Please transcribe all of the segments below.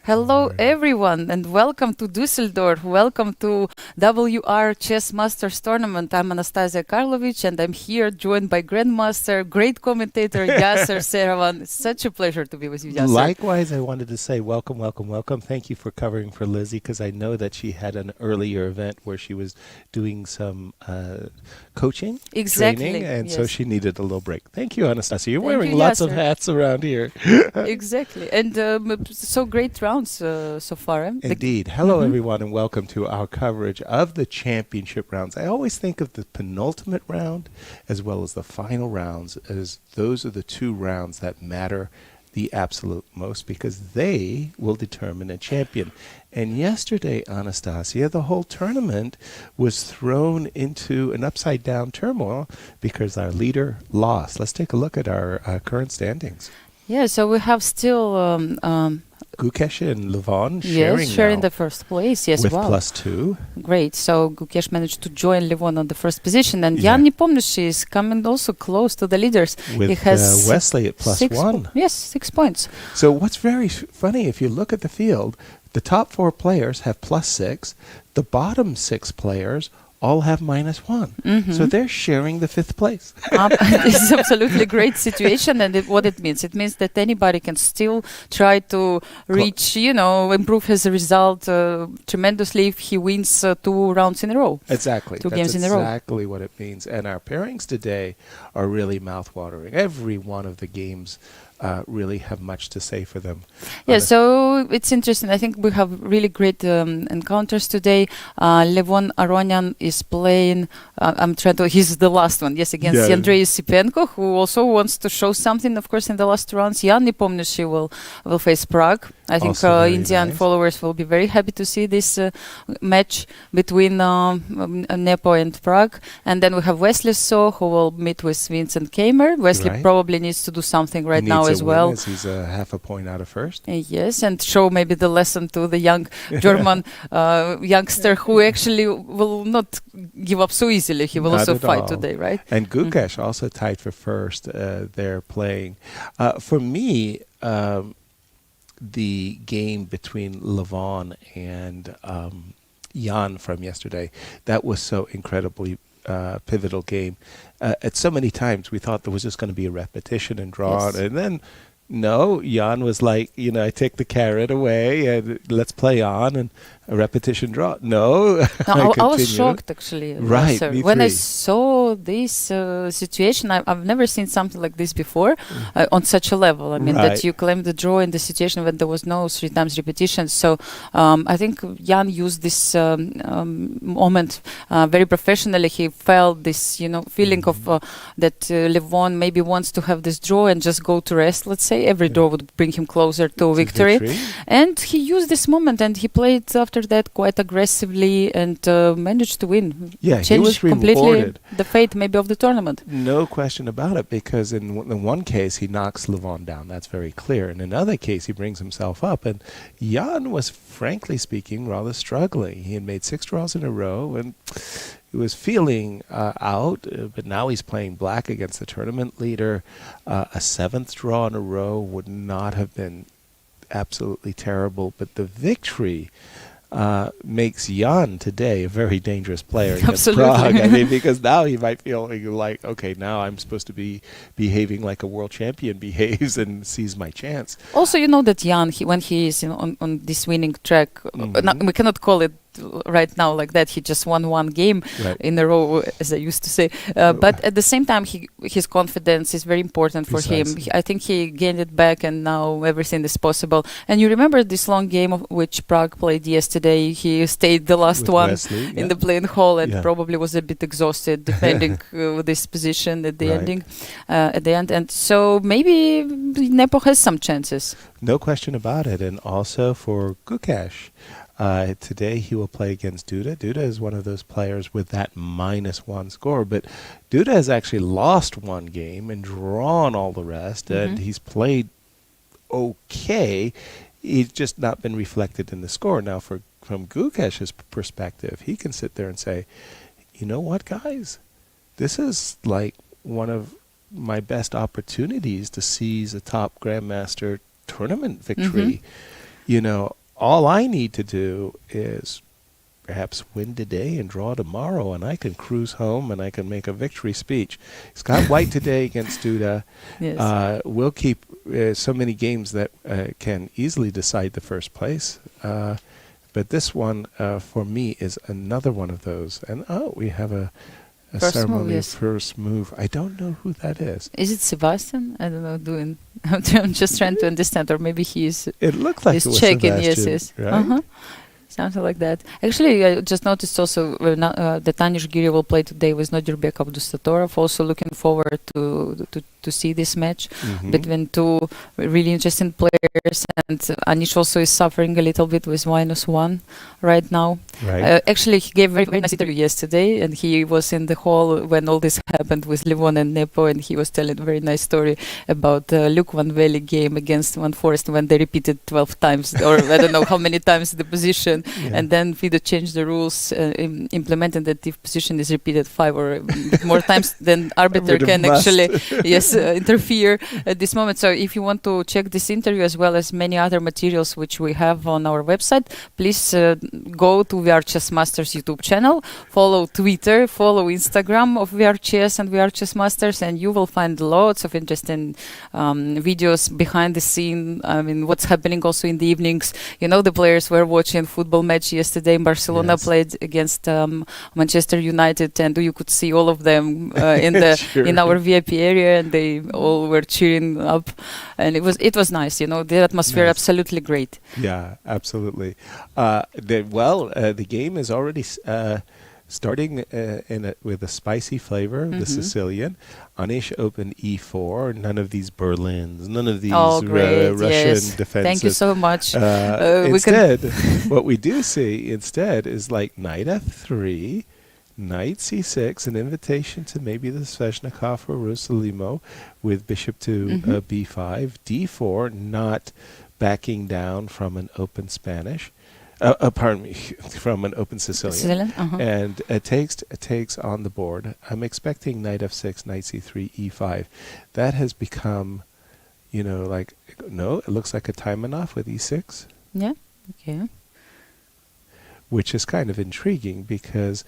Hello, everyone, and welcome to Düsseldorf. Welcome to WR Chess Masters Tournament. I'm Anastasia Karlovic, and I'm here joined by Grandmaster, great commentator Yasser Seravan. It's such a pleasure to be with you, Yasser. Likewise, I wanted to say welcome, welcome, welcome. Thank you for covering for Lizzie, because I know that she had an earlier event where she was doing some coaching, training, and so she needed a little break. Thank you, Anastasia. You're wearing lots of hats around here. Exactly, and so great rounds so far. Indeed. Hello, everyone, and welcome to our coverage of the championship rounds. I always think of the penultimate round as well as the final rounds as those are the two rounds that matter the absolute most, because they will determine a champion. And yesterday, Anastasia, the whole tournament was thrown into an upside-down turmoil because our leader lost. Let's take a look at our current standings. Yeah, so we have still Gukesh and Levon sharing the first place. Yes, with wow. +2. Great. So Gukesh managed to join Levon on the first position, and Jan is coming also close to the leaders. With he has Wesley at +1. Yes, 6 points. So what's very funny, if you look at the field, the top 4 players have +6. The bottom 6 players all have -1. So they're sharing the 5th place. This is absolutely a great situation, and what it means that anybody can still try to reach, improve his result tremendously if he wins 2 rounds in a row. Exactly. Two games in a row. That's exactly what it means. And our pairings today are really mouth-watering. Every one of the games really have much to say for them. Yeah, so it's interesting. I think we have really great encounters today. Levon Aronian is playing, he's the last one, against Andrei Sipenko, who also wants to show something, of course, in the last rounds. Jan Nepomniachtchi will face Prague. I think Indian followers will be very happy to see this match between Nepo and Prague. And then we have Wesley who will meet with Vincent Keymer. Wesley probably needs to do something now as well. He's a half a point out of first. Yes, and show maybe the lesson to the young German youngster who actually will not give up so easily. He will also fight today, right? And Gukesh also tied for first. They're playing. For me, the game between Levon and Jan from yesterday, that was so incredibly pivotal game. At so many times we thought there was just going to be a repetition and draw, and then no, Jan was like, I take the carrot away and let's play on, and a repetition draw. No, I was shocked actually. Right, when I saw this situation, I've never seen something like this before on such a level. I mean, that you claim the draw in the situation when there was no 3 times repetition. So I think Jan used this moment very professionally. He felt this, feeling of that Levon maybe wants to have this draw and just go to rest, let's say. Every draw would bring him closer to victory. And he used this moment, and he played after that quite aggressively and managed to win. Yeah, changed he was completely rewarded. The fate maybe of the tournament. No question about it, because in one case he knocks Levon down. That's very clear. In another case he brings himself up, and Jan was, frankly speaking, rather struggling. He had made 6 draws in a row, and he was feeling out, but now he's playing black against the tournament leader. A 7th draw in a row would not have been absolutely terrible, but the victory makes Jan today a very dangerous player against Prague. I mean, because now he might feel like, okay, now I'm supposed to be behaving like a world champion behaves and sees my chance. Also, that Jan, when he is on this winning track, we cannot call it right now like that. He just won 1 game in a row, as I used to say. But at the same time, his confidence is very important for him. I think he gained it back, and now everything is possible. And you remember this long game of which Prague played yesterday? He stayed the last one Wesley, in the playing hall, and probably was a bit exhausted defending this position at the ending, at the end. And so maybe Nepo has some chances. No question about it. And also for Gukesh, today he will play against Duda. Duda is one of those players with that -1 score, but Duda has actually lost 1 game and drawn all the rest, and he's played okay. He's just not been reflected in the score. Now, from Gukesh's perspective, he can sit there and say, you know what, guys? This is like one of my best opportunities to seize a top grandmaster tournament victory. all I need to do is perhaps win today and draw tomorrow, and I can cruise home and I can make a victory speech. He's got white today against Duda. Yes. We'll keep so many games that can easily decide the first place. But this one, for me, is another one of those. And, we have a First move, ceremony yes. first move. I don't know who that is. Is it Sebastian? I don't know. I'm just trying to understand, or maybe he's It looked like it was checking. Sebastian, Yes. right? Something like that. Actually, I just noticed also that Anish Giri will play today with Nodirbek Abdusatorov. Also looking forward to see this match between two really interesting players. And Anish also is suffering a little bit with -1 right now. Right. Actually, he gave a very, very nice interview yesterday, and he was in the hall when all this happened with Livon and Nepo, and he was telling a very nice story about Luke Van Valley game against Van Forest when they repeated 12 times, or I don't know how many times the position. Yeah. And then FIDE changed the rules, implementing that if position is repeated 5 or more times, then arbiter can actually interfere at this moment. So if you want to check this interview as well as many other materials which we have on our website, please go to VR Chess Masters YouTube channel, follow Twitter, follow Instagram of VR Chess and VR Chess Masters, and you will find lots of interesting videos behind the scene. I mean, what's happening also in the evenings. You know, the players were watching football match yesterday. Barcelona played against Manchester United, and you could see all of them in our VIP area, and they all were cheering up, and it was nice. You know, the atmosphere absolutely great. Yeah, absolutely. The game is already starting with a spicy flavor, the Sicilian. Anish opened e4. None of these Berlins, none of these Russian defenses. Thank you so much. Instead, what we do see instead is like knight f3, knight c6, an invitation to maybe the Sveshnikov or Rusalimo with bishop to b5, d4, not backing down from an open Spanish. Pardon me, from an open Sicilian. And it takes on the board. I'm expecting knight f6, knight c3, e5. That has become, it looks like a Taimanov with e6. Yeah, okay. Which is kind of intriguing because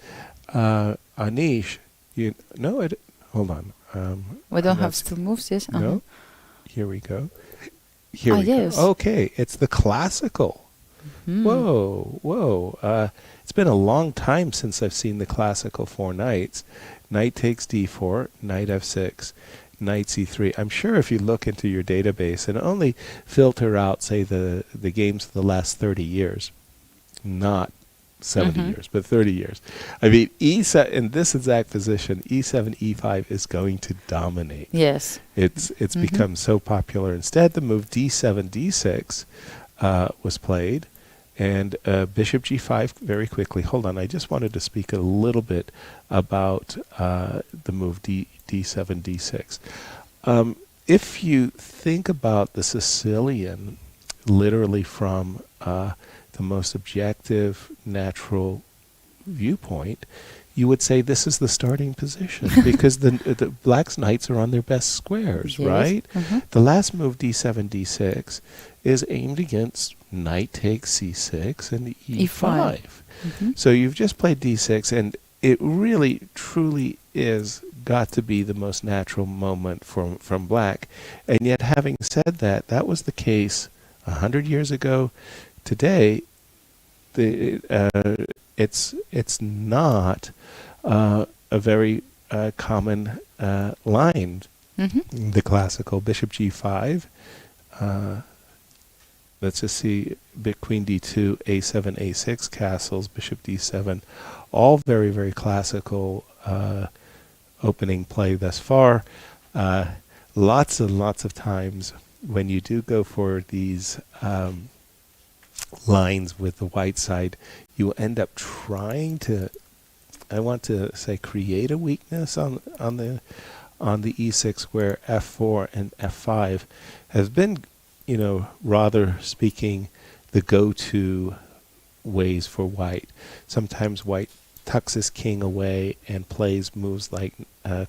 Anish, hold on. We don't have two moves, yes? No, here we go. Here we go. Okay, it's the classical. Whoa. It's been a long time since I've seen the classical 4 knights. Knight takes d4, knight f6, knight c3. I'm sure if you look into your database and only filter out, say, the games of the last 30 years, not 70 years, but 30 years. I mean, E7, in this exact position, e7, e5 is going to dominate. Yes. It's become so popular. Instead, the move d7, d6 was played, and bishop g5 very quickly. Hold on, I just wanted to speak a little bit about the move d7, d6. If you think about the Sicilian literally from the most objective, natural viewpoint, you would say this is the starting position because the Black's knights are on their best squares, right? The last move, d7, d6, is aimed against knight takes c6 and e5. So you've just played d6, and it really, truly is got to be the most natural moment from Black. And yet, having said that, that was the case 100 years ago. Today, it's not a very common line. The classical bishop g5. Let's just see, queen d2, a7, a6 castles, bishop d7, all very, very classical opening play thus far. Lots and lots of times when you do go for these lines with the white side, you end up trying to, I want to say, create a weakness on the e6 where f4 and f5 has been, rather speaking, the go-to ways for white. Sometimes white tucks his king away and plays moves like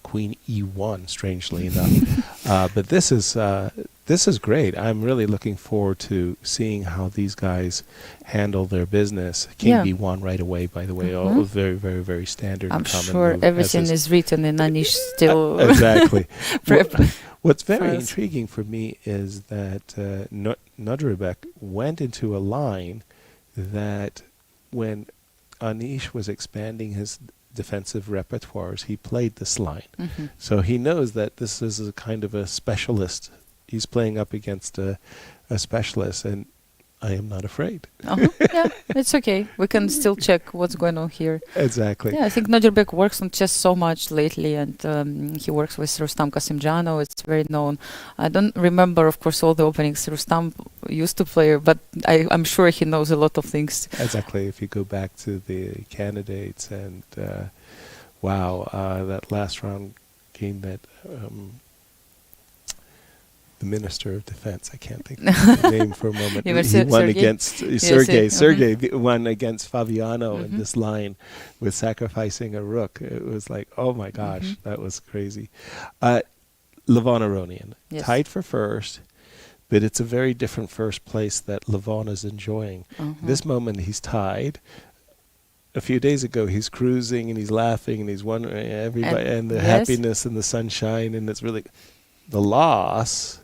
queen e1, strangely enough. But this is This is great. I'm really looking forward to seeing how these guys handle their business. King B1 right away, by the way. All very, very, very standard. I'm common sure move, everything is written in Anish still. Exactly. prep. What's very for us. intriguing for me is that Nudrebek went into a line that when Anish was expanding his defensive repertoires, he played this line. So he knows that this is a kind of a specialist. He's playing up against a specialist, and I am not afraid. Yeah, it's okay. We can still check what's going on here. Exactly. Yeah, I think Nodirbek works on chess so much lately, and he works with Rustam Kasimdzhanov. It's very known. I don't remember, of course, all the openings Rustam used to play, but I'm sure he knows a lot of things. Exactly. If you go back to the candidates, and that last round game that the Minister of Defense, I can't think of the name for a moment. He won against Sergey won against Fabiano in this line with sacrificing a rook. It was like, oh my gosh, that was crazy. Levon Aronian, tied for first, but it's a very different first place that Levon is enjoying. This moment he's tied. A few days ago, he's cruising and he's laughing and he's wondering everybody and the happiness and the sunshine, and it's really the loss.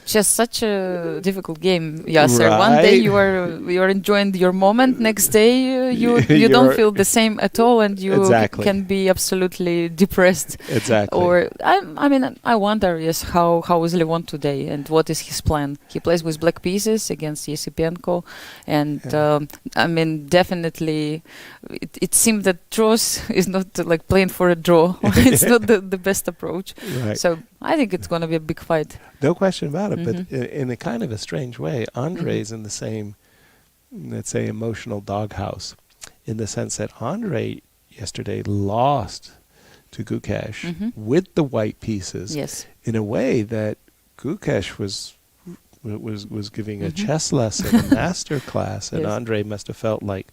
Just such a difficult game, Yasser. Right. One day you are enjoying your moment. Next day you don't feel the same at all, and you can be absolutely depressed. Exactly. Or I wonder, how is Levon today, and what is his plan? He plays with black pieces against Yesipenko, and definitely it seemed that draws is not like playing for a draw. It's not the best approach. Right. So I think it's going to be a big fight. No question about it, but in a kind of a strange way, Andrei's in the same, let's say, emotional doghouse, in the sense that Andrei yesterday lost to Gukesh with the white pieces in a way that Gukesh was giving a chess lesson, a master class, and Andrei must have felt like,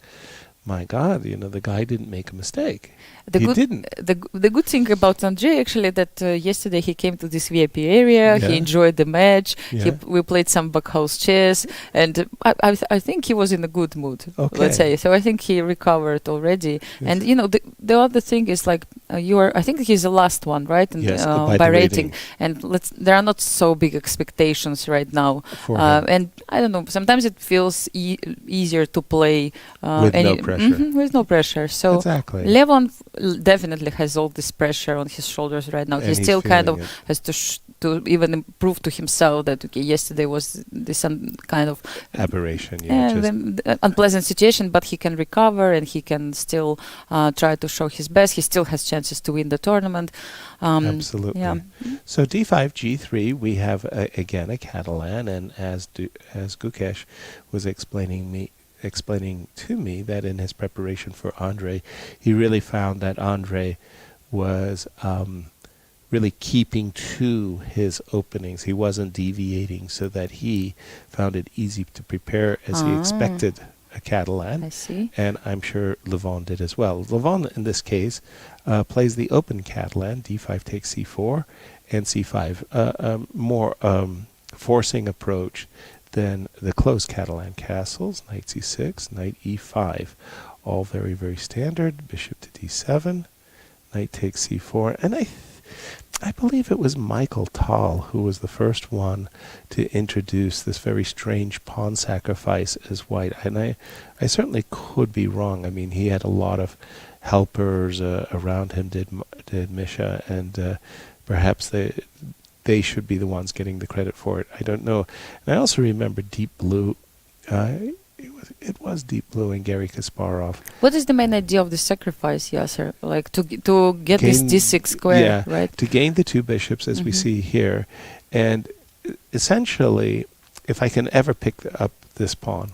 my God, the guy didn't make a mistake. He didn't. The good thing about Andrei, actually, that yesterday he came to this VIP area, he enjoyed the match, we played some backhouse chess, and I think he was in a good mood, let's say. So I think he recovered already. Yes. And, the other thing is, like, I think he's the last one, right? And, by rating. And there are not so big expectations right now. And I don't know, sometimes it feels easier to play with no pressure. With no pressure. So Levon definitely has all this pressure on his shoulders right now. He still kind of has to even prove to himself that yesterday was this kind of aberration, unpleasant situation, but he can recover and he can still try to show his best. He still has chances to win the tournament. Absolutely. Yeah. So D5, G3, we have again a Catalan, and as Gukesh was explaining to me that in his preparation for Andrei, he really found that Andrei was really keeping to his openings. He wasn't deviating, so that he found it easy to prepare as he expected a Catalan. I see. And I'm sure Levon did as well. Levon, in this case, plays the open Catalan, D5 takes C4, and C5. More forcing approach than the closed Catalan castles, knight c6, knight e5, all very, very standard. Bishop to d7, knight takes c4, and I believe it was Michael Tal who was the first one to introduce this very strange pawn sacrifice as white. And I certainly could be wrong. I mean, he had a lot of helpers around him, did Misha, and perhaps they should be the ones getting the credit for it. I don't know. And I also remember Deep Blue. It was Deep Blue and Garry Kasparov. What is the main idea of the sacrifice, Yasser? Like to get this d6 square, right? To gain the two bishops, as we see here. And essentially, if I can ever pick up this pawn,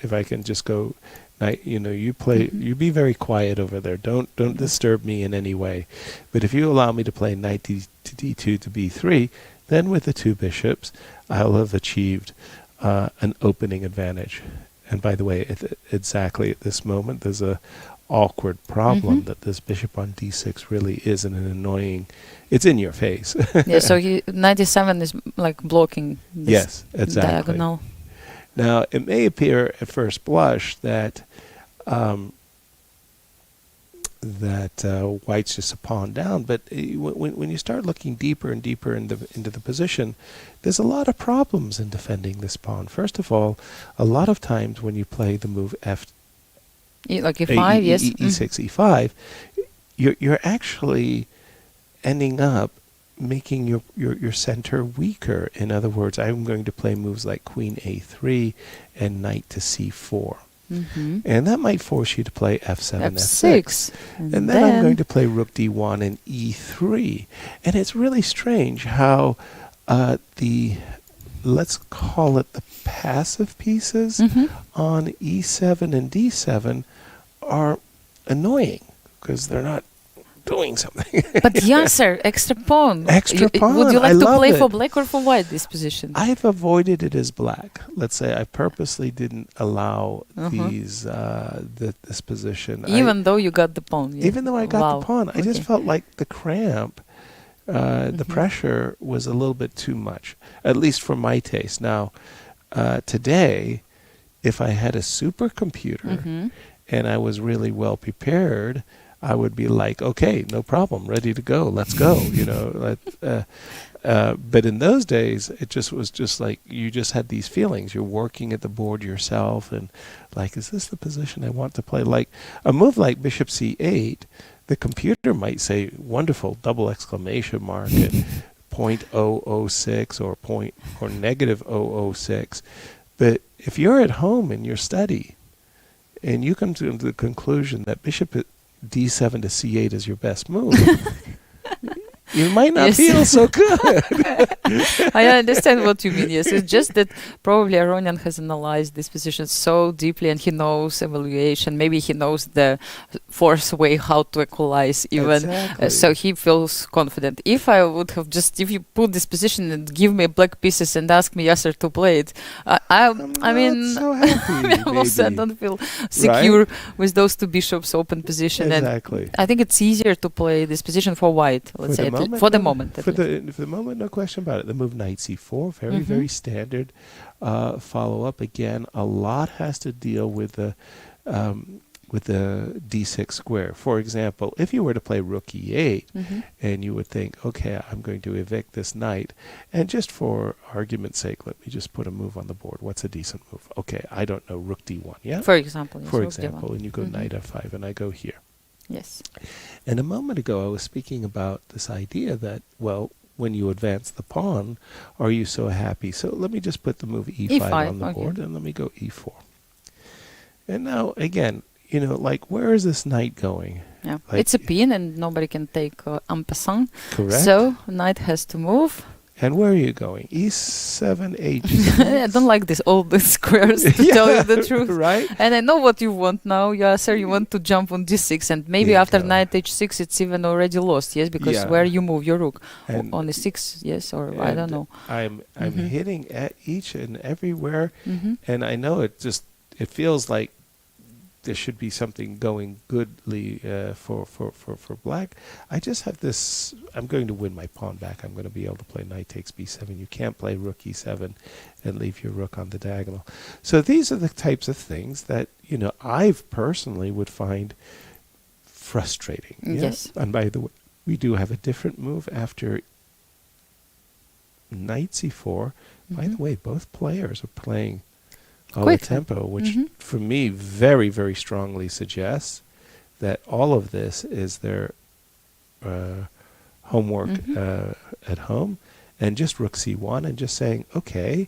if I can just go, you play, you be very quiet over there. Don't disturb me in any way. But if you allow me to play knight to d2 to b3, then with the two bishops, I'll have achieved an opening advantage. And by the way, exactly at this moment, there's a awkward problem that this bishop on d6 really is an annoying, it's in your face. Yeah, so knight e7 is like blocking this Yes, exactly. diagonal. Now, it may appear at first blush that white's just a pawn down, but when you start looking deeper and deeper into the position, there's a lot of problems in defending this pawn. First of all, a lot of times when you play the move like e5, yes. E6, E5, you're actually ending up making your center weaker. In other words, I'm going to play moves like queen A3 and knight to C4. And that might force you to play F7, F6. And then I'm going to play rook D1 and E3. And it's really strange how let's call it the passive pieces on E7 and D7 are annoying because they're not doing something. But Yasser, extra pawn. Extra pawn. Would you like I to love play it. for black or for white this position? I've avoided it as black. Let's say I purposely didn't allow this position. Even though you got the pawn. Yeah. Even though I got the pawn, I just felt like the cramp, the pressure was a little bit too much, at least for my taste. Now, today, if I had a supercomputer and I was really well prepared, I would be like, okay, no problem, ready to go, let's go, you know. But in those days, it just was just like you just had these feelings. You're working at the board yourself, and like, is this the position I want to play? Like a move like Bishop C8, the computer might say, wonderful, double exclamation mark at 0.006 or negative 006. But if you're at home in your study and you come to the conclusion that Bishop D7 to C8 is your best move, you might not feel so good. I understand what you mean. Yes, it's just that probably Aronian has analyzed this position so deeply, and he knows evaluation. Maybe he knows the fourth way how to equalize even. Exactly. So he feels confident. If I would have if you put this position and give me black pieces and ask me Yasser to play it, I mean, so happy, also I don't feel secure with those two bishops open position. Exactly. And I think it's easier to play this position for white. Let's say for the moment. For the moment, no question about it. The move knight c4, very very standard. Follow up again. A lot has to deal with the d6 square. For example, if you were to play rook e8, and you would think, okay, I'm going to evict this knight, and just for argument's sake, let me just put a move on the board. What's a decent move? Okay, I don't know, rook d1, yeah? For example. Yes, for example, and you go knight f5, and I go here. Yes. And a moment ago, I was speaking about this idea that, well, when you advance the pawn, are you so happy? So let me just put the move e5 on the board, and let me go e4. And now, again, you know, like, where is this knight going? Yeah, like, it's a pin, and nobody can take en passant. Correct. So knight has to move. And where are you going? E7, H6. I don't like all the squares, to tell you the truth. Right? And I know what you want now, Yasser. You want to jump on d6, and maybe after knight h6, it's even already lost, yes? Because where you move your rook? On e6, yes? Or I don't know. I'm hitting at each and everywhere, and I know it feels like there should be something going goodly for black. I just have this, I'm going to win my pawn back. I'm going to be able to play knight takes b7. You can't play rook e7 and leave your rook on the diagonal. So these are the types of things that, you know, I personally would find frustrating. Yeah? Yes. And by the way, we do have a different move after knight c4. By the way, both players are playing the tempo, which for me very, very strongly suggests that all of this is their homework at home, and just rook c1 and just saying, okay,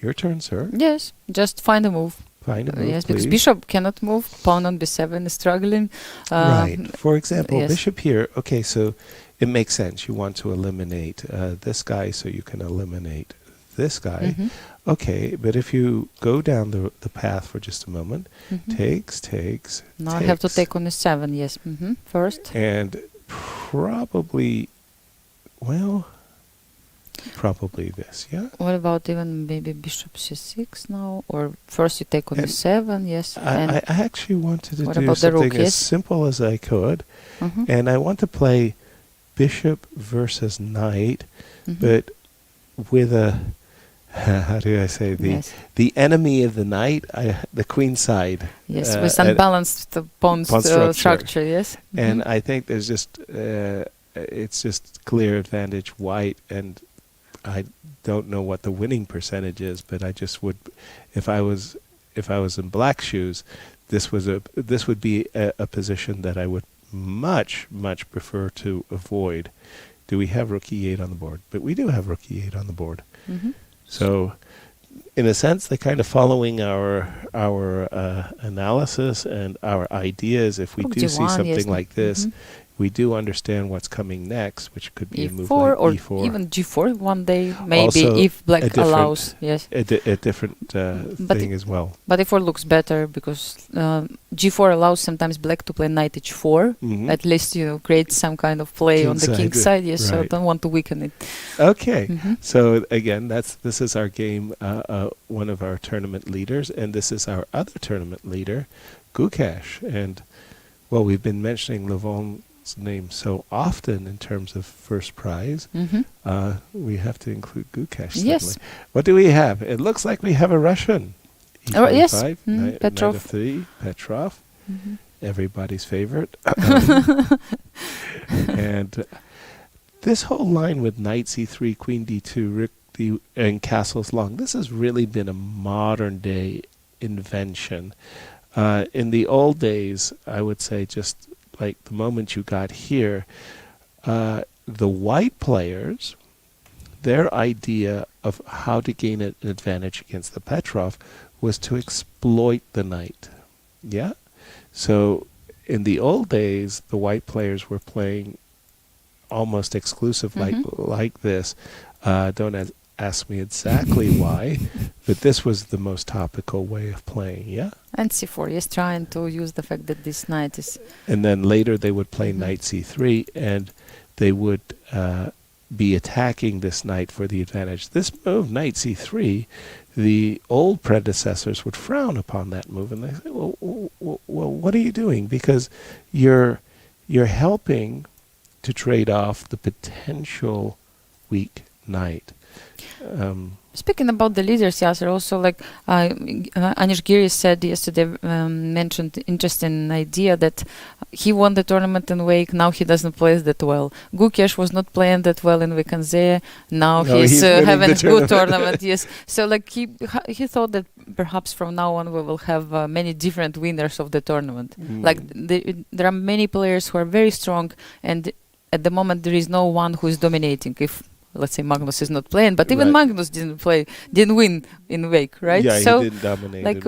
your turn, sir. Yes, just find a move. Find a move, yes, please. because bishop cannot move, pawn on b7 is struggling. Right. For example, bishop here, okay, so it makes sense. You want to eliminate this guy so you can eliminate this guy. Okay, but if you go down the path for just a moment, takes. Now I have to take on e7, yes, first. And probably, well, probably this, yeah? What about even maybe bishop c6 now? Or first you take on e7, yes. I actually wanted to what do about the rook, something as yes? simple as I could. And I want to play bishop versus knight, but with a, how do I say, the enemy of the knight, the queen side. Yes, with unbalanced pawn structure, yes. And I think there's just, it's just clear advantage white, and I don't know what the winning percentage is, but I just would, if I was in black shoes, this would be a position that I would much prefer to avoid. Do we have rook e8 on the board? But we do have rook e8 on the board. So, in a sense, they're kind of following our analysis and our ideas. If we do see something like this, we do understand what's coming next, which could be a move like or e4. even g4 one day, maybe, also if black allows. Yes, a different thing as well. But e4 looks better because g4 allows sometimes black to play knight h4. At least, create some kind of play on the king side. Yes, right. So I don't want to weaken it. Okay, so again, this is our game, one of our tournament leaders, and this is our other tournament leader, Gukesh. And, well, we've been mentioning Levon's name so often in terms of first prize. We have to include Gukesh. Yes. What do we have? It looks like we have a Russian. Yes. Petrov. Knight of 3, Petrov. Everybody's favorite. And this whole line with knight c3, queen d2, rook d, and castles long, this has really been a modern day invention. In the old days, I would say, just like the moment you got here, the white players, their idea of how to gain an advantage against the Petrov was to exploit the knight. Yeah? So in the old days, the white players were playing almost exclusive like this. Don't ask me exactly why, but this was the most topical way of playing, yeah? And c4, yes, trying to use the fact that this knight is... And then later they would play knight c3, and they would be attacking this knight for the advantage. This move, knight c3, the old predecessors would frown upon that move, and they say, well, what are you doing? Because you're helping to trade off the potential weak knight. Speaking about the leaders, Yasser, also like Anish Giri said yesterday, mentioned interesting idea that he won the tournament in Wake, now he doesn't play that well. Gukesh was not playing that well in Wekanze, now he's having a good tournament, yes. So like he thought that perhaps from now on we will have many different winners of the tournament. Like there are many players who are very strong, and at the moment there is no one who is dominating. If let's say Magnus is not playing, but even Magnus didn't win in Wake, right? Yeah, so he didn't dominate. Like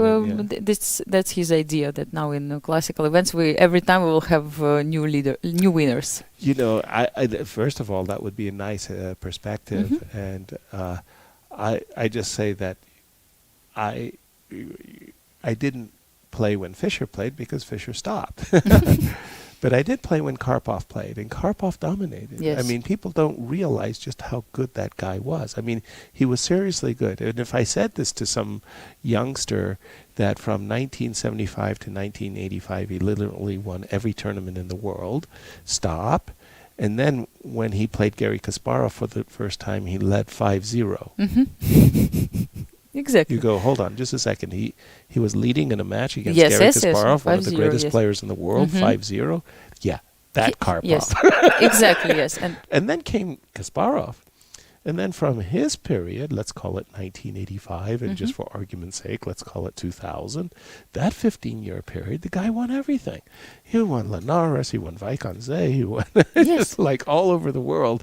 that's his idea, that now in classical events every time we will have new winners. You know, I first of all, that would be a nice perspective, and I just say that I didn't play when Fischer played because Fischer stopped. But I did play when Karpov played, and Karpov dominated. Yes. I mean, people don't realize just how good that guy was. I mean, he was seriously good. And if I said this to some youngster that from 1975 to 1985 he literally won every tournament in the world, stop. And then when he played Garry Kasparov for the first time, he led 5-0. Exactly. You go, hold on, just a second. He was leading in a match against Garry Kasparov, one of the greatest players in the world, 5-0. Yeah, that Karpov. Yes, exactly, yes. And then came Kasparov. And then from his period, let's call it 1985, and just for argument's sake, let's call it 2000, that 15-year period, the guy won everything. He won Linares, he won Vaikanze, he won just like all over the world.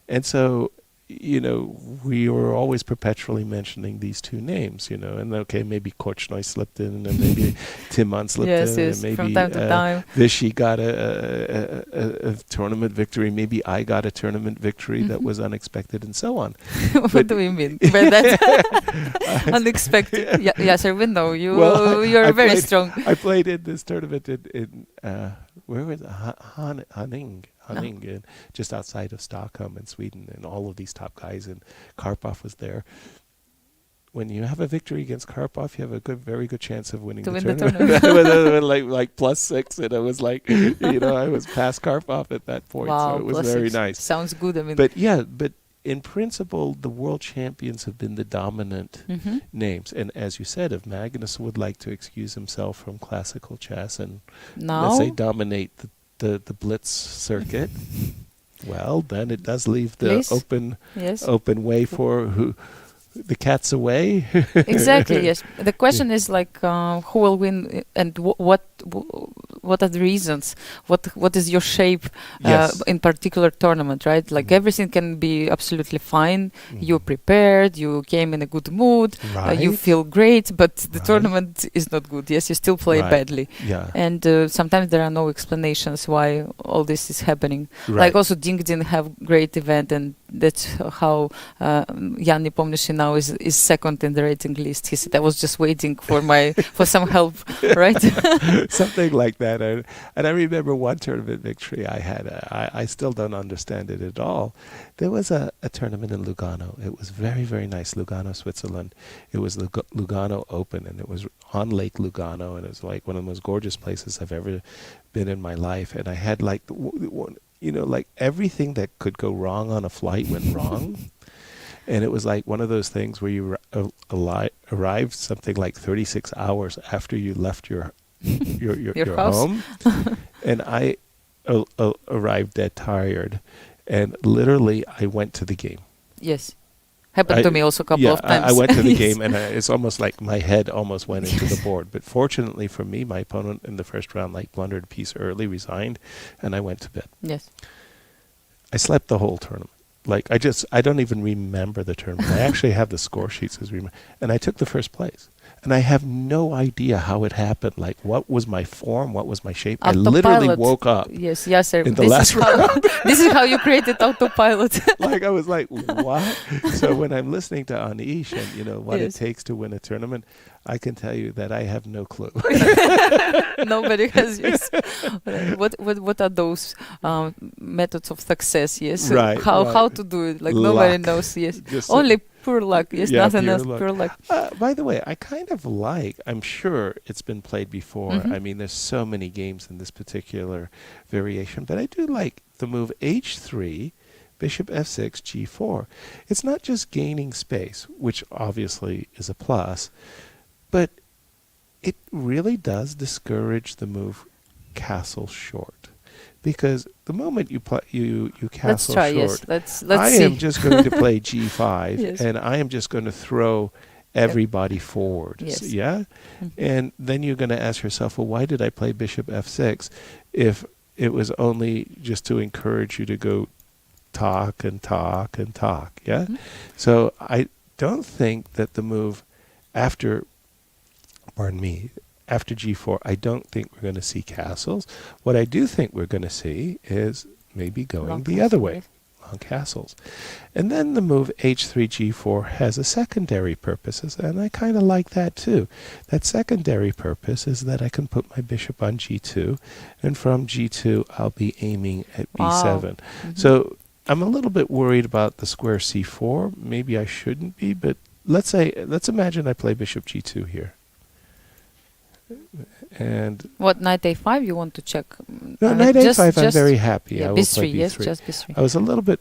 And so, you know, we were always perpetually mentioning these two names, you know, and okay, maybe Korchnoi slipped in, and maybe Timman slipped in, and maybe from time to time. Vichy got a tournament victory, maybe I got a tournament victory that was unexpected, and so on. What do we mean by that? Unexpected. Yes, Erwin, no, you're very strong. I played in this tournament in where was it? hunting in, just outside of Stockholm in Sweden, and all of these top guys, and Karpov was there. When you have a victory against Karpov, you have a very good chance of winning the tournament. It was like +6, and I was like, I was past Karpov at that point, wow, so it was very nice. Sounds good. I mean, but in principle, the world champions have been the dominant names. And as you said, if Magnus would like to excuse himself from classical chess and, let's say, dominate the Blitz circuit, well, then it does leave the open way for the cat's away. Exactly, yes. The question is like, who will win, and what are the reasons? What is your shape in particular tournament, right? Like everything can be absolutely fine. You're prepared. You came in a good mood. You feel great, but the tournament is not good. Yes, you still play badly. Yeah. And sometimes there are no explanations why all this is happening. Like also Ding didn't have great event, and that's how Jan Nepomniachtchi now is second in the rating list. He said, I was just waiting for some help, right? Something like that. And I remember one tournament victory I had. I still don't understand it at all. There was a tournament in Lugano. It was very, very nice. Lugano, Switzerland. It was the Lugano Open, and it was on Lake Lugano, and it was like one of the most gorgeous places I've ever been in my life. And I had like like everything that could go wrong on a flight went wrong. And it was like one of those things where you arrived something like 36 hours after you left your home. And I arrived dead tired. And literally, I went to the game. Yes. Happened to me also a couple of times. I went to the game, and it's almost like my head almost went into the board. But fortunately for me, my opponent in the first round blundered a piece early, resigned, and I went to bed. Yes. I slept the whole tournament. I don't even remember the tournament. I actually have the score sheets and I took the first place. And I have no idea how it happened. Like, what was my form? What was my shape? Autopilot. I literally woke up. Yes, sir. In the last round. This is how you created autopilot. I was like, what? So when I'm listening to Anish and what it takes to win a tournament, I can tell you that I have no clue. Nobody has used. What are those methods of success? Yes. Right. How to do it? Like luck. Nobody knows. Yes. Only pure luck. Yes. Nothing else. Pure luck. By the way, I kind of I'm sure it's been played before. I mean, there's so many games in this particular variation, but I do like the move H3. Bishop f6, g4. It's not just gaining space, which obviously is a plus, but it really does discourage the move castle short, because the moment you castle short, yes. Let's I see. am just going to play g5, and I am just going to throw everybody forward. Yes. Yeah? And then you're going to ask yourself, well, why did I play bishop f6 if it was only just to encourage you to go talk and talk and talk, yeah? So I don't think that the move after g4, I don't think we're going to see castles. What I do think we're going to see is maybe going the other way, long castles. And then the move h3, g4 has a secondary purpose, and I kind of like that too. That secondary purpose is that I can put my bishop on g2, and from g2 I'll be aiming at b7. So I'm a little bit worried about the square c4. Maybe I shouldn't be, but let's imagine I play bishop g2 here. And what, knight a5 you want to check? No, knight a5 I'm very happy. Yeah, I will b3, play b3. yes, just b3. I was a little bit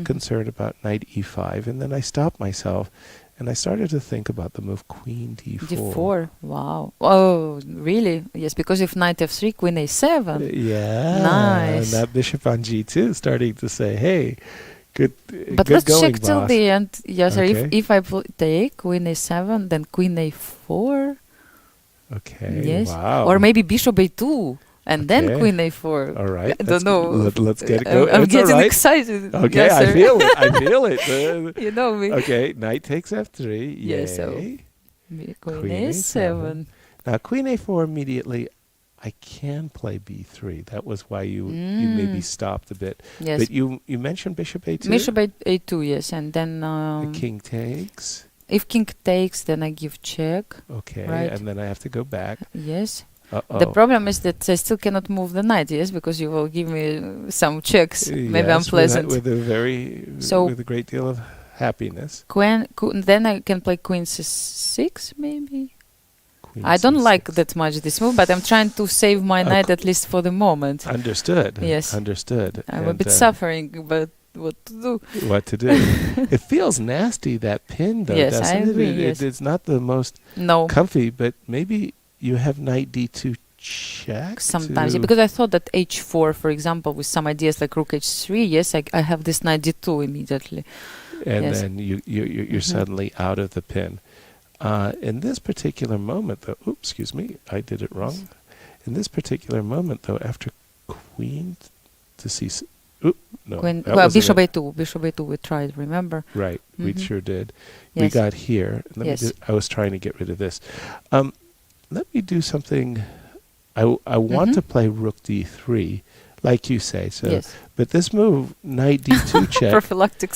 concerned about knight e5, and then I stopped myself, and I started to think about the move queen d4. d4, wow. Oh, really? Yes, because if knight f3, queen a7. Yeah. Nice. And that bishop on g2 starting to say, hey, good But good let's going, check till boss. the end. Yes, Okay. if I take queen a7, then queen a4. Okay, Yes. wow. Or maybe bishop a2. And then Okay. queen a4. All right. I don't know. Let's get it going. I'm It's all getting right. excited. Okay, Yes, I sir. feel it. I feel it. You know me. Okay, knight takes f3. Yes, so Yay. Queen a7. Now, queen a4 immediately, I can play b3. That was why you maybe stopped a bit. Yes. But you mentioned bishop a2? Bishop a2, yes. And then The king takes. if king takes, then I give check. Okay, Right. and then I have to go back. Yes. The problem is that I still cannot move the knight, yes, because you will give me some checks. Maybe Yes, unpleasant. with a great deal of happiness. Then I can play queen c6, maybe. Queen I don't like C6. that much this move, but I'm trying to save my knight at least for the moment. Understood. Yes. Understood. I'm a bit suffering, but what to do? What to do? It feels nasty, that pin, though. Yes, I doesn't agree. it? Yes. It's not the most comfy, but maybe you have knight d2 check. Sometimes, because I thought that h4, for example, with some ideas like rook h3, yes, I have this knight d2 immediately. And then you're suddenly out of the pin. In this particular moment, though, oops, excuse me, I did it wrong. In this particular moment, though, after queen to c6, no. Bishop a2 we tried, remember? Right, we sure did. Yes. We got here. I was trying to get rid of this. Let me do something. I want to play rook d3, like you say. So, but this move, knight d2 check, prophylactic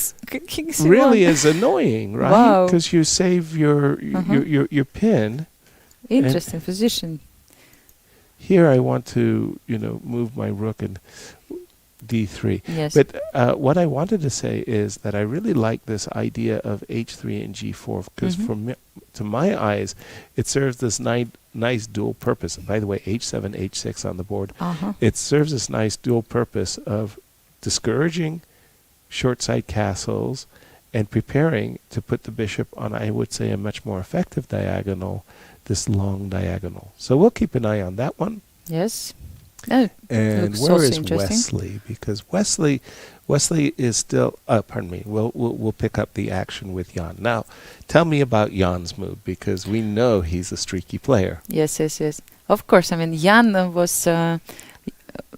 king c1, really is annoying, right? Because you save your pin. Interesting position. Here I want to, move my rook and d3. Yes. But what I wanted to say is that I really like this idea of h3 and g4 because to my eyes, it serves this nice dual purpose. By the way, h7, h6 on the board. It serves this nice dual purpose of discouraging short side castles and preparing to put the bishop on, I would say, a much more effective diagonal, this long diagonal. So we'll keep an eye on that one. Yes. And where is Wesley? Because Wesley is still. Pardon me. We'll pick up the action with Jan. Now, tell me about Jan's move, because we know he's a streaky player. Yes. Of course. I mean, Jan was.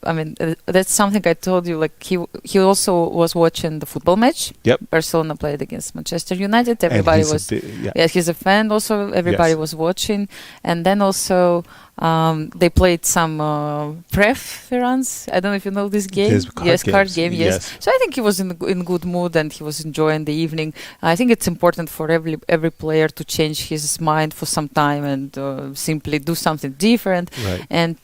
That's something I told you. Like he also was watching the football match. Yep. Barcelona played against Manchester United. Everybody was. He's a fan. Also, everybody was watching, and then also. They played some preference. I don't know if you know this game. Card game. Yes. So I think he was in good mood and he was enjoying the evening. I think it's important for every player to change his mind for some time and simply do something different. Right. And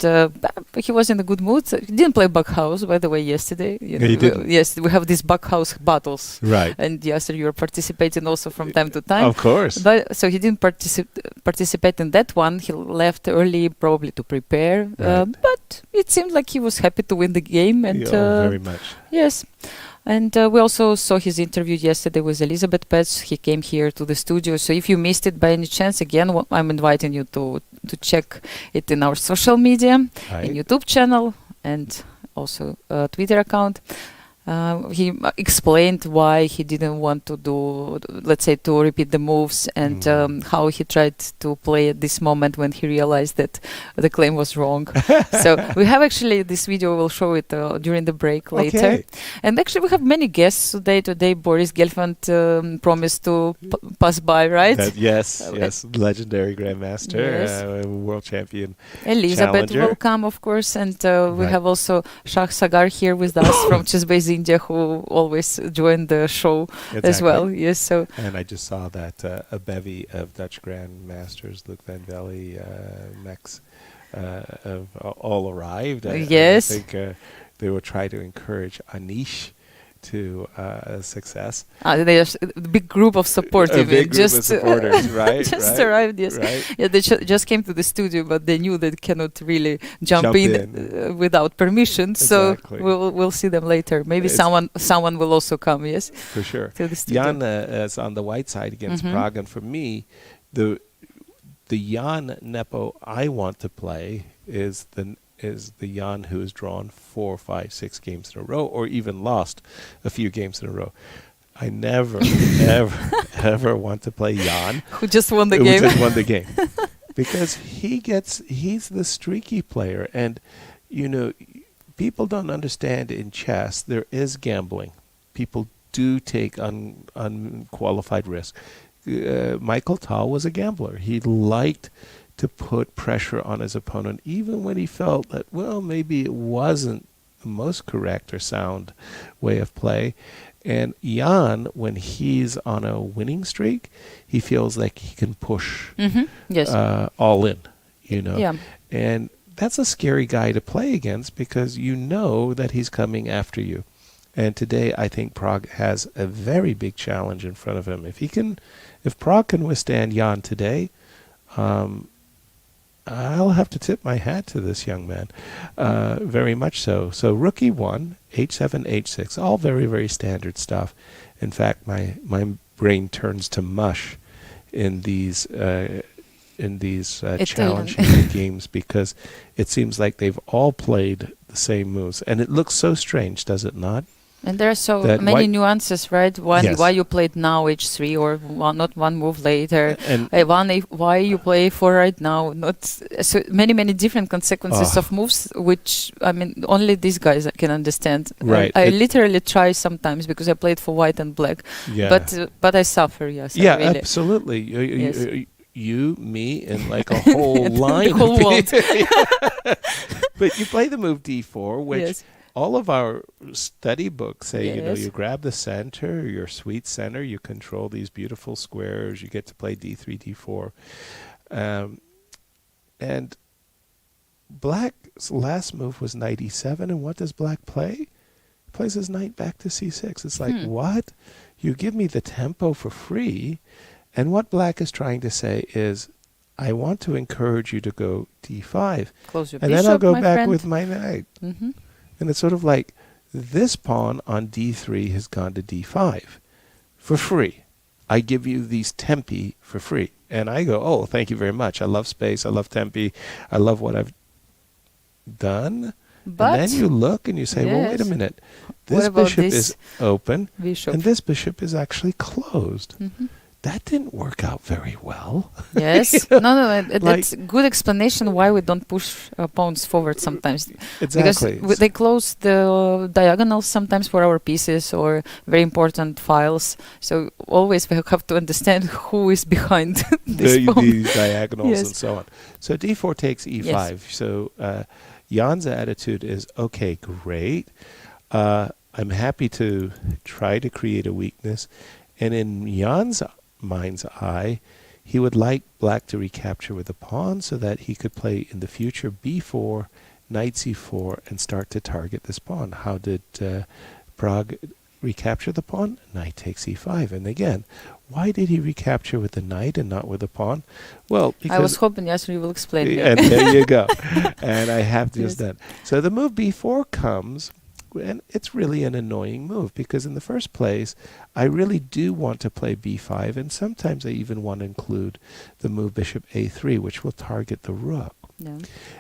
he was in a good mood. He didn't play Backhouse, by the way, yesterday. He didn't. Yes, we have these Backhouse battles. Right. And yesterday you were participating also from time to time. Of course. But so he didn't participate in that one. He left early, probably to prepare, but it seemed like he was happy to win the game, and very much. Yes. And we also saw his interview yesterday with Elizabeth Petz. He came here to the studio. So if you missed it by any chance, again, I'm inviting you to check it in our social media, in YouTube channel, and also Twitter account. He explained why he didn't want to do, let's say, to repeat the moves, and how he tried to play at this moment when he realized that the claim was wrong. So we have actually this video. We'll show it during the break later. Okay. And actually, we have many guests today. Today, Boris Gelfand promised to pass by, right? Yes, legendary grandmaster, world champion. Elizabeth will come, of course, and we have also Shah Sagar here with us from Chessbase India, who always joined the show as well. Yes, so. And I just saw that a bevy of Dutch grandmasters, Luc van Velde, Max, all arrived. Yes. I think they will try to encourage Anish to success. There's a big group of supporters. A big group of supporters, right? Just arrived, yes. Right. Yeah, they just came to the studio, but they knew they cannot really jump in without permission. Exactly. So we'll see them later. Maybe someone will also come. Yes, for sure. To the studio. Jan is on the white side against Prague, and for me, the Jan Nepo I want to play is the Jan who has drawn 4, 5, 6 games in a row, or even lost a few games in a row. I never, ever want to play Jan who just won the game. Because he's the streaky player, and people don't understand in chess there is gambling. People do take unqualified risk. Michael Tal was a gambler. He liked to put pressure on his opponent, even when he felt that, well, maybe it wasn't the most correct or sound way of play. And Jan, when he's on a winning streak, he feels like he can push all in, Yeah. And that's a scary guy to play against because you know that he's coming after you. And today I think Pragg has a very big challenge in front of him. If Pragg can withstand Jan today, I'll have to tip my hat to this young man, very much so. So rook e1, h7, h6, all very, very standard stuff. In fact, my brain turns to mush in these challenging games because it seems like they've all played the same moves, and it looks so strange, does it not? And there are so many nuances, right? Why you played now h3 or not one move later? And why you play a4 right now? Not so many different consequences of moves, which I mean only these guys can understand. Right. I literally try sometimes because I played for white and black. Yeah. But I suffer. Yes. Yeah, really. Absolutely. You, me, and like a whole line. The whole world. But you play the move d4, which all of our study books say, you grab the center, your sweet center, you control these beautiful squares, you get to play d3, d4. And Black's last move was knight e7, and what does Black play? He plays his knight back to c6. It's like, what? You give me the tempo for free, and what Black is trying to say is, I want to encourage you to go d5. Close your and bishop, then I'll go my back friend. with my knight. Mm-hmm. And it's sort of like, this pawn on d3 has gone to d5 for free. I give you these tempi for free. And I go, oh, thank you very much. I love space. I love tempi. I love what I've done. But and then you look and you say, well, wait a minute. This bishop is open, and this bishop is actually closed. Mm-hmm. That didn't work out very well. Yes. No, that's a good explanation why we don't push pawns forward sometimes. Exactly. Because they close the diagonals sometimes for our pieces or very important files. So always we have to understand who is behind this pawn. These diagonals and so on. So d4 takes e5. Yes. So Jan's attitude is, okay, great. I'm happy to try to create a weakness. And in Jan's mind's eye, he would like Black to recapture with a pawn so that he could play in the future b4, knight c4, and start to target this pawn. How did Pragg recapture the pawn? Knight takes e5. And again, why did he recapture with the knight and not with the pawn? Well, because I was hoping you will explain. And there you go. And I have just done. So the move b4 comes, and it's really an annoying move because in the first place, I really do want to play b5, and sometimes I even want to include the move bishop a3, which will target the rook. Yeah.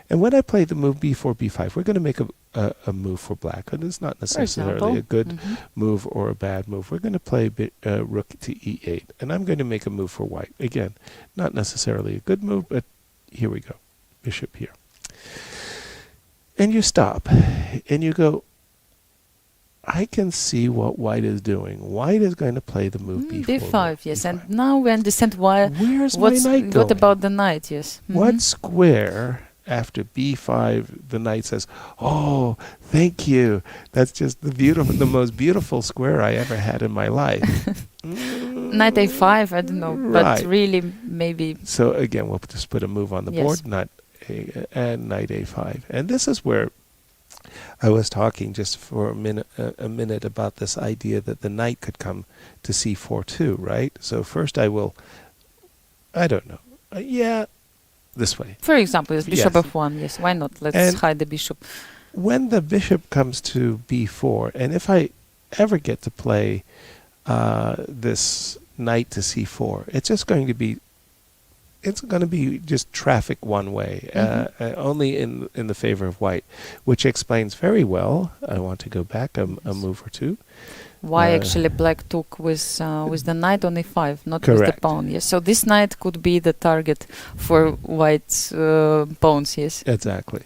And when I play the move b4, b5, we're going to make a move for Black, and it's not necessarily a good move or a bad move. We're going to play rook to e8, and I'm going to make a move for White. Again, not necessarily a good move, but here we go. Bishop here. And you stop, and you go, I can see what White is doing. White is going to play the move b4. b5, yes. B5. And now we understand why. Where's my knight going? What about the knight, yes. What square after b5 the knight says, oh, thank you. That's just the most beautiful square I ever had in my life. Knight a5, I don't know. But really, maybe. So again, we'll just put a move on the board, and knight a5. And this is where I was talking just for a minute about this idea that the knight could come to c4 too, right? So first I don't know. This way. For example, it's bishop f1. Yes, why not? Let's hide the bishop. When the bishop comes to b4, and if I ever get to play this knight to c4, it's just going to be just traffic one way, only in the favor of White, which explains very well. I want to go back a move or two. Why actually Black took with the knight on e5, not with the pawn. Yes, so this knight could be the target for White's pawns. Yes, exactly.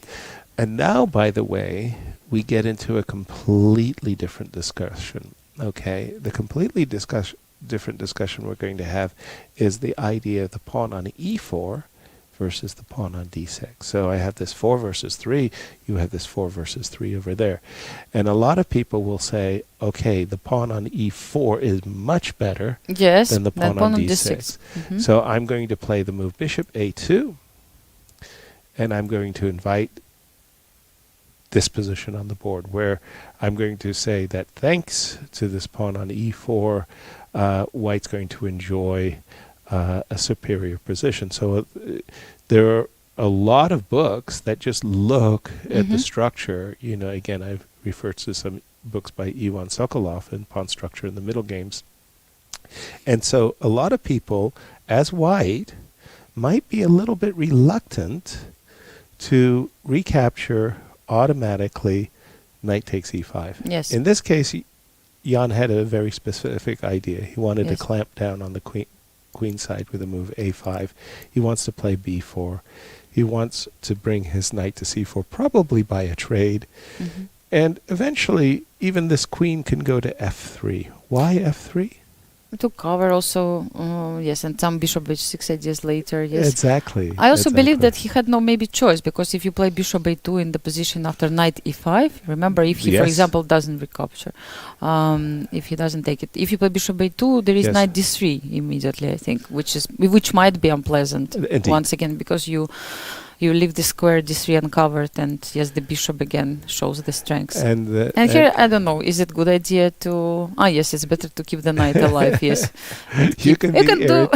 And now, by the way, we get into a completely different discussion. Okay, the completely different discussion we're going to have is the idea of the pawn on e4 versus the pawn on d6. So I have this 4 versus 3, you have this 4 versus 3 over there. And a lot of people will say, okay, the pawn on e4 is much better than the pawn on d6. Mm-hmm. So I'm going to play the move bishop a2. and I'm going to invite this position on the board, where I'm going to say that thanks to this pawn on e4, white's going to enjoy a superior position. So there are a lot of books that just look at the structure. You know, again, I've referred to some books by Ivan Sokolov in Pawn Structure in the Middle Games. And so a lot of people, as white, might be a little bit reluctant to recapture automatically knight takes e5. Yes. In this case, Jan had a very specific idea. He wanted to clamp down on the queen side with a move a5. He wants to play b4. He wants to bring his knight to c4, probably by a trade. And eventually, even this queen can go to f3. Why f3? To cover also, yes, and some bishop h6 ideas later, yes. Exactly. I also believe that he had no maybe choice, because if you play bishop a2 in the position after knight e5, remember, if he, for example, doesn't recapture, if he doesn't take it, if you play bishop a2, there is knight d3 immediately, I think, which might be unpleasant. Indeed. Once again, because you leave the square d3 uncovered, and yes, the bishop again shows the strengths. And here, I don't know, is it good idea to... yes, it's better to keep the knight alive, yes. You can do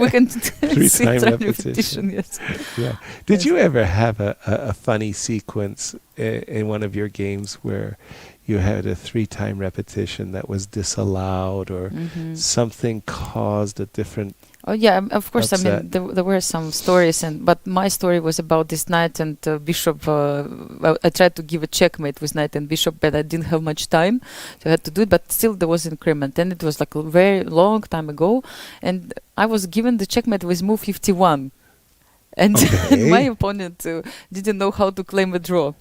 we can three-time repetition. Yes. Yeah. Did you ever have a funny sequence in one of your games where you had a three-time repetition that was disallowed, or something caused a different... Oh yeah, of course. Upset. I mean, there were some stories, but my story was about this knight and bishop. I tried to give a checkmate with knight and bishop, but I didn't have much time, so I had to do it. But still, there was increment, and it was like a very long time ago. And I was given the checkmate with move 51, and, and my opponent didn't know how to claim a draw.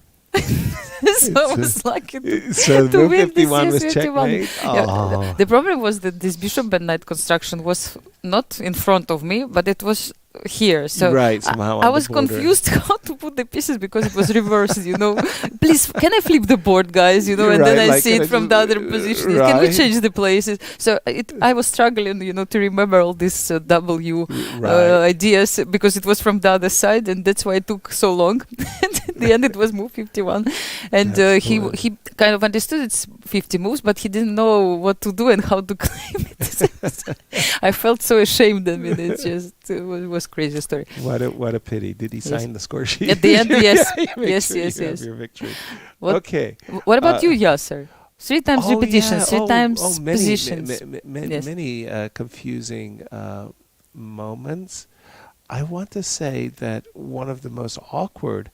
So I was lucky to win this 51 was checkmate. Yeah, the problem was that this bishop and knight construction was not in front of me, but it was here. So somehow I was confused how to put the pieces, because it was reversed, you know. Please, can I flip the board, guys? You know, and then I see it from the other position. Can we change the places? So I was struggling, you know, to remember all these W ideas, because it was from the other side, and that's why it took so long. In the end, it was move 51, and he kind of understood it's 50 moves, but he didn't know what to do and how to claim it. I felt so ashamed. I mean, it was crazy story. What a pity. Did he sign the score sheet? At the end, yes. Yes. Your victory. Okay. What about you, Yasser? Three times repetition, three times positions. Many confusing moments. I want to say that one of the most awkward,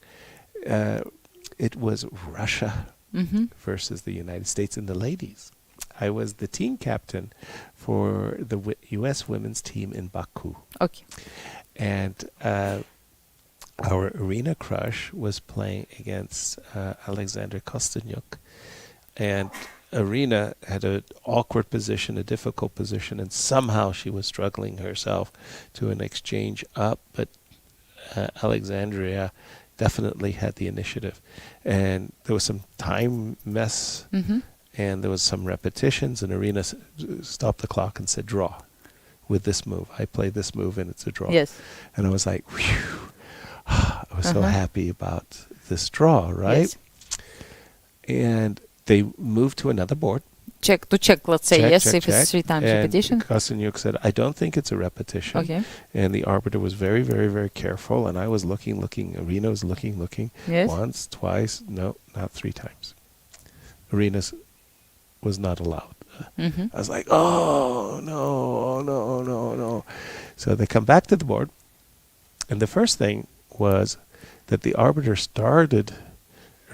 it was Russia versus the United States in the ladies. I was the team captain for the U.S. women's team in Baku. Okay. And our arena crush was playing against Alexander Kosteniuk. And Arena had an awkward position, a difficult position, and somehow she was struggling herself to an exchange up, but Alexandria definitely had the initiative. And there was some time mess, and there was some repetitions, and Arena stopped the clock and said, draw with this move. I played this move, and it's a draw. Yes. And I was like, whew. I was so happy about this draw, right? Yes. And they moved to another board. Let's say, if it's three times repetition. Kosteniuk said, I don't think it's a repetition. Okay. And the arbiter was very, very, very careful. And I was looking. Arena was looking. Yes. Once, twice. No, not three times. Arena was not allowed. I was like, oh, no. So they come back to the board. And the first thing was that the arbiter started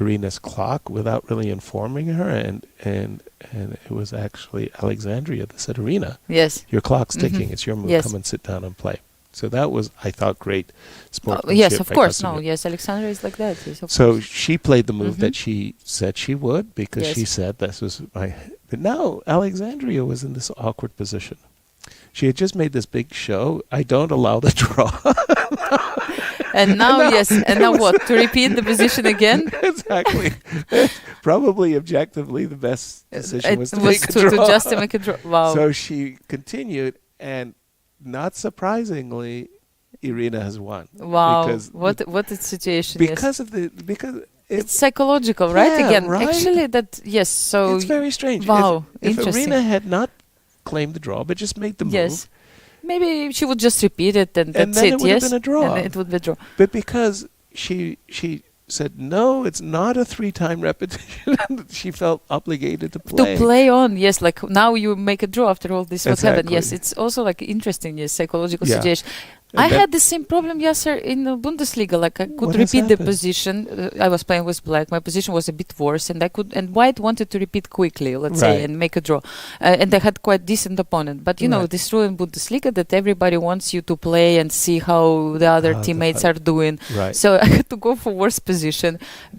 Arena's clock without really informing her, and it was actually Alexandria that said, Arena, yes, your clock's ticking, it's your move, come and sit down and play. So that was, I thought, great sportsmanship. Yes, of course. Alexandria is like that. Yes, so she played the move that she said she would, because she said this was my... But now Alexandria was in this awkward position. She had just made this big show. I don't allow the draw. And now, and now what? To repeat the position again? Exactly. Probably objectively the best decision was to make a draw. To just make a draw. Wow. So she continued, and not surprisingly, Irina has won. Wow. Because What a situation. because of the because it's psychological, right? Yeah, Again, right? actually, that yes. So it's very strange. wow, If interesting. Irina had not claimed the draw, but just made the move, Yes, maybe she would just repeat it, and and that's then it. it would Yes, have been a draw. and it would be a draw. But because she said no, it's not a 3-time repetition. She felt obligated to play. To play on, yes, like now you make a draw after all this. What happened? Exactly. Yes, it's also like interesting, yes, psychological Yeah. situation. And I that- had the same problem, Yasser, in the Bundesliga. Like I could What has repeat the happened? position. I was playing with black. My position was a bit worse, and and white wanted to repeat quickly, let's say, Right. and make a draw. And they had quite decent opponent. But you know, Right. this rule in Bundesliga that everybody wants you to play and see how the other How the teammates fight- are doing. Right. So I had to go for worse position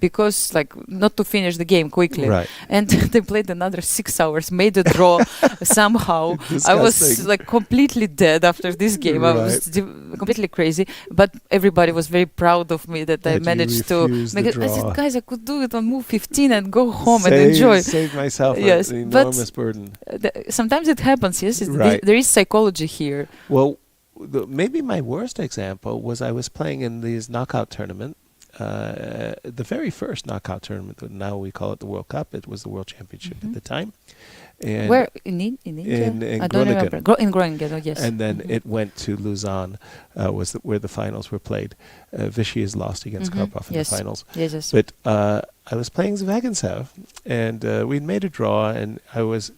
because, like, not to finish the game quickly. Right. And they played another 6 hours, made a draw somehow. I was Disgusting. like completely dead after this game. I was completely crazy. But everybody was very proud of me that I That you managed to refused the make it. I draw. said, guys, I could do it on move 15 and go home and enjoy. Save myself Yes, an but- enormous burden. Sometimes it happens, yes. Right. There is psychology here. Well, maybe my worst example was I was playing in these knockout tournament, the very first knockout tournament. Now we call it the World Cup. It was the World Championship at the time. And Where? In India? in I don't Groningen. remember. In Groningen, oh, yes. And then Mhm. it went to Lausanne, where the finals were played. Vichy has lost against Mhm. Karpov in Yes. the finals. Yes. But I was playing Zvagintsev, and we'd made a draw, and I was...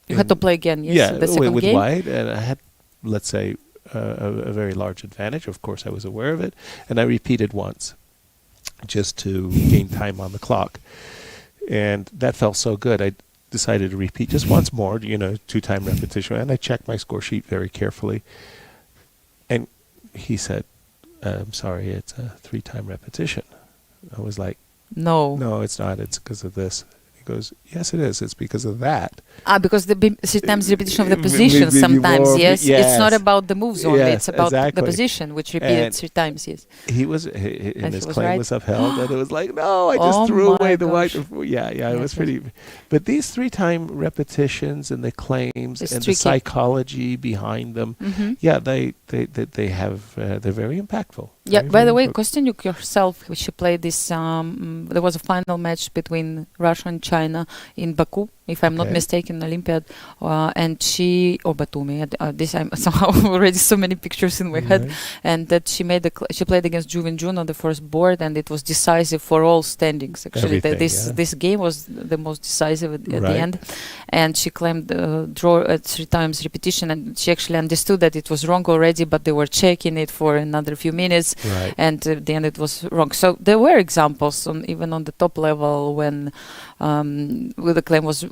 You had to play again, yes? Yeah, The second with game? white, and I had, let's say, a very large advantage. Of course, I was aware of it, and I repeated once, just to gain time on the clock. And that felt so good, I decided to repeat just once more, 2-time repetition. And I checked my score sheet very carefully. And he said, I'm sorry, it's a 3-time repetition. I was like, No. no, it's not. It's because of this. He goes, yes, it is. It's because of that. Because the 3 times repetition of the Maybe position sometimes, more, yes. It's not yes. about the moves only, Yes, it's about the exactly. position, which repeated And 3 times, yes. He was, And and his he was claim right. was upheld, and it was like, no, I just Oh threw away my the white. gosh. Yeah, it Yes, was yes. pretty. But these 3-time repetitions and the claims It's and tricky. the psychology behind them, Mhm. yeah, they have, they're very impactful. Yeah, Very, by the very way, impactful. Kostyanyuk herself, she played this, there was a final match between Russia and China in Baku, if I'm not Okay. mistaken, Olympiad, and she, or Batumi, this I'm somehow already so many pictures in my head, Right. and that she played against Ju Jun on the first board, and it was decisive for all standings. Actually, Everything, this game was the most decisive at the Right. end, and she claimed draw at 3 times repetition, and she actually understood that it was wrong already, but they were checking it for another few minutes, Right. and at the end it was wrong. So there were examples even on the top level when the claim was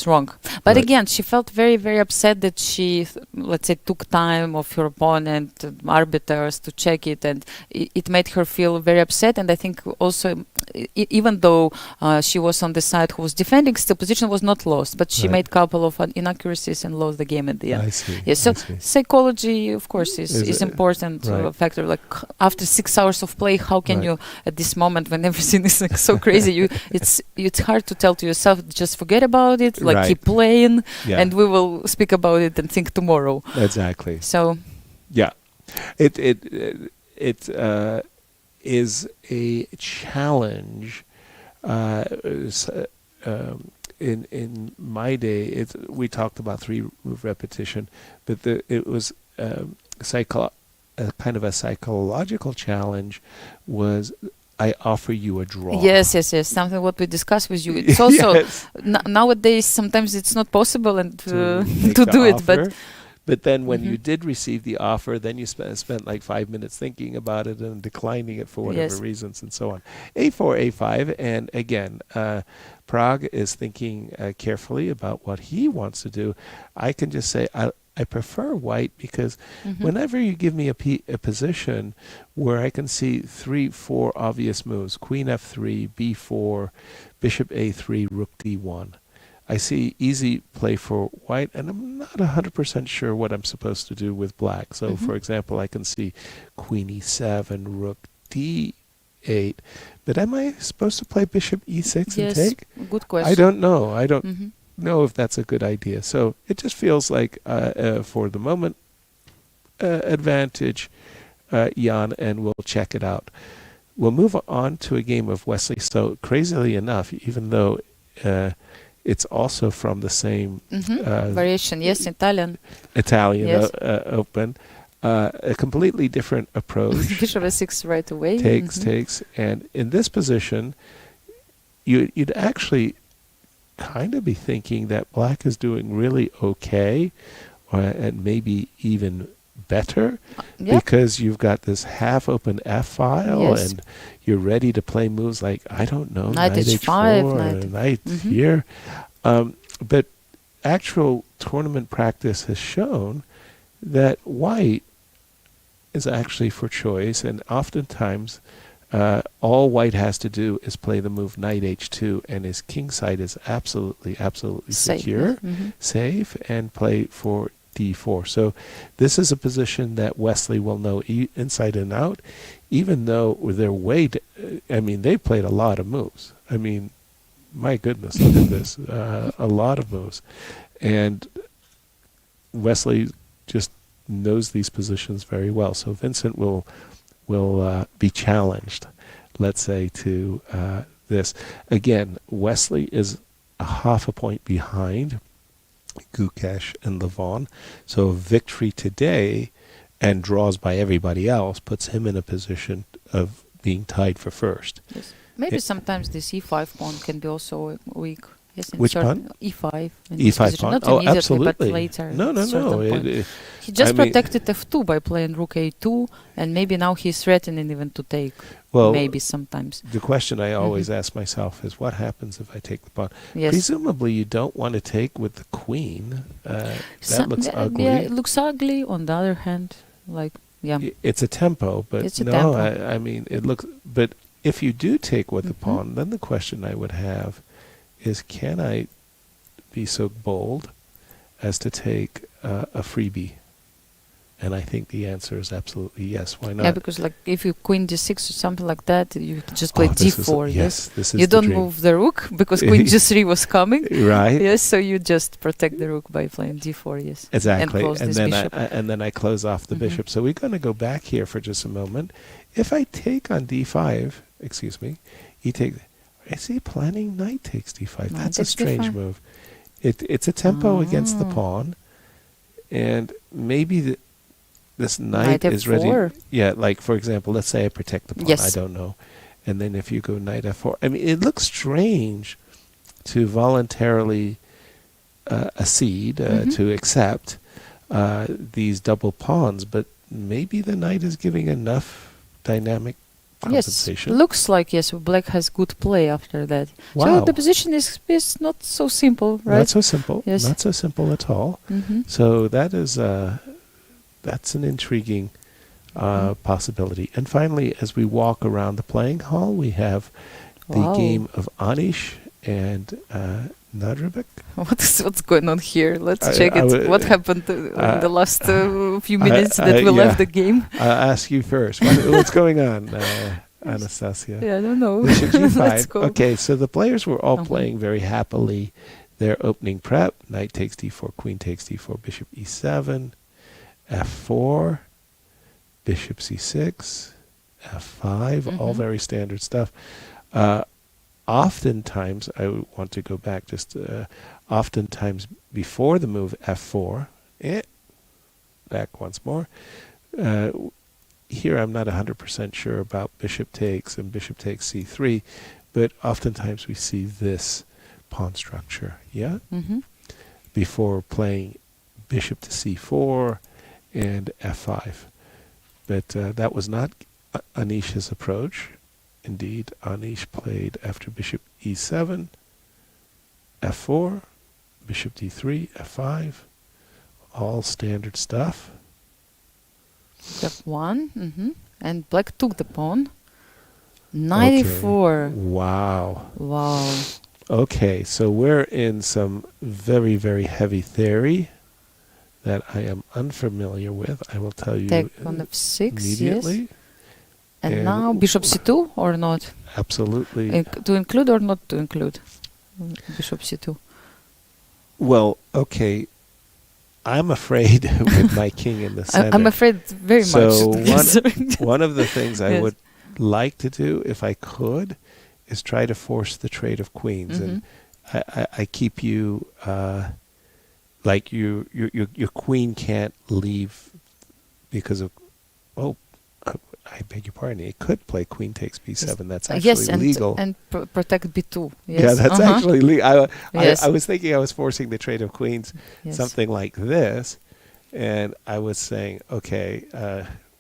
wrong. But Right. again, she felt very, very upset that she, let's say, took time of her opponent, arbiters, to check it, and it made her feel very upset. And I think also, even though she was on the side who was defending, still position was not lost, but she Right. made a couple of inaccuracies and lost the game at the end. I see. Yes, so I see. psychology, of course, is Is important right. factor. Like after 6 hours of play, how can Right. you, at this moment when everything is like so crazy, it's hard to tell to yourself, just forget about it, like Right. keep playing, Yeah, and we will speak about it and think tomorrow. exactly. So Yeah, it is a challenge. In my day, we talked about 3-move repetition, but it was kind of a psychological challenge. Was I offer you a draw? yes, something what we discussed with you. It's also Yes. nowadays sometimes it's not possible and make to the do it, but offer. But then when you Mhm. did receive the offer, then you spent like 5 minutes thinking about it and declining it for whatever Yes. reasons and so on. A4, A5, and again, Prague is thinking carefully about what he wants to do. I can just say I prefer white because Mhm. whenever you give me a position where I can see 3, 4 obvious moves, Queen F3, B4, Bishop A3, Rook D1. I see easy play for white, and I'm not 100% sure what I'm supposed to do with black. So, Mhm. for example, I can see Queen E7, Rook D8, but am I supposed to play Bishop E6 and yes, take? good question. I don't know. I don't Mhm. know if that's a good idea. So it just feels like, for the moment, advantage Jan, and we'll check it out. We'll move on to a game of Wesley. So crazily enough, even though it's also from the same variation, yes, Italian yes. Open, a completely different approach. Bishop f6 right away. Takes, and in this position, you'd actually kind of be thinking that black is doing really okay, and maybe even better, because you've got this half-open F file, and you're ready to play moves like, I don't know, knight h5, knight here. But actual tournament practice has shown that white is actually for choice, and oftentimes all white has to do is play the move knight h2, and his king side is absolutely secure, safe, and play for d4. So this is a position that Wesley will know inside and out, even though they're they played a lot of moves. I mean, my goodness, look at this. A lot of moves. And Wesley just knows these positions very well. So Vincent will be challenged, let's say, to this. Again, Wesley is a half a point behind Gukesh and Levon. So victory today and draws by everybody else puts him in a position of being tied for first. Yes. Maybe sometimes this e5 pawn can be also weak. Yes, which pawn? e5. E5 pawn? Not immediately, absolutely. But later. No. He just protected f2 by playing rook a2, and maybe now he's threatening even to take. Well, maybe sometimes. The question I always ask myself is, what happens if I take the pawn? Yes. Presumably you don't want to take with the queen. That looks ugly. Yeah, it looks ugly. On the other hand, it's a tempo, but it's a tempo. I mean, it looks. But if you do take with the pawn, then the question I would have is, can I be so bold as to take a freebie? And I think the answer is absolutely yes. Why not? Yeah, because like if you queen d6 or something like that, you just play d4. This is you don't dream. move the rook because queen g3 was coming. Right. Yes, so you just protect the rook by playing d4. Yes. Exactly. And close this bishop. And then I close off the bishop. So we're going to go back here for just a moment. If I take on d5, is he planning knight takes d5? That's a strange move. It's a tempo against the pawn, and maybe this knight is ready. Yeah, like for example, let's say I protect the pawn. I don't know. And then if you go knight f4, I mean, it looks strange to voluntarily accede, to accept these double pawns, but maybe the knight is giving enough dynamic compensation. Yes, looks like black has good play after that. Wow. So the position is not so simple, right? Not so simple. Yes. Not so simple at all. So that is that's an intriguing possibility. And finally, as we walk around the playing hall, we have the game of Anish and Nadribek. What's going on here? Let's check it. What happened in the last few minutes that we left the game? I'll ask you first. What's going on, Anastasia? Yeah, I don't know. Bishop g5. Let's go. Okay, so the players were all playing very happily their opening prep. Knight takes d4, queen takes d4, bishop e7, f4, bishop c6, f5, all very standard stuff. Oftentimes, I want to go back oftentimes before the move f4, back once more. Here I'm not 100% sure about bishop takes and bishop takes c3, but oftentimes we see this pawn structure, before playing bishop to c4 and f5. But that was not Anish's approach. Indeed, Anish played after bishop e7, f4, bishop d3, f5, all standard stuff. f1, and black took the pawn. Knight e4. Wow. Wow. Okay, so we're in some very, very heavy theory that I am unfamiliar with. I will tell you take on f6 immediately. Yes. And now bishop c2 or not? Absolutely. To include or not to include bishop c2? Well, okay. I'm afraid with my king in the center. I'm afraid very So much. one of the things I Yes. would like to do, if I could, is try to force the trade of queens. And I keep you, like your queen can't leave because of, I beg your pardon, it could play queen takes b7. That's actually yes, legal. and protect b2. Yes. Yeah, that's actually legal. Yes. I was thinking I was forcing the trade of queens, Yes. something like this, and I was saying, okay,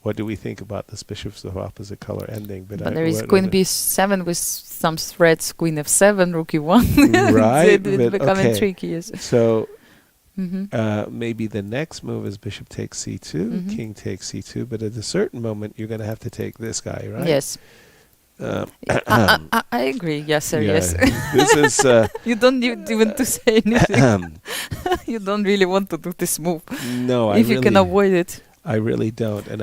what do we think about this bishops of opposite color ending? But there is queen b7 with some threats, queen f7, rook e1. Right, It's but becoming okay. tricky, yes. So maybe the next move is bishop takes c2, king takes c2, but at a certain moment you're going to have to take this guy, right? Yes. I agree, yes, sir, yeah, yes. This is... You don't need even to say anything. You don't really want to do this move. No, if you can avoid it. I really don't, and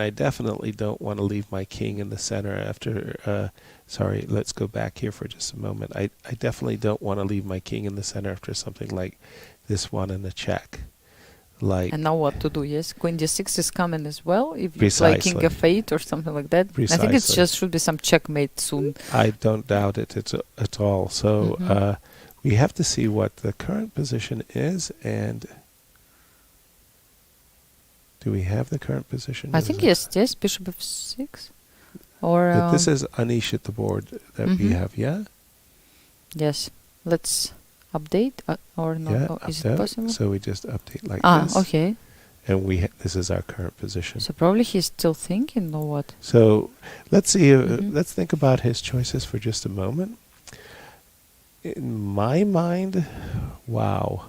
I definitely don't want to leave my king in the center after. Sorry, let's go back here for just a moment. I definitely don't want to leave my king in the center after something like this one and a check. Like, and now what to do? Yes, queen d6 is coming as well. If you Precisely. play king f8 or something like that, I think it just should be some checkmate soon. I don't doubt it at all. So we have to see what the current position is, and do we have the current position? I think yes, bishop f6. Or But this is Anish at the board that we have, yeah? Yes. Let's update or not. Yeah, Is it possible? So we just update like this. Okay. And this is our current position. So probably he's still thinking or what? So let's see. Let's think about his choices for just a moment. In my mind, wow,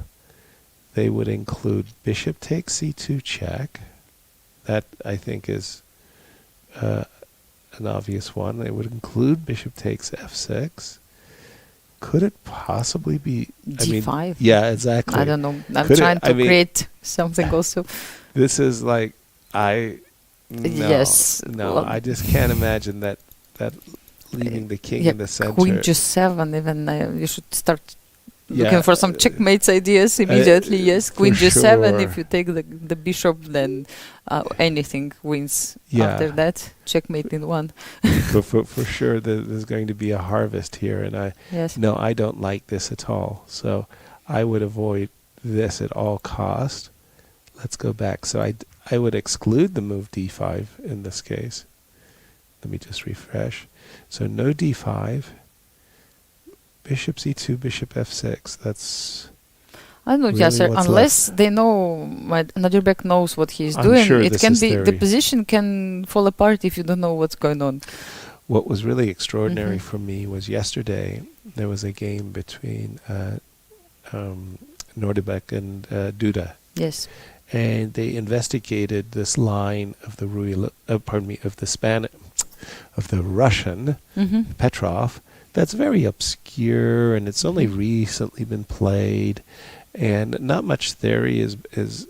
they would include bishop takes c2 check. That I think is an obvious one. They would include bishop takes f6. Could it possibly be d5? Yeah, exactly. I don't know. I'm trying to create something also. This is like yes. No, Well, I just can't imagine that leaving the king in the center. Queen g7. Even you should start looking for some checkmates ideas immediately. Yes, queen g7. Sure. If you take the bishop, then anything wins. Yeah. After that, checkmate in one. for sure, there's going to be a harvest here, and I don't like this at all. So I would avoid this at all cost. Let's go back. So I would exclude the move d5 in this case. Let me just refresh. So no d5. Bishop c2, bishop f6. That's... I don't know, really yes, sir. Unless left. they know, Nadirbeck knows what he's I'm doing. sure It this can is be theory. the position can fall apart if you don't know what's going on. What was really extraordinary for me was yesterday there was a game between Nadirbeck and Duda. Yes. And they investigated this line of the of the Russian Petrov. That's very obscure, and it's only recently been played, and not much theory is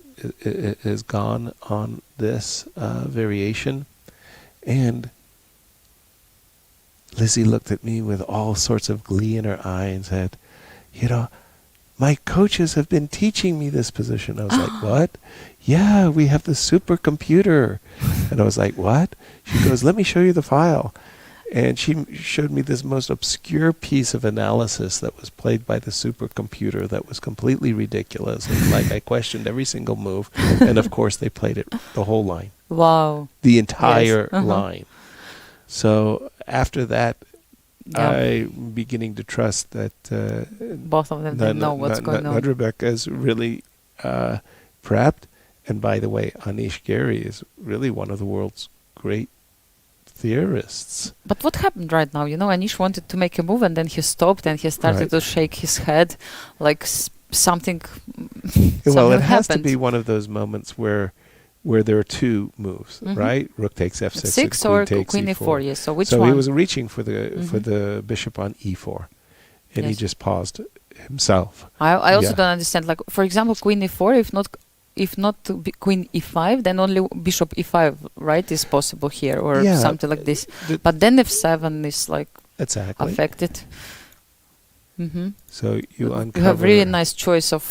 gone on this variation. And Lizzie looked at me with all sorts of glee in her eye and said, my coaches have been teaching me this position. I was like, what? Yeah, we have the supercomputer. And I was like, what? She goes, let me show you the file. And she showed me this most obscure piece of analysis that was played by the supercomputer that was completely ridiculous. And I questioned every single move. And of course, they played it the whole line. Wow. The entire line. So after that, I'm beginning to trust that both of them they know what's going on. Rebecca is really prepped. And by the way, Anish Giri is really one of the world's great theorists. But what happened right now? Anish wanted to make a move and then he stopped and he started to shake his head like something. Well, it has happened. to be one of those moments where there are two moves, right? Rook takes f6, six queen or takes queen e4. e4. Yes. So which so one? He was reaching for the bishop on e4, and he just paused himself. I also don't understand. Like for example, queen e4. If not queen e5, then only bishop e5, right, is possible here, or something like this. But then f7 is like affected. So you uncover. You have really nice choice of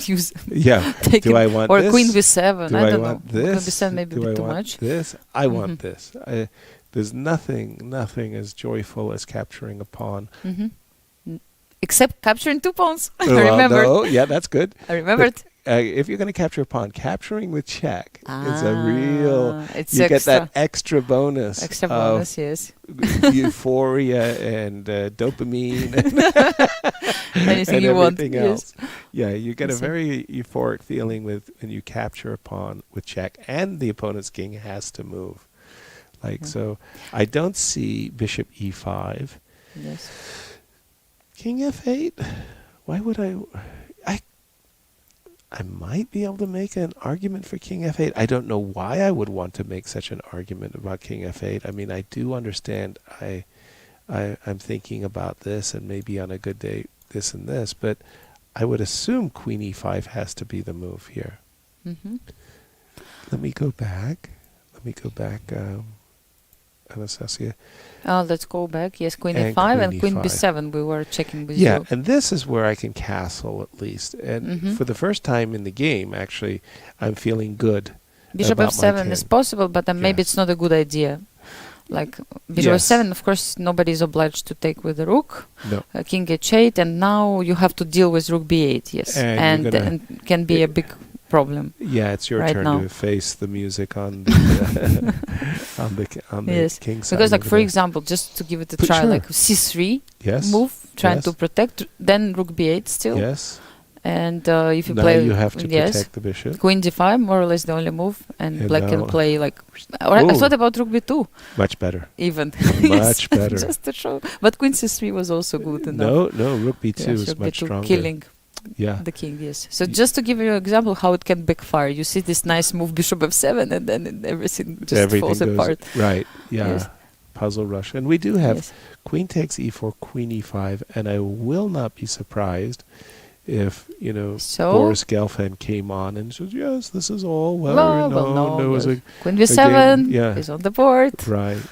use. Yeah. Taking, do I want or this? Queen B7? Do I I don't want know. this? Queen B7 maybe a Do bit I too want much. this? I want this. There's nothing as joyful as capturing a pawn. Except capturing 2 pawns. I Well, remembered. no, yeah, that's good. I remembered. But, if you're going to capture a pawn, capturing with check is a real. It's you extra. get that extra bonus. Extra bonus, yes. Euphoria and dopamine Anything and you want. everything else. Yeah, you get a Yes. very euphoric feeling when you capture a pawn with check, and the opponent's king has to move. So, I don't see bishop e5. Yes. King f8. Why would I might be able to make an argument for king f8. I don't know why I would want to make such an argument about king f8. I mean, I do understand I'm thinking about this, and maybe on a good day this and this, but I would assume queen e5 has to be the move here. Let me go back. Anastasia. Let's go back. Yes, queen And e5 queen and queen e5. b7. We were checking with Yeah, you. and this is where I can castle at least. And for the first time in the game, actually, I'm feeling good. Bishop about my f7 is king. possible, but then maybe Yes. it's not a good idea. Like bishop Yes. f7, of course, nobody is obliged to take with the rook. No. King h8, and now you have to deal with rook b8. Yes, And you're gonna- and can be a big problem. Yeah, it's your Right turn now. to face the music on the on the Yes, king side. because like over for there. example, just to give it a But try, sure. like c3 Yes. move, trying Yes. to protect, then rook b8 still, Yes. and if you Now play, you have to yes, protect the bishop. queen d5, more or less the only move, and And black can now- play like. Or I Ooh. thought about rook b2 Much better. even. Much better. Just to show, but queen c3 was also good enough. No, rook b2 Yes, is rook much b2 stronger. killing Yeah. the king. Yes. So just to give you an example how it can backfire, you see this nice move bishop f7, and then everything just Everything falls goes apart. right. Yeah. Yes. Puzzle rush. And we do have Yes. queen takes e4, queen e5, and I will not be surprised if, So? Boris Gelfand came on and says, yes, this is all well, no, there was yes. a Queen b7 yeah. is on the board. right.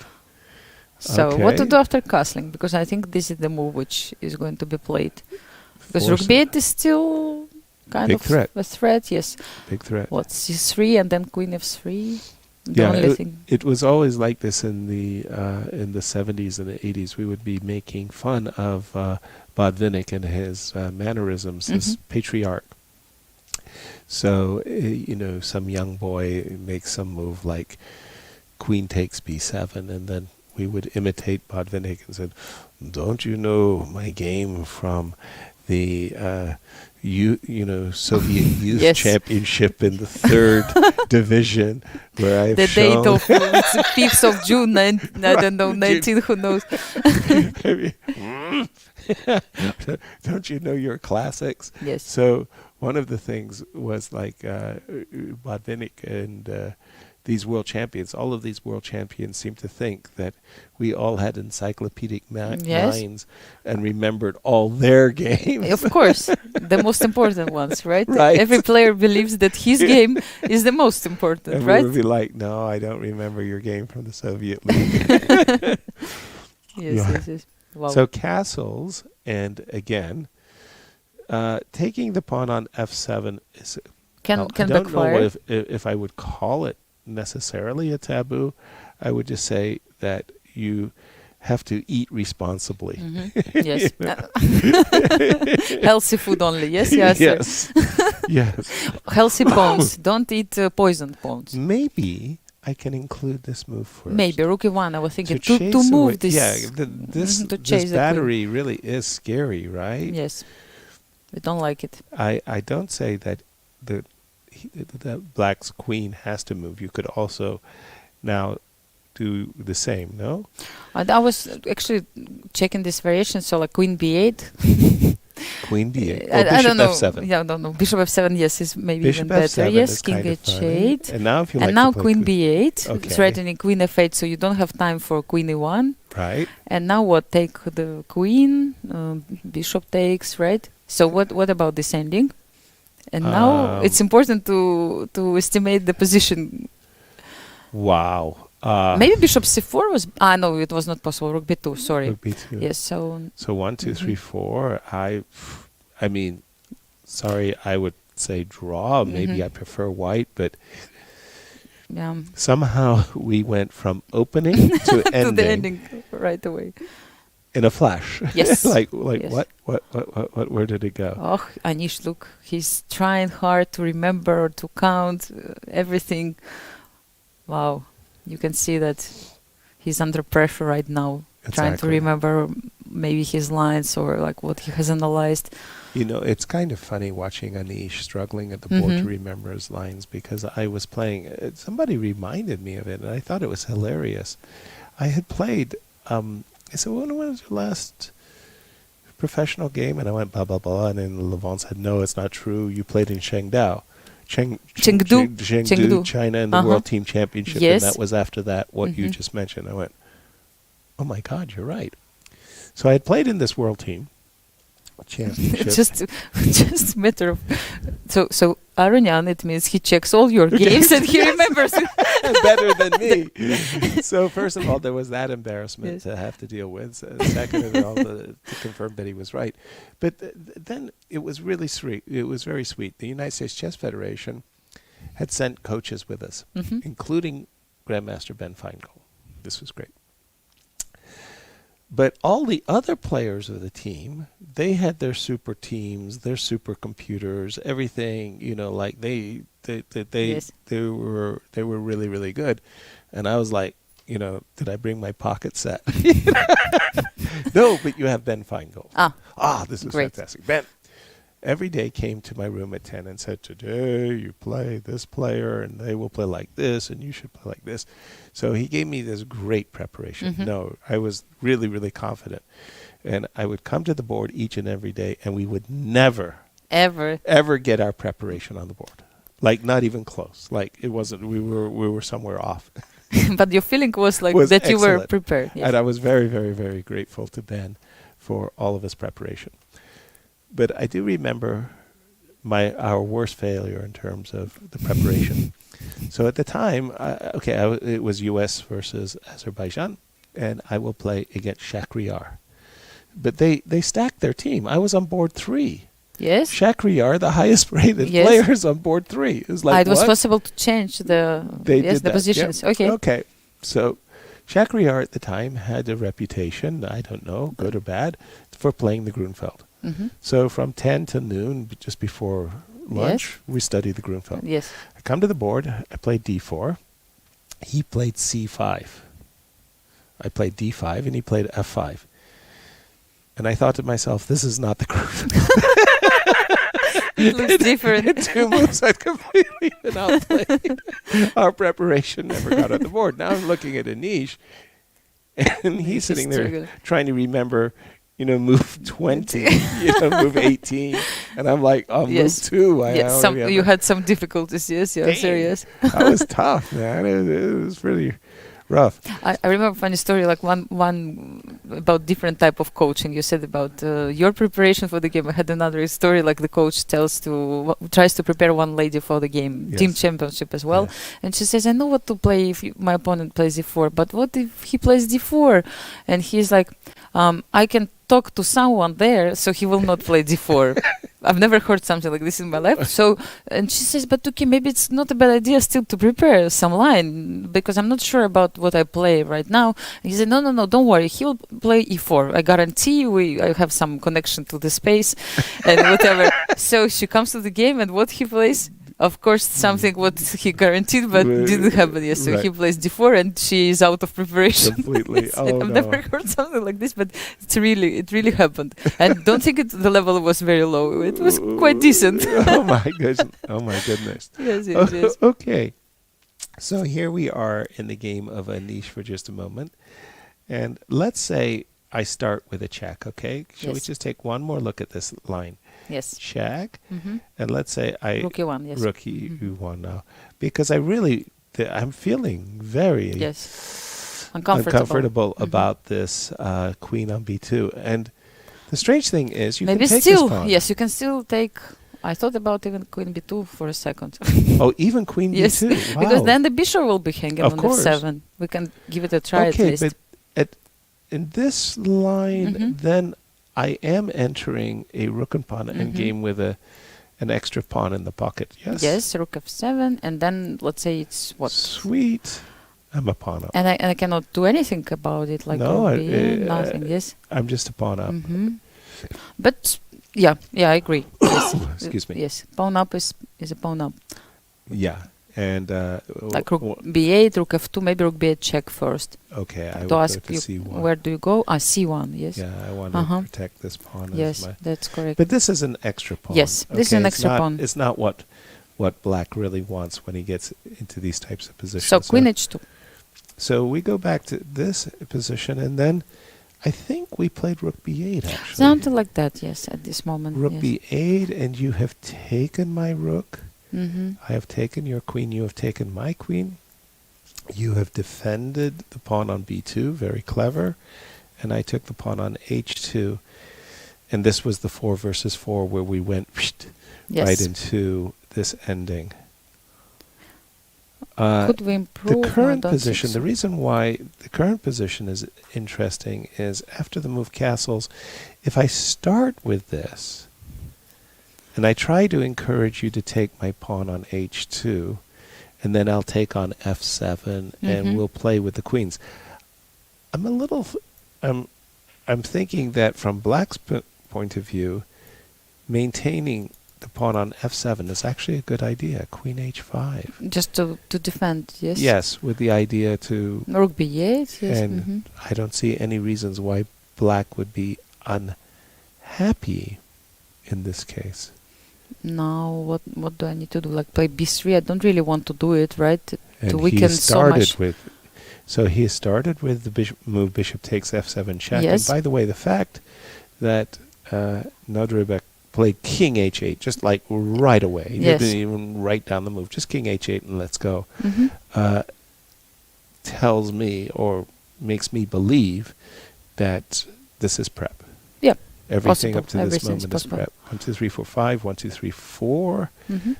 So what to Okay. do after castling? Because I think this is the move which is going to be played. Because rook Force- b8 is still kind Big of threat. a threat. Yes. Big threat. What, c3 and then queen f3? The Yeah, only thing. it was always like this in the 70s and the 80s. We would be making fun of Botvinnik and his mannerisms, this patriarch. So, some young boy makes some move like queen takes b7, and then we would imitate Botvinnik and said, don't you know my game from the Soviet Youth Yes. Championship in the 3rd Division, where I've The date shown... of it's the 5th of June, I don't know, 19, who knows. Don't you know your classics? Yes. So one of the things was like Botvinnik and these world champions, all of these world champions seem to think that we all had encyclopedic Yes. minds and remembered all their games. Of course, the most important ones, right? Right. Every player believes that his game is the most important, And right? we would be like, no, I don't remember your game from the Soviet League. Yes, Yeah. yes. Wow. So castles, and again, taking the pawn on f7 is... can I don't backfire. know if I would call it necessarily a taboo. I would just say that you have to eat responsibly. Yes. Healthy food only. Yes, yes. Yes. Yes. Healthy pawns. Don't eat poisoned pawns. Maybe I can include this move first. Maybe rook e1. I was thinking to chase move away- this. Yeah, this to chase this the queen. battery really is scary, right? Yes. We don't like it. I don't say that the black's queen has to move. You could also now do the same, no? I was actually checking this variation. So like queen b8. Queen b8. I Bishop don't know. f7. Yeah, I don't know. Bishop f7, yes, is maybe Bishop even better. f7 Yes, is king kind of funny. h8. And now if you And like now to play queen b8, Okay. threatening queen f8, so you don't have time for queen e1. Right. And now what? Take the queen, bishop takes, right? So what about descending? And now it's important to estimate the position. Wow. Maybe bishop c4 was... no, it was not possible. Rook b2, sorry. Rook b2. Yes, so... So 1, 2, 3, 4. I mean, sorry, I would say draw. Maybe I prefer white, but somehow we went from opening to ending. To the ending right away. In a flash. Yes. like yes. What, where did it go? Oh, Anish, look, he's trying hard to remember, to count everything. Wow. You can see that he's under pressure right now, trying to remember maybe his lines or like what he has analyzed. You know, it's kind of funny watching Anish struggling at the board to remember his lines, because I was playing, somebody reminded me of it, and I thought it was hilarious. I had played, I said, when was your last professional game? And I went, blah, blah, blah, and then Levon said, no, it's not true. You played in Chengdu, China, in the World Team Championship, and that was after that, what you just mentioned. I went, oh my God, you're right. So I had played in this World Team Championship. just a matter of... So Arunyan, it means he checks all your games and he remembers it. Better than me. So first of all, there was that embarrassment to have to deal with. Second of all, to confirm that he was right. But then it was really sweet. It was very sweet. The United States Chess Federation had sent coaches with us, including Grandmaster Ben Feingold. This was great. But all the other players of the team, they had their super teams, their super computers, everything. You know, like they were really, really good. And I was like, you know, did I bring my pocket set? No, but you have Ben Feingold. This is fantastic. Ben every day came to my room at 10 and said, today you play this player and they will play like this and you should play like this. So he gave me this great preparation. No, I was really, really confident. And I would come to the board each and every day and we would never, ever get our preparation on the board. Like not even close. Like it wasn't, we were somewhere off. But your feeling was like that excellent. You were prepared. Yes. And I was very, very, very grateful to Ben for all of his preparation. But I do remember our worst failure in terms of the preparation. So at the time, it was U.S. versus Azerbaijan, and I will play against Shakhriyar. But they stacked their team. I was on board 3. Yes. Shakhriyar, the highest rated players, on board 3. It was like, it was possible to change the positions. Yep. Okay. So Shakhriyar at the time had a reputation, I don't know, good or bad, for playing the Grunfeld. So from 10 to noon, just before lunch, we studied the Grunfeld. Yes. I come to the board, I played d4. He played c5. I played d5 and he played f5. And I thought to myself, this is not the Grunfeld. It looks different. In 2 moves, I'd completely been outplayed. Our preparation never got on the board. Now I'm looking at Anish, and he's sitting there trying to remember, you know, move 20, you know, move 18. And I'm like, move 2. You had some difficulties, serious. That was tough, man. It was pretty rough. I remember a funny story, like one about different type of coaching. You said about your preparation for the game. I had another story, like the coach tries to prepare one lady for the game, team championship as well. And she says, I know what to play if my opponent plays d4, but what if he plays d4? And he's like, I can talk to someone there, so he will not play d4. I've never heard something like this in my life. So, and she says, but okay, maybe it's not a bad idea still to prepare some line, because I'm not sure about what I play right now. And he said, no, don't worry, he'll play e4. I guarantee I have some connection to the space and whatever. So she comes to the game, and what he plays? Of course, something what he guaranteed, but didn't happen. Yes, so he plays d4, and she is out of preparation. Completely. I've never heard something like this, but it really happened. And don't think the level was very low. It was quite decent. Oh my goodness. Yes. Okay. So here we are in the game of Anish for just a moment, and let's say I start with a check. Okay. Shall we just take one more look at this line? Yes. Check. And let's say Rook e1, yes. Rook e1 now. Because I'm feeling very uncomfortable about this queen on b2. And the strange thing is you can take this pawn. Yes, you can still take I thought about even queen b2 for a second. Oh, even queen Yes, b2. Wow. because then the bishop will be hanging Of on course. f7. We can give it a try at Okay, least. but in this line, Mhm. then I am entering a rook and pawn endgame with an extra pawn in the pocket. Yes. Yes, rook f7, and then let's say it's what? Sweet. I'm a pawn up. And I cannot do anything about it, like No, rook b8, nothing. Yes. I'm just a pawn up. But yeah, I agree. Yes. Excuse me. Yes, pawn up is a pawn up. Yeah. And Like rook b8, rook f2, maybe rook b8 check first. okay, I To will ask go to you, c1. where do you go? C1, yes. Yeah, I want to protect this pawn. Yes, that's correct. But this is an extra pawn. Yes, this is an it's extra not- pawn. It's not what black really wants when he gets into these types of positions. So queen h2. So we go back to this position, and then I think we played rook b8, actually. Something like that, yes, at this moment. Rook yes. b8, and you have taken my rook. Mhm. I have taken your queen. You have taken my queen. You have defended the pawn on b2, very clever. And I took the pawn on h2. And this was the 4 versus 4 where we went Yes. right into this ending. Could we improve? The No, current don't think position, so. the reason why the current position is interesting is after the move castles, if I start with this, and I try to encourage you to take my pawn on h2, and then I'll take on f7, and we'll play with the queens. I'm a little, I'm thinking that from black's point of view, maintaining the pawn on f7 is actually a good idea. Queen h5. Just to defend, yes? Yes, with the idea to... Rook b8, yes. And I don't see any reasons why black would be unhappy in this case. Now, what do I need to do? Like play b3? I don't really want to do it, right? And To he weaken so started much. so he started with the move bishop takes f7 check. Yes. And by the way, the fact that Nodrebek played king h8 just like right away. He Yes. didn't even write down the move. Just king h8 and let's go. Tells me or makes me believe that this is prep. Yeah. Everything Possible. up to this Everything's moment is possible. prep. 1, 2, 3, 4, 5. 1, 2, 3, 4.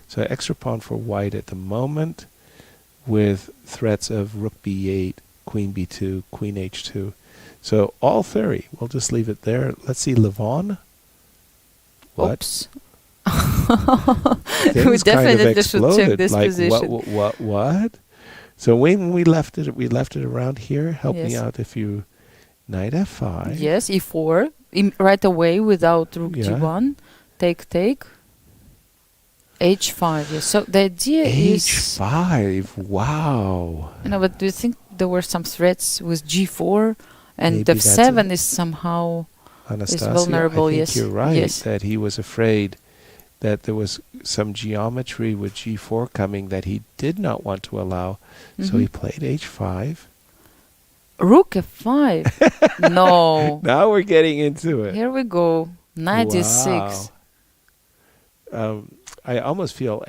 So extra pawn for white at the moment with threats of rook b8, queen b2, queen h2. So all theory. We'll just leave it there. Let's see Levon. What? Oops. Things We definitely kind of should check exploded. this like, position. What? So when we left it around here. Help me Yes. out if you... Knight f5. Yes, e4. Right away without rook Yeah. g1. Take. h5, yes. So the idea is... h5. Wow. But do you think there were some threats with g4? And Maybe that's f7 it. is somehow... Anastasia, vulnerable, I think yes. you're right, Yes. that he was afraid that there was some geometry with g4 coming that he did not want to allow. So he played h5. Rook f5. No. Now we're getting into it. Here we go. Knight e6. I almost feel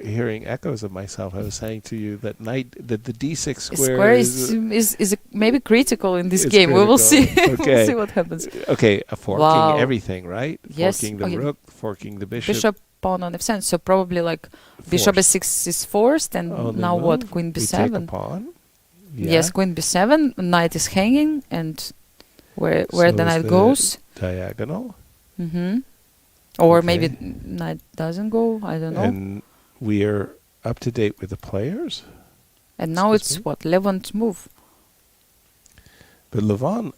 hearing echoes of myself. I was saying to you that the d6 square is maybe critical in this It's game. We will see. critical. We'll Okay. see what happens. Okay, forking Wow. everything, right? Yes, Forking the okay. rook, forking the bishop. Bishop pawn on f7. So probably like bishop Forced. s6 is forced, and Only now move. what? Queen We take a b7. pawn. Yeah. Yes, queen b7. Knight is hanging, and where So the is knight the goes. Diagonal. Or Okay. maybe knight doesn't go. I don't know. And we are up to date with the players. And now Excuse it's me? what? 11th move. But Levon,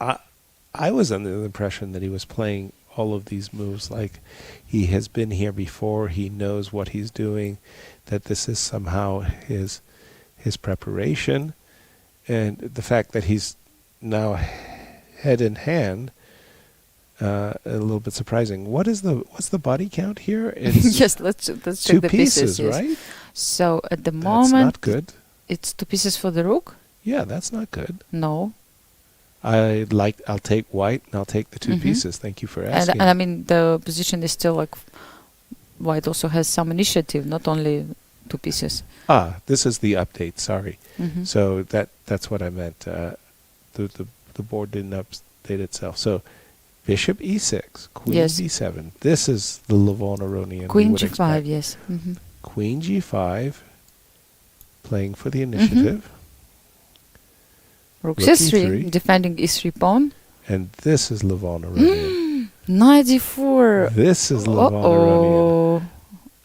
I was under the impression that he was playing all of these moves like he has been here before, he knows what he's doing, that this is somehow his preparation. And the fact that he's now head in hand, a little bit surprising. What's the body count here? It's Yes, let's check two the pieces, yes. right? So at the That's moment, not good. it's 2 pieces for the rook. Yeah, that's not good. No, I'll take white and I'll take the 2 pieces. Thank you for asking. and I mean the position is still like white also has some initiative, not only 2 pieces. This is the update. Sorry. So that's what I meant. The board didn't update itself. So Bishop e6, queen Yes. b7. This is the Lvov-Aronian we Queen would g5, expect. yes. Queen g5, playing for the initiative. Rook Rook c3, e3. defending e3 pawn. And this is Lvov-Aronian. Knight d4. This is Lvov-Aronian.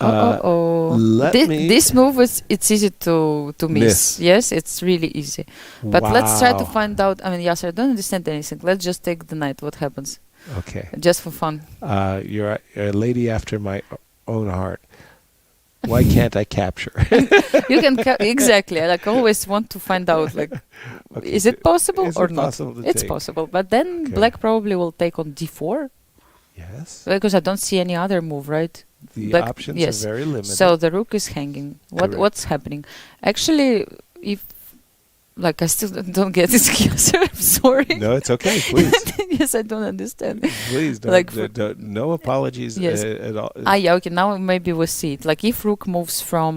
Uh-oh. let me- This move it's easy to miss. Miss. Yes, it's really easy. But let's try to Wow. find out. I mean, Yasser, I don't understand anything. Let's just take the knight. What happens? Okay. Just for fun. You're a lady after my own heart. Why can't I capture? You can exactly. I like always want to find out. Like, Okay, is it possible is or it not? possible to It's take? possible. But then Okay. black probably will take on d4 Yes. because I don't see any other move, right? The Black- options yes. are very limited. So the rook is hanging. Correct. What's happening? Actually, if like I still don't get this answer. I'm sorry. No, it's okay. Please. Yes, I don't understand. Please don't. Like No apologies Yes. at all. Yeah, okay. Now maybe we see it. Like if rook moves from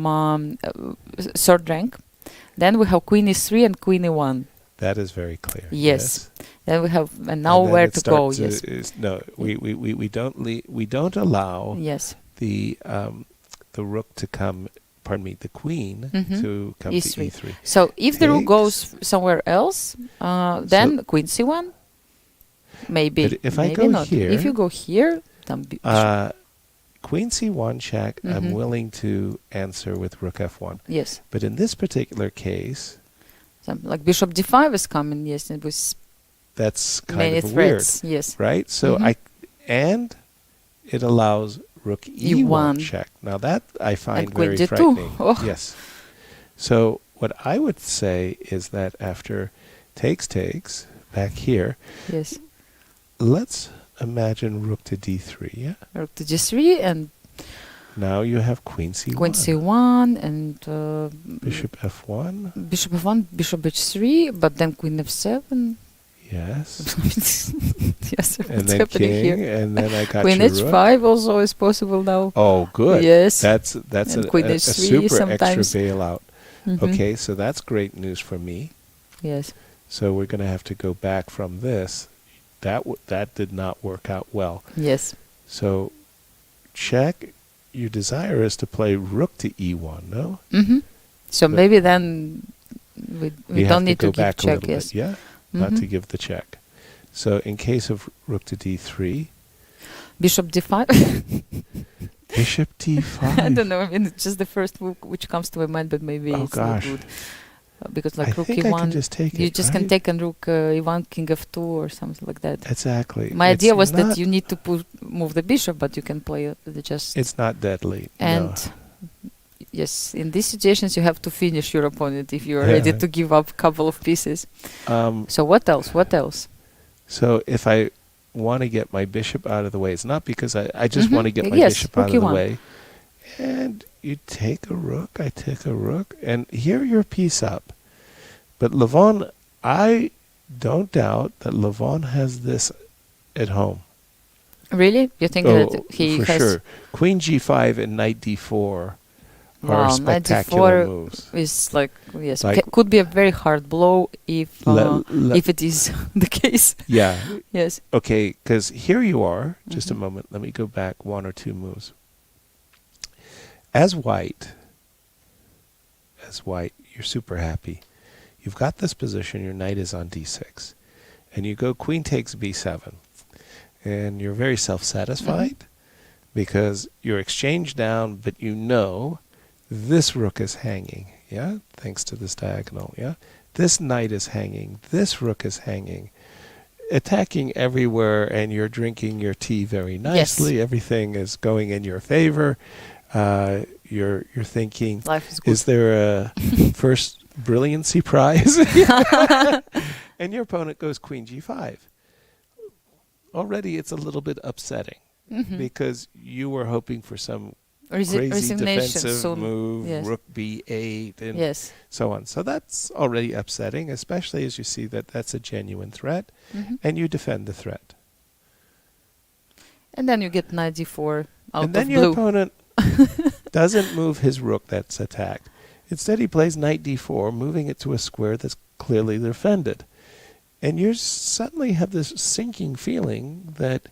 third rank, then we have queen e3 and queen e1. That is very clear. Yes. Then we have and now And then where it to go? starts Yes. no, we don't allow Yes. the rook to come. Pardon me, the queen Mhm. to come E3. to e3. So if the rook Takes. goes somewhere else, then queen c1. Maybe. But if I maybe go not. here- if you go here, then Queen c1 check. I'm Mhm. willing to answer with rook f1. yes. But in this particular case, Something like bishop d5 is coming. Yes, and with that's kind many of weird, threats. Yes. right? So Mhm. and it allows rook e1 E1. check. Now that I find And queen very d2. frightening. Oh. Yes. So what I would say is that after takes back here, Yes. let's imagine rook to d3. Yeah. Rook to g3 and Now you have queen c1. queen c1 and Bishop f1. bishop f1, bishop h3, but then queen f7. Yes. Yes, And what's then happening king, here? and then I got Queen your h5 rook. also is possible now. Oh, good. Yes. That's And a queen a h3 super sometimes. extra bailout. Mhm. Okay, so that's great news for me. Yes. So we're going to have to go back from this. That did not work out well. Yes. So check. Your desire is to play rook to e1, no? So But- maybe then we You have don't need to go give back a check. little Yes. bit, yeah? Not to Mhm. give the check. So in case of rook to d3, Bishop d5. bishop d5. I don't know. I mean, it's just the first move which comes to my mind, but maybe Oh, it's not gosh. good. Because I like rook think e1, I can just take you it, just can right? take and rook e1, king f2 or something like that. Exactly. My idea It's was that not- you need to move the bishop, but you can play just. It's not deadly. And no. yes, in these situations you have to finish your opponent if you're Yeah. ready to give up a couple of pieces. Um, So what else? What else? So if I want to get my bishop out of the way, it's not because I just Mhm. want to get my Yes, bishop out rook of the e1. way. And you take a rook, I take a rook, and here you're piece up. But Levon, I don't doubt that Levon has this at home. Really? You think that he for has? sure. Queen g5 and knight d4 Wow, are knight spectacular d4 moves. Is like yes, Like- could be a very hard blow if Le- if it is the case. Yeah. Yes. Okay, because here you are. Just a Mhm. moment. Let me go back one or two moves. As white, you're super happy. You've got this position. Your knight is on d6. And you go queen takes b7. And you're very self-satisfied because you're exchanged down, but you know this rook is hanging. Yeah? Thanks to this diagonal. Yeah? This knight is hanging. This rook is hanging. Attacking everywhere, and you're drinking your tea very nicely. Everything is going in your favor. You're thinking, Life is good. is there a first brilliancy prize? And your opponent goes queen g5. Already it's a little bit upsetting Mhm. because you were hoping for some crazy Resignation defensive soon. move, Yes. rook b8, and Yes. so on. So that's already upsetting, especially as you see that that's a genuine threat, Mhm. and you defend the threat. And then you get knight d4 out And then of your blue. opponent doesn't move his rook that's attacked. Instead, he plays knight d4, moving it to a square that's clearly defended. And you suddenly have this sinking feeling that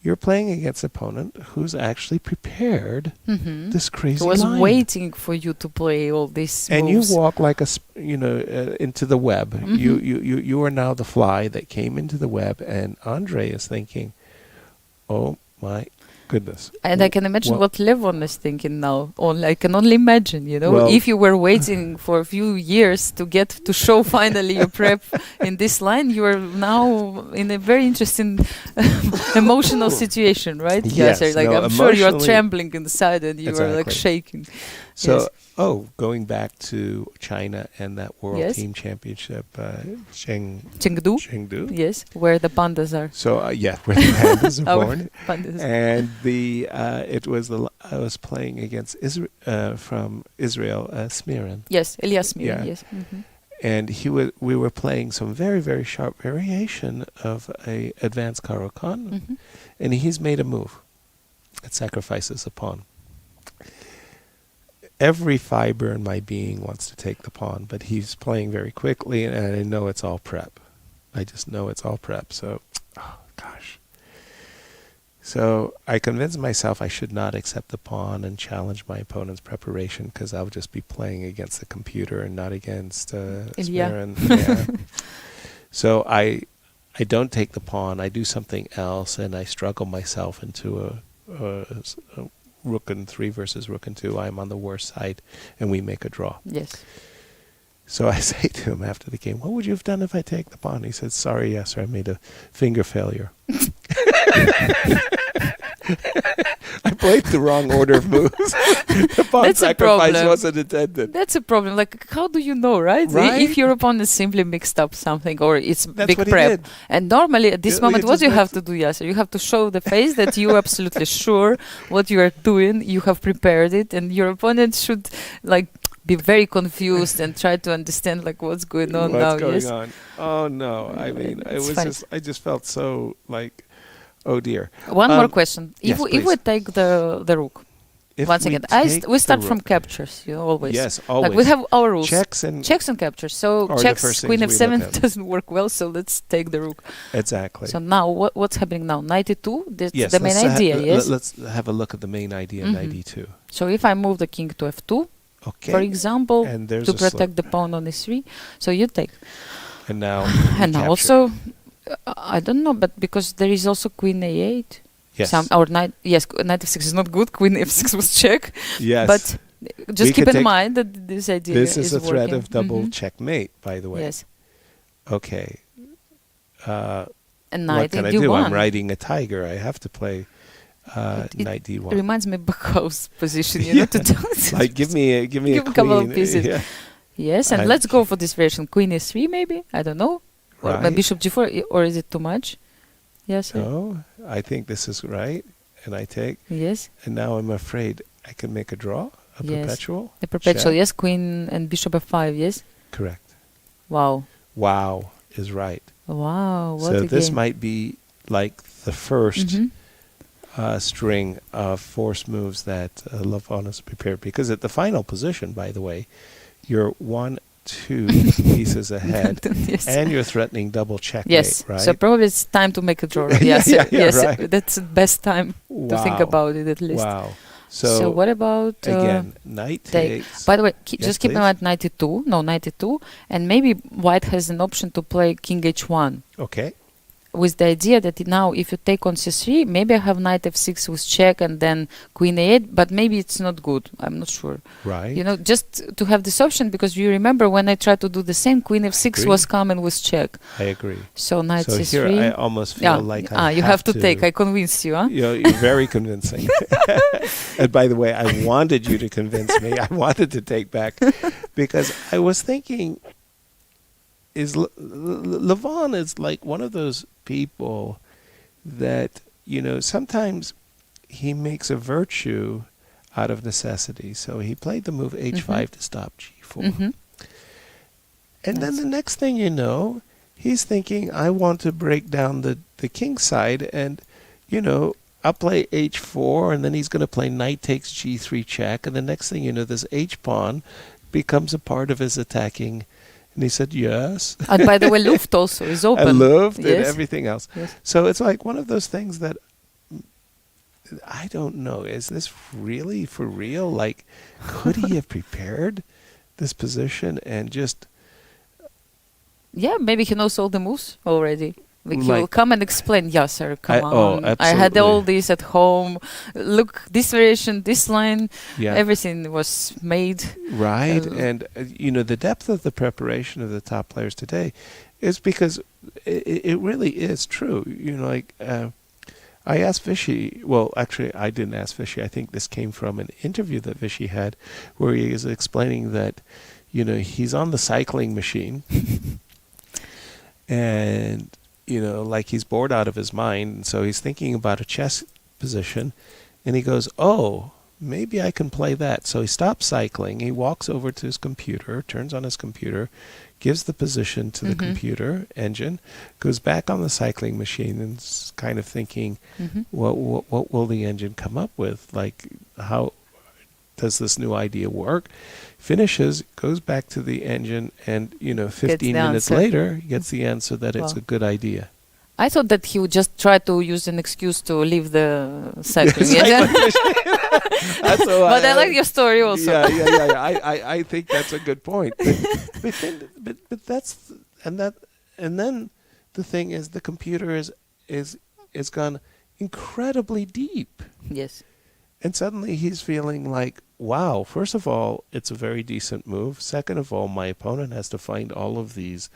you're playing against an opponent who's actually prepared this crazy He was line. waiting for you to play all these And moves. you walk like into the web. You are now the fly that came into the web, and Andre is thinking, "Oh my goodness!" And I can imagine Well- what Levon is thinking now. I can only imagine, Well- if you were waiting for a few years to get to show finally your prep in this line, you are now in a very interesting emotional situation, right? Yes, Like no, I'm sure you are emotionally- trembling inside and you are like Exactly. shaking. So, Yes. going back to China and that World Yes. Team Championship, Chengdu, Chengdu. yes, where the pandas are. So, where the pandas are Our born. pandas. And I was playing against from Israel, Smiran. Yes, Elias Mir, Yeah. yes. And we were playing some very, very sharp variation of a advanced Karo-kan, and he's made a move. It sacrifices a pawn. Every fiber in my being wants to take the pawn, but he's playing very quickly, and I know it's all prep. I just know it's all prep. So, gosh. So I convinced myself I should not accept the pawn and challenge my opponent's preparation, because I would just be playing against the computer and not against Ilya. Smiran. Yeah. So I don't take the pawn. I do something else, and I struggle myself into a rook and 3 versus rook and 2. I'm on the worst side, and we make a draw. Yes. So I say to him after the game, "What would you have done if I take the pawn?" He said, "Sorry, yes, sir, I made a finger failure." I played the wrong order of moves. The pawn That's a sacrifice problem. wasn't intended. That's a problem. Like, how do you know, right? Right? If your opponent simply mixed up something or it's That's big what he prep. did. And normally at this You moment, what just you have mix- to do, Yasser? You have to show the face that you're absolutely sure what you are doing. You have prepared it, and your opponent should like be very confused and try to understand like what's going on now. What's going Yes. on? Oh no! I mean, It's fine. I just felt so like, oh dear. One more question. yes, If we please. take the rook If once we again, take we the start from rook- captures. Always. Yes, always. Like we have our rules. checks and captures. So are the checks first queen things we f7 look at. doesn't work well. So let's take the rook. exactly. So now what's happening now? 92. That's yes, the main idea. Yes. Let's have a look at the main idea. 92. So if I move the king to f2, Okay. for example, And there's to a protect the pawn on e3, so you take. And now. And now capture. also, I don't know, but because there is also queen a8. Yes. Or knight. Yes, knight f6 is not good. Queen f6 was check. Yes. But just We keep could in take- mind that this idea this is a threat working. of double Mhm. checkmate, by the way. Yes. Okay. And What knight can in I do? d1. I'm riding a tiger. I have to play It knight d1. reminds me of Backhouse position, to do it. Like give me a Give queen. a couple of pieces. Yeah. Yes, and I'm- let's go for this version. Queen e3 maybe? I don't know. Or Right. bishop g4, or is it too much? Yes. No, I think this is right, and I take. Yes. And now I'm afraid I can make a draw, a Yes. perpetual. The perpetual, check. yes. Queen and bishop f5, yes. Correct. Wow. Wow is right. Wow. What So a this game. might be like the first Mhm. string of force moves that Levon has prepared. Because at the final position, by the way, you're 1-2 pieces ahead, Yes. and you're threatening double checkmate. Yes. Right. So probably it's time to make a draw. Yeah, Yes. yeah, yes. right. That's the best time to think Wow. about it at least. Wow. So what about again, knight take? takes. By the way, Yes, just keep in please. mind 92. No, 92. And maybe white has an option to play king h1. Okay. With the idea that now if you take on c3, maybe I have knight f6 with check and then queen a8, but maybe it's not good. I'm not sure. Right. Just to have this option, because you remember when I tried to do the same, queen f6 agree. was coming with check. I agree. So knight So c3. here I almost feel like I you have to take. I convinced you, huh? You're very convincing. And by the way, I wanted you to convince me. I wanted to take back because I was thinking, Levon is like one of those people that, sometimes he makes a virtue out of necessity. So he played the move h5 to stop g4. Mhm. And then the next thing you know, he's thinking, I want to break down the king side, and, I'll play h4, and then he's going to play knight takes g3 check, and the next thing you know, this h pawn becomes a part of his attacking And he said, yes. And by the way, Luft also is open. And Luft and Yes. everything else. Yes. So it's like one of those things that I don't know. Is this really for real? Like, could he have prepared this position and just... Yeah, maybe he knows all the moves already. Like he Like- will come and explain, yeah, sir, come Oh, on. I had absolutely. all this at home. Look, this variation, this line, Yeah. everything was made. Right. Uh, And, the depth of the preparation of the top players today is because it really is true. I asked Vishy, well, actually, I didn't ask Vishy. I think this came from an interview that Vishy had where he was explaining that, he's on the cycling machine and, like he's bored out of his mind. And so he's thinking about a chess position and he goes, oh, maybe I can play that. So he stops cycling. He walks over to his computer, turns on his computer, gives the position to the computer engine, goes back on the cycling machine and is kind of thinking, what will the engine come up with? Like, how does this new idea work? Finishes, goes back to the engine, and 15 minutes answer. later, he gets the answer that it's Wow. a good idea. I thought that he would just try to use an excuse to leave the cycling. Cycling machine. That's so But I like your story also. Yeah. I think that's a good point. But that's and then the thing is the computer is gone incredibly deep. Yes. And suddenly he's feeling like, wow, first of all, it's a very decent move. Second of all, my opponent has to find all of these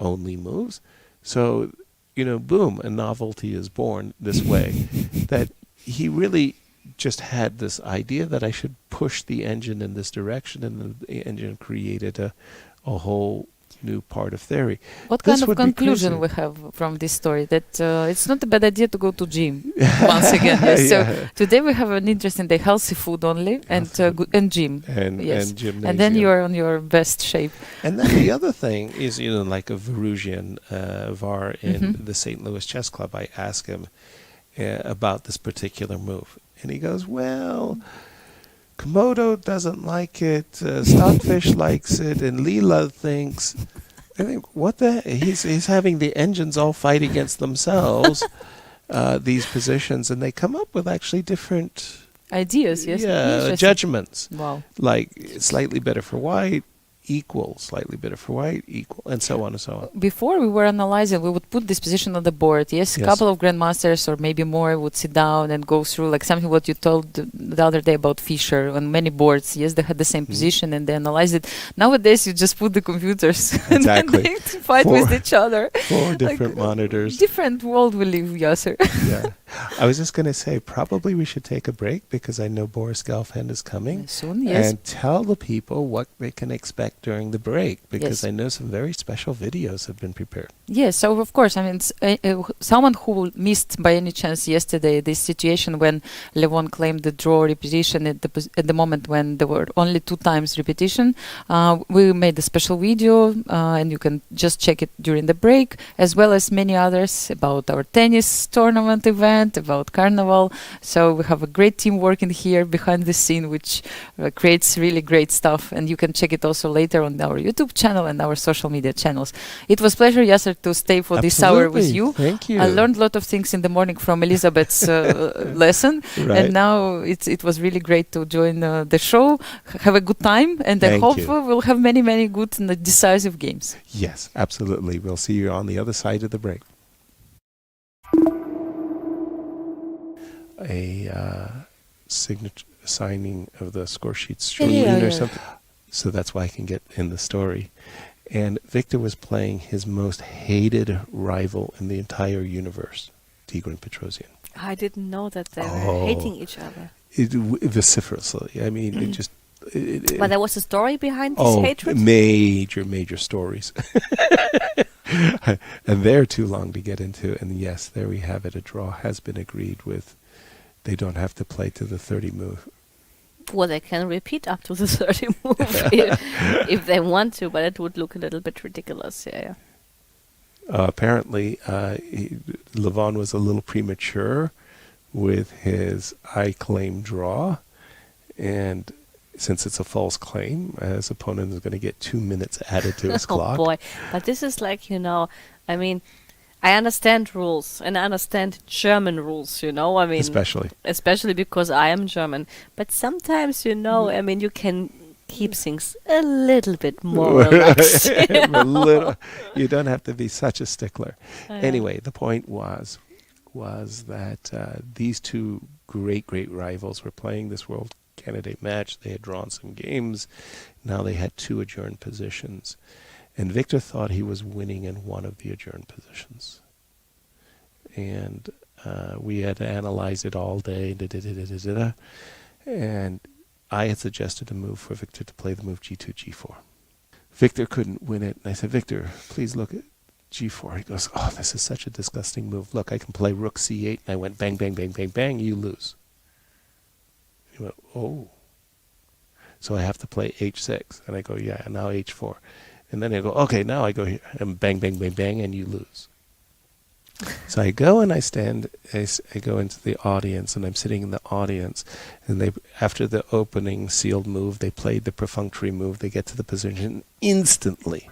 only moves. So, boom, a novelty is born this way. That he really just had this idea that I should push the engine in this direction, and the engine created a whole new part of theory. What This kind of would be conclusion crazy. we have from this story? That it's not a bad idea to go to gym once again. Yes. So Yeah. today we have an interesting day: healthy food only and and gym. And Yes. gymnasium. And then you are on your best shape. And then the other thing is, like a Verusian VAR in the St. Louis Chess Club, I asked him about this particular move. And he goes, well, Komodo doesn't like it, Stockfish likes it, and Leela thinks... I think, what the... He's having the engines all fight against themselves, these positions, and they come up with actually different... Ideas, yes. Yeah, Interesting. judgments. Wow. Like, slightly better for white, equal, slightly better for white, equal, and so on and so on. Before we were analyzing, we would put this position on the board. Yes, a Yes. couple of grandmasters or maybe more would sit down and go through like something what you told the other day about Fischer on many boards. Yes, they had the same position and they analyzed it. Nowadays, you just put the computers and then Exactly. they fight with each other. 4 different monitors. Different world we live, Yasser. Yeah. I was just going to say, probably we should take a break because I know Boris Gelfand is coming. Soon, yes. And tell the people what they can expect during the break, because Yes. I know some very special videos have been prepared. Yes, so of course, I mean, someone who missed by any chance yesterday this situation when Levon claimed the draw repetition at the moment when there were only 2 times repetition, we made a special video and you can just check it during the break, as well as many others about our tennis tournament event, about Carnival. So we have a great team working here behind the scene, which creates really great stuff, and you can check it also later on our YouTube channel and our social media channels. It was pleasure, Yasser, to stay for this hour with Absolutely. you. Thank you. I learned a lot of things in the morning from Elizabeth's lesson, Right. and now it was really great to join the show. Have a good time, and I Thank hope you. we'll have many, many good and decisive games. Yes, absolutely. We'll see you on the other side of the break. A signing of the score sheets shortly or something. So that's why I can get in the story. And Victor was playing his most hated rival in the entire universe, Tigran Petrosian. I didn't know that they were hating each other. Vociferously. I mean, it just... But there was a story behind this hatred? Major stories. And they're too long to get into. And yes, there we have it. A draw has been agreed with. They don't have to play to the 30 move. Well, they can repeat up to the 30 move if they want to, but it would look a little bit ridiculous. Yeah. Apparently, Levon was a little premature with his I claim draw, and since it's a false claim, his opponent is going to get 2 minutes added to his Oh clock. boy. But this is like, I mean, I understand rules and I understand German rules, I mean, especially because I am German. But sometimes, I mean, you can keep things a little bit more relaxed. You don't have to be such a stickler. Anyway, the point was that these two great rivals were playing this World Candidate match. They had drawn some games. Now they had 2 adjourned positions. And Victor thought he was winning in one of the adjourned positions. And we had to analyze it all day. And I had suggested a move for Victor to play the move G2, G4. Victor couldn't win it. And I said, Victor, please look at G4. He goes, oh, this is such a disgusting move. Look, I can play Rook C8. And I went bang, bang, bang, bang, bang. You lose. He went, oh. So I have to play H6. And I go, yeah, now H4. And then I go, okay, now I go here. And bang, bang, bang, bang, and you lose. So I go and I go into the audience, and I'm sitting in the audience, and after the opening sealed move, they played the perfunctory move. They get to the position instantly.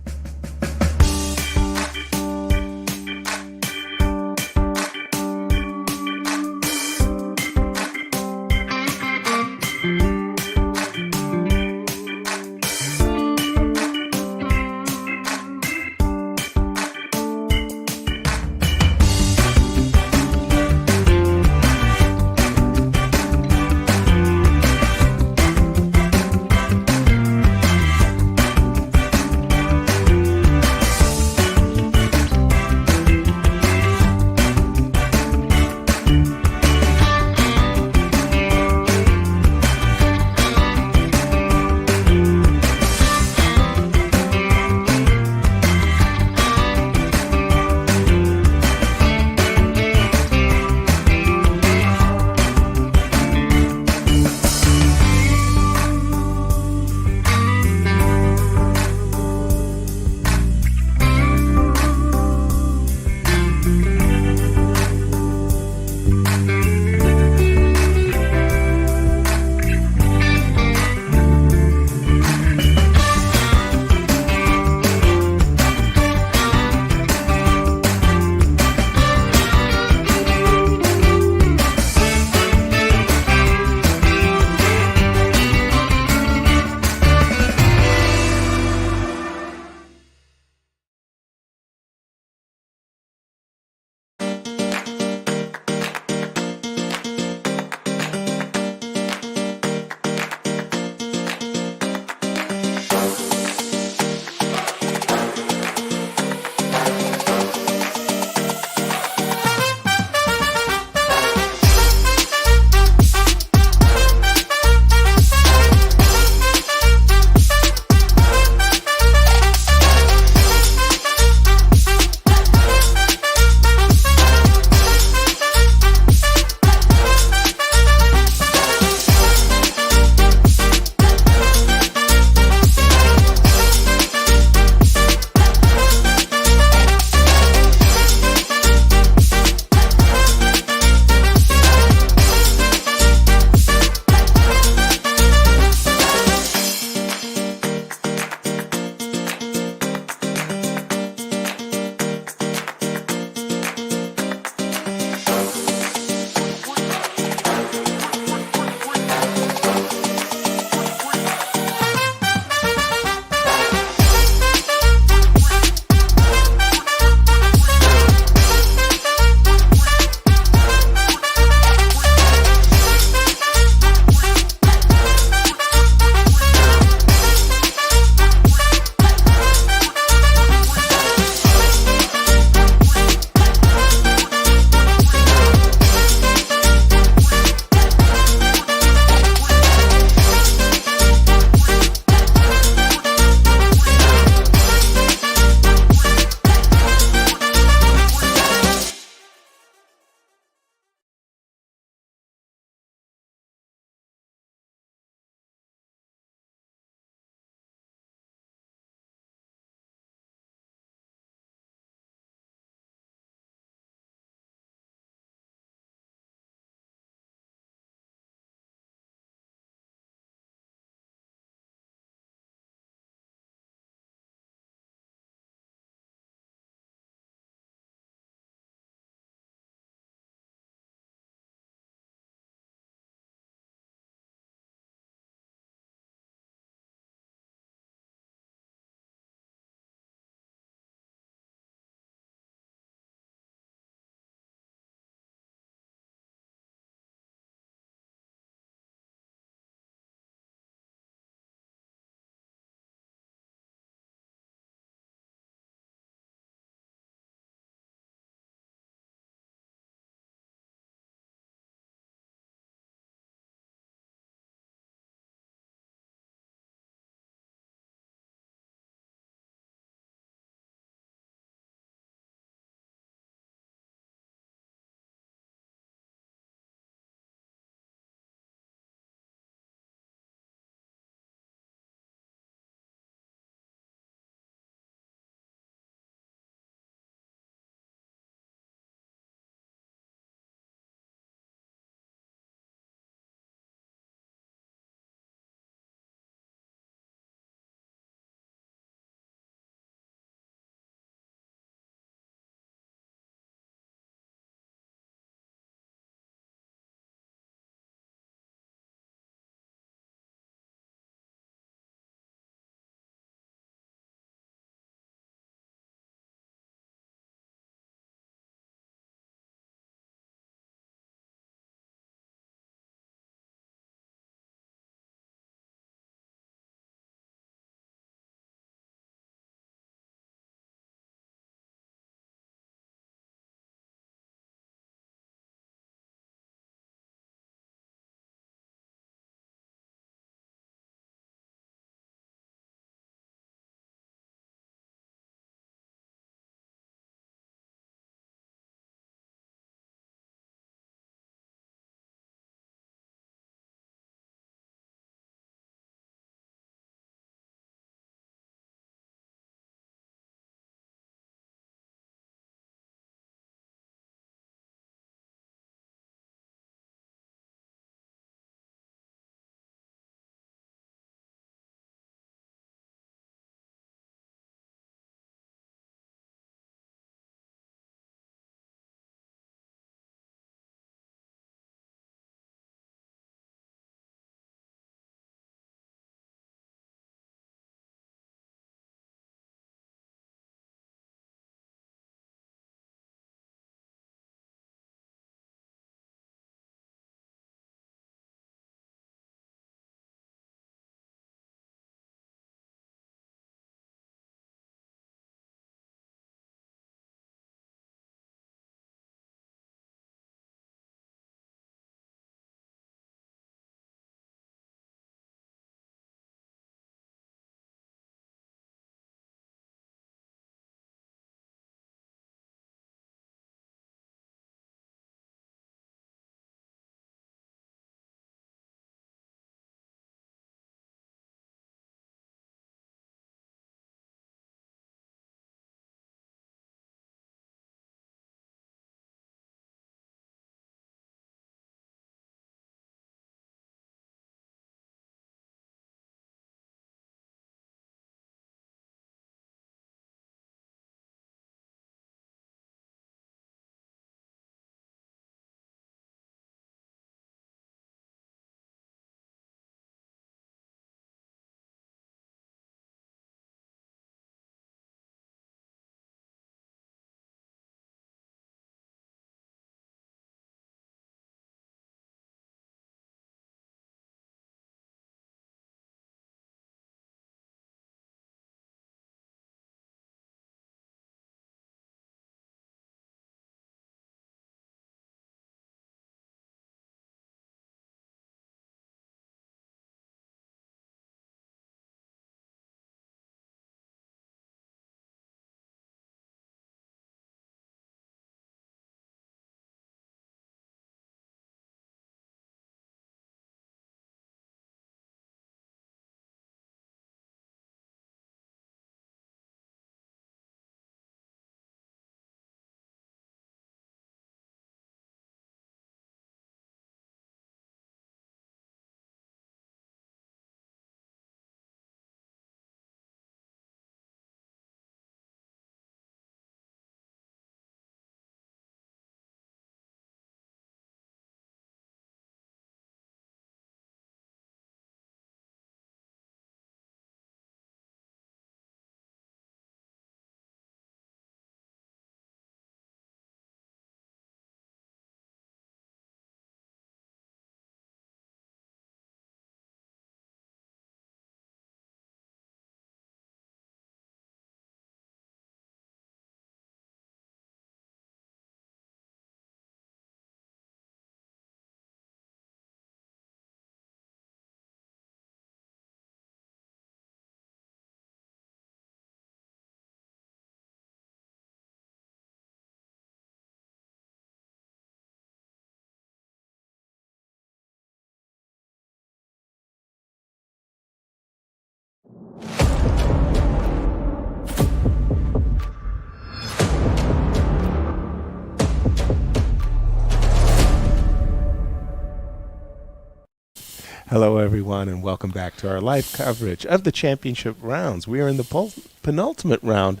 Hello, everyone, and welcome back to our live coverage of the championship rounds. We are in the penultimate round,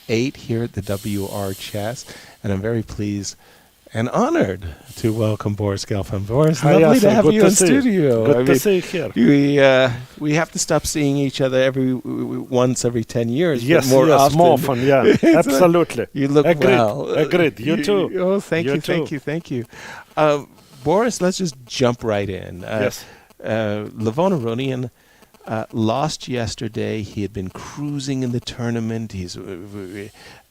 8 here at the WR Chess, and I'm very pleased and honored to welcome Boris Gelfand. Boris, lovely to have you in studio. Good to see you here. We have to stop seeing each other once every 10 years. Yes, more often. more often, yeah, absolutely. You look well. Agreed. You too. Oh, thank you. Boris, let's just jump right in. Yes. Levon Aronian lost yesterday. He had been cruising in the tournament.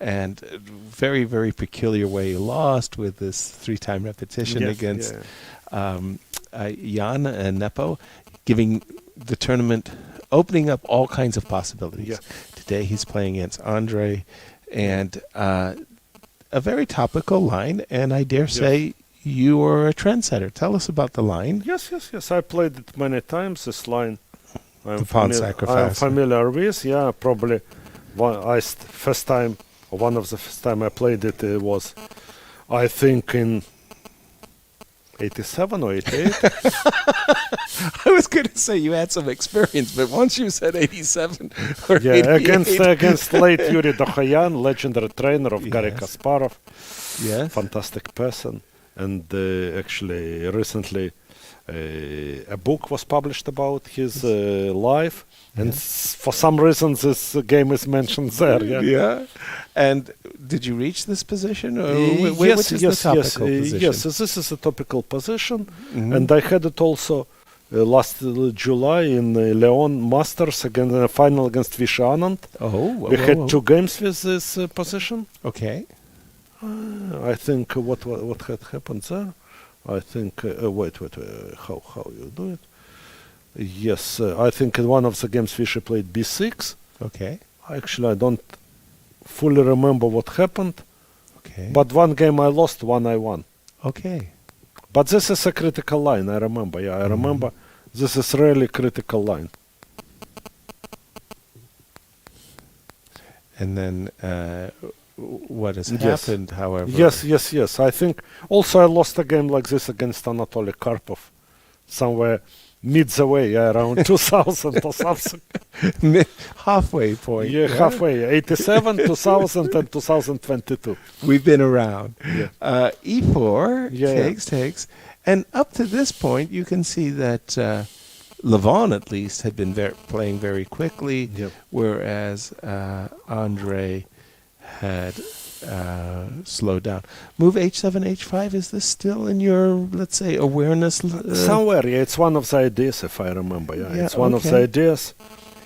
And very, very peculiar way he lost with this 3-time repetition against Jan Nepo, giving the tournament, opening up all kinds of possibilities. Yeah. Today he's playing against Andre, and a very topical line, and I dare say you are a trendsetter. Tell us about the line. Yes. I played it many times, this line. The pawn sacrifice. I'm familiar with, probably one of the first time I played it was, I think, in 87 or 88. I was going to say you had some experience, but once you said 87 or 88. Against late Yuri Dokhayan, legendary trainer of Garry Kasparov. Yes. Fantastic person. And actually, recently, a book was published about his life, and for some reason this game is mentioned there. Yeah. And did you reach this position? Or which is the topical position? Yes, this is a topical position, and I had it also last July in Leon Masters against the final against Vishy Anand. We had 2 games with this position. Okay. I think what had happened there. I think, wait, how you do it? Yes, I think in one of the games Vishy played b6. Okay. Actually, I don't fully remember what happened. Okay. But one game I lost, one I won. Okay. But this is a critical line, I remember. Yeah, I remember. This is really critical line. And then what has happened, however... Yes. I think also I lost a game like this against Anatoly Karpov. Somewhere mid the way, around 2000 or something. Halfway point. Yeah, halfway. 87, 2000 and 2022. We've been around. Yeah. E4 takes. And up to this point, you can see that Levon, at least, had been playing very quickly, whereas Andre had slowed down. Move h7, h5, is this still in your, let's say, awareness? Somewhere, it's one of the ideas, if I remember. It's one of the ideas.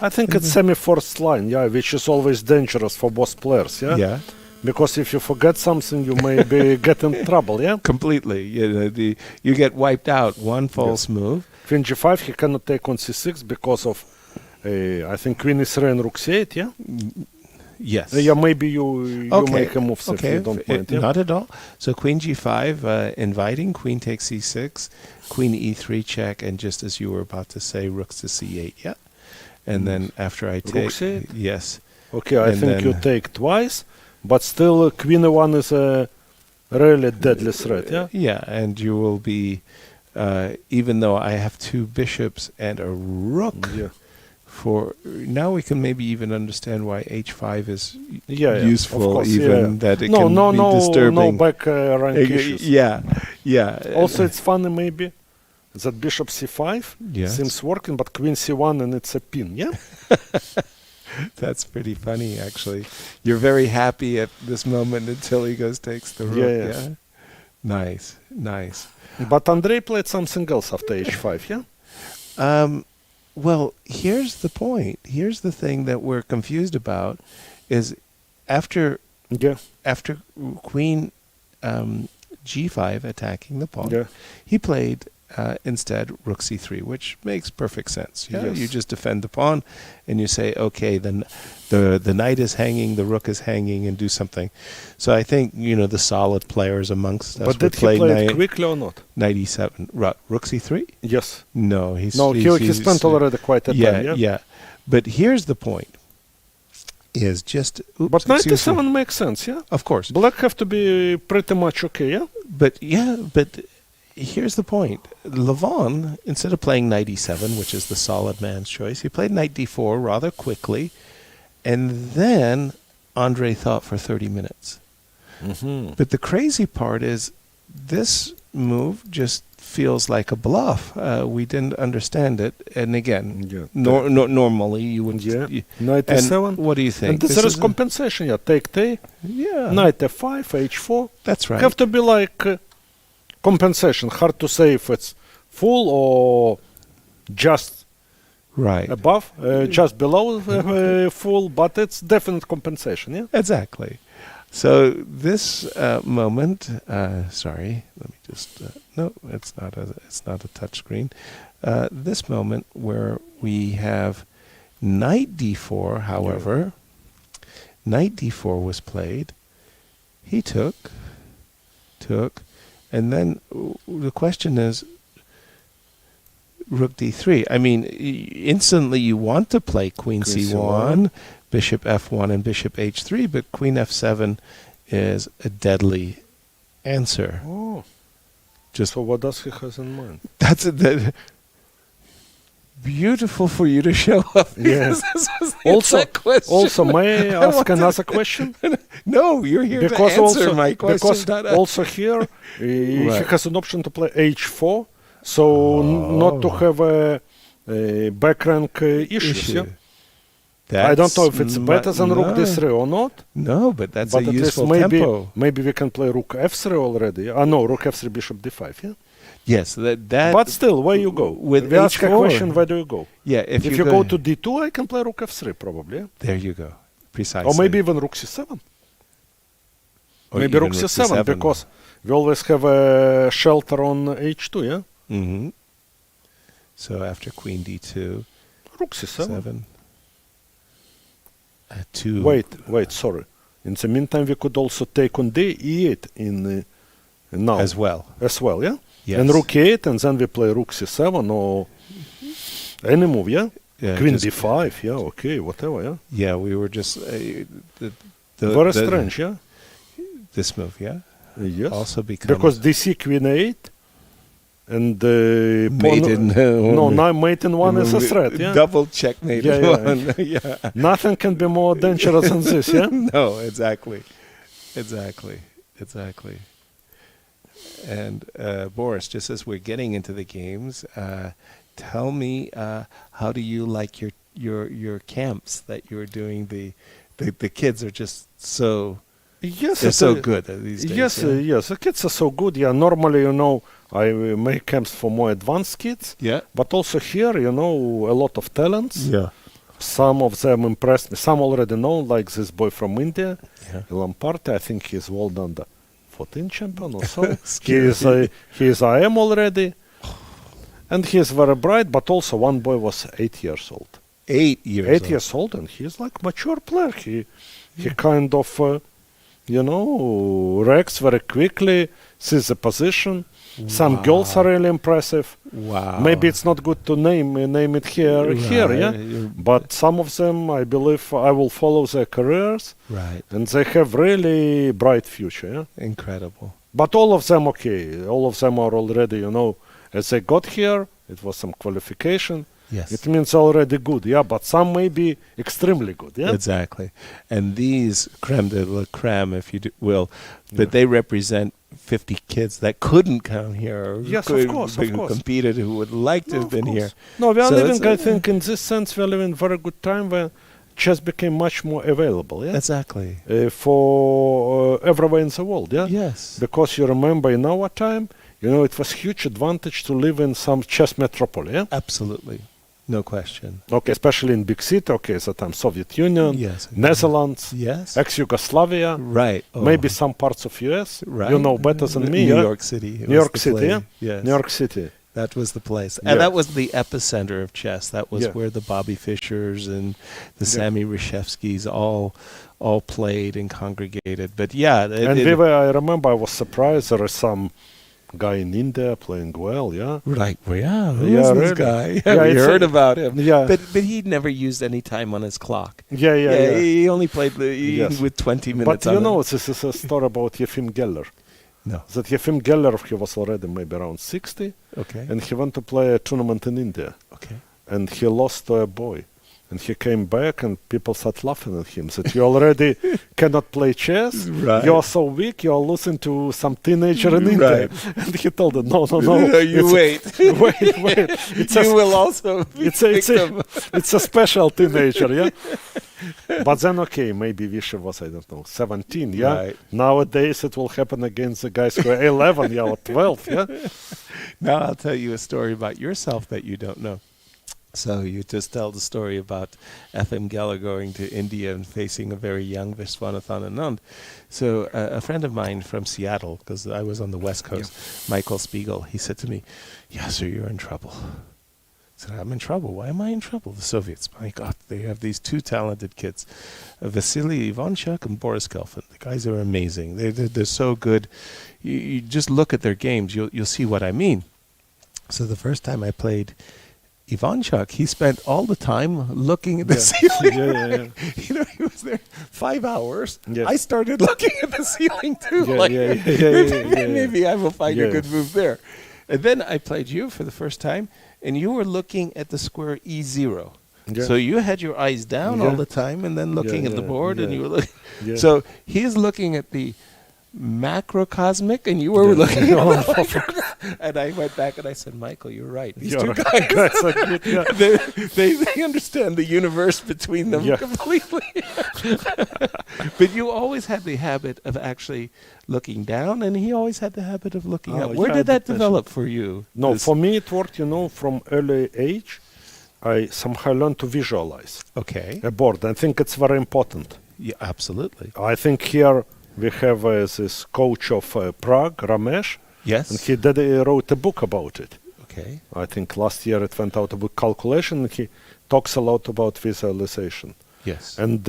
I think it's semi-forced line, which is always dangerous for both players, Yeah. Because if you forget something, you may get in trouble, Completely. You get wiped out. One false move. Queen g5, he cannot take on c6 because of, I think, queen e3 and rook c8, Yes. Maybe you make a move if you don't mind. Not at all. So queen g5, inviting, queen takes c6, queen e3 check, and just as you were about to say, rooks to c8, And then after I take... Rook c8? Yes. Okay, I think you take twice, but still queen e1 is a really deadly threat, Yeah, and you will be, even though I have 2 bishops and a rook... now we can maybe even understand why h5 is useful, of course, that it can be disturbing. No back rank issues. Yeah. Also, it's funny maybe that bishop c5 seems working, but queen c1 and it's a pin, That's pretty funny, actually. You're very happy at this moment until he takes the rook, Nice. But Andrei played something else after h5, Well, here's the point. Here's the thing that we're confused about is after queen g5 attacking the pawn, he played instead rook c3, which makes perfect sense. You just defend the pawn and you say, okay, then the knight is hanging, the rook is hanging, and do something. So I think, the solid players amongst us but did he play it quickly or not? Knight e7. Rook c3? Yes. No, he spent already quite a time. Yeah. But here's the point. Is just... but knight e7 makes sense, Of course. Black have to be pretty much okay, But here's the point. Levon, instead of playing knight e7, which is the solid man's choice, he played knight d4 rather quickly, and then Andre thought for 30 minutes. Mm-hmm. But the crazy part is this move just feels like a bluff. We didn't understand it. And again, normally you wouldn't... Yeah, knight e7. What do you think? And there is compensation. Take t. Yeah. Knight f5, h4. That's right. Have to be like compensation. Hard to say if it's full or just above, just below full, but it's definite compensation, yeah? Exactly. So this moment, sorry, let me just, no, it's not a touch screen. This moment where we have knight d4, however, knight d4 was played. He took, and then the question is, rook d3. I mean, instantly you want to play queen c1, bishop f1, and bishop h3, but queen f7 is a deadly answer. Oh. So what does he have in mind? That's beautiful for you to show up. Yes. Also, may I ask another question? No, you're here to answer my question. Because also here, he has an option to play h4, so not to have a back rank issues. Yeah? I don't know if it's better than rook d3 or not. No, but that's a useful tempo. Maybe we can play rook f3 already. No, rook f3, bishop d5, yeah? Yes, that. But still, where you go? With we ask a question, where do you go? Yeah, if you go to d2, I can play rook f3 probably. Yeah? There you go, precisely. Or maybe even rook c7. Maybe rook c7, because we always have a shelter on h2, yeah? Mm-hmm. So after queen d2, rook c7. Wait, sorry. In the meantime, we could also take on d e8 in now. As well, yeah? Yes. And rook e8, and then we play rook c7 or any move, yeah? Queen d5, yeah, okay, whatever, yeah? Yeah, we were just... very strange, yeah? This move, yeah? Yes. Also because dc queen a8, and mate in one is a threat, yeah? Double checkmate in one. Yeah. Nothing can be more dangerous than this, yeah? No, exactly. And Boris, just as we're getting into the games, tell me how do you like your camps that you're doing? The kids are just so they're so good these days. Yes, the kids are so good. Yeah, normally I make camps for more advanced kids. Yeah, but also here a lot of talents. Yeah. Some of them impressed me. Some already know, like this boy from India, Ilan Parte. I think he's world under 14 champion or so. He is IM already. And he is very bright, but also one boy was 8 years old. 8 years old, and he's like mature player. He kind of, reacts very quickly, sees the position. Wow. Some girls are really impressive. Wow. Maybe it's not good to name it here, yeah? But some of them, I believe, I will follow their careers. Right. And they have really bright future, yeah? Incredible. But all of them, okay. All of them are already, as they got here, it was some qualification. Yes. It means already good, yeah, but some may be extremely good, yeah? Exactly. And these creme de la creme, if you will, but they represent 50 kids that couldn't come here. Yes, of course. Competed, who would like to have been here. No, we are living, I think, in this sense, we are living very good time where chess became much more available, yeah? Exactly. For everywhere in the world, yeah? Yes. Because you remember in our time, it was huge advantage to live in some chess metropolis, yeah? Absolutely. No question. Okay, especially in big city, at the time Soviet Union, Netherlands, ex-Yugoslavia, right? Maybe some parts of US. Right. You know better than me. New York City. New York City, yeah? Yes. New York City. That was the place. And that was the epicenter of chess. That was where the Bobby Fishers and the Sammy Reshevskys all played and congregated. But I remember I was surprised there is some guy in India playing well, yeah? Right, well, who is this guy? We heard about him. Yeah. But he'd never used any time on his clock. Yeah. He only played with 20 minutes But this is a story about Yefim Geller. No. That Yefim Gellerov, he was already maybe around 60. Okay. And he went to play a tournament in India. Okay. And he lost to a boy. And he came back and people started laughing at him that you already cannot play chess. Right. You're so weak, you're losing to some teenager in India. And he told him, no. You wait. Wait. You will also be it's a special teenager, yeah? But then, okay, maybe Visha was, I don't know, 17, yeah? Right. Nowadays it will happen against the guys who are 11, yeah, or 12, yeah? Now I'll tell you a story about yourself that you don't know. So you just tell the story about F.M. Geller going to India and facing a very young Viswanathan Anand. So a friend of mine from Seattle, because I was on the West Coast, Michael Spiegel, he said to me, "Yeah, sir, you're in trouble." I said, "I'm in trouble. Why am I in trouble?" The Soviets, my God, they have these two talented kids, Vasily Ivanchuk and Boris Gelfand. The guys are amazing. They're so good. You just look at their games, you'll see what I mean. So the first time I played Ivanchuk, he spent all the time looking at the ceiling. You know, he was there 5 hours. I started looking at the ceiling too. Maybe I will find a good move there. And then I played you for the first time, and you were looking at the square E0. So you had your eyes down all the time, and then looking at the board, and you were looking. So he's looking at the macrocosmic, and you were looking at the and I went back and I said, "Michael, you're right. These two guys are good, they understand the universe between them completely." But you always had the habit of actually looking down, and he always had the habit of looking up. Where did that develop for you? No, for me it worked, from early age. I somehow learned to visualize a board. I think it's very important. Yeah, absolutely. I think here we have this coach of Prague, Ramesh. Yes. And he wrote a book about it. Okay. I think last year it went out a book, Calculation, and he talks a lot about visualization. Yes. And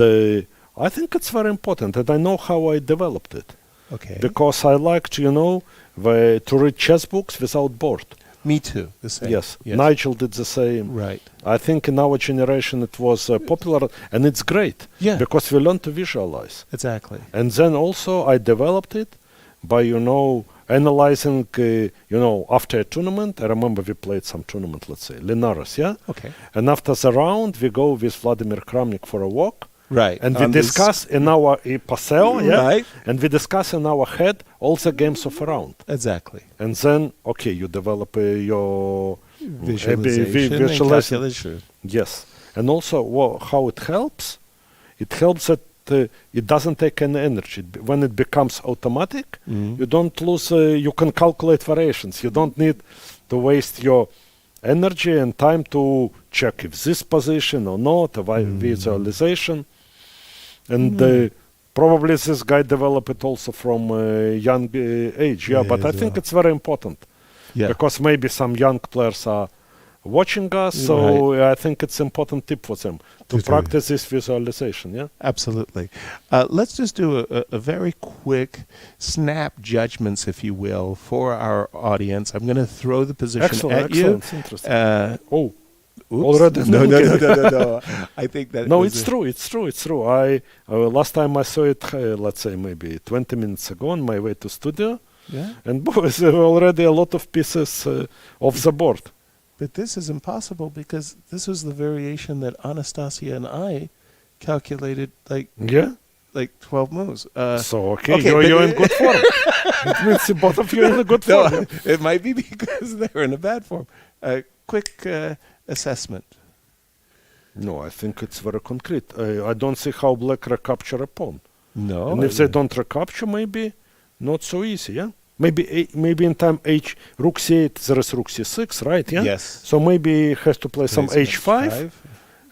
I think it's very important, and I know how I developed it. Okay. Because I liked, to read chess books without board. Me too. The same. Yes. Nigel did the same. Right. I think in our generation it was popular, and it's great. Yeah. Because we learned to visualize. Exactly. And then also I developed it by, analyzing, after a tournament. I remember we played some tournament, let's say, Linares, yeah? Okay. And after the round, we go with Vladimir Kramnik for a walk. Right. And we discuss in our paseo, Right. And we discuss in our head all the games of a round. Exactly. And then, you develop your visualization. Yes. And also how it helps. It helps that it doesn't take any energy. When it becomes automatic, you don't lose, you can calculate variations. You don't need to waste your energy and time to check if this position or not, visualization. And probably this guy developed it also from a young age. But I think it's very important. Yeah. Because maybe some young players are watching us, so I think it's important tip for them to practice this visualization. Yeah, absolutely. Let's just do a very quick snap judgments, if you will, for our audience. I'm going to throw the position at you. Interesting. Oops. Already? No. I think that it's true. I last time I saw it, let's say maybe 20 minutes ago on my way to studio. Yeah. And there were already a lot of pieces of the board. But this is impossible because this was the variation that Anastasia and I calculated like 12 moves. You're in good form. It means both of you are in a good form. No, it might be because they're in a bad form. Quick assessment. No, I think it's very concrete. I don't see how black recapture a pawn. No. And if they don't recapture, maybe not so easy, yeah? Maybe in time rook c8, there is rook c6, right? Yeah. Yes. So maybe he has to play some h5,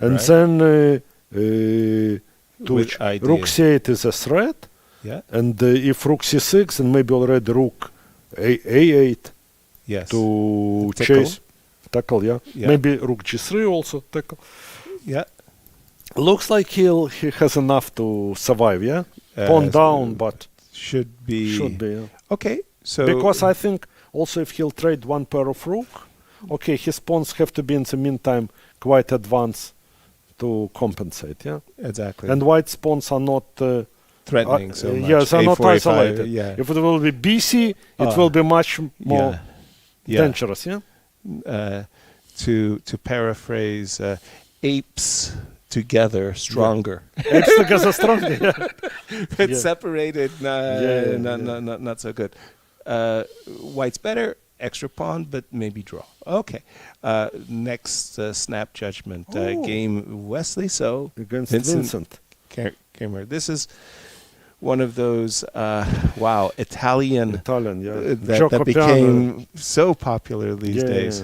and then rook c8 is a threat. Yeah. And if rook c6, then maybe already rook a8. Yes. To chase, tackle. Yeah. Maybe rook g3 also tackle. Yeah. Looks like he has enough to survive. Yeah. Pawn down, but should be. Yeah. Okay. So because I think also if he'll trade one pair of rook, his pawns have to be in the meantime quite advanced to compensate, yeah? Exactly. And white's pawns are not threatening so much. Yes, they're not A4, isolated. A5, yeah. If it will be BC, it will be much more Yeah. dangerous, yeah? To paraphrase, apes together stronger. Apes together stronger, yeah. But separated, not so good. White's better, extra pawn, but maybe draw. Okay. Next snap judgment game, Wesley. So Against Vincent. Keymer. This is one of those Italian, yeah. that became so popular these days.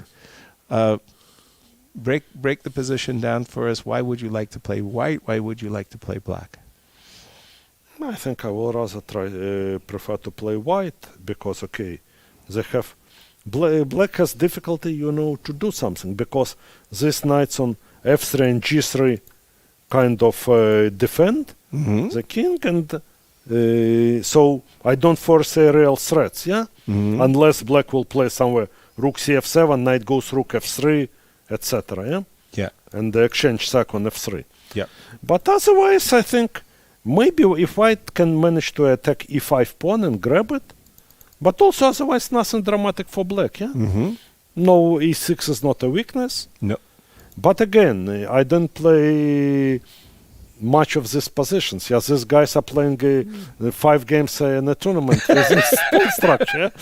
Yeah. Break the position down for us. Why would you like to play white? Why would you like to play black? I think I will rather prefer to play white because, they have black has difficulty, to do something because these knights on f3 and g3 kind of defend the king, and so I don't foresee real threats, unless black will play somewhere rook cf7, knight goes rook f3, etc. Yeah. And the exchange sack on f3. Yeah. But otherwise, I think maybe if white can manage to attack e5 pawn and grab it, but also otherwise nothing dramatic for black, No, e6 is not a weakness. No. But again, I didn't play much of these positions. Yeah, these guys are playing 5 games in a tournament with this pawn structure.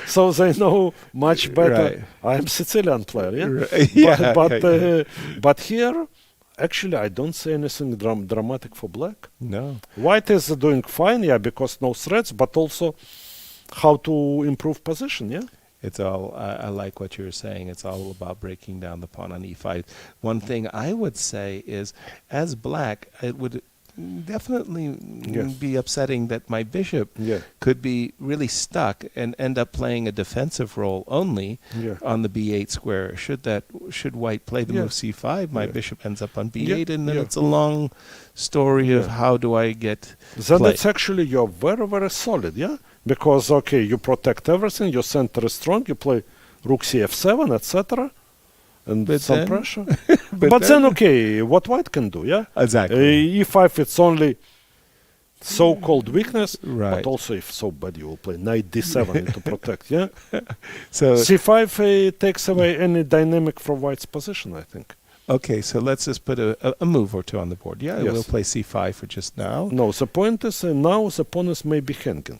So they know much better. Right. I'm Sicilian player, Yeah. But here, actually, I don't see anything dramatic for black. No. White is doing fine, because no threats, but also how to improve position, It's all, I like what you're saying. It's all about breaking down the pawn on e5. One thing I would say is, as black, it would definitely be upsetting that my bishop could be really stuck and end up playing a defensive role only on the b8 square. Should white play the move c5, my bishop ends up on b8, and then it's a long story of how do I get then it's actually you're very, very solid, because, you protect everything, your center is strong, you play rook cf7, etc., and but some then, pressure. but then, what white can do, Exactly. e5, it's only so-called weakness, Right. but also if so bad, you will play knight d7 to protect, So c5 takes away any dynamic from white's position, I think. Okay, so let's just put a move or two on the board. We'll play c5 for just now. No, the point is now the pawn is maybe hanging.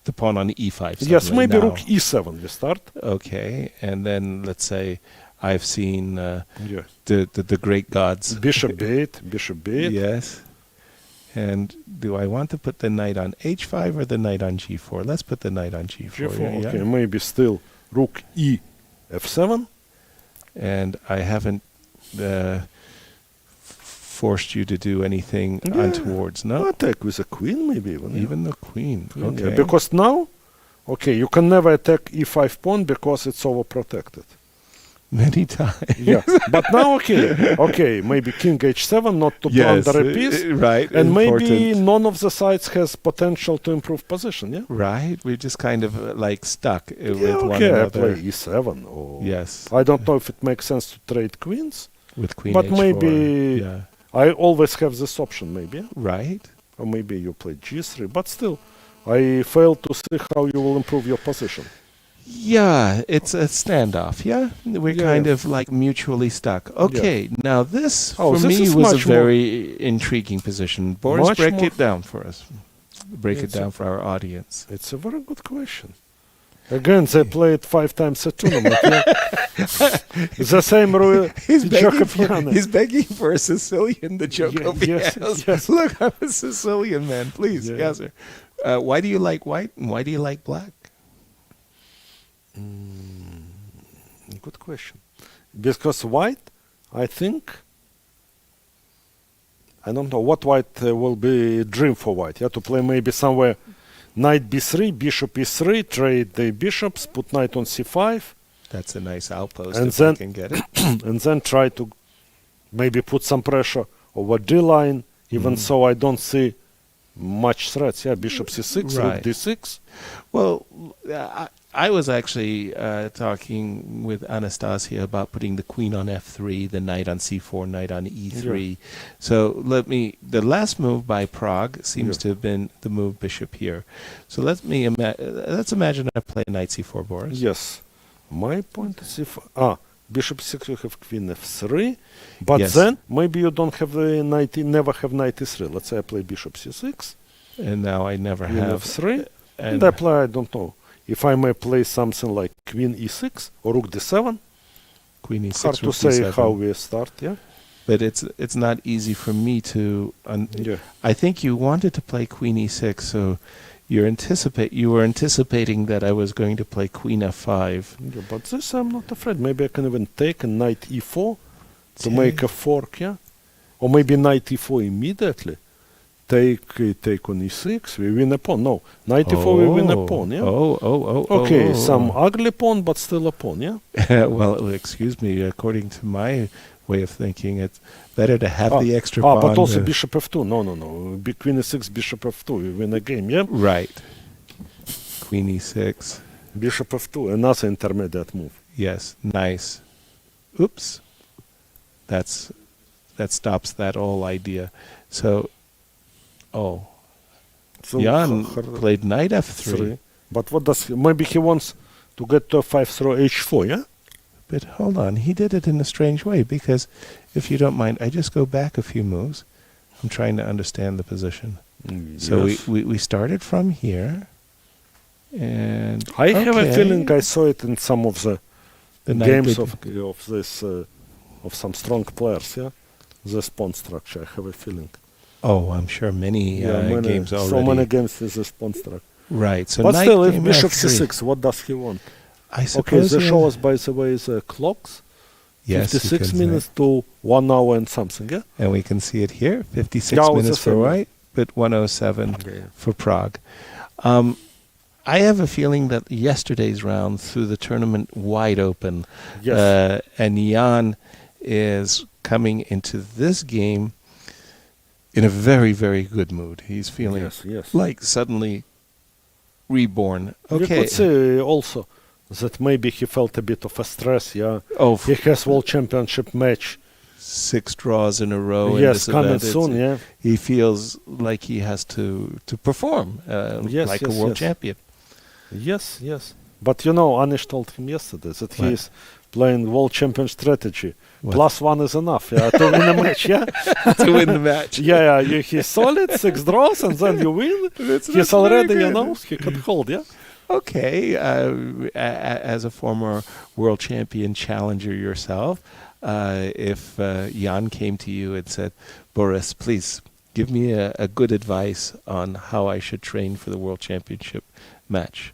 The pawn on e5. Yes, maybe now. rook e7 we start. Okay, and then let's say I've seen the great gods. Bishop b8. Yes. And do I want to put the knight on h5 or the knight on g4? Let's put the knight on g4. Okay, maybe still rook e f7. And I haven't forced you to do anything untowards, no? Attack with a queen, maybe even. Even the queen. Okay. Because now, you can never attack e5 pawn because it's overprotected. Many times. Yeah, but now, maybe king h7, not to blunder a piece. Right. And maybe none of the sides has potential to improve position, Right, we're just kind of like stuck with one I another. play e7. Or Yes. I don't know if it makes sense to trade queens. With queen But h4. maybe I always have this option, maybe. Right. Or maybe you play g3. But still, I fail to see how you will improve your position. Yeah, it's a standoff, We're kind of like mutually stuck. Okay, now this, for me, was a very intriguing position. Boris, break it down for us. Break it down for our audience. It's a very good question. Again, they played 5 times a tournament. The same He's begging for a Sicilian, the Djokovic. Yes. Look, I'm a Sicilian man. Please, yes, sir. Why do you like white and why do you like black? Good question. Because white, I think, I don't know what white will be a dream for white. To play maybe somewhere knight b3, bishop e3, trade the bishops, put knight on c5. That's a nice outpost and if then, I can get it. And then try to maybe put some pressure over d-line, even so I don't see much threats. Bishop c6, rook d6. Well, I was actually talking with Anastasia about putting the queen on f3, the knight on c4, knight on e3. So the last move by Prague seems to have been the move bishop here. So let's imagine I play knight c4, Boris. Yes. My point is bishop c6, you have queen f3, but then maybe you don't have the knight, never have knight e3. Let's say I play bishop c6. And now I never queen have f3. And I play, I don't know, if I may play something like queen e6 or rook d7. Queen e6, hard to say d7. how we start, But it's not easy for me to... I think you wanted to play queen e6, so you were anticipating that I was going to play queen f5. Yeah, but this I'm not afraid. Maybe I can even take a knight e4 to make a fork, or maybe knight e4 immediately. Take on e6, we win a pawn. No, knight e4, we win a pawn, Okay, some ugly pawn, but still a pawn, Well, excuse me, according to my way of thinking, it's better to have the extra pawn. But also bishop f2. No. Queen e6, bishop f2, we win a game, Right. Queen e6. Bishop f2, another intermediate move. Yes, nice. Oops. That stops that whole idea. So Jan played knight f3. But what does maybe he wants to get to f5 through h4, But hold on, he did it in a strange way, because if you don't mind, I just go back a few moves. I'm trying to understand the position. So we started from here, and I have a feeling I saw it in some of the games of this of some strong players, this pawn structure. I have a feeling. Oh, I'm sure many games already. So many games with this pawn structure. Right. So but still, if bishop c6, what does he want? I suppose. Okay, they show us, by the way, the clocks. Yes, 56 minutes to 1 hour and something, And we can see it here, 56 minutes for white, but 107 for Prague. I have a feeling that yesterday's round threw the tournament wide open. Yes. And Jan is coming into this game in a very, very good mood. He's feeling like suddenly reborn. Okay. You could say also that maybe he felt a bit of a stress, he has World Championship match. 6 draws in a row. Yes, coming soon, He feels like he has to perform like a world champion. Yes. But Anish told him yesterday that he is playing World Champion strategy. +1 is enough, to win a match, To win the match. He's solid, 6 draws, and then you win. He's already, he can hold, Okay, as a former world champion challenger yourself, if Jan came to you and said, Boris, please give me a good advice on how I should train for the world championship match,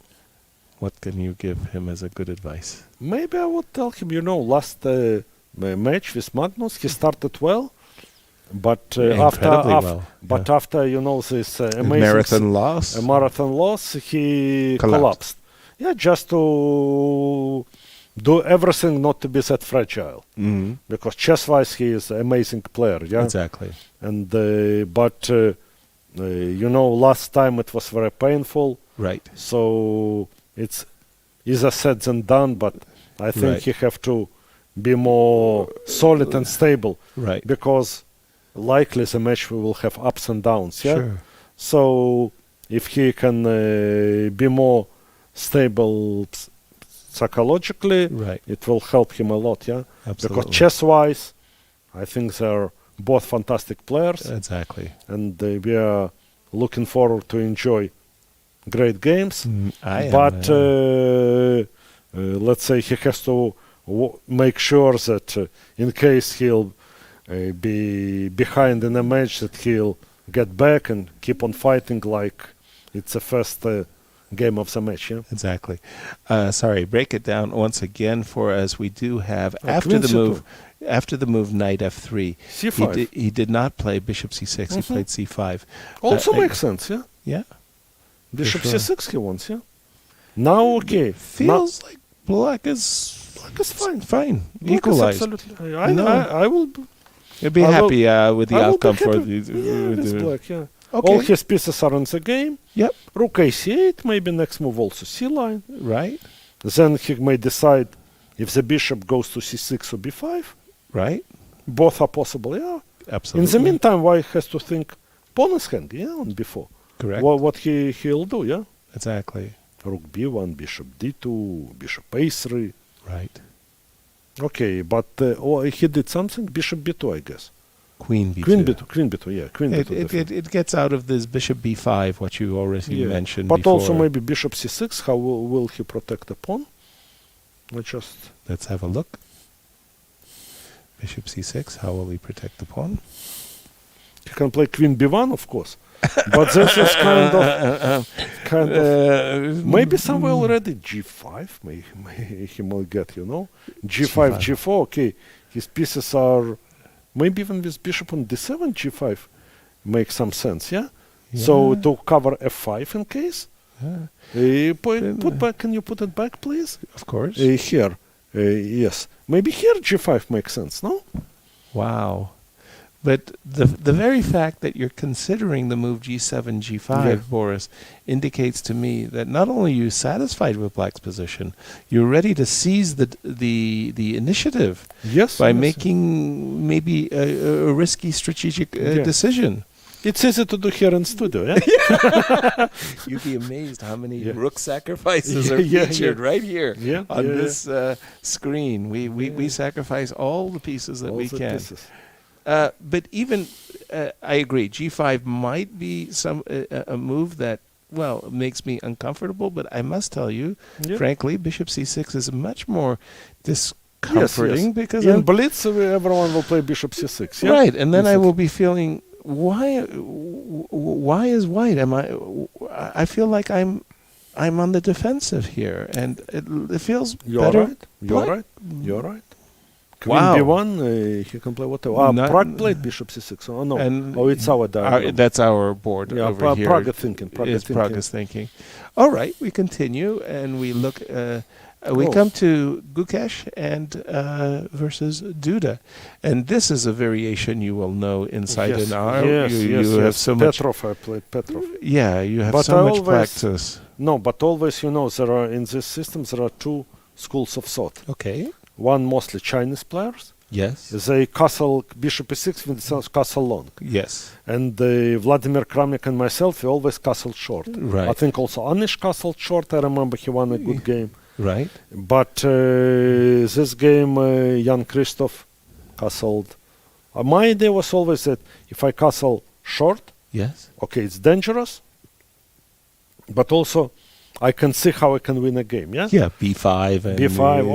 what can you give him as a good advice? Maybe I would tell him, last match with Magnus, he started well. But after this amazing marathon loss, he collapsed. Just to do everything not to be that fragile. Because chess-wise, he is an amazing player. Exactly. And last time it was very painful. Right. So it's easier said than done. But I think he have to be more solid and stable. Right. Because likely the match will have ups and downs, Sure. So if he can be more stable psychologically, it will help him a lot, Absolutely. Because chess-wise, I think they're both fantastic players. Exactly. And we are looking forward to enjoy great games. Let's say he has to make sure that in case he'll be behind in a match, that he'll get back and keep on fighting like it's the first game of the match. Exactly. Sorry, break it down once again for us. We do have after the move knight f3. C5. He did not play bishop c6. He played c5. Also makes sense, Yeah. Bishop c6 he wants, Now feels like black is fine. Fine. Black Equalized. Absolutely. I will. You'll be happy with the outcome for the. It's black. Okay. All his pieces are in the game. Yep. Rook a8, maybe next move also c line. Right. Then he may decide if the bishop goes to c6 or b5. Right. Both are possible, yeah. Absolutely. In the meantime, white has to think pawn is hanging, yeah, on b4. Correct. What he'll do, yeah. Exactly. Rook b1, bishop d2, bishop a3. Right. Okay, but he did something. Bishop b2, I guess. Queen b2. Queen b2, yeah. Queen b2. It gets out of this bishop b5, what you already mentioned but before. also maybe bishop c6. How will he protect the pawn? Let's have a look. Bishop c6, how will he protect the pawn? He can play queen b1, of course. But this is kind of maybe somewhere already g5 he might get, g5, g4, okay. His pieces are maybe even with bishop on d7, g5 makes some sense, yeah? So to cover f5 in case. Put back, can you put it back, please? Of course. Here, yes. Maybe here g5 makes sense, no? Wow. But the very fact that you're considering the move g7, g5, Boris, indicates to me that not only are you satisfied with black's position, you're ready to seize the initiative by making maybe a risky strategic decision. It's easy to do here in studio, yeah? You'd be amazed how many rook sacrifices are featured right here on this screen. We sacrifice all the pieces that we can. But even, I agree, g5 might be a move that, makes me uncomfortable. But I must tell you, frankly, bishop c6 is much more discomforting because in blitz, everyone will play bishop c6. Yeah? Right, and then I will be feeling, why is white? I feel like I'm on the defensive here, and it feels better. You're right. Queen b1, he can play whatever. Prague played bishop c6. Oh, no. It's our diagram. That's our board over here. Prague thinking. Prague is thinking. All right, we continue, and we look... we come to Gukesh and versus Duda. And this is a variation you will know inside an hour. You have so much... Petrov, I played Petrov. Yeah, you have so much practice. No, but always, there are, in this system, there are two schools of thought. Okay. One mostly Chinese players. Yes. They castle bishop e6 with castle long. Yes. And Vladimir Kramnik and myself, we always castled short. Right. I think also Anish castled short. I remember he won a good game. Right. But this game, Jan-Krzysztof castled. My idea was always that if I castle short, okay, it's dangerous. But also, I can see how I can win a game, yeah? Yeah, b5. And b5,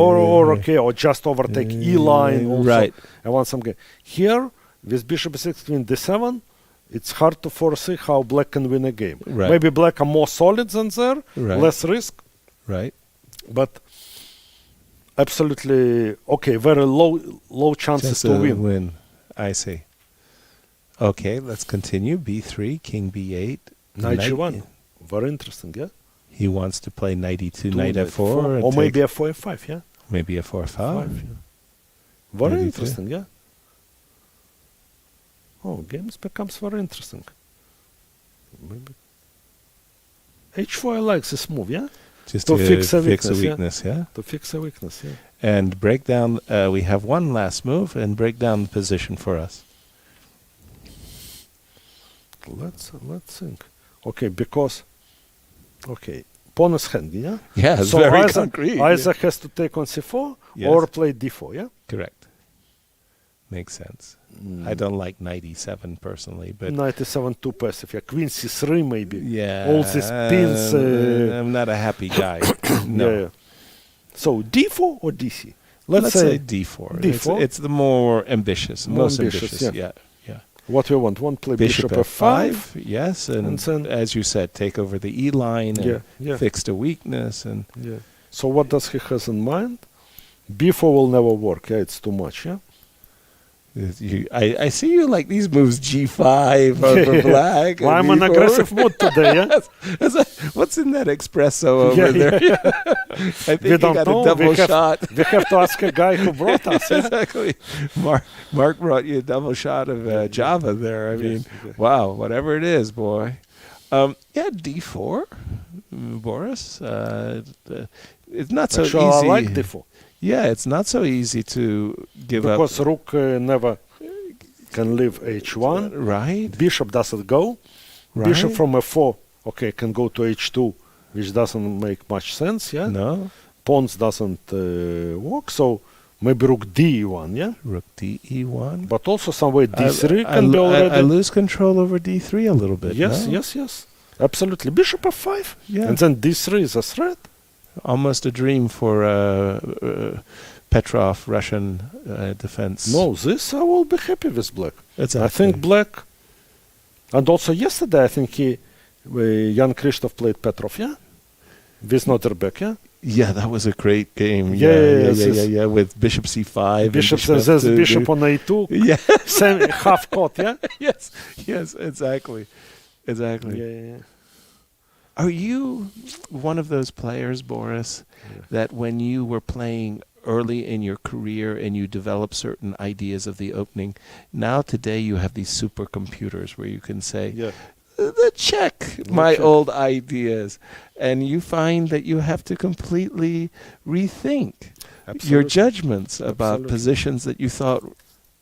or just overtake e-line also. Right. I want some game. Here, with bishop e6, queen d7, it's hard to foresee how black can win a game. Right. Maybe black are more solid than there, less risk. Right. But absolutely, okay, very low chances to win. I see. Okay, let's continue. b3, king b8. Knight g1. Very interesting, yeah? He wants to play knight e2, knight f4. Or maybe f4, f5, yeah? Maybe f4, f5. Very interesting, yeah? Oh, games becomes very interesting. Maybe. h4, I like this move, yeah? Just to fix a weakness, yeah? To fix a weakness, yeah. And break down, we have one last move, and break down the position for us. Let's think. Okay, because... Okay, pawn is hanging, yeah? Yeah, it's very concrete. Either has to take on c4 or play d4, yeah? Correct. Makes sense. I don't like knight e7 personally, but... Knight e7 too passive, yeah. Queen c3 maybe. Yeah. All these pins... I'm not a happy guy. No. Yeah. So, d4 or dc? Let's say d4. d4? It's the more ambitious. Most ambitious, yeah. What we want? One play bishop f5, yes, and as you said, take over the e line and fix the weakness. And so what does he has in mind? b4 will never work. Yeah, it's too much. Yeah. I see you like these moves g5 for black. Well, I'm in aggressive mood today, yeah? What's in that espresso over there? I think we don't got know. A double shot. We have to ask a guy who brought us. Exactly. Mark brought you a double shot of Java there. I mean, wow, whatever it is, boy. D4, Boris. it's not so Actually, easy. I like d4. Yeah, it's not so easy to give up. Because rook never can leave h1. Right. Bishop doesn't go. Right. Bishop from f4, can go to h2, which doesn't make much sense, yeah? No. Pawns doesn't work, so maybe rook d1, yeah? Rook d1. But also some way d3 can be already... I lose control over d3 a little bit. Yes, no? yes. Absolutely. Bishop f5. Yeah. And then d3 is a threat. Almost a dream for Petrov Russian defense. No, this I will be happy with black. Exactly. I think black... And also yesterday, I think Jan-Krzysztof played Petrov, yeah? With Notterbeck, yeah? Yeah, that was a great game. Yeah. With bishop c5. Bishop says bishop on a2. Yeah. Same half court, yeah? Yes, exactly. Yeah. Are you one of those players, Boris, that when you were playing early in your career and you developed certain ideas of the opening, now today you have these supercomputers where you can say, check my old ideas, and you find that you have to completely rethink your judgments about positions that you thought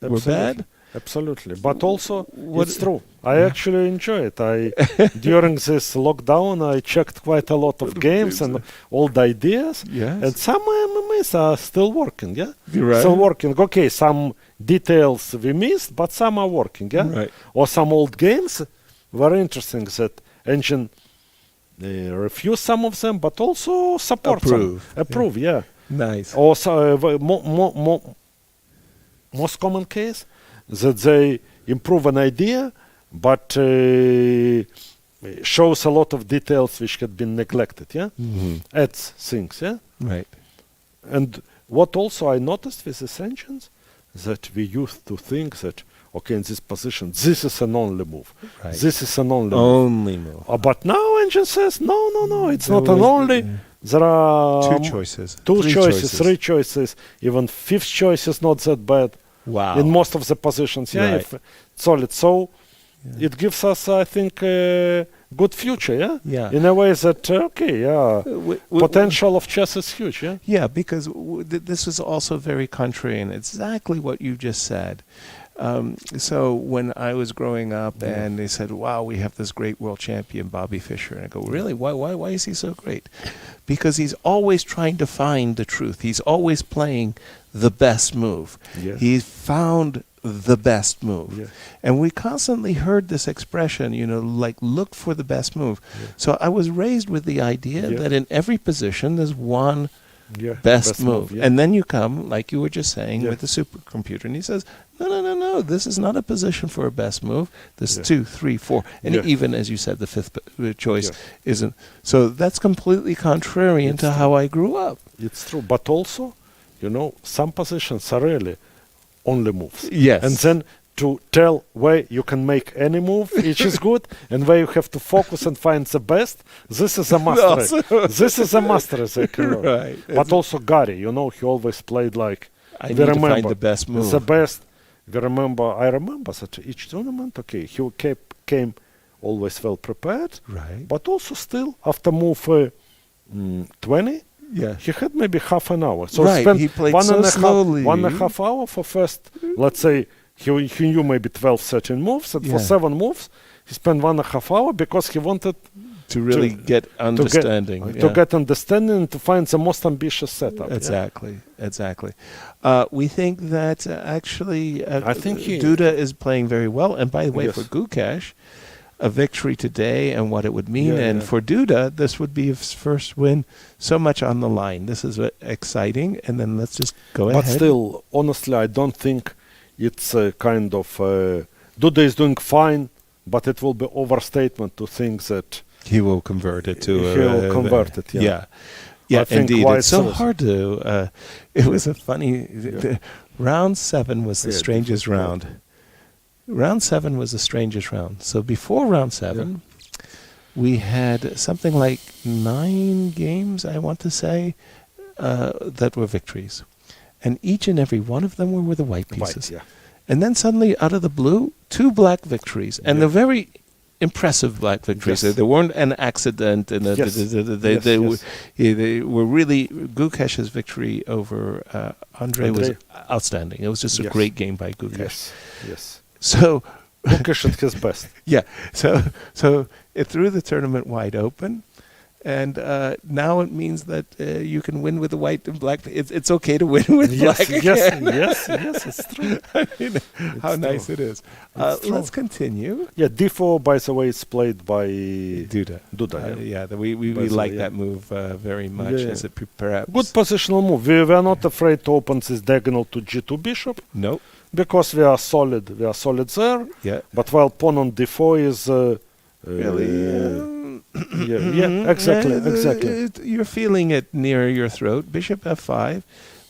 were bad? Absolutely. But also, it's true. I actually enjoy it. During this lockdown, I checked quite a lot of games and old ideas. Yes. And some MMAs are still working, yeah? Right. Still working. Okay, some details we missed, but some are working, yeah? Right. Or some old games, very interesting that engine refuse some of them, but also support Approve. some. Approve, yeah. Nice. Also, most common case, that they improve an idea, but shows a lot of details which had been neglected, yeah? Mm-hmm. Adds things, yeah? Right. And what also I noticed with these engines, that we used to think that, in this position, this is an only move. Right. This is an only move. But now engine says, no, it's not an only. There are two choices. Three choices. Even fifth choice is not that bad. Wow. In most of the positions, yeah, Right. if solid. So it gives us, I think, a good future, yeah? Yeah. In a way that, potential of chess is huge, yeah? Yeah, because this is also very contrarian. Exactly what you just said. So when I was growing up and they said, wow, we have this great world champion, Bobby Fischer. And I go, really? Why is he so great? Because he's always trying to find the truth. He's always playing the best move. Yeah. He's found the best move. Yeah. And we constantly heard this expression, like look for the best move. Yeah. So I was raised with the idea that in every position there's one best move. Yeah. And then you come, like you were just saying, with the supercomputer, and he says, no, this is not a position for a best move. There's 2, 3, 4. And even, as you said, the fifth choice isn't. So that's completely contrarian to how I grew up. It's true. But also, some positions are really only moves. Yes. And then to tell where you can make any move, which is good, and where you have to focus and find the best, this is a mastery. This is a mastery. Right. But also Gary, he always played like, I need to find the best move. The best. I remember that each tournament, he came always well prepared, right? But also still, after move 20, he had maybe half an hour. So he played slowly. 1.5 hour for first, let's say, he knew maybe 12, 13 moves, and for 7 moves, he spent 1.5 hour because he wanted to really get understanding. To get understanding and to find the most ambitious setup. Exactly. We think that actually I think Duda is playing very well. And by the way, for Gukesh, a victory today and what it would mean. For Duda, this would be his first win, so much on the line. This is exciting. And then let's just go ahead. But still, honestly, I don't think it's a kind of... Duda is doing fine, but it will be overstatement to think that... He will convert it to... He'll convert it, Yeah, indeed. It's so hard to... it was a funny... round 7 was the strangest round. Round 7 was the strangest round. So before round 7, we had something like 9 games, I want to say, that were victories. And each and every one of them were with the white pieces. And then suddenly, out of the blue, 2 black victories. And the very impressive black victories. Yes. They weren't an accident, and they were really. Gukesh's victory over Andre was outstanding. It was just a great game by Gukesh. Yes. So Gukesh at his best. Yeah. So it threw the tournament wide open. And now it means that you can win with the white and black. It's okay to win with black again. Yes, it's true. I mean, how nice it is. Let's continue. Yeah, D4, by the way, is played by Duda. We like that move very much. As it perhaps good positional move. We were not afraid to open this diagonal to G2 bishop. No, because we are solid. We are solid there. Yeah. But while pawn on D4 is really. Exactly. You're feeling it near your throat. Bishop F5,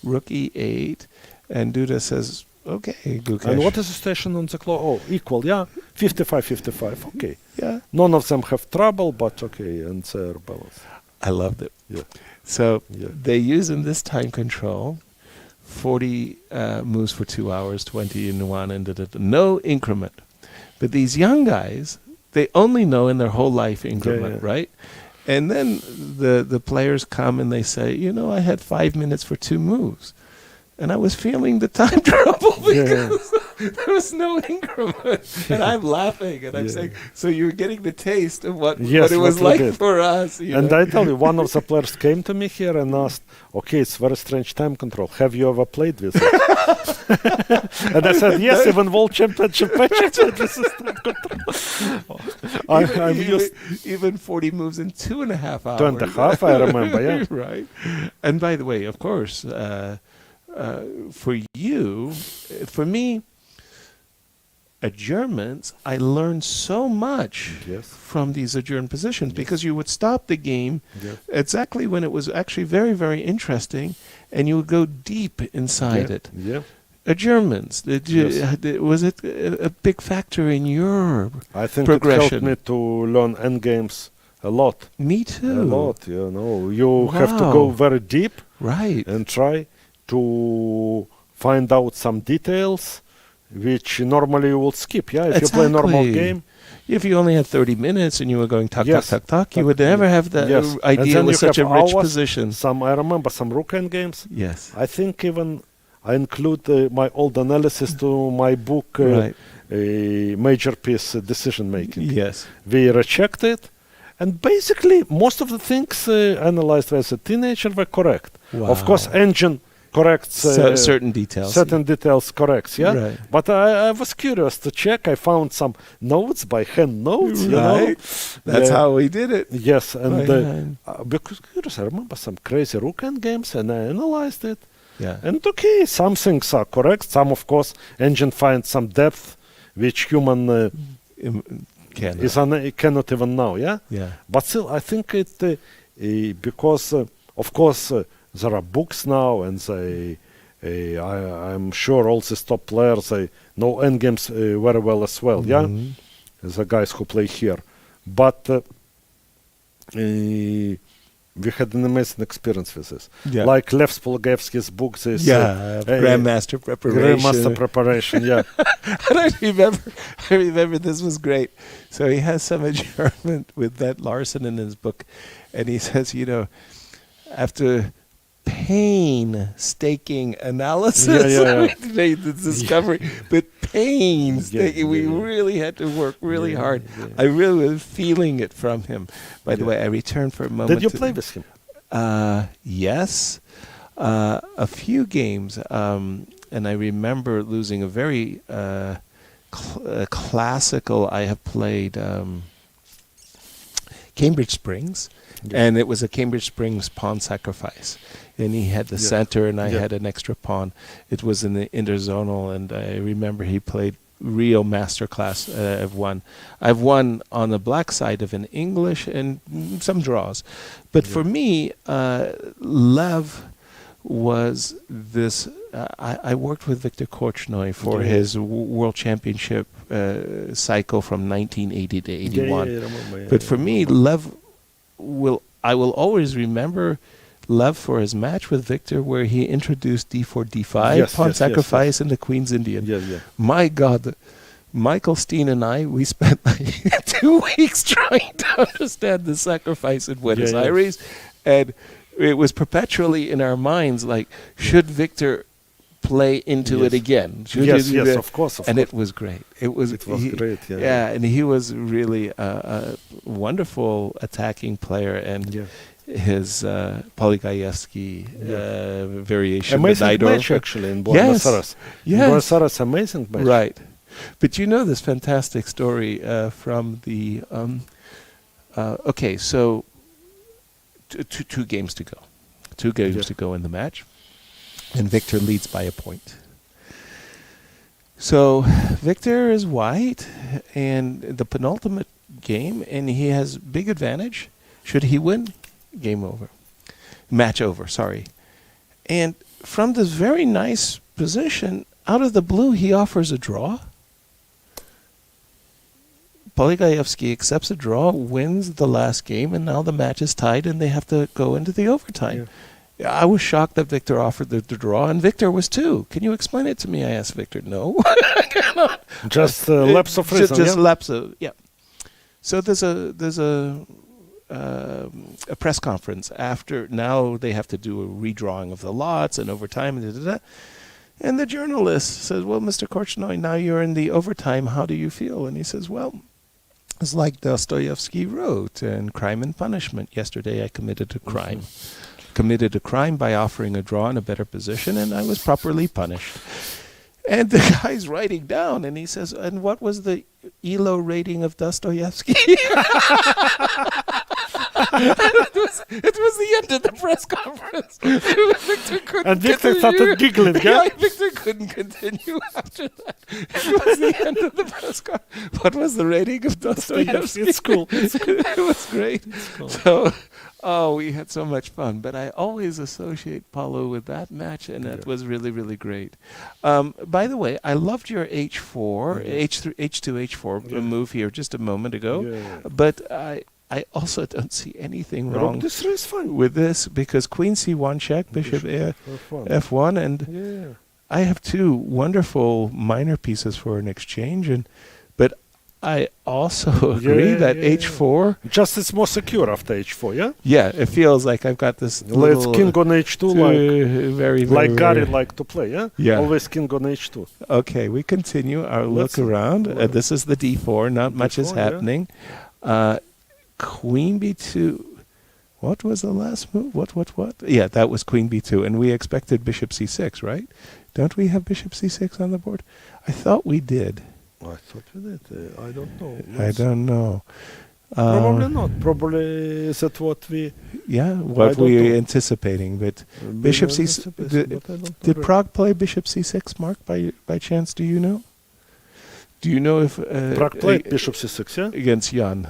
Rook E8, and Duda says, "Okay, Gukesh." And what is the station on the clock? Oh, equal, 55-55. Okay. Yeah. None of them have trouble, but okay, and they're balanced. I loved it. Yeah. So they use in this time control 40 moves for 2 hours, 20 in one, and no increment. But these young guys, they only know in their whole life increment, right? And then the players come and they say, I had 5 minutes for 2 moves. And I was feeling the time trouble because there was no increment. And I'm laughing and I'm saying, so you're getting the taste of what it was like for us. And I tell you, one of the players came to me here and asked, okay, it's very strange time control. Have you ever played with it? And I said, yes, even World Championship matches, this is time control. I'm used even 40 moves in 2.5 hours. 2.5, I remember, Right. And by the way, of course, for me, adjournments, I learned so much from these adjourned positions because you would stop the game exactly when it was actually very, very interesting, and you would go deep inside it. Yeah. Adjournments, was it a big factor in your I think progression? It helped me to learn endgames a lot. Me too. A lot, You have to go very deep and try to find out some details which normally you will skip, if you play a normal game. If you only had 30 minutes and you were going tuck, you would never have that idea with such a rich position. I remember some rook endgames. Yes. I think even I include my old analysis to my book, Major Piece Decision Making. Yes. We rechecked it, and basically most of the things analyzed as a teenager were correct. Wow. Of course, engine corrects certain details. Certain details corrects, Right. But I was curious to check. I found some notes by hand notes, That's how we did it. Yes, and because curious, I remember some crazy rook endgames, and I analyzed it. Yeah. And okay, some things are correct. Some, of course, engine finds some depth which human cannot even know. Yeah. But still, I think it because of course. There are books now, and I'm sure all these top players they know endgames very well as well. Mm-hmm. The guys who play here, but we had an amazing experience with this. Like Lev Spolagevsky's book, this Grandmaster Preparation. Grandmaster Preparation, And I remember this was great. So he has some adjournment with that Larson in his book, and he says, after painstaking analysis, we made the discovery. But painstaking, we really had to work really hard. I really was feeling it from him. By the way, I returned for a moment. Did you play with him? Yes, a few games, and I remember losing a very classical. I have played Cambridge Springs. And it was a Cambridge Springs pawn sacrifice. And he had the center, and I had an extra pawn. It was in the interzonal, and I remember he played real masterclass. I've won on the black side of an English and some draws. But for me, Lev was this. I worked with Viktor Korchnoi for his World Championship cycle from 1980 to 81. But for me, Lev. I will always remember Lev for his match with Victor where he introduced d4, d5, pawn sacrifice, and the Queen's Indian. My God, Michael Steen and we spent like 2 weeks trying to understand the sacrifice in Buenos Aires, and it was perpetually in our minds like, should Victor play into it again? Yes, of course. And it was great. It was great, yeah, and he was really a wonderful attacking player, and his Poligajewski variation. Amazing match, actually, in Buenos Aires. Yes. Buenos Aires, amazing match. Right. But you know this fantastic story from the... okay, so 2 games to go. 2 games to go in the match. And Victor leads by a point. So Victor is white, and the penultimate game, and he has big advantage. Should he win? Game over. Match over, sorry. And from this very nice position, out of the blue, he offers a draw. Poligajewski accepts a draw, wins the last game, and now the match is tied, and they have to go into the overtime. I was shocked that Victor offered the draw, and Victor was too. Can you explain it to me? I asked Victor. No. Just lapse of reason. Just lapse of, So there's a press conference after. Now they have to do a redrawing of the lots and overtime and And the journalist says, well, Mr. Korchnoi, now you're in the overtime. How do you feel? And he says, well, it's like Dostoevsky wrote in Crime and Punishment. Yesterday I committed a crime. Committed a crime by offering a draw in a better position, and I was properly punished. And the guy's writing down, and he says, and what was the ELO rating of Dostoevsky? It was the end of the press conference. Victor started giggling, Victor couldn't continue after that. It was the end of the press conference. What was the rating of Dostoevsky? It's cool. It was great. Cool. So, we had so much fun. But I always associate Paulo with that match, and that was really, really great. By the way, I loved your H4, H2, H4 move here just a moment ago. But I also don't see anything wrong with this, because Queen C1 check, Bishop F1, and I have 2 wonderful minor pieces for an exchange, but I also agree that H4... Just it's more secure after H4, yeah? Yeah, it feels like I've got this little... Let's king on H2 very, like Gary liked to play, yeah? Yeah. Always king on H2. Okay, we continue our look around. This is the D4. Not much is happening. Queen B2. What was the last move? What? Yeah, that was Queen B2. And we expected Bishop C6, right? Don't we have Bishop C6 on the board? I thought we did. I thought we did. I don't know. I don't know. Probably not. Probably is that what we... Yeah, what we were anticipating. But Bishop C6... Did Prague play Bishop C6, Mark, by chance? Do you know? Do you know if... Prague played Bishop C6, yeah? Against Jan.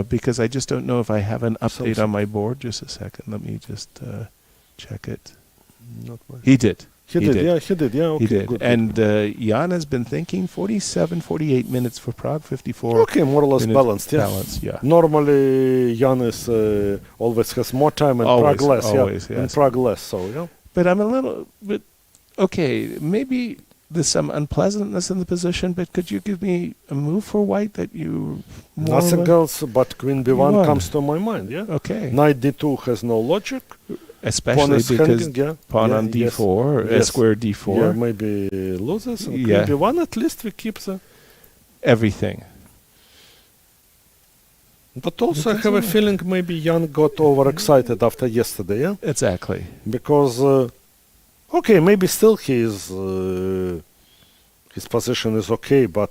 Because I just don't know if I have an update on my board. Just a second. Let me just check it. Not much. He did. He did. Okay, he did. Good, and Jan has been thinking 47, 48 minutes for Prague, 54. Okay, more or less balanced, yeah. Yeah. Normally, Jan is always has more time and Prague less, always, yes. And Prague less, so, yeah. But I'm a little bit... Okay, maybe there's some unpleasantness in the position, but could you give me a move for white that you... Nothing else but Queen B1 comes to my mind, yeah? Okay. Knight D2 has no logic. Especially because pawn on D4, square D4. Yeah, maybe loses. And Queen B1, at least we keep the... Everything. But also I have a feeling maybe Jan got overexcited after yesterday, yeah? Exactly. Because, okay, maybe still his position is okay, but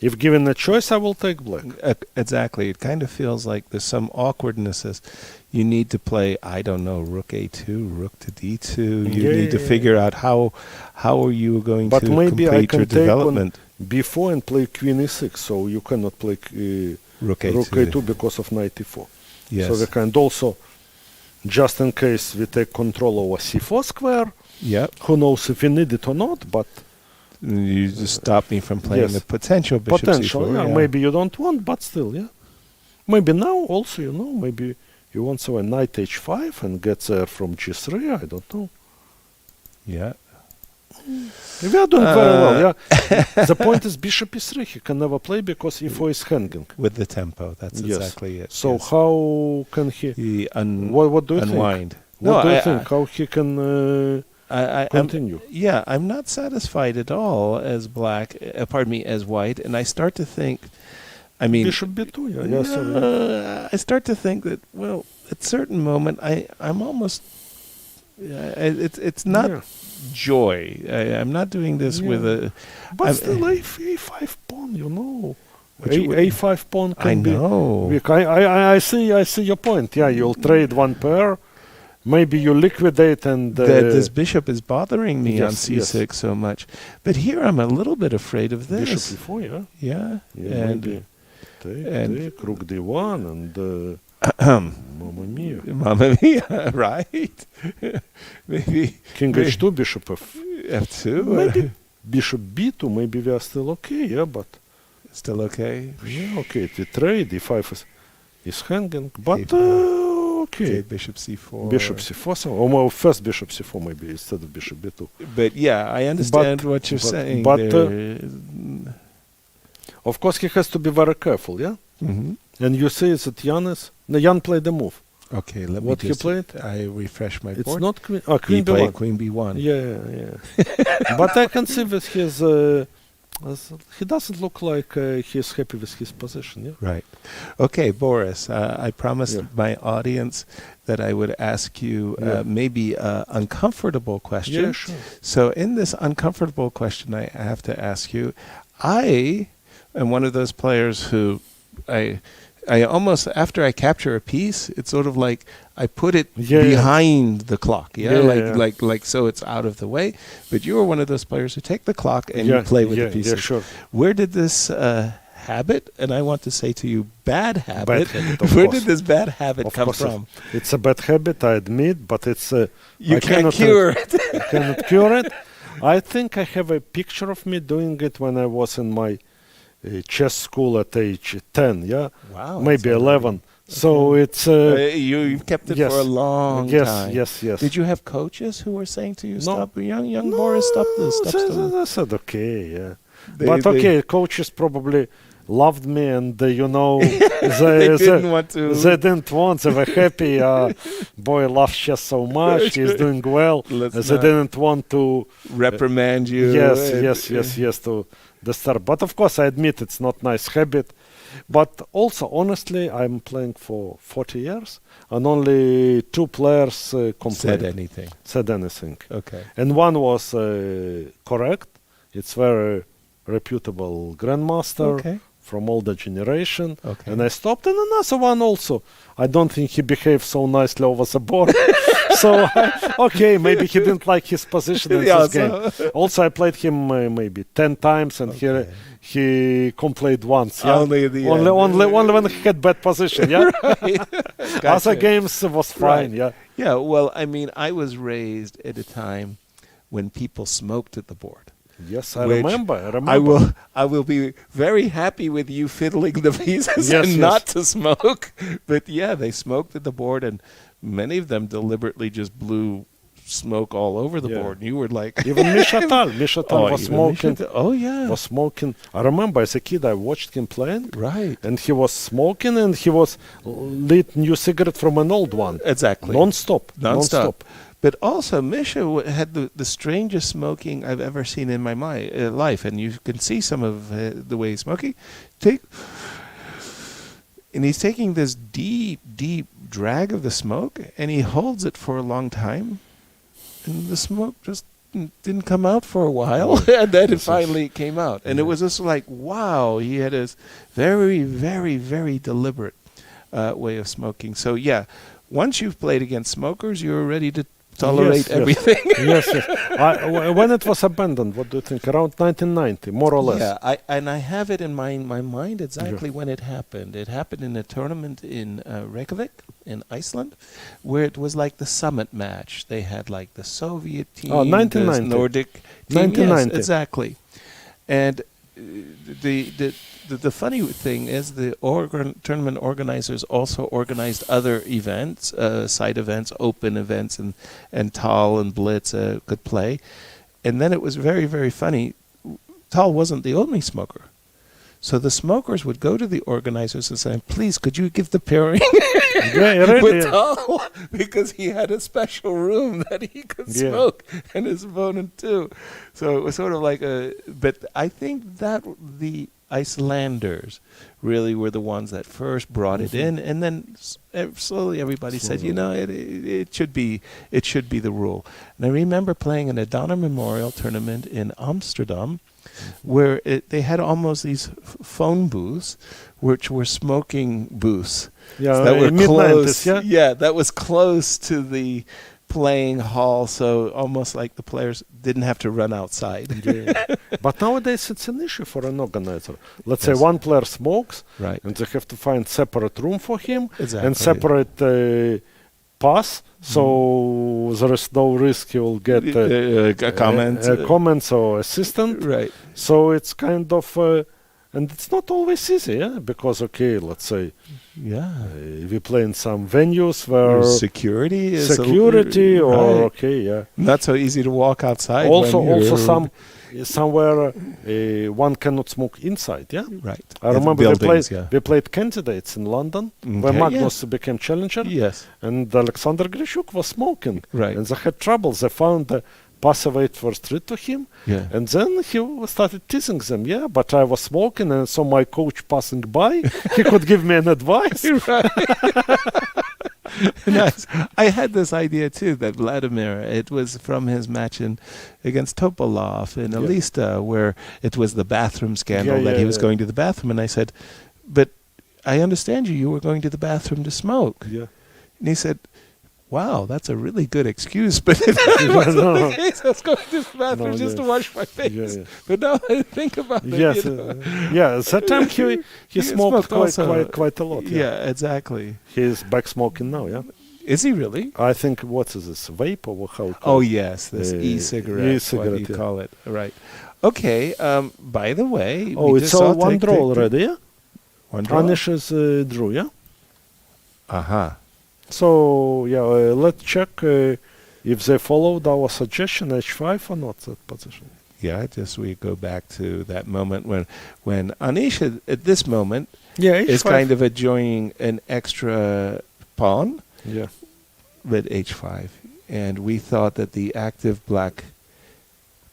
if given a choice, I will take black. Exactly. It kind of feels like there's some awkwardnesses. You need to play, I don't know, rook A2, rook to D2. You need to figure out how are you going to complete your development. B4 and play Queen E6, so you cannot play rook A2 because of Knight E4. Yes. So we can also, just in case we take control over C4 square, who knows if we need it or not, but... You just stop me from playing the potential bishop C4. Maybe you don't want, but still, yeah. Maybe now also, maybe you want so a knight H5 and get there from G3, I don't know. Yeah. We are doing very well, yeah. The point is bishop e3. He can never play because e4 is hanging. With the tempo, that's exactly it. So how can he what do you unwind? Think? What do you think? How he can continue? I'm not satisfied at all as black. As white, and I start to think. I mean, bishop b2. I start to think that at a certain moment, I'm almost. It's not joy. I'm not doing this with a. But still, a5 pawn. A5 pawn can be. I know. I see your point. Yeah, you'll trade one pair. Maybe you liquidate and... this bishop is bothering me on c6 so much. But here I'm a little bit afraid of this. Bishop e4, yeah? And take, rook d1 and... Mamma mia. Mamma mia, right? Maybe... King h2, bishop f2? Maybe bishop b2, maybe we are still okay, but... Still okay? Yeah, okay, the trade, e5 is hanging, but... Okay, bishop c4. Bishop c4, or first bishop c4 maybe instead of bishop b2. But yeah, I understand what you're saying. But of course he has to be very careful, yeah? Mm-hmm. And you say that Jan played the move. Okay, what he played? I refresh my board. It's not queen. Queen b1. Played queen b1. Yeah. But I can see that he doesn't look like he's happy with his position. Yeah. Right. Okay, Boris, I promised my audience that I would ask you maybe an uncomfortable question. Yeah, sure. So in this uncomfortable question, I have to ask you, I am one of those players who I almost, after I capture a piece, it's sort of like I put it behind the clock, like so it's out of the way. But you are one of those players who take the clock and you play with the pieces. Yeah, sure. Where did this habit, and I want to say to you, bad habit, where did this bad habit come from? It's a bad habit, I admit, but it's you can't cure it. You cannot cure it. I think I have a picture of me doing it when I was in my chess school at age 10, yeah? Wow. Maybe 11. Okay. So it's... you've kept it for a long time. Yes. Did you have coaches who were saying to you, stop, young Boris, stop this? I said, okay, yeah. Coaches probably loved me and, they didn't want to... They didn't want, they were happy. Boy loves chess so much, he's doing well. They didn't want to... reprimand you. Yes, to... But of course, I admit it's not nice habit. But also, honestly, I'm playing for 40 years, and only 2 players said anything. Okay. And one was correct. It's very reputable grandmaster from older generation. Okay. And I stopped. And another one also. I don't think he behaved so nicely over the board. So, maybe he didn't like his position in this game. Also, I played him maybe 10 times, and he completed once. Yeah? Only when he had bad position. Yeah. Gotcha. Other games was fine. Yeah. Yeah. Well, I mean, I was raised at a time when people smoked at the board. Yes, I remember. I will be very happy with you fiddling the pieces not to smoke. But yeah, they smoked at the board, and many of them deliberately just blew smoke all over the board. And you were like... Even Misha Tal was smoking. Was smoking. I remember as a kid, I watched him playing. Right. And he was smoking, and he was lit new cigarette from an old one. Exactly. Non-stop. But also, Misha had the strangest smoking I've ever seen in my life. And you can see some of the way he's smoking. And he's taking this deep, deep drag of the smoke, and he holds it for a long time. And the smoke just didn't come out for a while. And then it finally came out. And it was just like, wow, he had this very, very, very deliberate way of smoking. So, yeah, once you've played against smokers, you're ready to tolerate everything. Yes. When it was abandoned, what do you think? Around 1990, more or less. Yeah, I have it in my mind exactly when it happened. It happened in a tournament in Reykjavik, in Iceland, where it was like the summit match. They had like the Soviet team, 1990. the Nordic team. 1990. Yes, exactly. And the funny thing is the tournament organizers also organized other events, side events, open events, and Tal and Blitz could play. And then it was very, very funny. Tal wasn't the only smoker. So the smokers would go to the organizers and say, please, could you give the pairing with Tal? Because he had a special room that he could smoke, and his opponent too. So it was sort of like but I think that the Icelanders really were the ones that first brought it in, and then slowly everybody said, it should be the rule. And I remember playing in a Donner Memorial tournament in Amsterdam, where they had almost these phone booths, which were smoking booths. Yeah, that were close. Yeah, that was close to the playing hall, so almost like the players didn't have to run outside. But nowadays it's an issue for an organizer. Let's say one player smokes, right, and they have to find separate room for him, exactly, and separate pass, so there is no risk he will get comments or assistant. Right. So it's kind of, and it's not always easy, because let's say, we play in some venues where security is not so easy to walk outside. Also somewhere one cannot smoke inside. Right. I remember we played candidates in London, where Magnus became challenger. Yes. And Alexander Grishuk was smoking. Right. And they had trouble. They found the passaway first street to him. Yeah. And then he started teasing them. But I was smoking, and so my coach passing by, he could give me an advice. Nice. I had this idea too that Vladimir, it was from his match against Topolov in Elista, where it was the bathroom scandal that he was going to the bathroom, and I said, but I understand you were going to the bathroom to smoke. Yeah. And he said, wow, that's a really good excuse, but if that wasn't the case, I was going to the bathroom just to wash my face. But now I think about it. Yes, that time he smoked quite a lot. Yeah, exactly. He's back smoking now, Is he really? I think, what is this, vape or how? Oh, yes, this e-cigarette, what do you call it? Right. Okay, by the way, it's all one draw already, yeah? One draw? Anish's drew, yeah? Aha. So, let's check if they followed our suggestion, h5 or not, that position. Yeah, we go back to that moment when Anish, at this moment, is kind of enjoying an extra pawn with h5. And we thought that the active black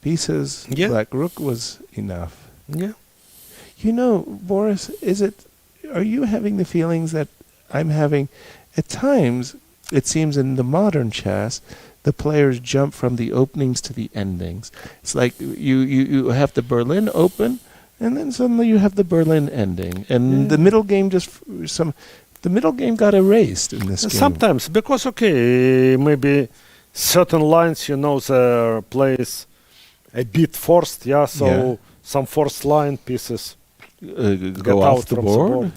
pieces, black rook, was enough. Yeah. Boris, are you having the feelings that I'm having? At times, it seems in the modern chess, the players jump from the openings to the endings. It's like you have the Berlin open, and then suddenly you have the Berlin ending, and the middle game the middle game got erased in this game. Sometimes, because maybe certain lines, the plays a bit forced, so some forced line pieces go off the board.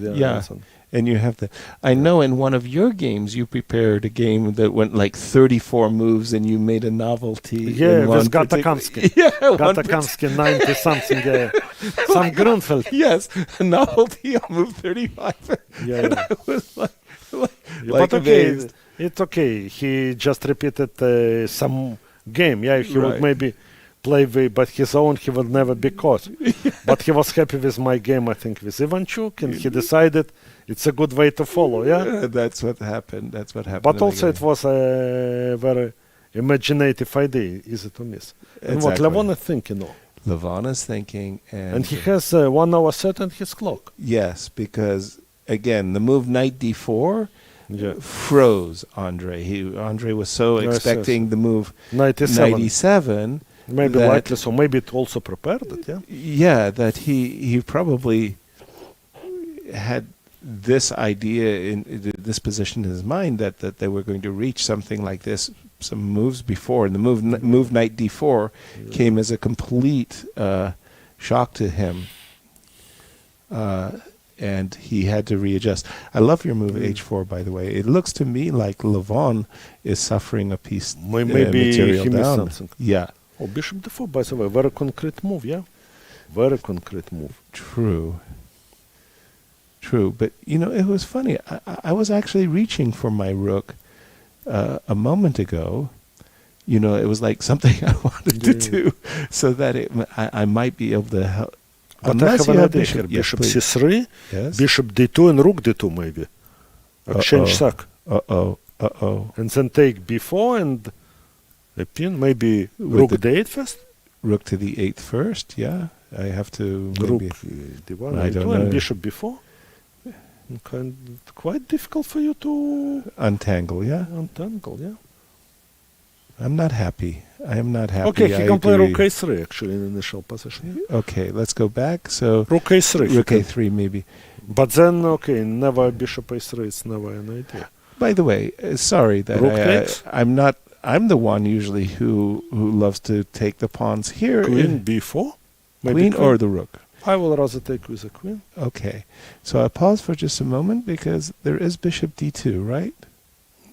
And you have I know in one of your games you prepared a game that went like 34 moves, and you made a novelty. Yeah, with Gatakamsky. Gatakamsky 90 something. Some Grunfeld. Yes, a novelty on move 35. And I was like but okay, it's okay. He just repeated some game. He would maybe play but his own, he would never be caught. But he was happy with my game, I think, with Ivanchuk, and he decided it's a good way to follow, That's what happened. But also it was a very imaginative idea, easy to miss. Exactly. And what Levon is thinking, Levon is thinking, and he has 1 hour set on his clock. Yes, because again, the move knight d4 froze Andre. Andre was so expecting the move knight e7. Maybe likely, so maybe it also prepared it, Yeah, that he probably had this idea in this position in his mind that they were going to reach something like this some moves before, and the move knight d4 came as a complete shock to him, and he had to readjust. I love your move h4, by the way. It looks to me like Levon is suffering a piece maybe material he down. missed something. Yeah. Oh, bishop d4, by the way, very concrete move, very concrete move. True, but it was funny. I was actually reaching for my rook a moment ago, it was like something I wanted to do, so that I might be able to help. But I have an idea here. Bishop c3, bishop d2, and rook d2 maybe. Exchange sack. And then take b4 and a pin. Maybe rook d8 first. Rook to the 8th first. Yeah, I have to. Rook d1, I don't know. And bishop b4. Quite difficult for you to untangle. Yeah. Untangle. Yeah. I'm not happy. I am not happy. Okay, he can play rook a3 actually in initial position. Okay, let's go back. So rook a3. Rook a3 maybe. But then, never bishop a3. It's never an idea. By the way, sorry that rook takes. I'm not. I'm the one usually who loves to take the pawns here. Queen b4. Maybe queen or the rook. I will rather take with a queen. Okay, so I pause for just a moment because there is bishop d2, right?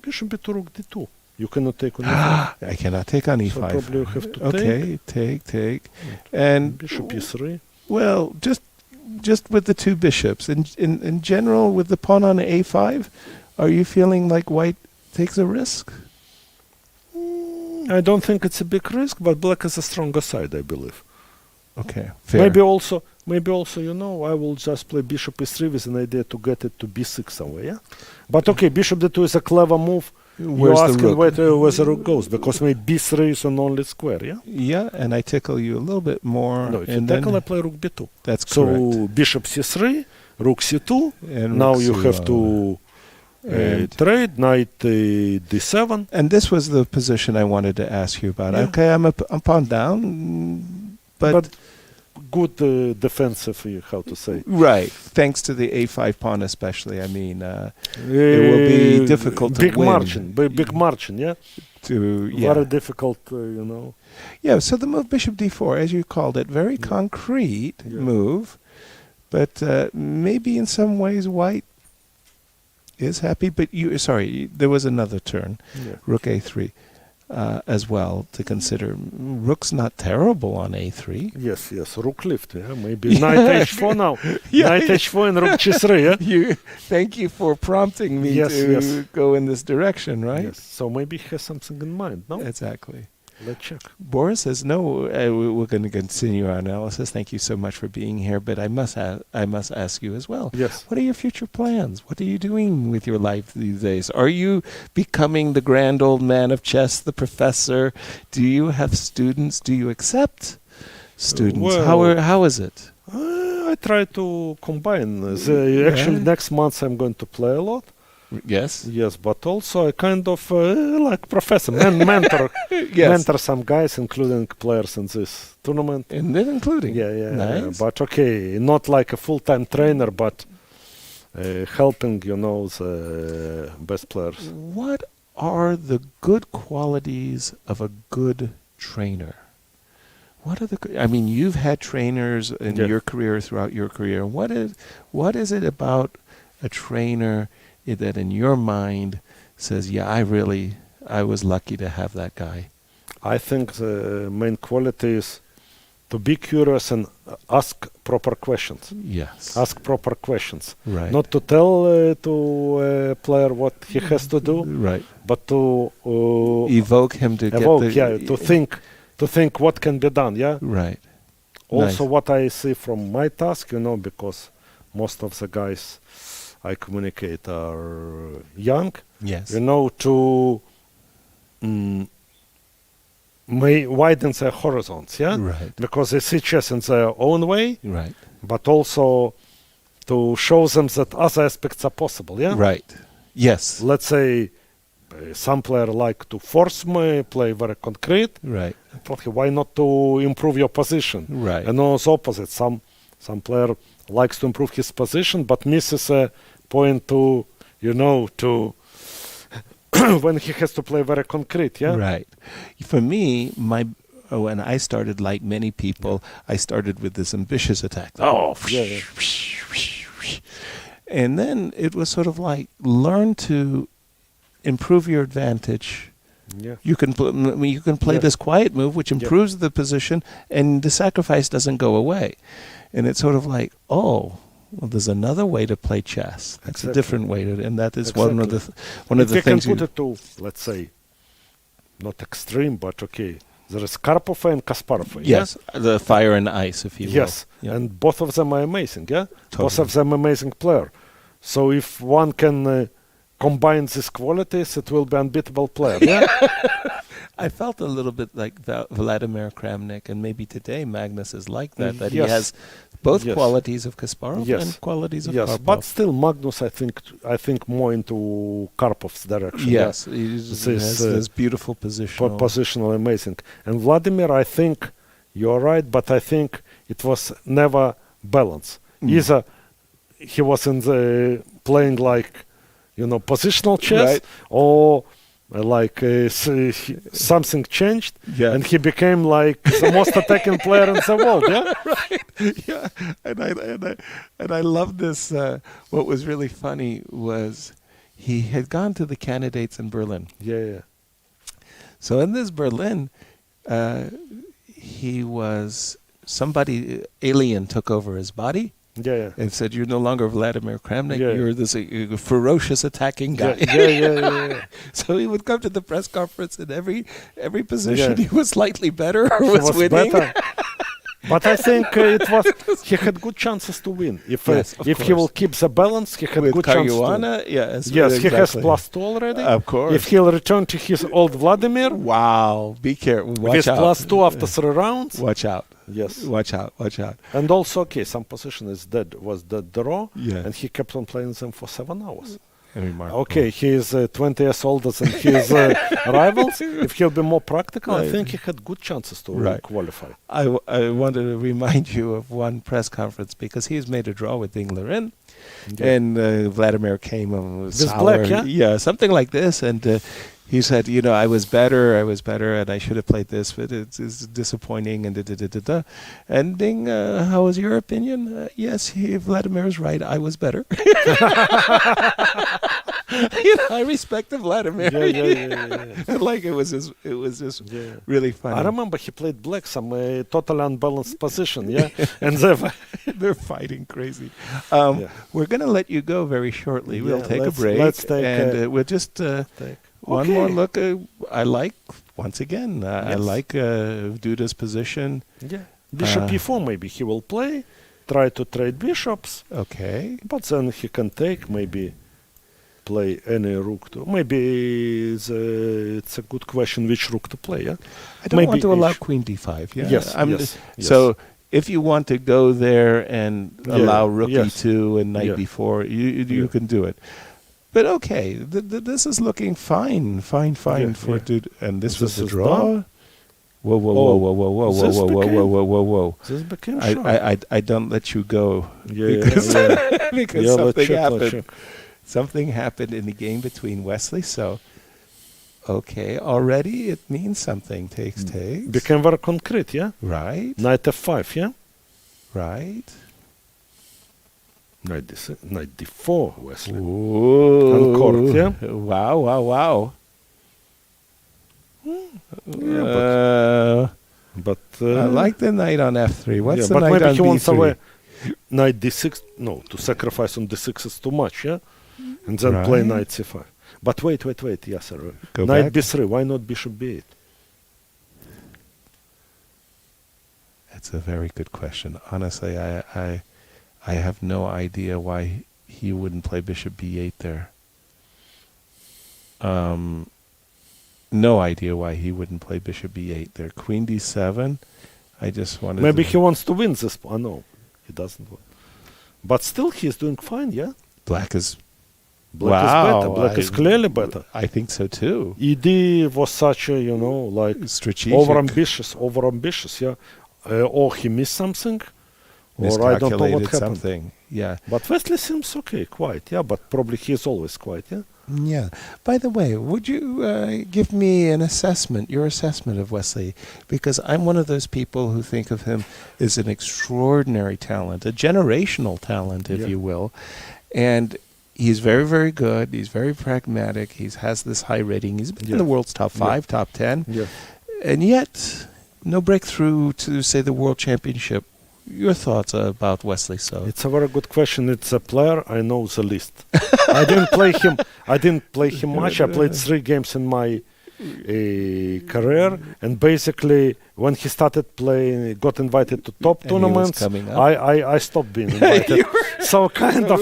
Bishop b2, rook d2. You cannot take on e5. I cannot take on e5. So probably you have to take. And bishop e3. Well, just with the two bishops. In general, with the pawn on a5, are you feeling like white takes a risk? I don't think it's a big risk, but black is a stronger side, I believe. Okay, fair. Maybe also, I will just play bishop e3 with an idea to get it to b6 somewhere, yeah? But okay, bishop d2 is a clever move. You're asking where the rook goes, because maybe b3 is an only square, yeah? Yeah, and I tickle you a little bit more. No, if you tackle, I play rook b2. That's correct. So bishop c3, rook c2, and now you have to trade, knight d7. And this was the position I wanted to ask you about. Yeah. Okay, I'm pawn down, but good defensive, how to say. Right, thanks to the a5 pawn especially. I mean, it will be difficult to win. Big margin, yeah? Very difficult, Yeah, so the move bishop d4, as you called it, very concrete move, but maybe in some ways white is happy. But there was another turn, rook a3. As well to consider. Rook's not terrible on a3. Yes, rook lift. Yeah, maybe knight h4 now. Knight h4 and rook c3. Yeah. Thank you for prompting me to go in this direction, right? Yes. So maybe he has something in mind. No. Exactly. Let's check. Boris says no. We're going to continue our analysis. Thank you so much for being here. But I must ask you as well. Yes. What are your future plans? What are you doing with your life these days? Are you becoming the grand old man of chess, the professor? Do you have students? Do you accept students? How is it? I try to combine. Actually, next month I'm going to play a lot. Yes. Yes, but also I kind of like professor, mentor, mentor some guys, including players in this tournament. And then including? Yeah. Nice. But okay, not like a full-time trainer, but helping, the best players. What are the good qualities of a good trainer? You've had trainers in your career, throughout your career. What is it about a trainer that in your mind says, I was lucky to have that guy? I think the main quality is to be curious and ask proper questions. Yes. Ask proper questions. Right. Not to tell to a player what he has to do. Right. But to evoke him to to think what can be done. Yeah. Right. Also, what I see from my task, because most of the guys I communicate are young. Yes. To widen their horizons, yeah? Right. Because they see chess in their own way. Right. But also to show them that other aspects are possible, yeah? Right. Yes. Let's say some player like to force me, play very concrete. Right. Why not to improve your position? Right. And also opposite. Some player likes to improve his position, but misses a point to when he has to play very concrete, yeah? Right. For me, when I started, like many people, I started with this ambitious attack. And then it was sort of like, learn to improve your advantage. Yeah. You can play this quiet move, which improves the position, and the sacrifice doesn't go away. And it's sort of like, there's another way to play chess. That's a different way to, and that is one of the things. You can put it to, let's say, not extreme, but okay. There is Karpov and Kasparov. Yes, the fire and ice, if you will. Yes, and both of them are amazing. Yeah, both of them amazing player. So if one can combine these qualities, it will be unbeatable player. Yeah. I felt a little bit like Vladimir Kramnik, and maybe today Magnus is like that. That he has both qualities of Kasparov and qualities of Karpov. But still, Magnus, I think more into Karpov's direction. Yes, he has this beautiful positional. Positional, amazing. And Vladimir, I think you're right, but I think it was never balanced. Either he was in the playing like, positional chess, or like something changed, and he became like the most attacking player in the world. Yeah, right. Yeah, and I love this. What was really funny was he had gone to the candidates in Berlin. Yeah. So in this Berlin, he was alien took over his body. Yeah. And said, "You're no longer Vladimir Kramnik. You're this ferocious attacking guy." Yeah. So he would come to the press conference, in every position he was slightly better or was winning. Better. But I think he had good chances to win. If he will keep the balance, he had good chances to win. Yes, he has +2 already. Of course. If he'll return to his old Vladimir. Wow, be careful. Watch out. With +2 after 3 rounds. Watch out. Yes. Watch out. And also, some position was dead draw, yes. and he kept on playing them for 7 hours. Okay, he is 20 years older than his rivals. If he'll be more practical, I think he had good chances to qualify. I wanted to remind you of one press conference because he's made a draw with Ding Liren, and Vladimir came and was sour. Yeah, something like this, and he said, I was better, and I should have played this, but it's disappointing, and da-da-da-da-da. And Ding, how was your opinion? Yes, Vladimir is right, I was better. I respect Vladimir. Yeah. Like it was just really funny. I remember he played black, some totally unbalanced position, and they're fighting crazy. We're going to let you go very shortly. We'll take a break, we'll just... One more look. I like, once again, I like Duda's position. Yeah. Bishop e4, maybe he will play, try to trade bishops. Okay. But then he can take, maybe play any rook. Maybe it's a good question which rook to play. Yeah? I don't want to allow queen d5. Yeah? Yes. So if you want to go there and allow rook e2 and knight b4, you can do it. But okay, this is looking fine for Duda. And this was the draw. Whoa. This became I don't let you go because something happened. Something happened in the game between Wesley. So, okay, already it means something. Takes. Became very concrete, yeah? Right. Knight f5, yeah? Right. Knight d4, Wesley. Ooh. Uncorked, yeah? Wow. But I like the knight on f3. What's the but knight maybe on he wants b3? away knight d6. No, to sacrifice on d6 is too much, yeah? And then play knight c5. But wait. Yes, sir. Knight b3. Why not bishop b8? That's a very good question. Honestly, I have no idea why he wouldn't play bishop b8 there. No idea why he wouldn't play bishop b8 there. Queen d7. I just wanted. Maybe he wants to win this. Oh no, he doesn't want. But still, he's doing fine. Yeah. Black is. Black is better. Black is clearly better. I think so too. ED was such a like strategic, overambitious. Yeah. Or he missed something. Or I don't know what happened. Something. Yeah. But Wesley seems okay, quiet. Yeah, but probably he is always quiet. Yeah. Yeah. By the way, would you give me your assessment of Wesley? Because I'm one of those people who think of him as an extraordinary talent, a generational talent, if you will. And he's very, very good. He's very pragmatic. He has this high rating. He's been in the world's top 5, top 10. Yeah. And yet, no breakthrough to, say, the World Championship. Your thoughts about Wesley So? It's a very good question. It's a player I know the least. I didn't play him much. I played 3 games in my career, and basically when he started playing, got invited to top tournaments, I stopped being invited. So kind of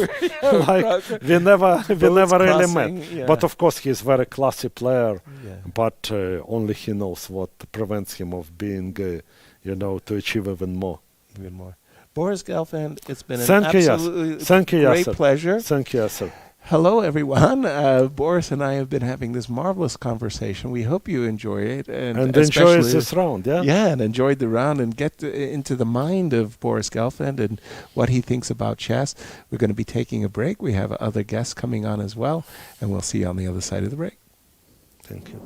like we never really met. Yeah. But of course he's very classy player, but only he knows what prevents him of being, to achieve even more. Boris Gelfand, it's been an absolutely great pleasure. Thank you, sir. Hello, everyone. Boris and I have been having this marvelous conversation. We hope you enjoy it. And enjoy this round, yeah? Yeah, and enjoyed the round and get into the mind of Boris Gelfand and what he thinks about chess. We're going to be taking a break. We have other guests coming on as well, and we'll see you on the other side of the break. Thank you.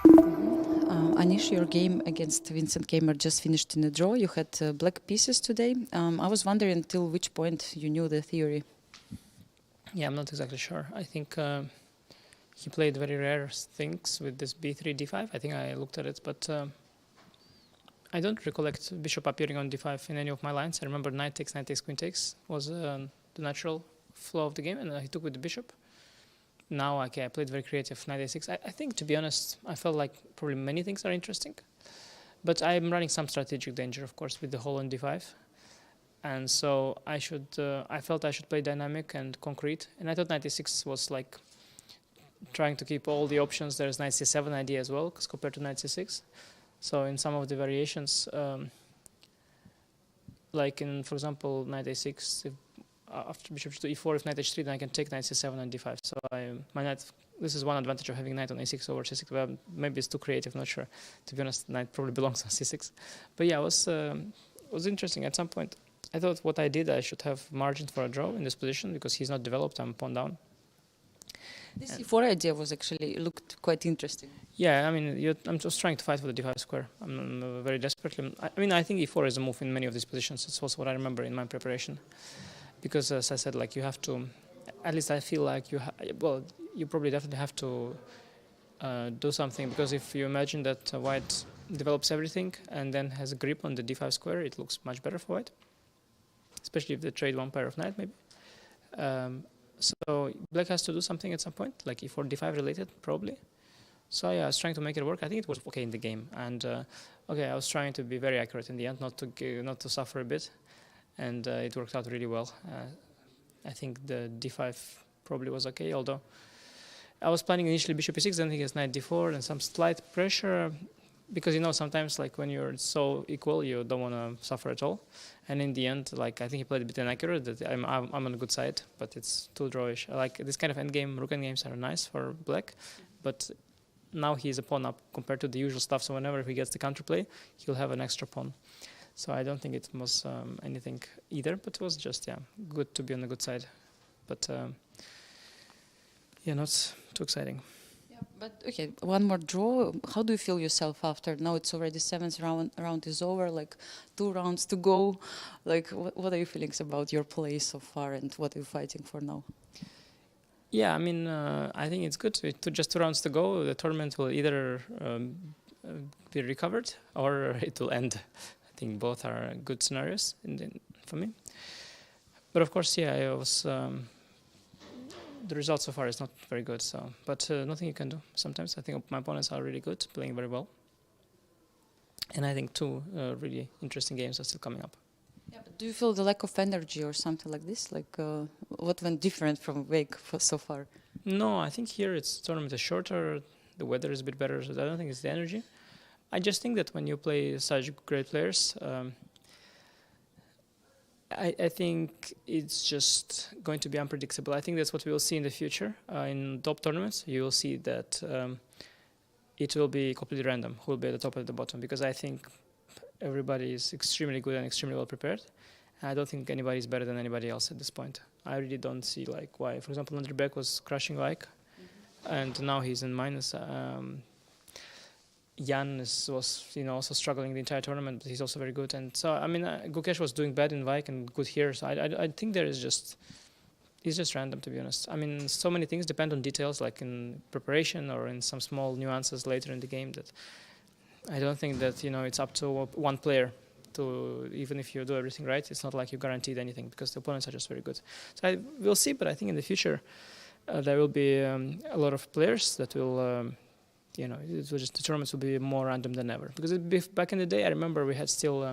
Anish, your game against Vincent Keymer just finished in a draw. You had black pieces today. I was wondering till which point you knew the theory. Yeah, I'm not exactly sure. I think he played very rare things with this b3, d5. I think I looked at it, but I don't recollect bishop appearing on d5 in any of my lines. I remember knight takes, queen takes was the natural flow of the game, and he took with the bishop. Now, okay, I played very creative, knight a6. I think, to be honest, I felt like probably many things are interesting. But I'm running some strategic danger, of course, with the whole on d5. And so I felt I should play dynamic and concrete. And I thought knight a6 was like trying to keep all the options. There's knight c7 idea as well, because compared to knight c6. So in some of the variations, like in, for example, knight a6, after bishop to e4, if knight h3, then I can take knight c7 and d5. So my knight, this is one advantage of having knight on a6 over c6. Well, maybe it's too creative, not sure. To be honest, knight probably belongs on c6. But yeah, it was interesting at some point. I thought what I did, I should have margin for a draw in this position because he's not developed, I'm pawn down. This e4 idea was actually looked quite interesting. Yeah, I mean, I'm just trying to fight for the d5 square. I'm very desperately. I think e4 is a move in many of these positions. It's also what I remember in my preparation. Because as I said, like you have to, at least I feel like you probably definitely have to do something, because if you imagine that white develops everything and then has a grip on the d5 square, it looks much better for white, especially if they trade one pair of knight maybe. So black has to do something at some point, like e4 d5 related probably. So yeah, I was trying to make it work. I think it was okay in the game, and I was trying to be very accurate in the end, not to suffer a bit. And it worked out really well. I think the d5 probably was okay, although I was planning initially bishop e6, then he has knight d4 and some slight pressure, because sometimes like when you're so equal, you don't want to suffer at all. And in the end, like I think he played a bit inaccurate. That I'm on the good side, but it's too drawish. I like this kind of endgame. Rook endgames are nice for black, but now he's a pawn up compared to the usual stuff. So whenever he gets the counterplay, he'll have an extra pawn. So I don't think it was anything either, but it was just, good to be on the good side. But, not too exciting. Yeah, but, okay, one more draw. How do you feel yourself after? Now it's already 7th round is over, like 2 rounds to go. Like, what are your feelings about your play so far, and what are you fighting for now? Yeah, I think it's good to just 2 rounds to go. The tournament will either be recovered or it will end. I think both are good scenarios for me. But of course, I was the result so far is not very good. So, but nothing you can do. Sometimes I think my opponents are really good, playing very well, and I think 2 really interesting games are still coming up. Yeah, but do you feel the lack of energy or something like this? Like what went different from Wake so far? No, I think here the tournament is shorter. The weather is a bit better, so I don't think it's the energy. I just think that when you play such great players, I think it's just going to be unpredictable. I think that's what we will see in the future. In top tournaments, you will see that it will be completely random who will be at the top or at the bottom, because I think everybody is extremely good and extremely well prepared. I don't think anybody is better than anybody else at this point. I really don't see like why. For example, Andrej Beck was crushing like, and now he's in minus. Jan was also struggling the entire tournament, but he's also very good. And so Gukesh was doing bad in Vike and good here. So I think it's just random, to be honest. So many things depend on details, like in preparation or in some small nuances later in the game, that I don't think that it's up to one player to, even if you do everything right, it's not like you guaranteed anything, because the opponents are just very good. So we'll see, but I think in the future there will be a lot of players that will. The tournaments will be more random than ever. Because back in the day, I remember we had still,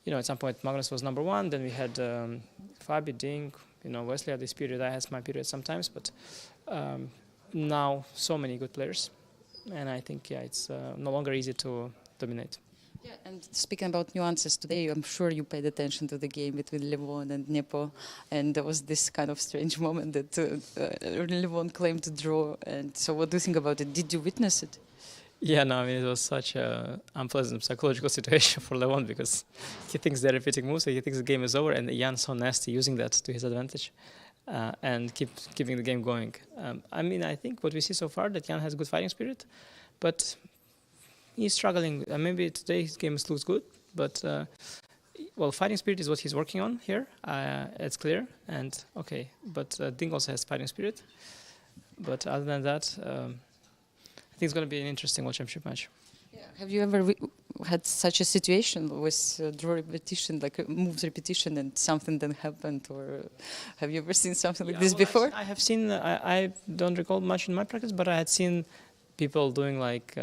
at some point Magnus was number 1. Then we had Fabi, Ding, Wesley at this period. I had my period sometimes, but now so many good players, and I think it's no longer easy to dominate. Yeah, and speaking about nuances today, I'm sure you paid attention to the game between Levon and Nepo, and there was this kind of strange moment that Levon claimed to draw. And so, what do you think about it? Did you witness it? Yeah, no, it was such an unpleasant psychological situation for Levon, because he thinks they're repeating moves, so he thinks the game is over, and Jan's so nasty using that to his advantage and keeping the game going. I think what we see so far, that Jan has good fighting spirit, but he's struggling. Maybe today his game looks good, but well, fighting spirit is what he's working on here. It's clear, and okay. But Ding also has fighting spirit. But other than that, I think it's going to be an interesting World Championship match. Yeah. Have you ever had such a situation with draw repetition, like moves repetition, and something then happened, or have you ever seen something like this before? I have seen. I don't recall much in my practice, but I had seen people doing like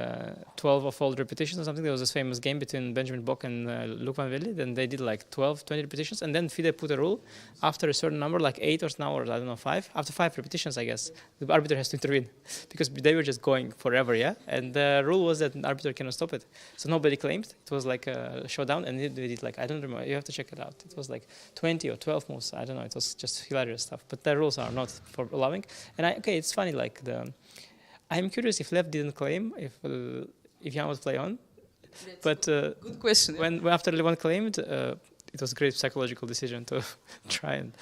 12 or fold repetitions or something. There was this famous game between Benjamin Bock and Luke van Velde. Then they did like 12, 20 repetitions. And then FIDE put a rule after a certain number, like 8 or now, or I don't know, 5. After 5 repetitions, I guess, the arbiter has to intervene because they were just going forever, yeah? And the rule was that an arbiter cannot stop it. So nobody claimed. It was like a showdown. And they did like, I don't remember, you have to check it out. It was like 20 or 12 moves. I don't know. It was just hilarious stuff. But the rules are not for allowing. And okay, it's funny, like I'm curious if Lev didn't claim if Jan would play on, but good question. When after Levon claimed, it was a great psychological decision to try and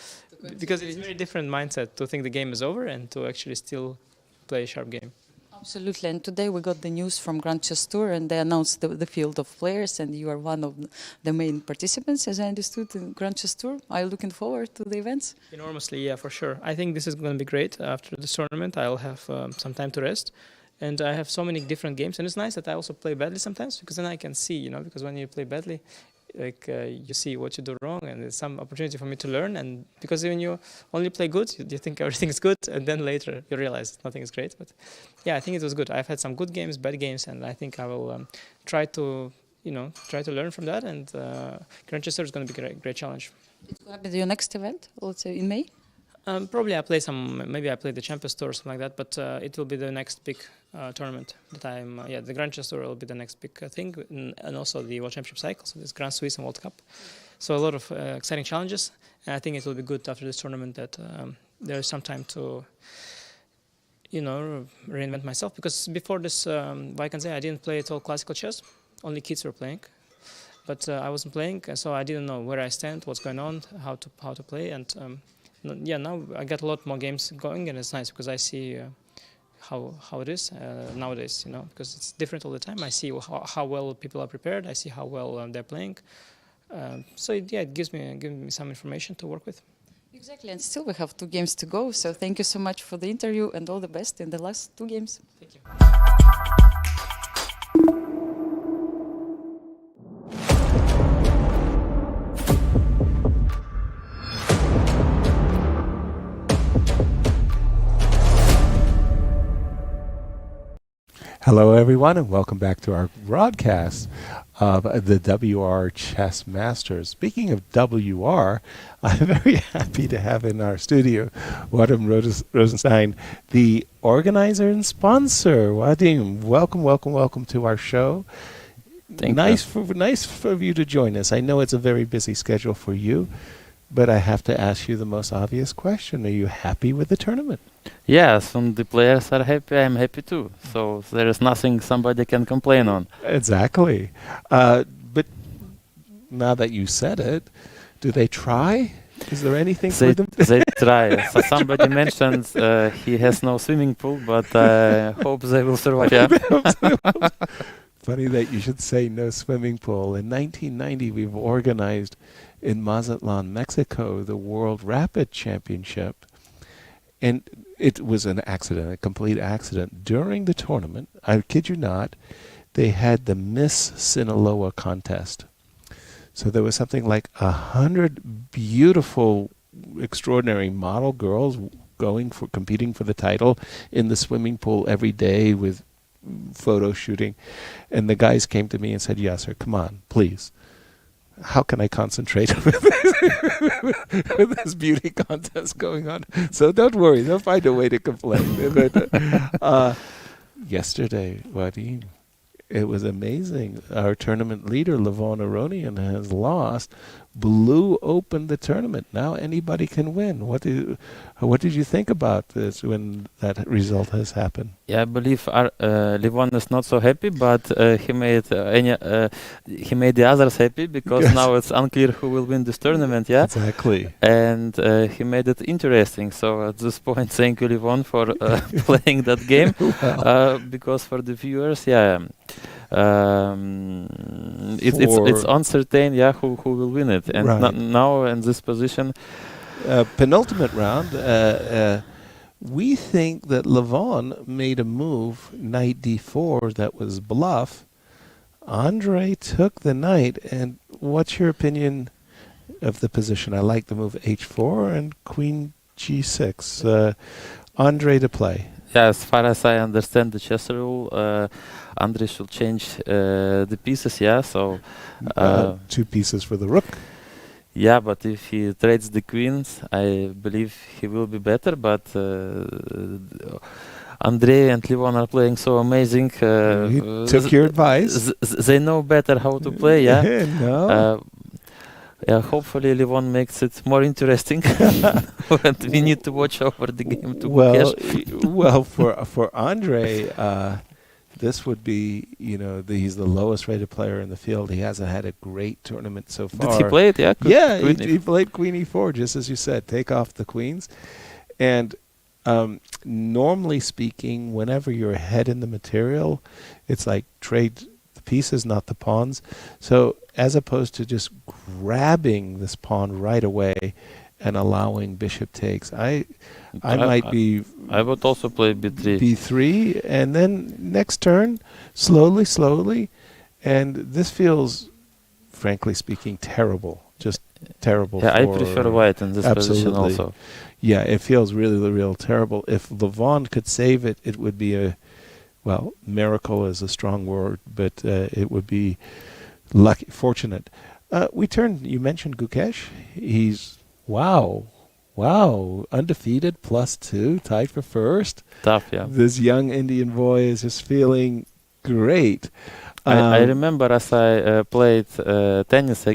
because it's a very different mindset to think the game is over and to actually still play a sharp game. Absolutely, and today we got the news from Grand Chess Tour, and they announced the field of players, and you are one of the main participants, as I understood, in Grand Chess Tour. Are you looking forward to the events? Enormously, yeah, for sure. I think this is going to be great. After this tournament, I'll have some time to rest, and I have so many different games, and it's nice that I also play badly sometimes, because then I can see, because when you play badly, like you see what you do wrong, and it's some opportunity for me to learn. And because when you only play good, you think everything is good, and then later you realize nothing is great. But yeah, I think it was good. I've had some good games, bad games, and I think I will try to learn from that. And Grand Chess Tour is going to be a great challenge. It's going to be your next event, let's say in May. Probably I play maybe I play the Champions Tour or something like that, but it will be the next big tournament that the Grand Chess Tour will be the next big thing, and also the World Championship cycle, so this Grand Swiss and World Cup. So a lot of exciting challenges, and I think it will be good after this tournament that there is some time to, reinvent myself, because before this, I can say I didn't play at all classical chess, only kids were playing. But I wasn't playing, so I didn't know where I stand, what's going on, how to play, and now I got a lot more games going, and it's nice because I see how it is nowadays, because it's different all the time. I see how well people are prepared. I see how well they're playing. It gives me some information to work with. Exactly, and still we have 2 games to go. So thank you so much for the interview, and all the best in the last 2 games. Thank you. Hello, everyone, and welcome back to our broadcast of the WR Chess Masters. Speaking of WR, I'm very happy to have in our studio Vadim Rosenstein, the organizer and sponsor. Vadim, welcome to our show. Nice for you to join us. I know it's a very busy schedule for you, but I have to ask you the most obvious question. Are you happy with the tournament? Yes, and the players are happy, I'm happy too. So there is nothing somebody can complain on. Exactly. But now that you said it, do they try? Is there anything for them? They try. So somebody mentioned he has no swimming pool, but I hope they will survive. Yeah. Funny that you should say no swimming pool. In 1990, we've organized in Mazatlan, Mexico, the World Rapid Championship. And it was an accident, a complete accident. During the tournament, I kid you not, they had the Miss Sinaloa contest. So there was something like 100 beautiful, extraordinary model girls competing for the title in the swimming pool every day with photo shooting. And the guys came to me and said, "Yes, sir, come on, please. How can I concentrate with this beauty contest going on?" So don't worry, they'll find a way to complain. But yesterday, Vadim, it was amazing. Our tournament leader, Levon Aronian, has lost. Blew open the tournament. Now anybody can win. What did you think about this when that result has happened? Yeah, I believe Levon is not so happy, but he made the others happy because yes. Now it's unclear who will win this tournament. Yeah, exactly. And he made it interesting. So at this point, thank you, Levon, for playing that game. Wow. Because for the viewers, yeah. it's uncertain, who will win it. And now in this position, penultimate round, we think that Levon made a move, knight d4, that was bluff. Andre took the knight, and what's your opinion of the position? I like the move h4 and queen g6. Andre to play. Yeah, as far as I understand the chess rule, Andre should change the pieces, so... 2 pieces for the rook. Yeah, but if he trades the queens, I believe he will be better, but... Andrei and Levon are playing so amazing. He took your advice. They know better how to play, No. Hopefully Levon makes it more interesting. And we need to watch over the game to Well, for Andre, this would be, he's the lowest rated player in the field. He hasn't had a great tournament so far. Did he play it? Yeah. He played queen e4, just as you said. Take off the queens. And normally speaking, whenever you're ahead in the material, it's like trade the pieces, not the pawns. So as opposed to just grabbing this pawn right away and allowing bishop takes, I would also play b3. b3, and then next turn, slowly, and this feels, frankly speaking, terrible. Just terrible. Yeah, I prefer white in this position also. Yeah, it feels really, real terrible. If Levon could save it, it would be miracle is a strong word, but it would be lucky, fortunate. You mentioned Gukesh. He's, wow, undefeated, +2, tied for first. Tough, yeah. This young Indian boy is just feeling great. I remember as I played tennis,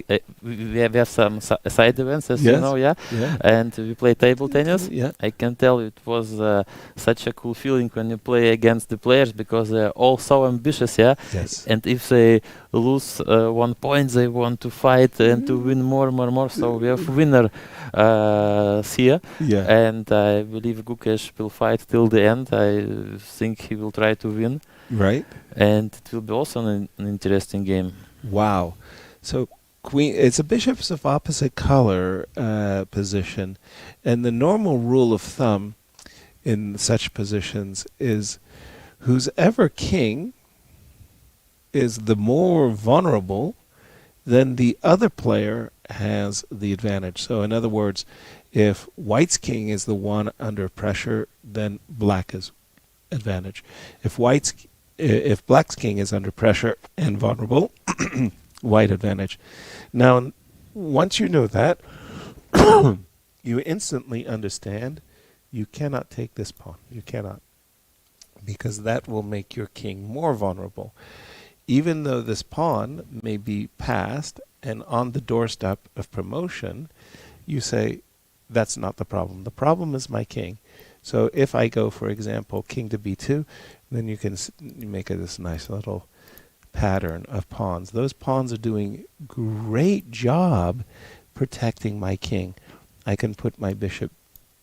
we have some side events, as you know, and we play table tennis. Yeah. I can tell it was such a cool feeling when you play against the players, because they're all so ambitious, Yes. And if they lose 1 point, they want to fight and to win more. So we have winner here, and I believe Gukesh will fight till the end. I think he will try to win. Right. And it will be also an interesting game. Wow. So it's a bishops of opposite color position, and the normal rule of thumb in such positions is who's ever king is the more vulnerable, then the other player has the advantage. So in other words, if white's king is the one under pressure, then black is advantage. If black's king is under pressure and vulnerable, white advantage. Now, once you know that, you instantly understand you cannot take this pawn. You cannot. Because that will make your king more vulnerable. Even though this pawn may be passed and on the doorstep of promotion, you say, that's not the problem. The problem is my king. So if I go, for example, king to b2, then you can make this nice little pattern of pawns. Those pawns are doing great job protecting my king. I can put my bishop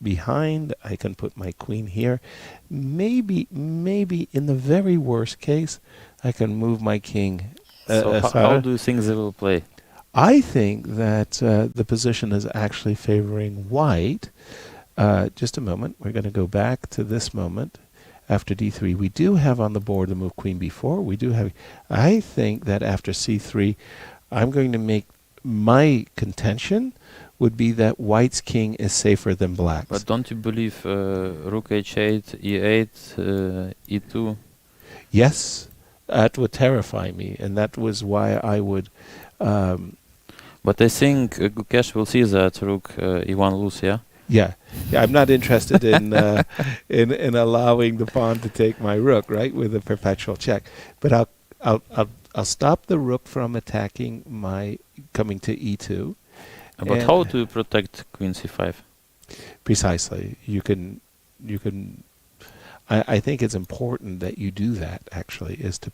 behind. I can put my queen here. Maybe in the very worst case, I can move my king. So how do you think they will play? I think that the position is actually favoring white. Just a moment. We're going to go back to this moment. After d3, we do have on the board the move queen b4. I think that after c3, I'm going to make my contention would be that white's king is safer than black's. But don't you believe rook h8, e8, e2? Yes, that would terrify me, and that was why I would... but I think Gukesh will see that rook e1 lose, yeah? Yeah, I'm not interested in in allowing the pawn to take my rook, right, with a perpetual check. But I'll stop the rook from attacking my coming to e2. But how to protect queen c5? Precisely, you can. I think it's important that you do that. Actually, is to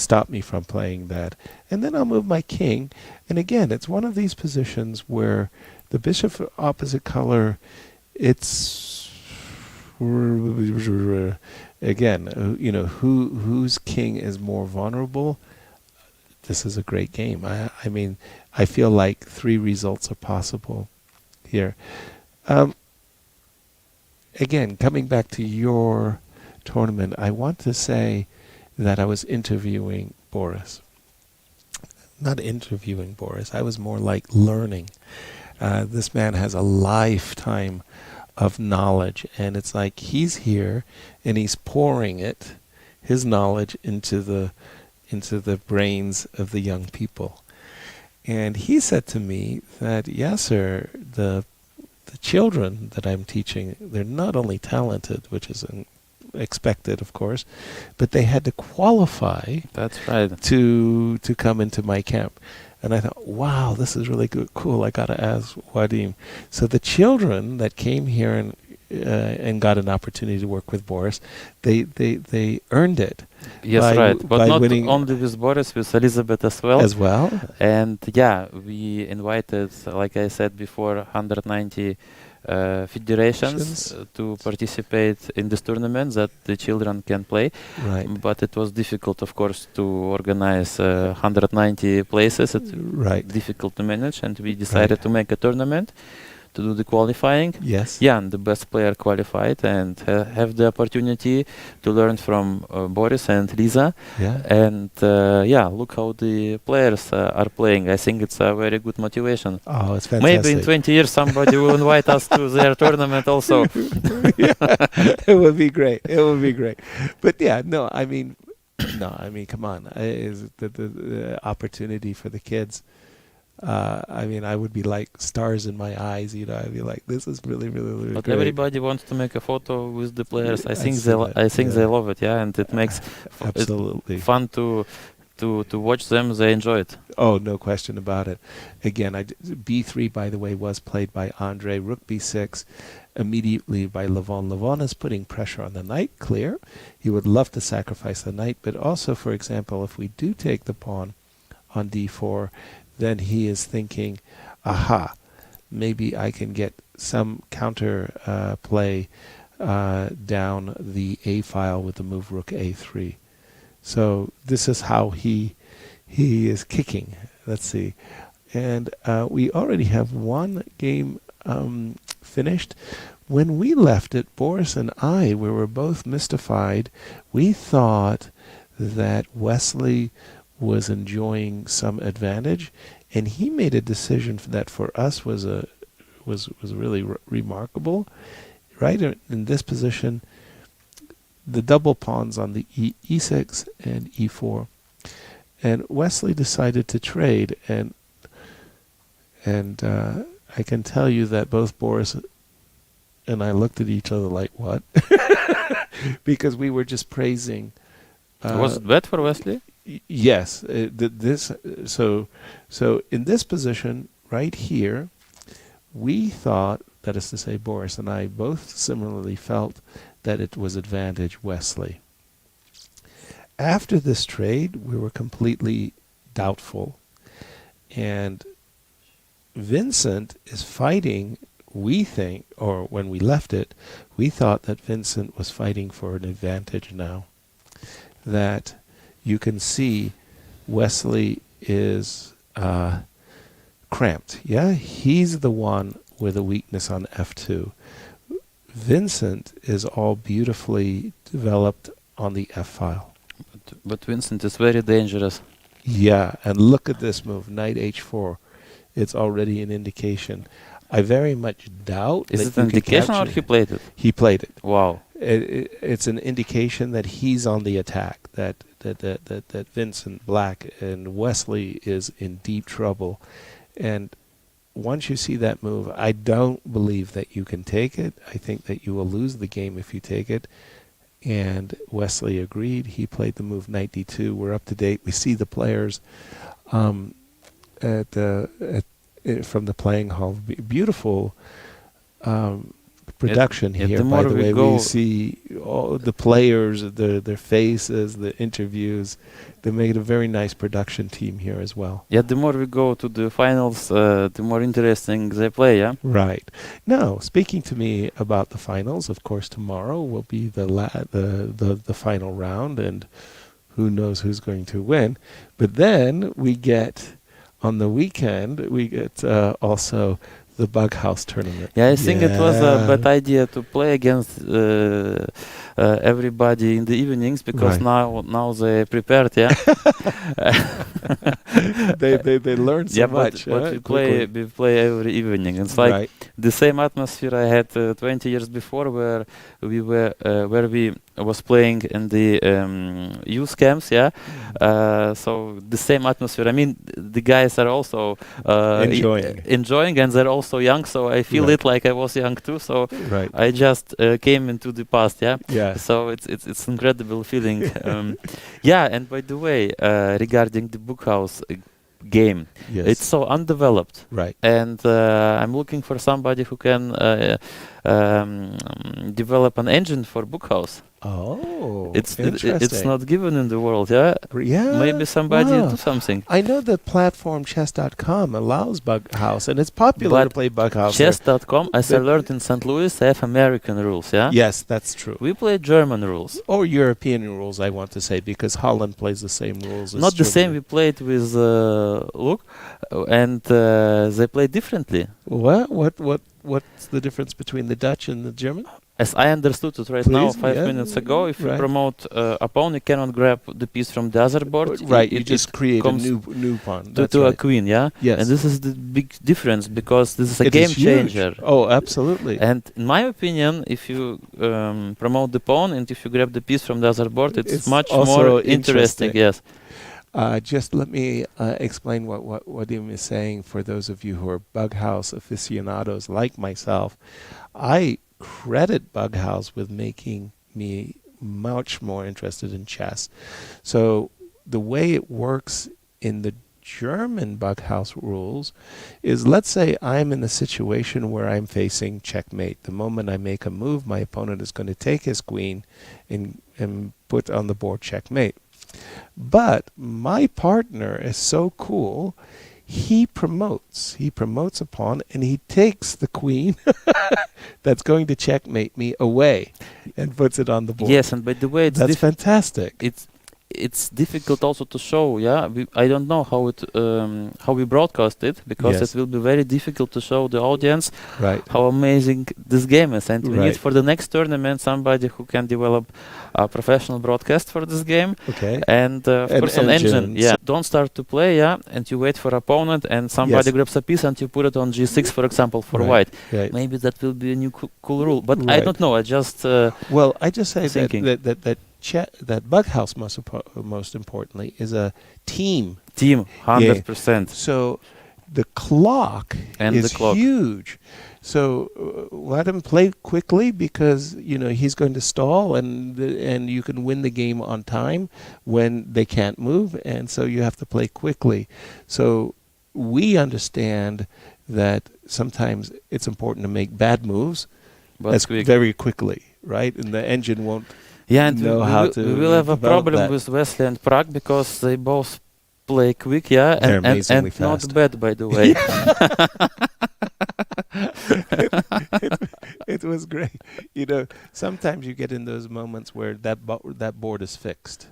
stop me from playing that, and then I'll move my king. And again, it's one of these positions where the bishop opposite color, it's again, whose king is more vulnerable? This is a great game. I mean, I feel like 3 results are possible here. Again, coming back to your tournament, I want to say that I was interviewing Boris. Not interviewing Boris, I was more like learning. This man has a lifetime of knowledge, and it's like he's here and he's pouring his knowledge into the brains of the young people. And he said to me that, yes, sir, the children that I'm teaching, they're not only talented, which is expected, of course, but they had to qualify. That's right. To come into my camp. And I thought, wow, this is really cool. I got to ask Vadim. So the children that came here and got an opportunity to work with Boris, they earned it. Yes, right. But not only with Boris, with Elizabeth as well. As well. And yeah, we invited, like I said before, 190 federations to participate in this tournament that the children can play. Right. But it was difficult, of course, to organize 190 places. It's difficult to manage, and we decided to make a tournament to do the qualifying. Yes. Yeah, and the best player qualified and have the opportunity to learn from Boris and Lisa. Yeah. And look how the players are playing. I think it's a very good motivation. Oh, it's fantastic. Maybe in 20 years somebody will invite us to their tournament also. Yeah, it would be great. It would be great. But yeah, I mean, come on. Is the opportunity for the kids. I mean, I would be like stars in my eyes, I'd be like, this is really, really, really but great. Everybody wants to make a photo with the players. I think they love it, and it makes absolutely fun to watch them. They enjoy it. Oh, no question about it. Again, B3, by the way, was played by Andre. Rook B6 immediately by Levon. Levon is putting pressure on the knight, clear. He would love to sacrifice the knight, but also, for example, if we do take the pawn on D4, then he is thinking, aha, maybe I can get some counter play down the A file with the move Rook A3. So this is how he is kicking. Let's see. And we already have one game finished. When we left it, Boris and I, we were both mystified. We thought that Wesley was enjoying some advantage, and he made a decision that for us was really remarkable. Right in this position, the double pawns on the E6 and E4, and Wesley decided to trade, and I can tell you that both Boris and I looked at each other like, what? Because we were just praising. Was it bad for Wesley? Yes. So in this position right here, we thought, that is to say, Boris and I both similarly felt that it was advantage Wesley. After this trade, we were completely doubtful, and Vincent is fighting. We think, or when we left it, we thought that Vincent was fighting for an advantage now. That you can see Wesley is cramped. Yeah, he's the one with a weakness on F2. Vincent is all beautifully developed on the F file. But Vincent is very dangerous. Yeah, and look at this move, knight H4. It's already an indication. I very much doubt. Is it an indication or he played it? He played it. Wow. It's an indication that he's on the attack. That Vincent Black and Wesley is in deep trouble, and once you see that move, I don't believe that you can take it. I think that you will lose the game if you take it. And Wesley agreed. He played the move knight D2. We're up to date. We see the players from the playing hall. Beautiful production here. By the way, we see all the players, their faces, the interviews. They made a very nice production team here as well. Yeah, the more we go to the finals, the more interesting they play, yeah? Right. Now, speaking to me about the finals, of course, tomorrow will be the final round, and who knows who's going to win. But then we get, on the weekend, also the Bug House tournament. Yeah, I think it was a bad idea to play against everybody in the evenings, because now they prepared, yeah. they learn so much. But we play every evening. It's like the same atmosphere I had 20 years before, where we was playing in the youth camps, yeah. So the same atmosphere. I mean, the guys are also enjoying, and they're also young. So I feel it like I was young too. So I just came into the past, yeah. So it's incredible feeling. Yeah, and by the way, regarding the Book House game, it's so undeveloped, and I'm looking for somebody who can develop an engine for Book House. It's not given in the world, yeah. Maybe somebody do something. I know the platform chess.com allows Bug House, and it's popular to play Bug House. Chess.com, as I learned in St. Louis, they have American rules, yeah. Yes, that's true. We play German rules, or European rules, I want to say, because Holland plays the same rules. Not the same. We played with Luke, and they play differently. What's the difference between the Dutch and the German? As I understood it now, 5 minutes ago, if you promote a pawn, you cannot grab the piece from the other board. You just create a new pawn. To a queen, yeah? Yes. And this is the big difference, because this is a game changer. Oh, absolutely. And in my opinion, if you promote the pawn and if you grab the piece from the other board, it's much more interesting, yes. Just let me explain what Vadim is saying for those of you who are Bug House aficionados like myself. I credit Bug House with making me much more interested in chess. So the way it works in the German Bug House rules is, let's say I'm in a situation where I'm facing checkmate. The moment I make a move, my opponent is going to take his queen and put on the board checkmate. But my partner is so cool, he promotes a pawn, and he takes the queen that's going to checkmate me away and puts it on the board. Yes, and by the way, that's fantastic. It's difficult also to show, yeah. I don't know how we broadcast it, because it will be very difficult to show the audience how amazing this game is, and we need for the next tournament somebody who can develop a professional broadcast for this game. And of course an engine. Yeah, don't start to play, and you wait for opponent, and somebody grabs a piece and you put it on G6, for example, for white. Maybe that will be a new cool rule, but I don't know. I just I just say that Bug House, most importantly, is a team. 100%. So the clock is huge. So let him play quickly, because he's going to stall, and you can win the game on time when they can't move, and so you have to play quickly. So we understand that sometimes it's important to make bad moves, but very quickly, right? And the engine won't. Yeah, and we will have a problem with Wesley and Prag, because they both play quick, and not bad, by the way. It was great. Sometimes you get in those moments where that board is fixed,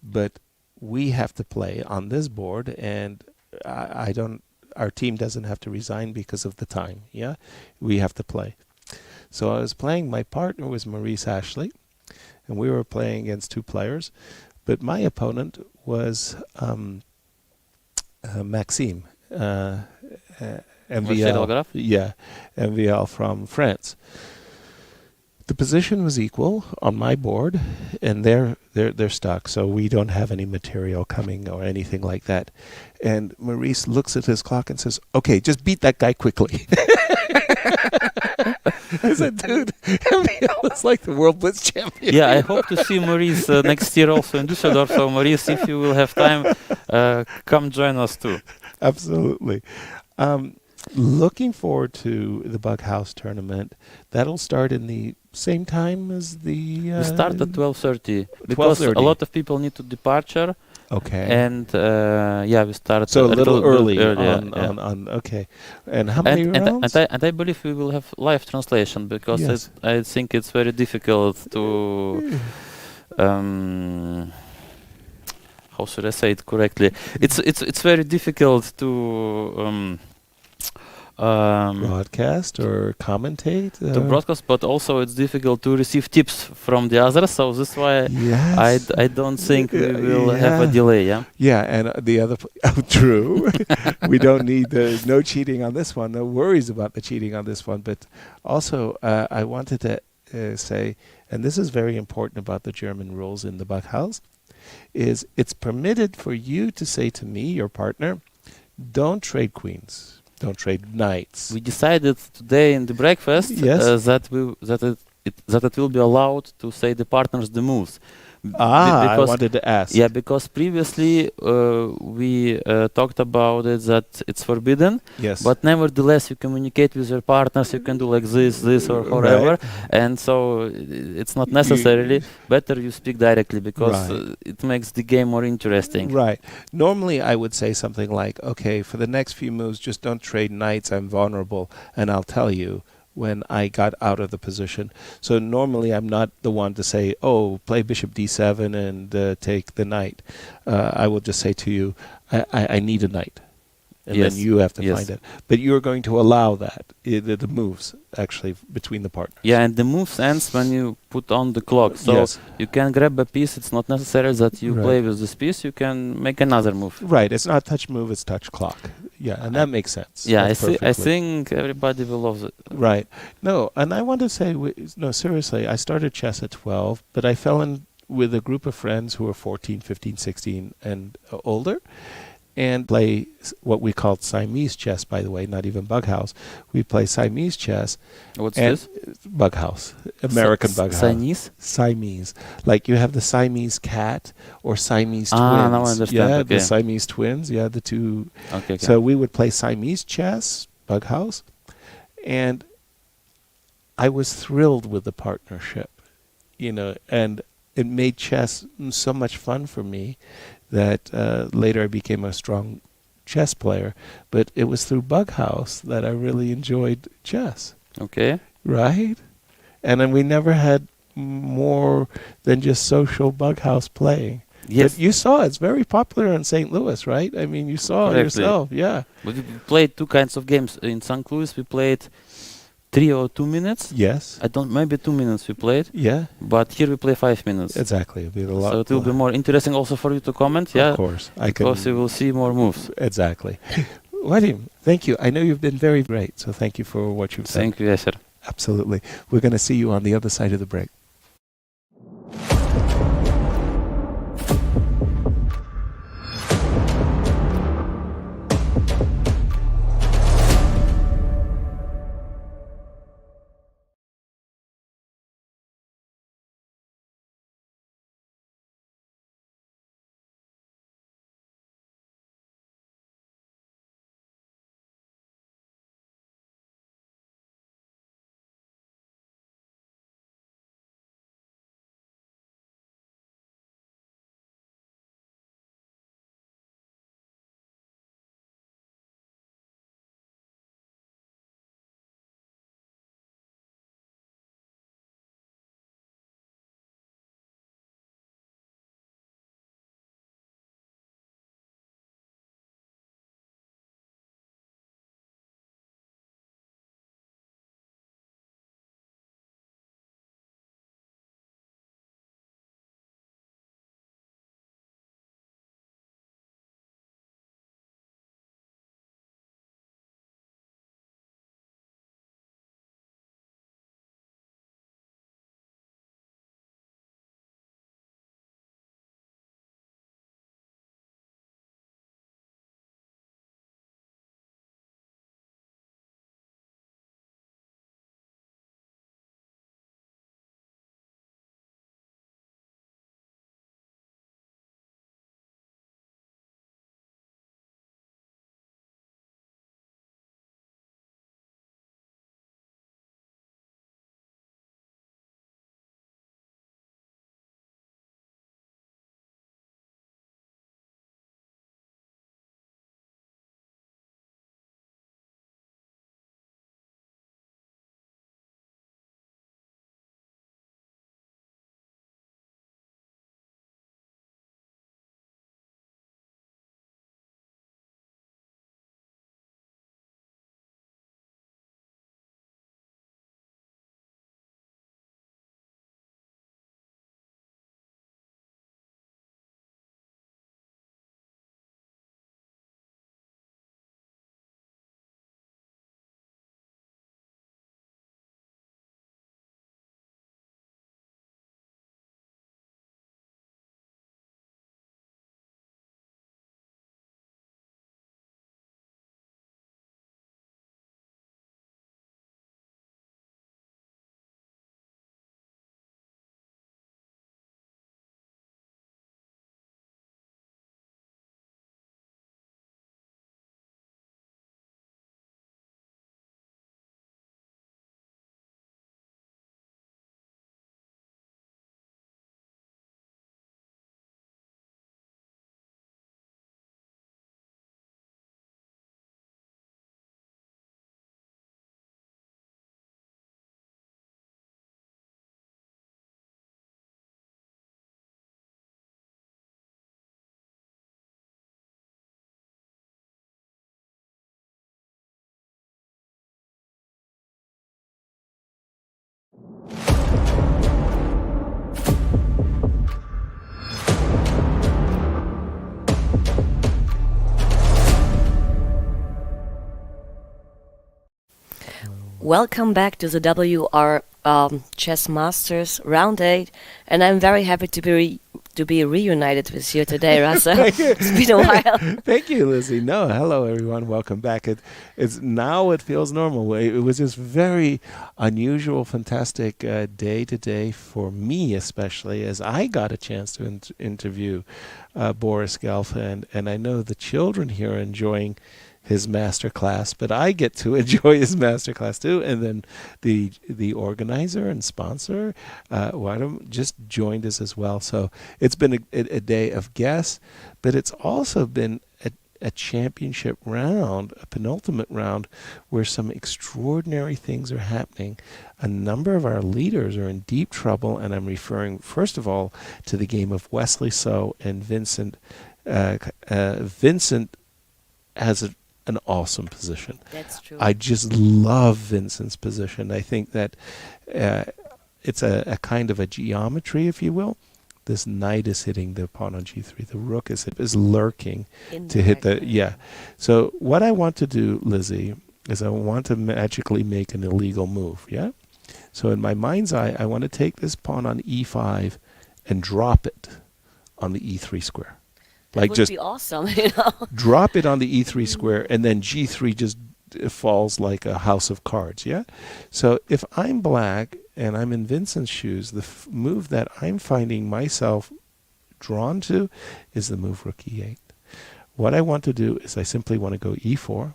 but we have to play on this board, and our team doesn't have to resign because of the time. Yeah, we have to play. So I was playing. My partner was Maurice Ashley, and we were playing against two players, but my opponent was Maxime, MVL. MVL from France. The position was equal on my board, and they're stuck, so we don't have any material coming or anything like that. And Maurice looks at his clock and says, "Okay, just beat that guy quickly." I said, "Dude, MVL is like the world blitz champion." Yeah, I hope to see Maurice next year also in Düsseldorf. So Maurice, if you will have time, come join us too. Absolutely. Looking forward to the Bug House tournament. That'll start in the same time as the... we start at 12:30 because 12:30. a lot of people need to departure. Okay. And we start so a little early earlier. on okay. And how many rounds? And I believe we will have live translation because Yes. I think it's very difficult to how should I say it correctly? It's very difficult to broadcast or commentate? To broadcast, but also it's difficult to receive tips from the others. So this is why I don't think we will have a delay. Yeah. Yeah, and the other true. We don't need no cheating on this one. No worries about the cheating on this one. But also, I wanted to say, and this is very important about the German rules in the Backhaus, is it's permitted for you to say to me, your partner, don't trade queens. Don't trade knights. We decided today in the breakfast that it will be allowed to say the partners the moves. I wanted to ask. Yeah, because previously we talked about it that it's forbidden. Yes. But nevertheless, you communicate with your partners. You can do like this, or whatever. Right. And so it's not necessarily better you speak directly because it makes the game more interesting. Right. Normally, I would say something like, "Okay, for the next few moves, just don't trade knights. I'm vulnerable, and I'll tell you when I got out of the position." So normally I'm not the one to say, "Oh, play bishop d7 and take the knight." I will just say to you, I need a knight. And then you have to find it. But you're going to allow that, the moves, actually, between the partners. Yeah, and the moves ends when you put on the clock. So you can grab a piece. It's not necessary that you play with this piece. You can make another move. Right. It's not touch move, it's touch clock. Yeah, and that makes sense. Yeah, I think everybody will love it. Right. No, and I want to say, no, seriously, I started chess at 12, but I fell in with a group of friends who were 14, 15, 16, and older, and play what we called Siamese chess, by the way, not even Bughouse. We play Siamese chess. What's this? Bughouse. American Bughouse. Siamese? Siamese. Like you have the Siamese cat or Siamese twins. Now I understand. Yeah, the Siamese twins. Yeah, the two. Okay. So we would play Siamese chess, Bughouse, and I was thrilled with the partnership, and it made chess so much fun for me that later I became a strong chess player. But it was through Bughouse that I really enjoyed chess. Okay. Right? And then we never had more than just social Bughouse playing. Yes. But you saw it's very popular in St. Louis, right? I mean, you saw it yourself. Yeah. But we played two kinds of games. In St. Louis, we played 3 or 2 minutes. Yes. Maybe 2 minutes we played. Yeah. But here we play 5 minutes. Exactly. It'll be a lot. So it will be more interesting also for you to comment. Of course. Because you will see more moves. Exactly. Vadim, thank you. I know you've been very great, so thank you for what you've said. Thank you, Yasser. Absolutely. We're going to see you on the other side of the break. welcome back to the WR Chess Masters Round 8, and I'm very happy to be reunited with you today, Rasa. It's been a while. Thank you, Lizzie. No, hello everyone. Welcome back. It feels normal. It was just very unusual, fantastic day today for me, especially as I got a chance to interview Boris Gelfa, and I know the children here are enjoying his master class, but I get to enjoy his master class too. And then the organizer and sponsor, just joined us as well. So it's been a day of guests, but it's also been a championship round, a penultimate round, where some extraordinary things are happening. A number of our leaders are in deep trouble, and I'm referring first of all to the game of Wesley So and Vincent. Vincent has an awesome position. That's true. I just love Vincent's position. I think that it's a kind of a geometry, if you will. This knight is hitting the pawn on g3. The rook is lurking to hit the... Yeah. So what I want to do, Lizzie, is I want to magically make an illegal move, yeah? So in my mind's eye, I want to take this pawn on e5 and drop it on the e3 square. That would be awesome, Drop it on the e3 square, and then g3 just falls like a house of cards, yeah? So if I'm black and I'm in Vincent's shoes, the move that I'm finding myself drawn to is the move rook e8. What I want to do is I simply want to go e4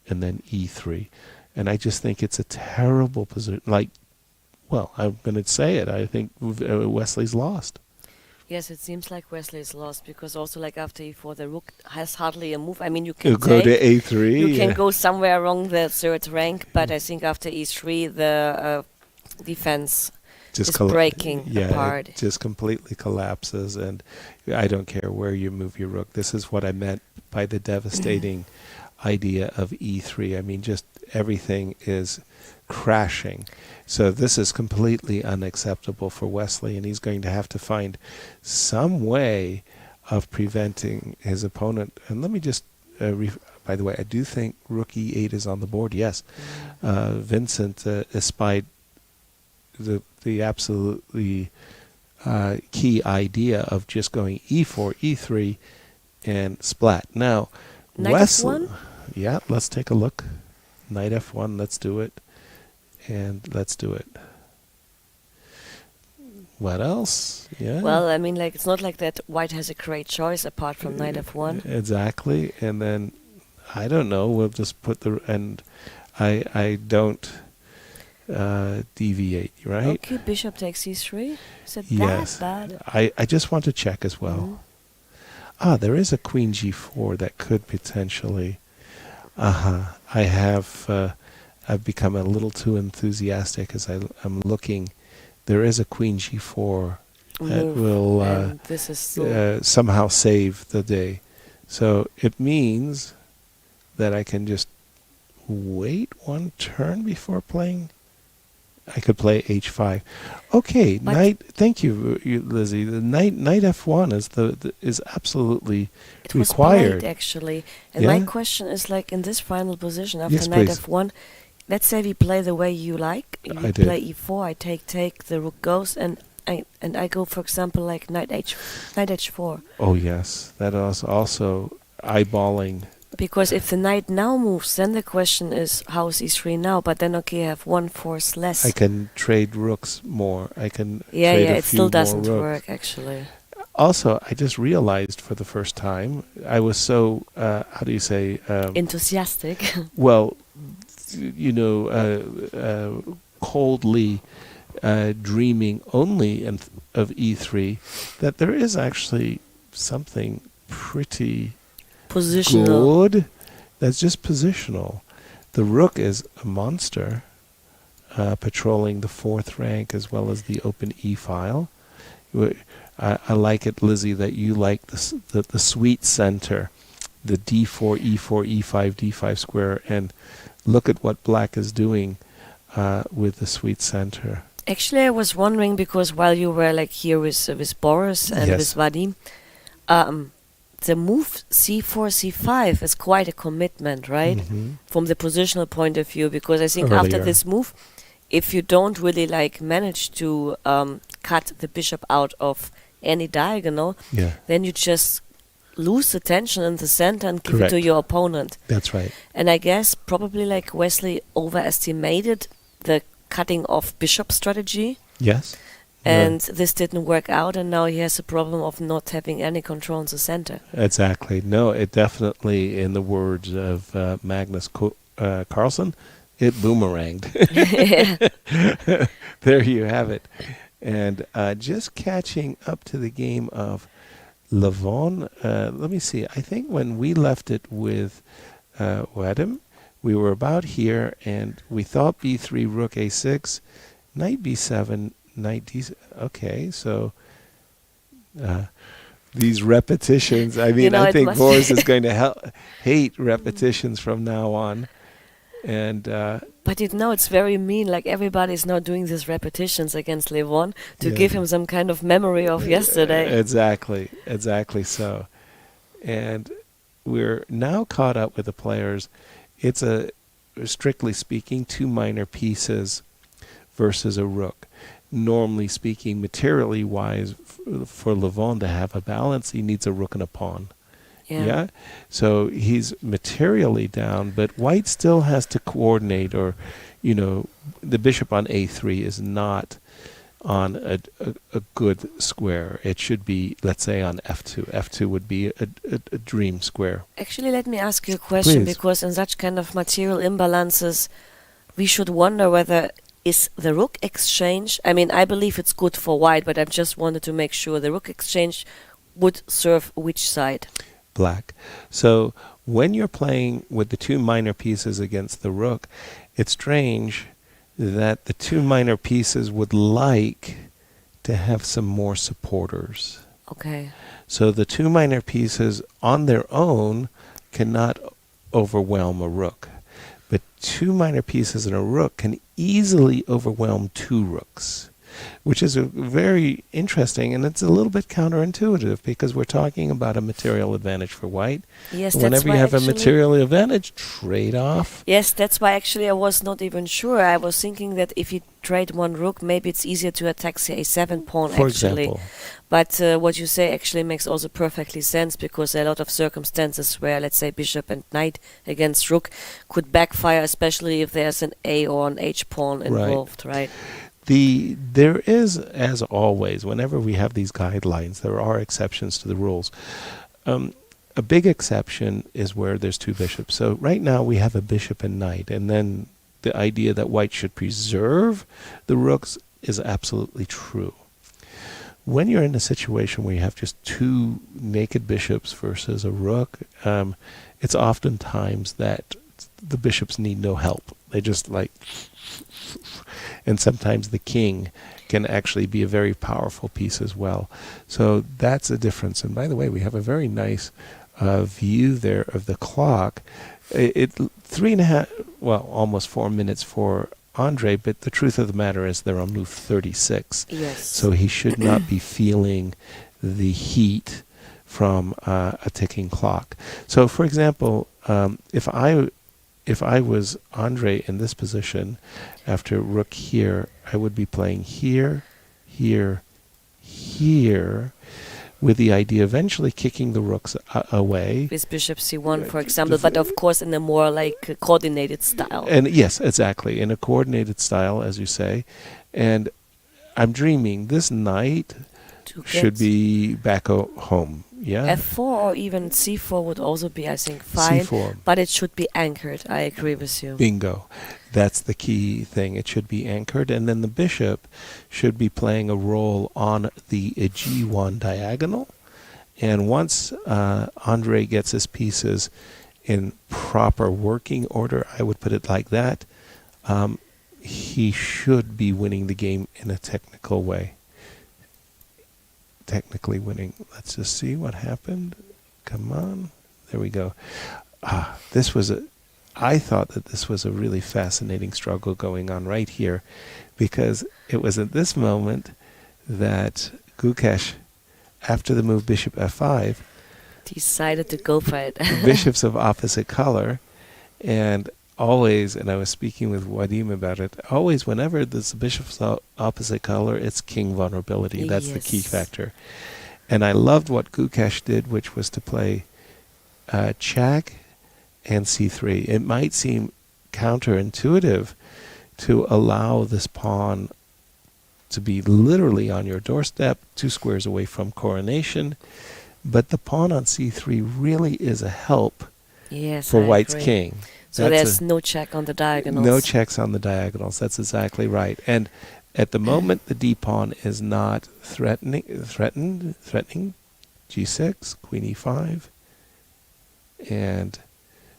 and then e3. And I just think it's a terrible position. I'm going to say it. I think Wesley's lost. Yes, it seems like Wesley is lost, because also like after e4, the rook has hardly a move. I mean, you can go to a3. You can go somewhere along the third rank, but I think after e3, the defense is breaking apart. It just completely collapses, and I don't care where you move your rook. This is what I meant by the devastating idea of e3. I mean, just everything is crashing. So this is completely unacceptable for Wesley, and he's going to have to find some way of preventing his opponent. And let me just, by the way, I do think rook e8 is on the board. Yes, Vincent espied the absolutely key idea of just going e4, e3, and splat. Now, Wesley, yeah, let's take a look. Knight f1, let's do it. And let's do it. What else? Yeah. Well, I mean, it's not like that white has a great choice apart from knight f1. Exactly. And then, I don't know, we'll just put and I don't deviate, right? Okay, bishop takes c3. Is it yes. that bad? I just want to check as well. There is a queen g4 that could potentially... I've become a little too enthusiastic as I'm looking. There is a queen g4 that will this is somehow save the day. So it means that I can just wait one turn before playing. I could play h5. Okay, knight. Thank you, Lizzie. The knight f1 is absolutely required. It was played, actually. And my question is, in this final position after knight f1. Let's say we play the way you like. You play e4, I take, the rook goes, and I go, for example, like knight h4. Oh yes, that is also eyeballing. Because if the knight now moves, then the question is, how is e3 now? But then, okay, I have one force less. I can trade rooks more. I can trade a few it still doesn't work, actually. Also, I just realized for the first time, I was so, how do you say? Enthusiastic. Well, coldly dreaming only of e3, that there is actually something pretty good that's just positional. The rook is a monster, patrolling the fourth rank as well as the open e-file. I like it, Lizzie, that you like the sweet center, the d4, e4, e5, d5 square, and look at what black is doing with the sweet center. Actually, I was wondering, because while you were here with Boris and with Vadim, the move c4, c5 is quite a commitment, right? Mm-hmm. From the positional point of view, because I think Earlier. after this move, if you don't really like manage to cut the bishop out of any diagonal, then you just lose the tension in the center and give it to your opponent. That's right. And I guess probably like Wesley overestimated the cutting off bishop strategy. Yes. And this didn't work out, and now he has a problem of not having any control in the center. Exactly. No, it definitely, in the words of Magnus Carlsen, it boomeranged. There you have it. And just catching up to the game of Levon, let me see. I think when we left it with Wadim, we were about here, and we thought b3, rook a6, knight b7, knight d7. Okay, so these repetitions, I mean, I think Boris is going to hate repetitions from now on. And but it's very mean, like everybody's now doing these repetitions against Levon to give him some kind of memory of yesterday. Exactly so. And we're now caught up with the players. It's strictly speaking, 2 minor pieces versus a rook. Normally speaking, materially wise, for Levon to have a balance, he needs a rook and a pawn. Yeah. So he's materially down, but white still has to coordinate, or, the bishop on a3 is not on a good square. It should be, let's say, on f2. f2 would be a dream square. Actually, let me ask you a question, because in such kind of material imbalances, we should wonder whether is the rook exchange, I mean, I believe it's good for white, but I just wanted to make sure the rook exchange would serve which side? Black. So when you're playing with the 2 minor pieces against the rook, it's strange that the 2 minor pieces would like to have some more supporters. Okay. So the 2 minor pieces on their own cannot overwhelm a rook. But 2 minor pieces in a rook can easily overwhelm 2 rooks, which is very interesting, and it's a little bit counterintuitive because we're talking about a material advantage for white. Yes, whenever you have a material advantage, trade off. Yes, that's why actually I was not even sure. I was thinking that if you trade 1 rook, maybe it's easier to attack the a7 pawn, for actually. Example. But what you say actually makes also perfectly sense, because there are a lot of circumstances where, let's say, bishop and knight against rook could backfire, especially if there's an a or an h pawn involved, right? There is, as always, whenever we have these guidelines, there are exceptions to the rules. A big exception is where there's 2 bishops. So right now we have a bishop and knight, and then the idea that white should preserve the rooks is absolutely true. When you're in a situation where you have just 2 naked bishops versus a rook, it's oftentimes that the bishops need no help. They just and sometimes the king can actually be a very powerful piece as well. So that's a difference. And by the way, we have a very nice view there of the clock. It 3.5, well, almost 4 minutes for Andre, but the truth of the matter is they're on move 36. Yes. So he should not be feeling the heat from a ticking clock. So, for example, if I was Andre in this position, after rook here, I would be playing here, here, here, with the idea eventually kicking the rooks away. With bishop c1, for example, but of course in a more coordinated style. And yes, exactly, in a coordinated style, as you say. And I'm dreaming this knight should be back home. Yeah. f4 or even c4 would also be, I think, fine. C4. But it should be anchored. I agree with you. Bingo. That's the key thing. It should be anchored. And then the bishop should be playing a role on the g1 diagonal. And once Andre gets his pieces in proper working order, I would put it like that, he should be winning the game in a technical way. Technically winning. Let's just see what happened. Come on. There we go. I thought that this was a really fascinating struggle going on right here, because it was at this moment that Gukesh, after the move bishop f5, decided to go for it. bishops of opposite color, and always, and I was speaking with Wadim about it, always whenever there's bishops opposite color, it's king vulnerability. That's the key factor. And I loved what Gukesh did, which was to play check and c3. It might seem counterintuitive to allow this pawn to be literally on your doorstep, 2 squares away from coronation, but the pawn on c3 really is a help for White's king. So there's no check on the diagonals. No checks on the diagonals. That's exactly right. And at the moment, the d pawn is not threatening. G6, Queen e5, and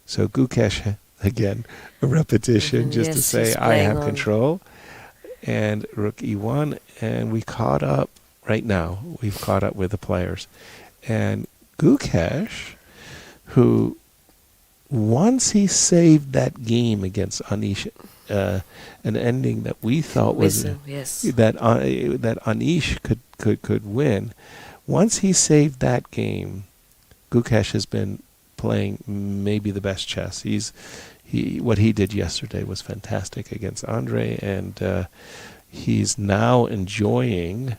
so Gukesh, again, a repetition just to say I have control, and Rook e1, and we caught up right now. We've caught up with the players, and Gukesh, who once he saved that game against Anish, an ending that we thought was that Anish could win. Once he saved that game, Gukesh has been playing maybe the best chess. What he did yesterday was fantastic against Andre, and he's now enjoying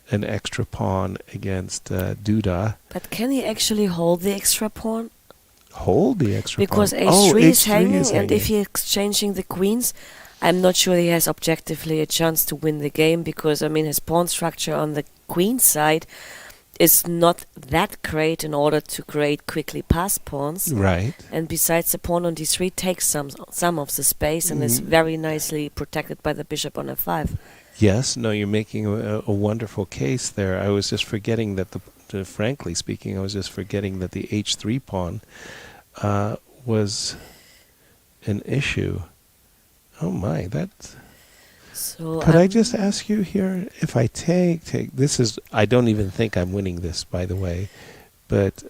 an extra pawn against Duda. But can he actually hold the extra pawn? Hold the extra because pawn? H3 is hanging, and if he's exchanging the queens, I'm not sure he has objectively a chance to win the game, because, I mean, his pawn structure on the queen side is not that great in order to create quickly pass pawns. Right. And besides, the pawn on d3 takes some of the space and is very nicely protected by the bishop on f5. Yes, no, you're making a wonderful case there. I was just forgetting that frankly speaking, I was just forgetting that the h3 pawn was an issue. Oh my, that... So could I just ask you here, if I take, this is, I don't even think I'm winning this, by the way, but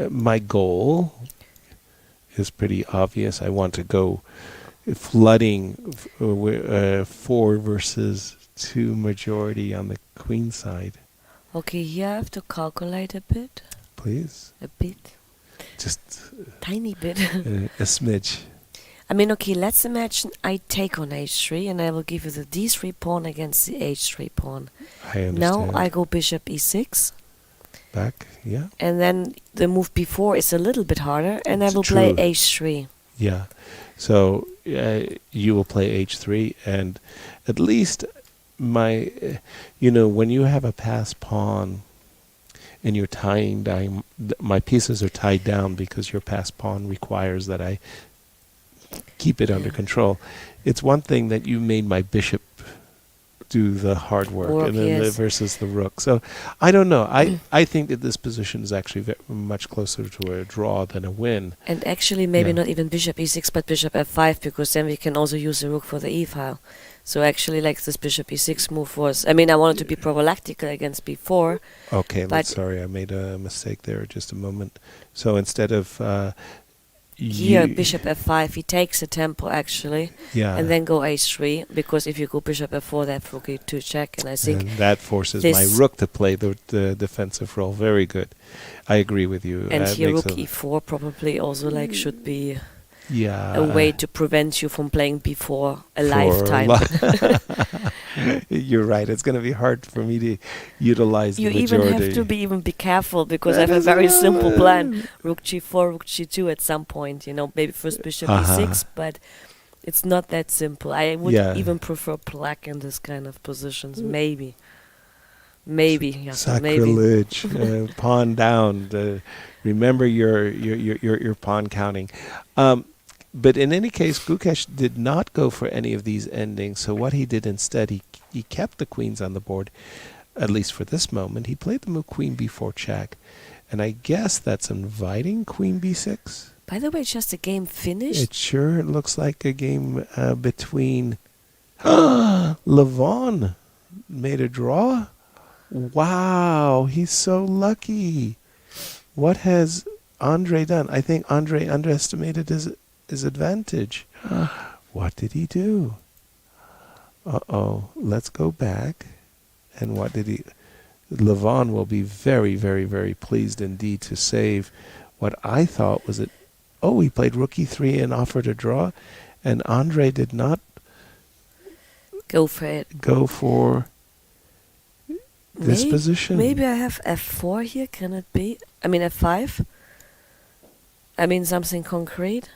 my goal is pretty obvious. I want to go flooding 4 versus 2 majority on the queen side. Okay, here I have to calculate a bit. Please. A bit. Just tiny bit. A smidge. I mean, okay, let's imagine I take on h3 and I will give you the d3 pawn against the h3 pawn. I understand. Now I go bishop e6. Back, yeah. And then the move before is a little bit harder, and I will play h3. Yeah. So you will play h3, and at least when you have a pass pawn and you're tying down, my pieces are tied down because your pass pawn requires that I keep it under control. It's one thing that you made my bishop do the hard work and then versus the rook. So I don't know. I think that this position is actually much closer to a draw than a win. And actually maybe not even bishop e6 but bishop f5, because then we can also use the rook for the e-file. So actually, like, this bishop e6 move was, I mean, I wanted to be prophylactic against b4. Okay, sorry, I made a mistake there just a moment. So instead of here, bishop f5, he takes a tempo actually, and then go h3, because if you go bishop f4, they have rook e2 check, and I think and that forces my rook to play the defensive role. Very good. I agree with you. And here rook e4 probably also should be a way to prevent you from playing b4 a lifetime. You're right. It's going to be hard for me to utilize the majority. You even have to be careful, because I have a very simple plan. Rook g4, rook g2 at some point, maybe first bishop e6, but it's not that simple. I would even prefer black in this kind of positions, maybe. Sacrilege. Pawn down. Remember your pawn counting. But in any case, Gukesh did not go for any of these endings. So what he did instead, he kept the queens on the board, at least for this moment. He played the move queen b4 check. And I guess that's inviting queen b6. By the way, just a game finished? It sure looks like a game between... Levon made a draw? Wow, he's so lucky. What has Andre done? I think Andre underestimated his advantage. What did he do? Uh-oh. Let's go back. And what did he... Levon will be very, very, very pleased indeed to save what I thought was it. Oh, he played rook e3 and offered a draw, and Andre did not go for it. Go for this position. Maybe I have f4 here. Can it be? I mean f5. I mean something concrete.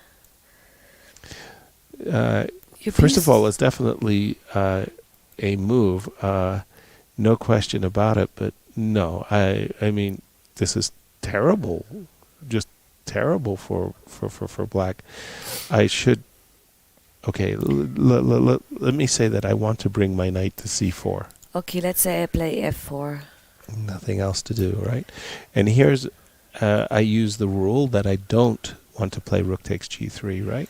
First of all, it's definitely a move. No question about it. But no, I mean this is terrible. Just terrible for black. I should. Okay, let me say that I want to bring my knight to c4. Okay, let's say I play f4. Nothing else to do, right? And here's, I use the rule that I don't want to play rook takes g3, right?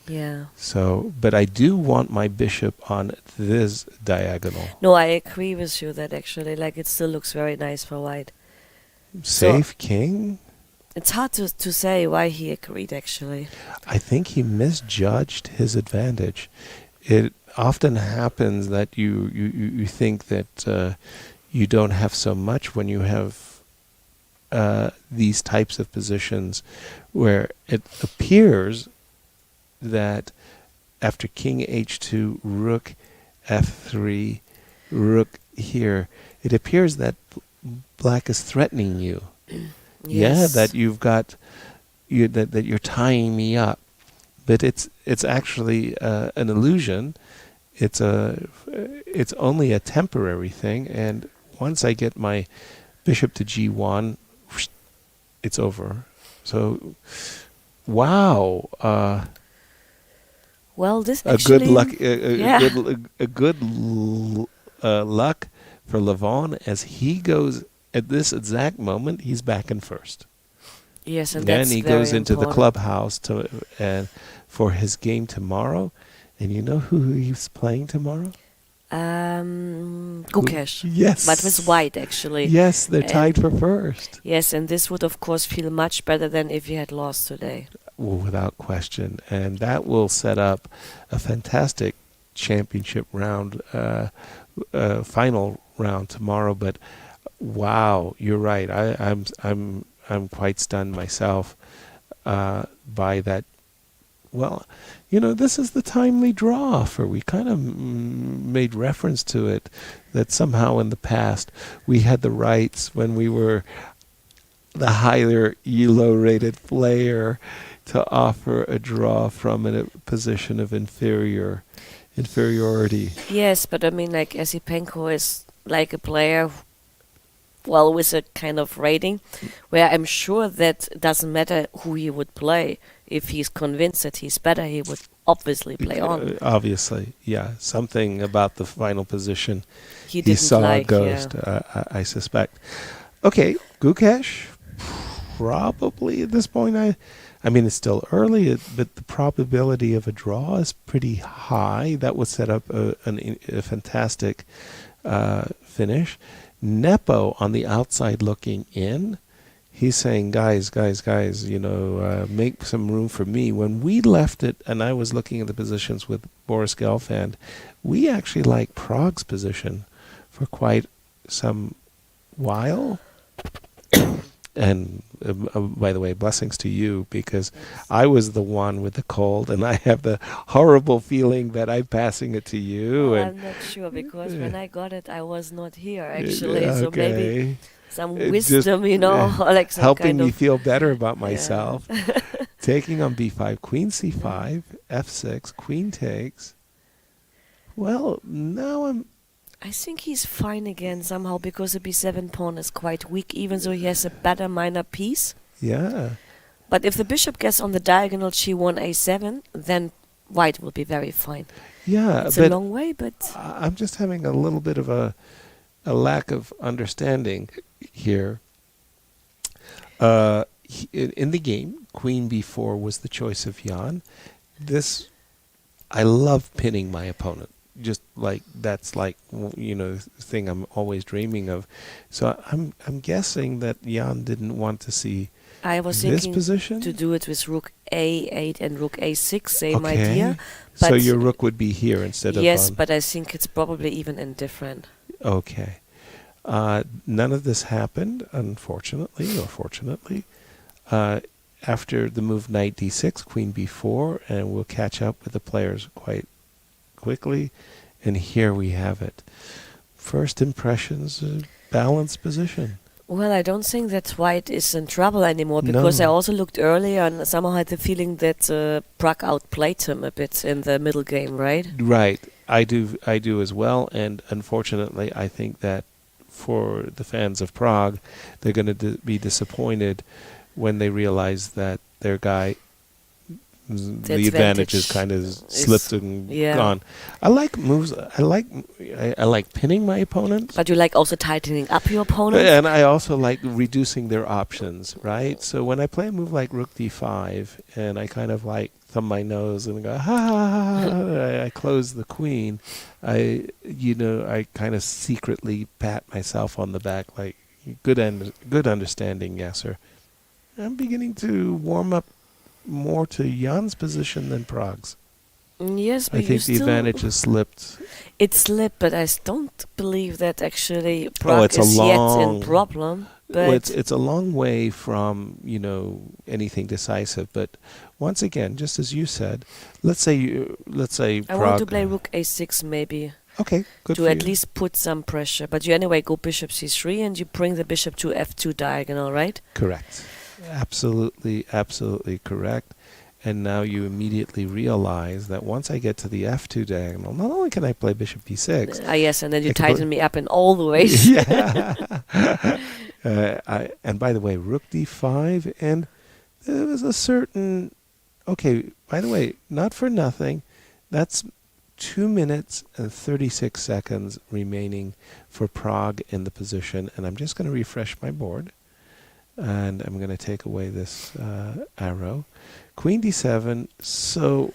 Yeah. So, but I do want my bishop on this diagonal. No, I agree with you that actually, like, it still looks very nice for white. Safe so king? It's hard to say why he agreed, actually. I think he misjudged his advantage. It often happens that you think that you don't have so much when you have these types of positions where it appears that after king h2, rook f3, rook here, it appears that black is threatening you. Yes. Yeah, that you've got that you're tying me up, but it's actually an illusion. It's only a temporary thing, and once I get my bishop to g1, it's over. So, wow. Well, this a actually good luck. A good luck for Levon as he goes. At this exact moment, he's back in first. Yes, and that's he very goes into important. the clubhouse for his game tomorrow. And you know who he's playing tomorrow? Gukesh. Yes. But with white, actually. Yes, they're tied for first. Yes, and this would, of course, feel much better than if he had lost today. Well, without question. And that will set up a fantastic championship round, final round tomorrow. But wow, you're right. I'm quite stunned myself by that. Well, you know, this is the timely draw offer. We kind of made reference to it, that somehow in the past we had the rights when we were the higher ELO-rated player to offer a draw from a position of inferiority. Yes, but I mean, like, Esipenko is like a player, well, with a kind of rating, where I'm sure that it doesn't matter who he would play. If he's convinced that he's better, he would obviously play on. Obviously, yeah. Something about the final position he saw like, a ghost, I suspect. Okay, Gukesh, probably at this point, I mean, it's still early, but the probability of a draw is pretty high. That would set up a fantastic finish. Nepo on the outside looking in, he's saying, guys, you know, make some room for me. When we left it, and I was looking at the positions with Boris Gelfand, we actually liked Prague's position for quite some while. And by the way, blessings to you, because I was the one with the cold, and I have the horrible feeling that I'm passing it to you. Oh, and I'm not sure, because when I got it, I was not here, actually. Okay. So maybe some wisdom, you know, like some helping kind me of feel better about myself. Taking on b5, queen c5, f6, queen takes. Well, now I think he's fine again somehow, because the b7 pawn is quite weak, even though he has a better minor piece. Yeah. But if the bishop gets on the diagonal g1, a7, then white will be very fine. Yeah. It's a long way, but I'm just having a little bit of a lack of understanding here. In the game, queen b4 was the choice of Jan. I love pinning my opponent. Just like that's like, you know, the thing I'm always dreaming of. So I'm guessing that Jan didn't want to see I was this thinking position to do it with rook a8 and rook a6, same okay. idea. So But your rook would be here instead of yes, on. but I think it's probably even indifferent. Okay. None of this happened, unfortunately, or fortunately. After the move knight d6, queen b4, and we'll catch up with the players quite quickly. And here we have it. First impressions, balanced position. Well, I don't think that white is in trouble anymore, because I also looked earlier and somehow had the feeling that Pragg outplayed him a bit in the middle game, right? Right. I do as well, and unfortunately I think that for the fans of Pragg, they're going to be disappointed when they realize that their guy, the advantage is kind of slipped and gone. I like moves. I like pinning my opponent. But you like also tightening up your opponent. And I also like reducing their options, right? So when I play a move like rook d5, and I kind of like thumb my nose and go, ha ha ha, I close the queen. I kind of secretly pat myself on the back, like good understanding, yes sir. I'm beginning to warm up more to Jan's position than Pragg's. Yes, but I think the advantage has slipped. It slipped, but I don't believe that actually Pragg is yet in problem. But it's a long way from anything decisive. But once again, just as you said, let's say I want to play rook a6 maybe. Okay, good to for at you. least put some pressure. But you anyway go bishop c3 and you bring the bishop to f2 diagonal, right? Correct. Absolutely correct. And now you immediately realize that once I get to the f2 diagonal, not only can I play bishop b6. Yes, and then you tighten me up in all the ways. Yeah. And by the way, rook d5, and there was a certain... Okay, by the way, not for nothing, that's 2 minutes and 36 seconds remaining for Pragg in the position. And I'm just going to refresh my board. And I'm going to take away this arrow. Queen d7. So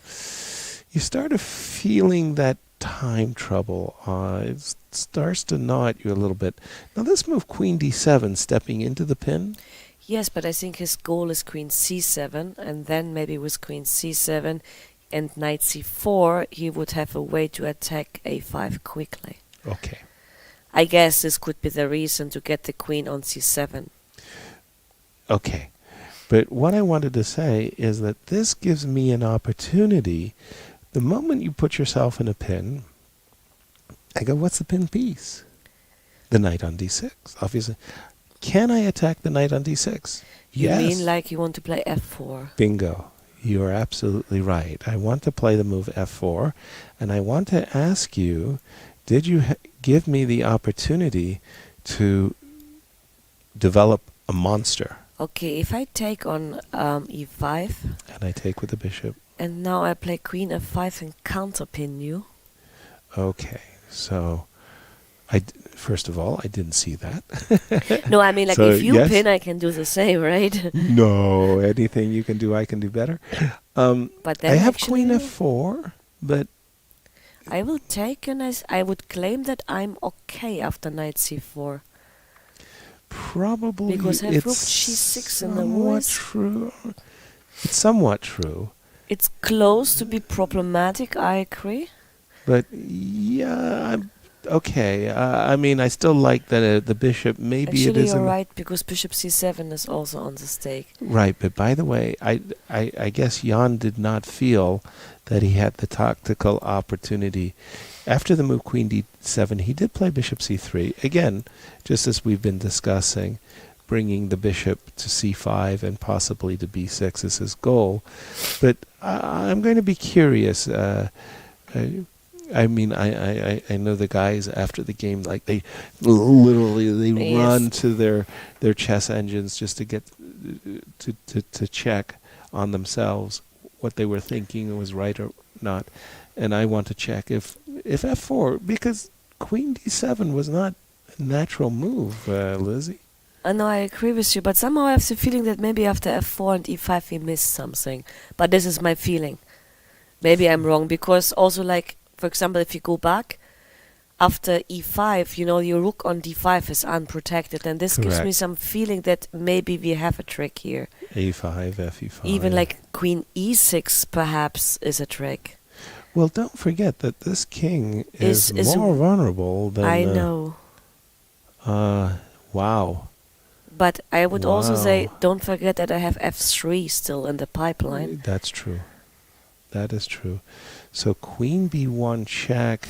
you start feeling that time trouble. It starts to gnaw at you a little bit. Now this move, queen d7, stepping into the pin. Yes, but I think his goal is queen c7, and then maybe with queen c7 and knight c4, he would have a way to attack a5 quickly. Okay. I guess this could be the reason to get the queen on c7. Okay. But what I wanted to say is that this gives me an opportunity. The moment you put yourself in a pin, I go, what's the pin piece? The knight on d6, obviously. Can I attack the knight on d6? You Yes. mean like you want to play f4? Bingo. You are absolutely right. I want to play the move f4, and I want to ask you, did you give me the opportunity to develop a monster? Okay, if I take on e5... And I take with the bishop. And now I play queen f5 and counterpin you. Okay, so... First of all, I didn't see that. No, I mean, like, so if you yes. pin, I can do the same, right? No, anything you can do, I can do better. But then I have queen f4, but... I will take, and I would claim that I'm okay after knight c4. Probably because I have rook g6 in the voice. True. It's somewhat true. It's close to be problematic, I agree. But yeah, okay. I mean, I still like that the bishop. Maybe actually, it isn't. you're right, because bishop c7 is also on the stake. Right, but by the way, I guess Jan did not feel that he had the tactical opportunity. After the move queen d7, he did play bishop c3. Again, just as we've been discussing, bringing the bishop to c5 and possibly to b6 is his goal. But I'm going to be curious. I mean, I know the guys after the game, like they literally run to their chess engines just to get to check on themselves what they were thinking was right or not. And I want to check if f4, because queen d7 was not a natural move, Lizzie. No, I agree with you, but somehow I have the feeling that maybe after f4 and e5 we missed something. But this is my feeling. Maybe I'm wrong, because also, like, for example, if you go back, after e5, your rook on d5 is unprotected, and this gives me some feeling that maybe we have a trick here. a5, fe5. Even like queen e6 perhaps is a trick. Well, don't forget that this king is more vulnerable than... I know. Wow. But I would also say, don't forget that I have f3 still in the pipeline. That's true. That is true. So queen b1 check.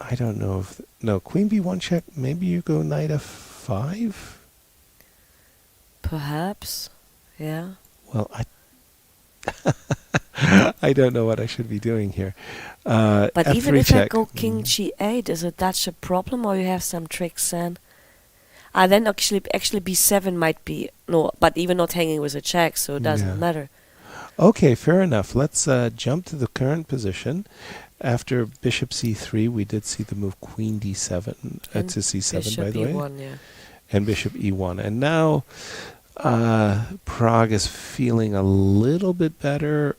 I don't know if... No, queen b1 check, maybe you go knight f5? Perhaps, yeah. Well, I don't know what I should be doing here. But F3 even if check. I go king g8, is it that's a problem, or you have some tricks then? Then actually b7 might be... No, but even not hanging with a check, so it doesn't matter. Okay, fair enough. Let's jump to the current position. After bishop c3, we did see the move queen d7 to c7, by the way. Bishop e1, yeah. And bishop e1. And now Pragg is feeling a little bit better.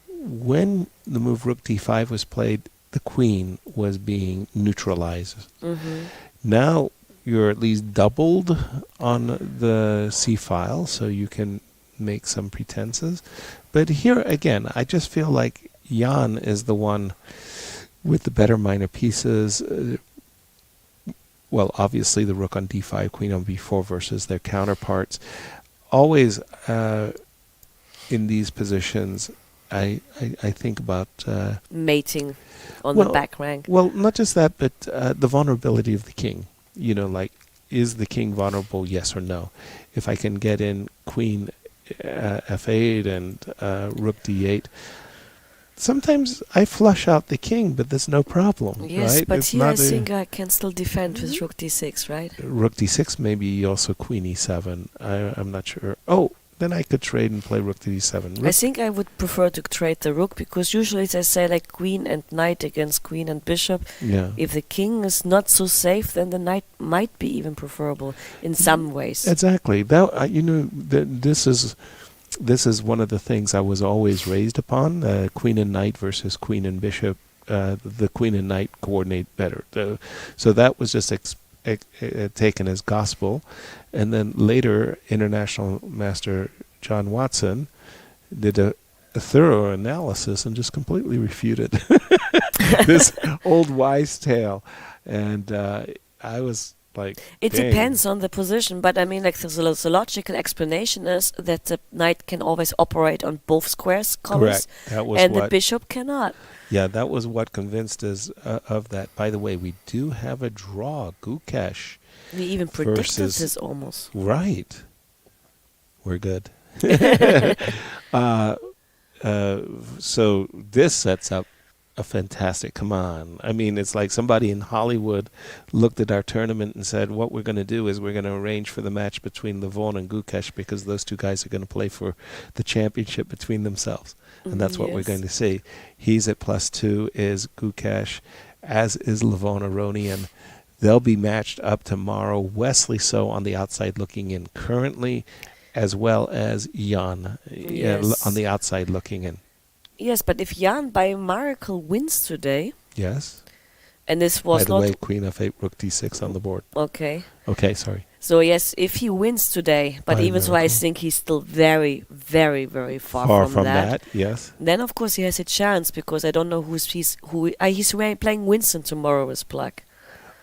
When the move rook d5 was played, the queen was being neutralized. Mm-hmm. Now you're at least doubled on the c-file, so you can make some pretenses. But here again, I just feel like Jan is the one with the better minor pieces. Well, obviously the rook on d5, queen on b4 versus their counterparts. Always in these positions, I think about... mating on the back rank. Well, not just that, but the vulnerability of the king. You know, like, is the king vulnerable, yes or no? If I can get in queen f8 and rook d8, sometimes I flush out the king, but there's no problem, yes, right? but it's here I think I can still defend with rook d6, right? Rook d6, maybe also queen e7. I'm not sure. Oh, then I could trade and play rook to d7. I think I would prefer to trade the rook, because usually they say like queen and knight against queen and bishop. Yeah. If the king is not so safe, then the knight might be even preferable in some ways. Exactly. That you know, this is one of the things I was always raised upon. Queen and knight versus queen and bishop. The queen and knight coordinate better. So that was just taken as gospel. And then later, International Master John Watson did a thorough analysis and just completely refuted this old wise tale. And I was like, it depends on the position, but I mean, like the logical explanation is that the knight can always operate on both squares, colors, and the bishop cannot. Yeah, that was what convinced us of that. By the way, we do have a draw, Gukesh. We even predicted this almost. Right. We're good. So this sets up a fantastic, come on. I mean, it's like somebody in Hollywood looked at our tournament and said, what we're going to do is we're going to arrange for the match between Levon and Gukesh, because those two guys are going to play for the championship between themselves. And that's what we're going to see. He's at +2, is Gukesh, as is Levon Aronian. They'll be matched up tomorrow. Wesley So on the outside looking in currently, as well as Jan on the outside looking in. Yes, but if Jan by a miracle wins today... Yes. And this was by the way, queen f8, rook d6 on the board. Okay. Okay, sorry. So yes, if he wins today, but even so I think he's still very, very, very far from that. Yes. Then of course he has a chance, because I don't know he's playing Vincent tomorrow with black.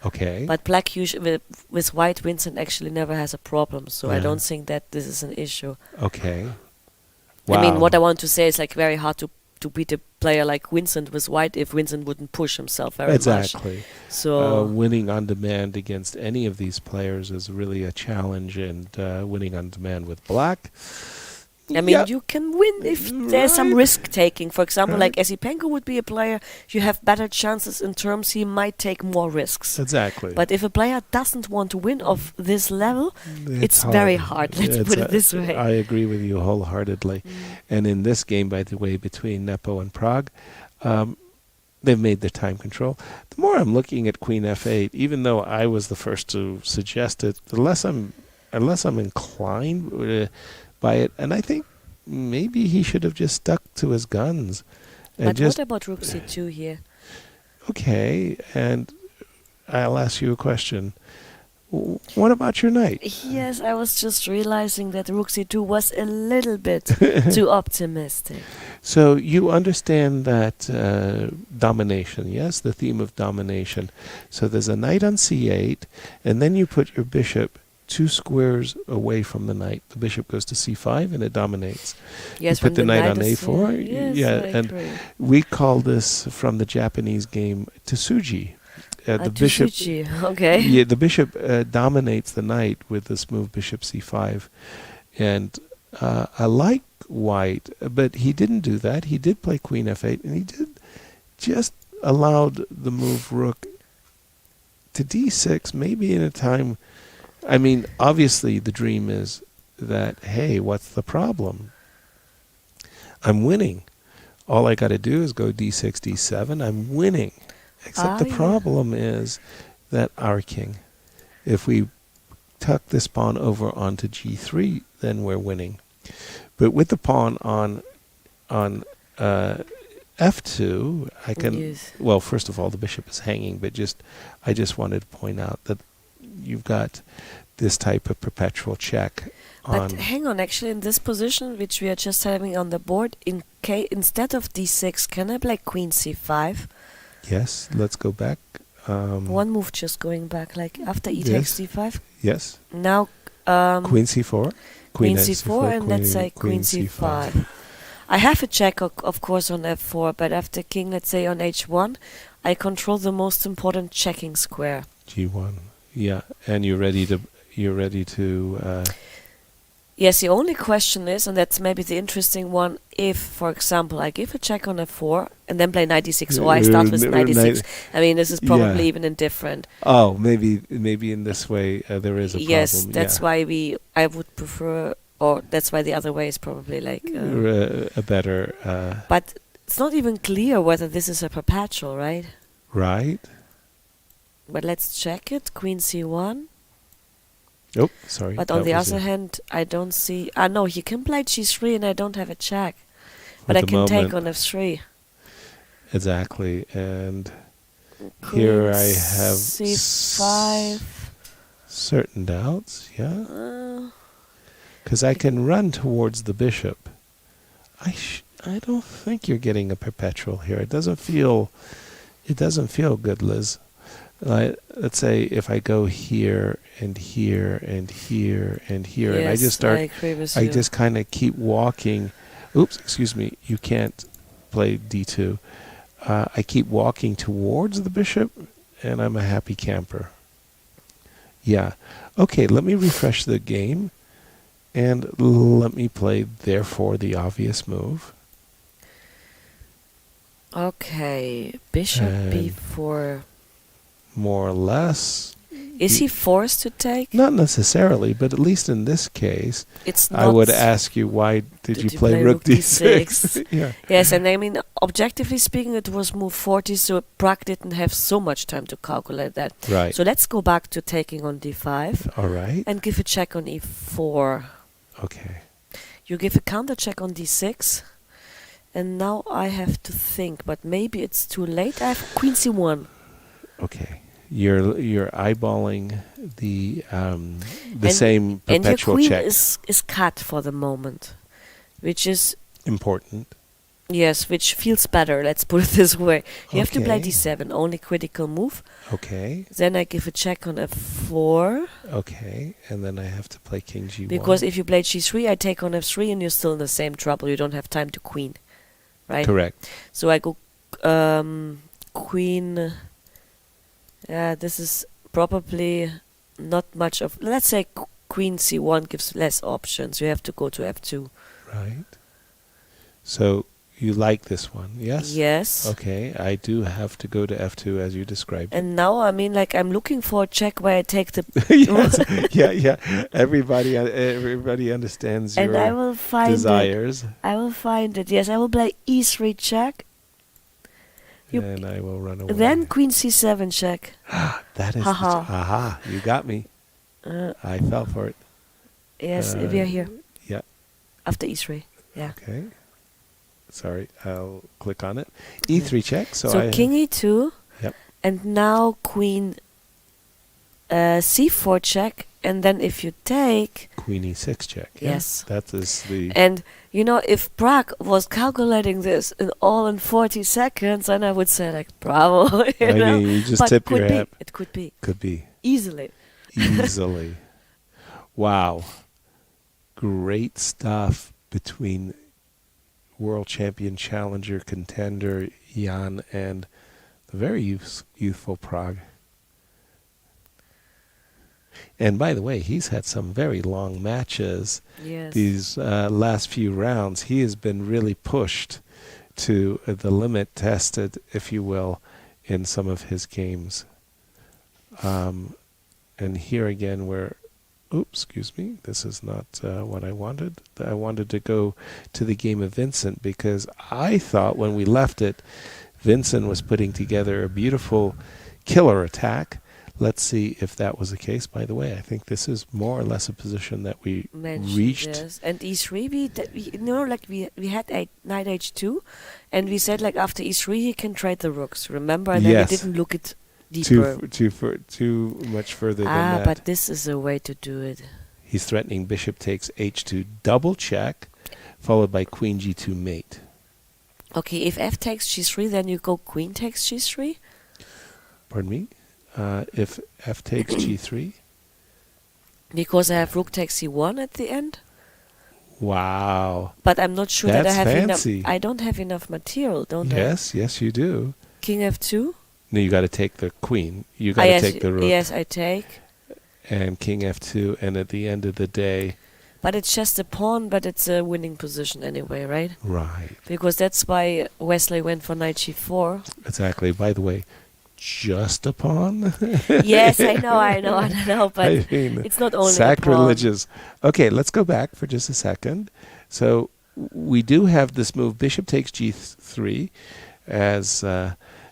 Okay. But black usually with white Vincent actually never has a problem, so I don't think that this is an issue. Okay. Wow. I mean, what I want to say is like very hard to beat a player like Vincent with white if Vincent wouldn't push himself very much. Exactly. So winning on demand against any of these players is really a challenge, and winning on demand with black, I mean, you can win if there's some risk taking. For example, like Esipenko would be a player, you have better chances in terms he might take more risks. Exactly. But if a player doesn't want to win of this level, it's very hard. Let's put it this way. I agree with you wholeheartedly. And in this game, by the way, between Nepo and Pragg, they've made their time control. The more I'm looking at Queen f8, even though I was the first to suggest it, the less I'm inclined by it, and I think maybe he should have just stuck to his guns. And but what about rook c2 here? Okay, and I'll ask you a question. What about your knight? Yes, I was just realizing that rook c2 was a little bit too optimistic. So you understand that domination, yes? The theme of domination. So there's a knight on c8, and then you put your bishop 2 squares away from the knight. The bishop goes to c5, and it dominates. Yes, you put the knight on a4. Yes, I and agree. we call this from the Japanese game tsuji. The bishop, okay. Yeah, the bishop dominates the knight with this move bishop c5, and I like white, but he didn't do that. He did play queen f8, and he did just allowed the move rook to d6, maybe in a time. I mean, obviously the dream is that, hey, what's the problem? I'm winning. All I got to do is go d6, d7. I'm winning. Except the problem is that our king, if we tuck this pawn over onto g3, then we're winning. But with the pawn on f2, I can. Yes. Well, first of all, the bishop is hanging, but I just wanted to point out that you've got this type of perpetual check. But hang on, actually, in this position, which we are just having on the board, instead of d6, can I play queen c5? Yes, let's go back. One move just going back, like after e takes d5? Yes. Now... queen c4. Queen c4, and let's say queen c5. I have a check, of course, on f4, but after king, let's say on h1, I control the most important checking square. g1, yeah, and you're ready to... Yes, the only question is, and that's maybe the interesting one, if, for example, I give a check on f4 and then play knight d6, or I start with knight d6. I mean, this is probably even indifferent. Oh, maybe in this way there is a problem. Yes, that's why I would prefer, or that's why the other way is probably like... a better... but it's not even clear whether this is a perpetual, right? Right. But let's check it. Queen c1. Oh, sorry. But on the other hand, I don't see... no, he can play g3 and I don't have a check. But I can take on f3. Exactly. And Queen here I have c5. Certain doubts, yeah. Because I can run towards the bishop. I don't think you're getting a perpetual here. It doesn't feel good, Liz. Let's say if I go here and here and here and here, yes, and I just start, I just kind of keep walking. Oops, excuse me. You can't play d2. I keep walking towards the bishop, and I'm a happy camper. Yeah. Okay, let me refresh the game, and let me play, therefore, the obvious move. Okay, bishop b4. More or less. Is he forced to take? Not necessarily, but at least in this case, I would ask you, why did you play rook d6? Yeah. Yes, and I mean, objectively speaking, it was move 40, so Pragg didn't have so much time to calculate that. Right. So let's go back to taking on d5. All right. And give a check on e4. Okay. You give a counter check on d6. And now I have to think, but maybe it's too late. I have queen c1. Okay. You're eyeballing the same perpetual check. And your check. queen is cut for the moment, which is important. Yes, which feels better. Let's put it this way. You have to play d7, only critical move. Okay. Then I give a check on f4. Okay, and then I have to play king g1. Because if you play g3, I take on f3, and you're still in the same trouble. You don't have time to queen, right? Correct. So I go queen. Yeah, this is probably not much of... Let's say queen c1 gives less options. You have to go to f2. Right. So you like this one, yes? Yes. Okay, I do have to go to f2 as you described. And now, I mean, like, I'm looking for a check where I take the... yeah. Everybody understands and your I will find desires. I will find it. Yes, I will play e3 check. And I will run away. Then queen c7 check. That is... Aha, you got me. I fell for it. Yes, we are here. Yeah. After e3, yeah. Okay. Sorry, I'll click on it. e3 check. So king e2. Yep. And now queen c4 check, and then if you take Queen e6 check. Yes. That is the... And, if Pragg was calculating this in 40 seconds, then I would say, like, bravo, you just but tip your hat. It could be. Could be. Easily. Wow. Great stuff between world champion challenger contender Jan and the very youthful Pragg. And by the way, he's had some very long matches. Yes. These last few rounds, he has been really pushed to the limit, tested, if you will, in some of his games. And here again, excuse me, this is not what I wanted. I wanted to go to the game of Vincent because I thought when we left it, Vincent was putting together a beautiful killer attack. Let's see if that was the case. By the way, I think this is more or less a position that we reached. Yes. And e3, we had knight h2, and we said like after e3 he can trade the rooks. Remember, and then we didn't look it deeper. Too much further than that. But this is a way to do it. He's threatening bishop takes h2 double check, followed by queen g2 mate. Okay, if f takes g3, then you go queen takes g3. Pardon me. If f takes g3? Because I have rook takes c1 at the end. Wow. But I'm not sure that I have fancy. enough. I don't have enough material, don't I? Yes, you do. King f2? No, you got to take the queen. You got to take the rook. Yes, I take. And king f2, and at the end of the day... But it's just a pawn, but it's a winning position anyway, right? Right. Because that's why Wesley went for knight g4. Exactly. By the way, just a pawn? Yes, I know, but it's not only sacrilegious. Okay, let's go back for just a second. So we do have this move, bishop takes g3, as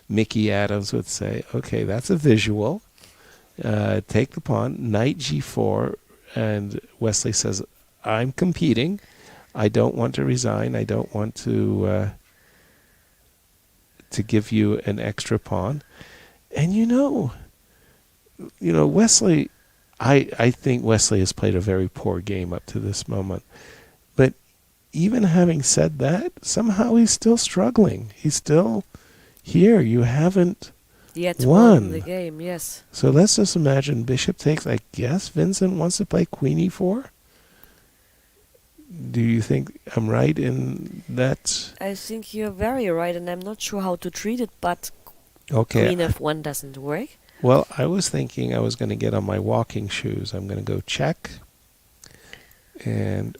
Mickey Adams would say. Okay, that's a visual. Take the pawn, knight g4, and Wesley says, I'm competing. I don't want to resign. I don't want to give you an extra pawn. And Wesley, I think Wesley has played a very poor game up to this moment. But even having said that, somehow he's still struggling. He's still here. You haven't won the game, yes. So let's just imagine bishop takes. I guess Vincent wants to play queen e4. Do you think I'm right in that? I think you're very right, and I'm not sure how to treat it, but okay. Queen f1 doesn't work. Well, I was thinking I was going to get on my walking shoes. I'm going to go check and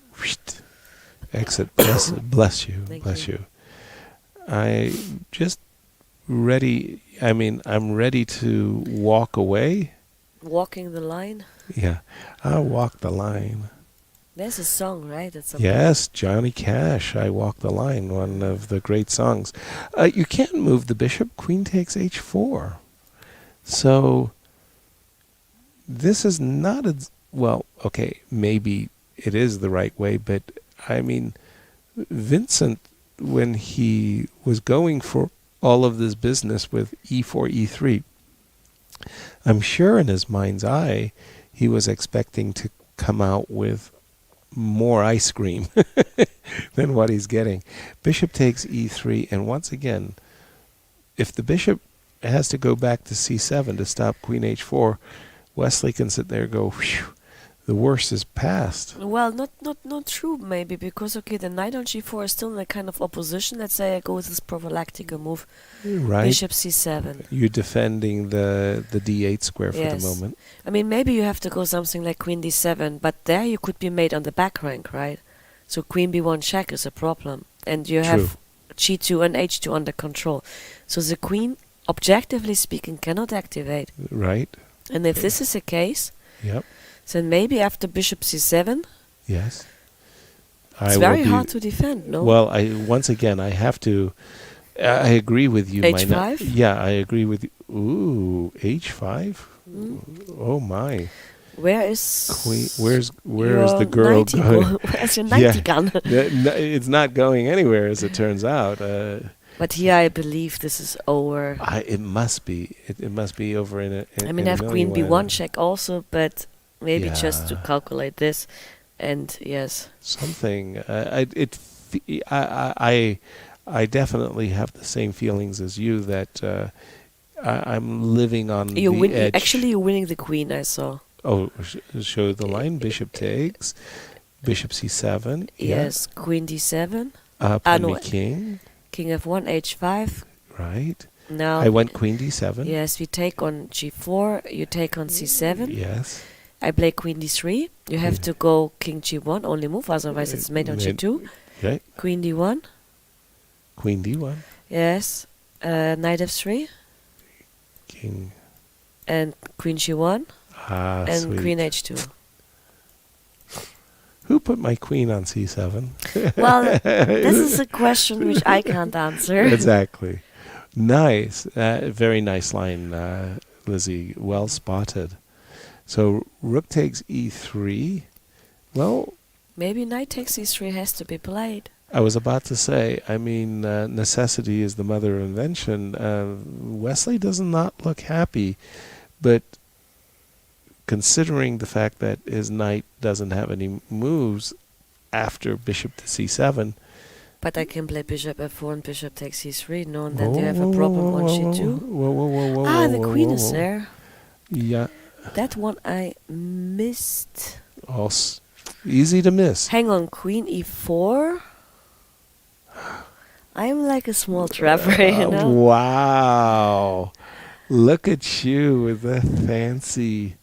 exit. Bless you. Bless you. I just ready. I'm ready to walk away. Walking the line? Yeah, I'll walk the line. There's a song, right? Yes, Johnny Cash, I Walk the Line, one of the great songs. You can't move the bishop. Queen takes h4. So this is not okay, maybe it is the right way, but Vincent, when he was going for all of this business with e4, e3, I'm sure in his mind's eye he was expecting to come out with more ice cream than what he's getting. Bishop takes e3, and once again, if the bishop has to go back to c7 to stop queen h4, Wesley can sit there and go, whew, the worst is past. Well, not true, maybe, because, okay, the knight on g4 is still in a kind of opposition. Let's say I go with this prophylactic move. Right. Bishop c7. You're defending the d8 square for the moment. Maybe you have to go something like queen d7, but there you could be made on the back rank, right? So queen b1 check is a problem. And you have g2 and h2 under control. So the queen, objectively speaking, cannot activate. Right. And if this is the case... Yep. Then maybe after bishop c7, yes, it's very hard to defend, no? Well, once again, I have to... I agree with you. h5? Yeah, I agree with you. Ooh, h5? Oh, my. Where is... Queen? Where is the girl going? Where's your knighty gun? It's not going anywhere, as it turns out. But here I believe this is over. It must be. It must be over in a. I mean, I have queen b1 check also, but maybe just to calculate this, and yes. Something. I definitely have the same feelings as you that I'm living on the edge. Actually, you're winning the queen, I saw. Oh, show the line. Bishop takes. Bishop c7. Yes, queen d7. King. King f1, h5. Right. Now I went queen d7. Yes, we take on g4. You take on c7. Yes. I play queen d3. You have to go king g1, only move, otherwise it's mate on g2. Okay. Queen d1. Queen d1. Yes. Knight f3. King. And queen g1. And sweet. queen h2. Who put my queen on c7? Well, this is a question which I can't answer. Exactly. Nice. Very nice line, Lizzie. Well spotted. So rook takes e3. Well, maybe knight takes e3 has to be played. I was about to say, I mean, necessity is the mother of invention. Wesley does not look happy, but considering the fact that his knight doesn't have any moves after bishop to c7. But I can play bishop f4 and bishop takes c3, no, and then you have a problem on g2. The queen is there. Yeah. That one I missed. Easy to miss. Hang on, queen e4. I'm like a small trapper, you know? Wow. Look at you with the fancy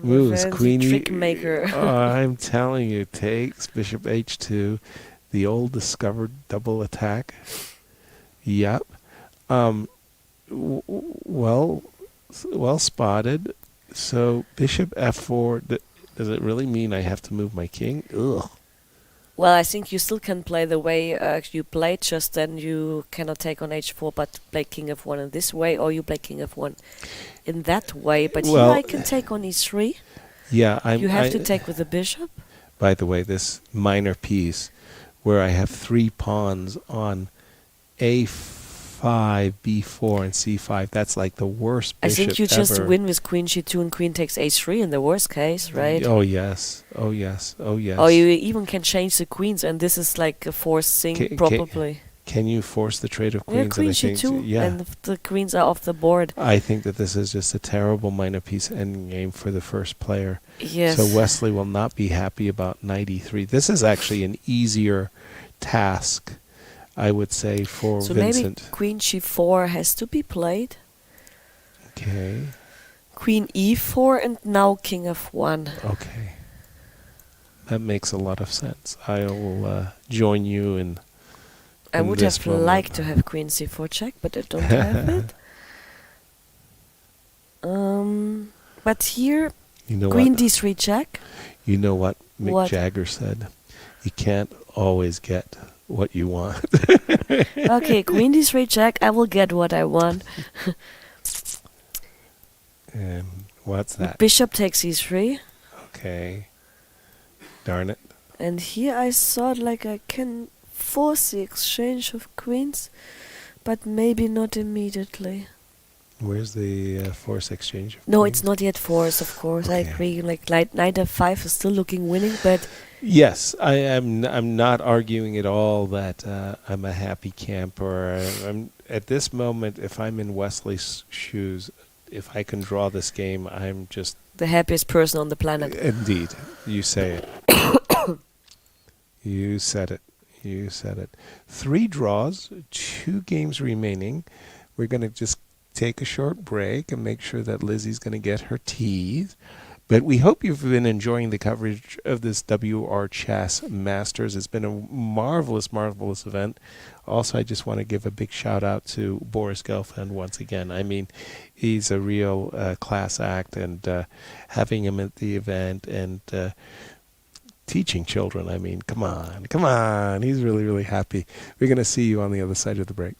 moves. Queen trick maker. I'm telling you, takes bishop h2, the old discovered double attack. Yep. Well spotted. So bishop f4. Does it really mean I have to move my king? Ugh. Well, I think you still can play the way you played, just then you cannot take on h4 but play king f1 in this way, or you play king f1 in that way. But here I can take on e3. Yeah, you have to take with the bishop. By the way, this minor piece where I have 3 pawns on a5, b4, and c5, that's like the worst bishop I think you ever. just win with queen g2 and queen takes h3 in the worst case, right? Oh yes, oh yes, oh yes. Or you even can change the queens, and this is like a forced thing, probably. Can you force the trade of queens? Yeah, queen g2, and the queens are off the board. I think that this is just a terrible minor piece endgame for the first player. Yes. So Wesley will not be happy about knight e3. This is actually an easier task, I would say, for Vincent. So maybe queen g4 has to be played. Okay. Queen e4 and now king f1. Okay. That makes a lot of sense. I will join you in I would have liked to have queen c4 check, but I don't have it. But here, queen d3 check. You know what Mick Jagger said? You can't always get what you want. Okay, queen d3 check. I will get what I want. And what's that? Bishop takes e3. Okay. Darn it. And here I thought like I can force the exchange of queens, but maybe not immediately. Where's the force exchange? No, it's not yet force, of course. Okay. I agree. Like knight f5 is still looking winning, but yes, I'm not arguing at all that I'm a happy camper. I'm at this moment. If I'm in Wesley's shoes, if I can draw this game, I'm just the happiest person on the planet. Indeed, you say it. You said it. You said it. 3 draws, 2 games remaining. We're going to just take a short break and make sure that Lizzie's going to get her teas. But we hope you've been enjoying the coverage of this WR Chess Masters. It's been a marvelous, marvelous event. Also, I just want to give a big shout out to Boris Gelfand once again. I mean, he's a real class act, and having him at the event and teaching children, I mean, come on. He's really, really happy. We're going to see you on the other side of the break.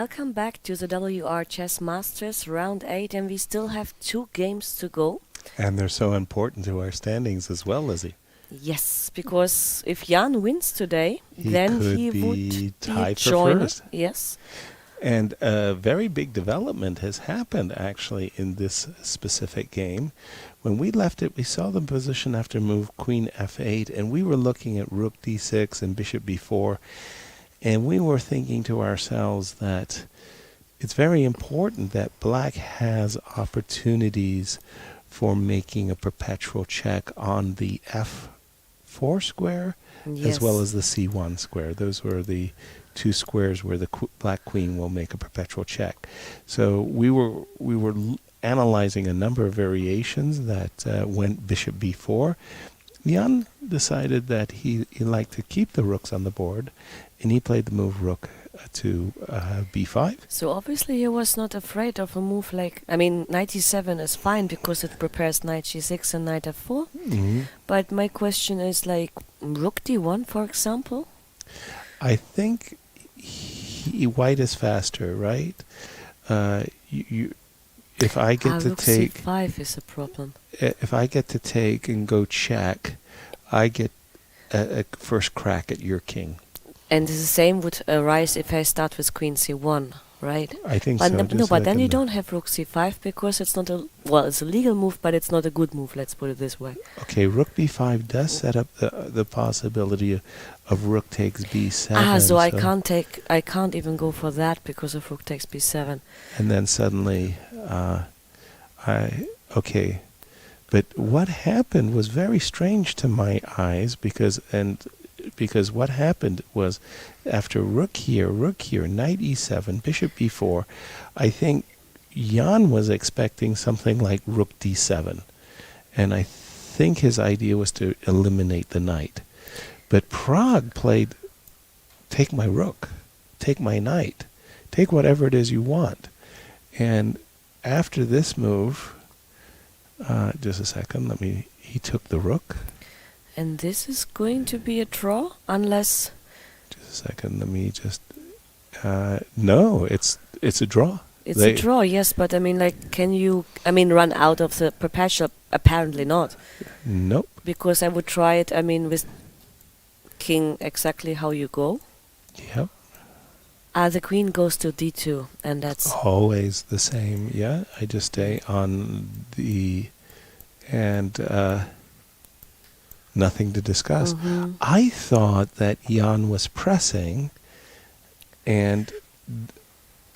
Welcome back to the WR Chess Masters Round 8, and we still have 2 games to go. And they're so important to our standings as well, Lizzie. Yes, because if Jan wins today, then he would be tied for joiner. first. Yes. And a very big development has happened, actually, in this specific game. When we left it, we saw the position after move Queen f8, and we were looking at Rook d6 and Bishop b4, and we were thinking to ourselves that it's very important that Black has opportunities for making a perpetual check on the f4 square, as well as the c1 square. Those were the 2 squares where the Black Queen will make a perpetual check. So we were analyzing a number of variations that went Bishop b4. Jan decided that he liked to keep the rooks on the board, and he played the move Rook to b5. So obviously he was not afraid of a move like, I mean, knight e7 is fine because it prepares knight g6 and knight f4. But my question is like Rook d1, for example? I think white is faster, right? If I get to Rook take c5 is a problem. If I get to take and go check, I get a first crack at your king. And the same would arise if I start with queen c1, right? I think but so. But then you don't have rook c5 because it's not a, well, it's a legal move, but it's not a good move, let's put it this way. Okay, rook b5 does set up the possibility of rook takes b7. So I can't even go for that because of rook takes b7. And then suddenly, okay. But what happened was very strange to my eyes because what happened was after rook here, knight e7, bishop b4, I think Jan was expecting something like rook d7. And I think his idea was to eliminate the knight. But Pragg played, take my rook, take my knight, take whatever it is you want. And after this move, just a second, he took the rook. And this is going to be a draw, unless... Just a second, no, it's a draw. It's a draw, yes, but I mean, like, can you, run out of the perpetual? Apparently not. Nope. Because I would try it, with king exactly how you go. Yep. The queen goes to d2, and that's... always the same, yeah. I just stay on the... and... nothing to discuss. I thought that Jan was pressing, and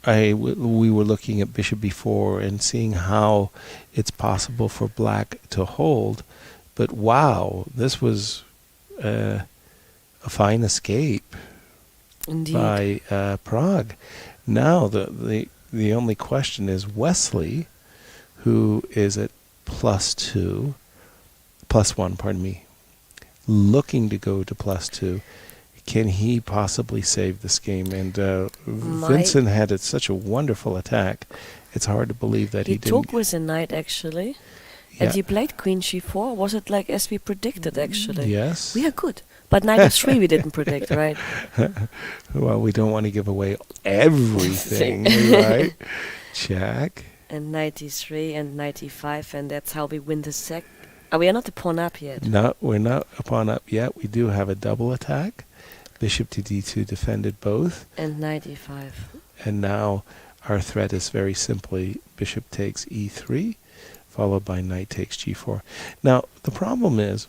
we were looking at bishop b4 and seeing how it's possible for Black to hold. But wow, this was a fine escape. Indeed. By Pragg. Now the only question is Wesley, who is at +1, looking to go to +2. Can he possibly save this game? And Vincent had such a wonderful attack. It's hard to believe that he didn't. He took with a knight, actually. Yeah. And he played queen c4. Was it like as we predicted, actually? Yes. We are good. But knight f3 we didn't predict, right? Well, we don't want to give away everything, right? Check. And knight e3 and knight e5, and that's how we win the sec. We are not a pawn up yet. No, we're not a pawn up yet. We do have a double attack. Bishop to d2 defended both. And knight e5. And now our threat is very simply bishop takes e3, followed by knight takes g4. Now, the problem is,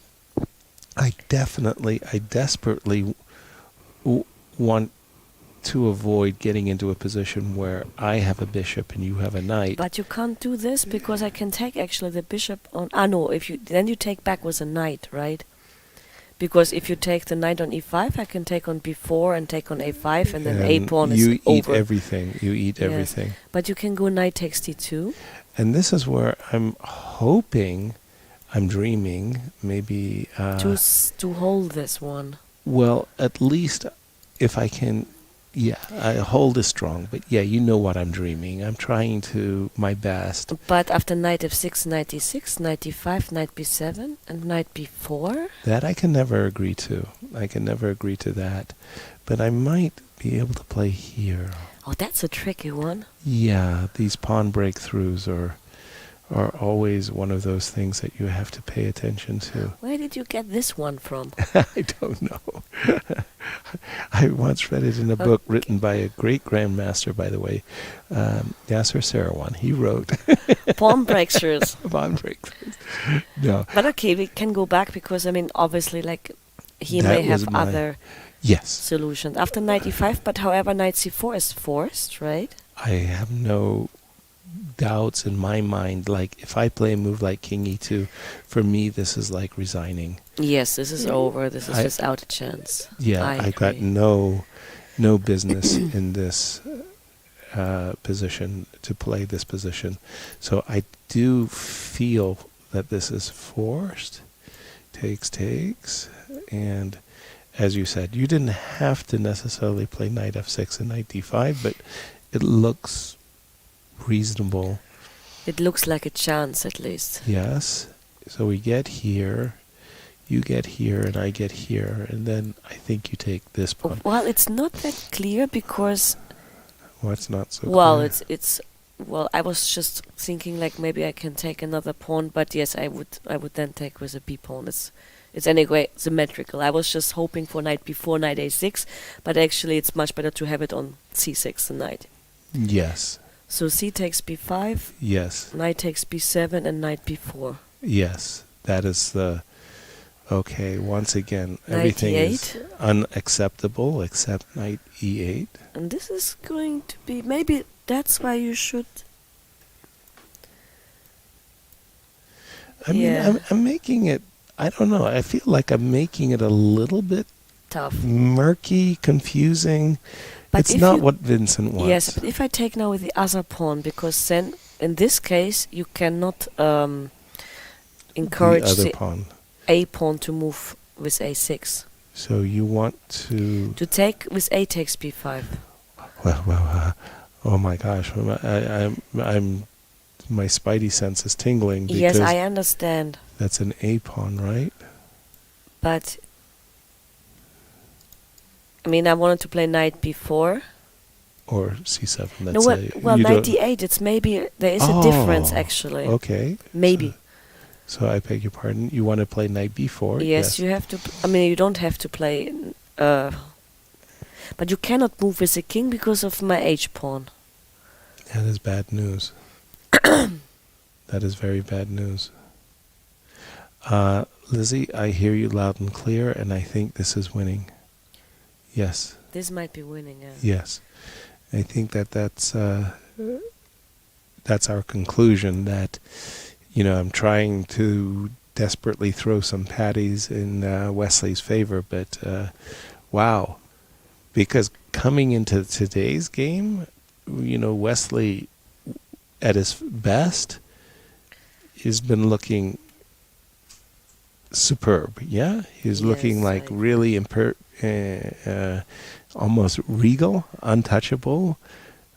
I desperately want to avoid getting into a position where I have a bishop and you have a knight. But you can't do this because I can take actually the bishop on... no, then you take back with a knight, right? Because if you take the knight on e5, I can take on b4 and take on a5, and then a pawn is over. You eat everything. You eat everything. But you can go knight takes d2. And this is where I'm hoping, I'm dreaming, maybe... to hold this one. Well, at least if I can... Yeah, hold is strong, but yeah, you know what I'm dreaming. I'm trying to my best. But after knight f6, knight e6, knight e5, knight b7, and knight b4? That I can never agree to. I can never agree to that. But I might be able to play here. Oh, that's a tricky one. Yeah, these pawn breakthroughs are always one of those things that you have to pay attention to. Where did you get this one from? I don't know. I once read it in a book written by a great grandmaster, by the way, Yasser Sarawan. He wrote Pawn breakthroughs. Pawn breakthroughs. No. But okay, we can go back because, I mean, obviously, like, he That may was have my- other Yes. solutions. After knight e5, but however, knight c4 is forced, right? I have no doubts in my mind. Like, if I play a move like king e2, for me, this is like resigning. Yes, this is over. This is just out of chance. Yeah, I got agree. no business in this position, to play this position. So I do feel that this is forced. Takes, and as you said, you didn't have to necessarily play knight f6 and knight d5, but it looks reasonable. It looks like a chance, at least. Yes. So we get here, you get here, and I get here, and then I think you take this pawn. Well, it's not that clear because... What's not so Well, clear? it's well, I was just thinking like maybe I can take another pawn, but yes, I would then take with a b pawn. It's anyway symmetrical. I was just hoping for knight b4, knight a6, but actually it's much better to have it on c6 the knight. Yes. So c takes b5, Yes. knight takes b7, and knight b4. Yes. That is the... Okay, once again, Knight everything e8. is unacceptable except knight e8. And this is going to be... Maybe that's why you should... I mean, Yeah. I'm making it... I don't know. I feel like I'm making it a little bit Tough. murky, confusing. But It's if not you- what Vincent wants. Yes, but if I take now with the other pawn, because then in this case you cannot encourage the other the pawn. a pawn to move with a6. So you want to... To take with a takes b5. Well, oh my gosh, I'm my spidey sense is tingling because Yes, I understand, that's an a pawn, right? but I mean I wanted to play knight b4. Or c7. That's No, well, you knight don't- d8. It's maybe there is a difference actually. Okay. Maybe. So I beg your pardon. You want to play knight b4? Yes, you have to. I mean, you don't have to play. But you cannot move with the king because of my h pawn. That is bad news. That is very bad news. Lizzie, I hear you loud and clear, and I think this is winning. Yes. This might be winning. Yeah. Yes. I think that's our conclusion, that, you know, I'm trying to desperately throw some patties in Wesley's favor, but wow. Because coming into today's game, you know, Wesley at his best has been looking superb. Yeah, he's looking Yes, like I really almost regal, untouchable.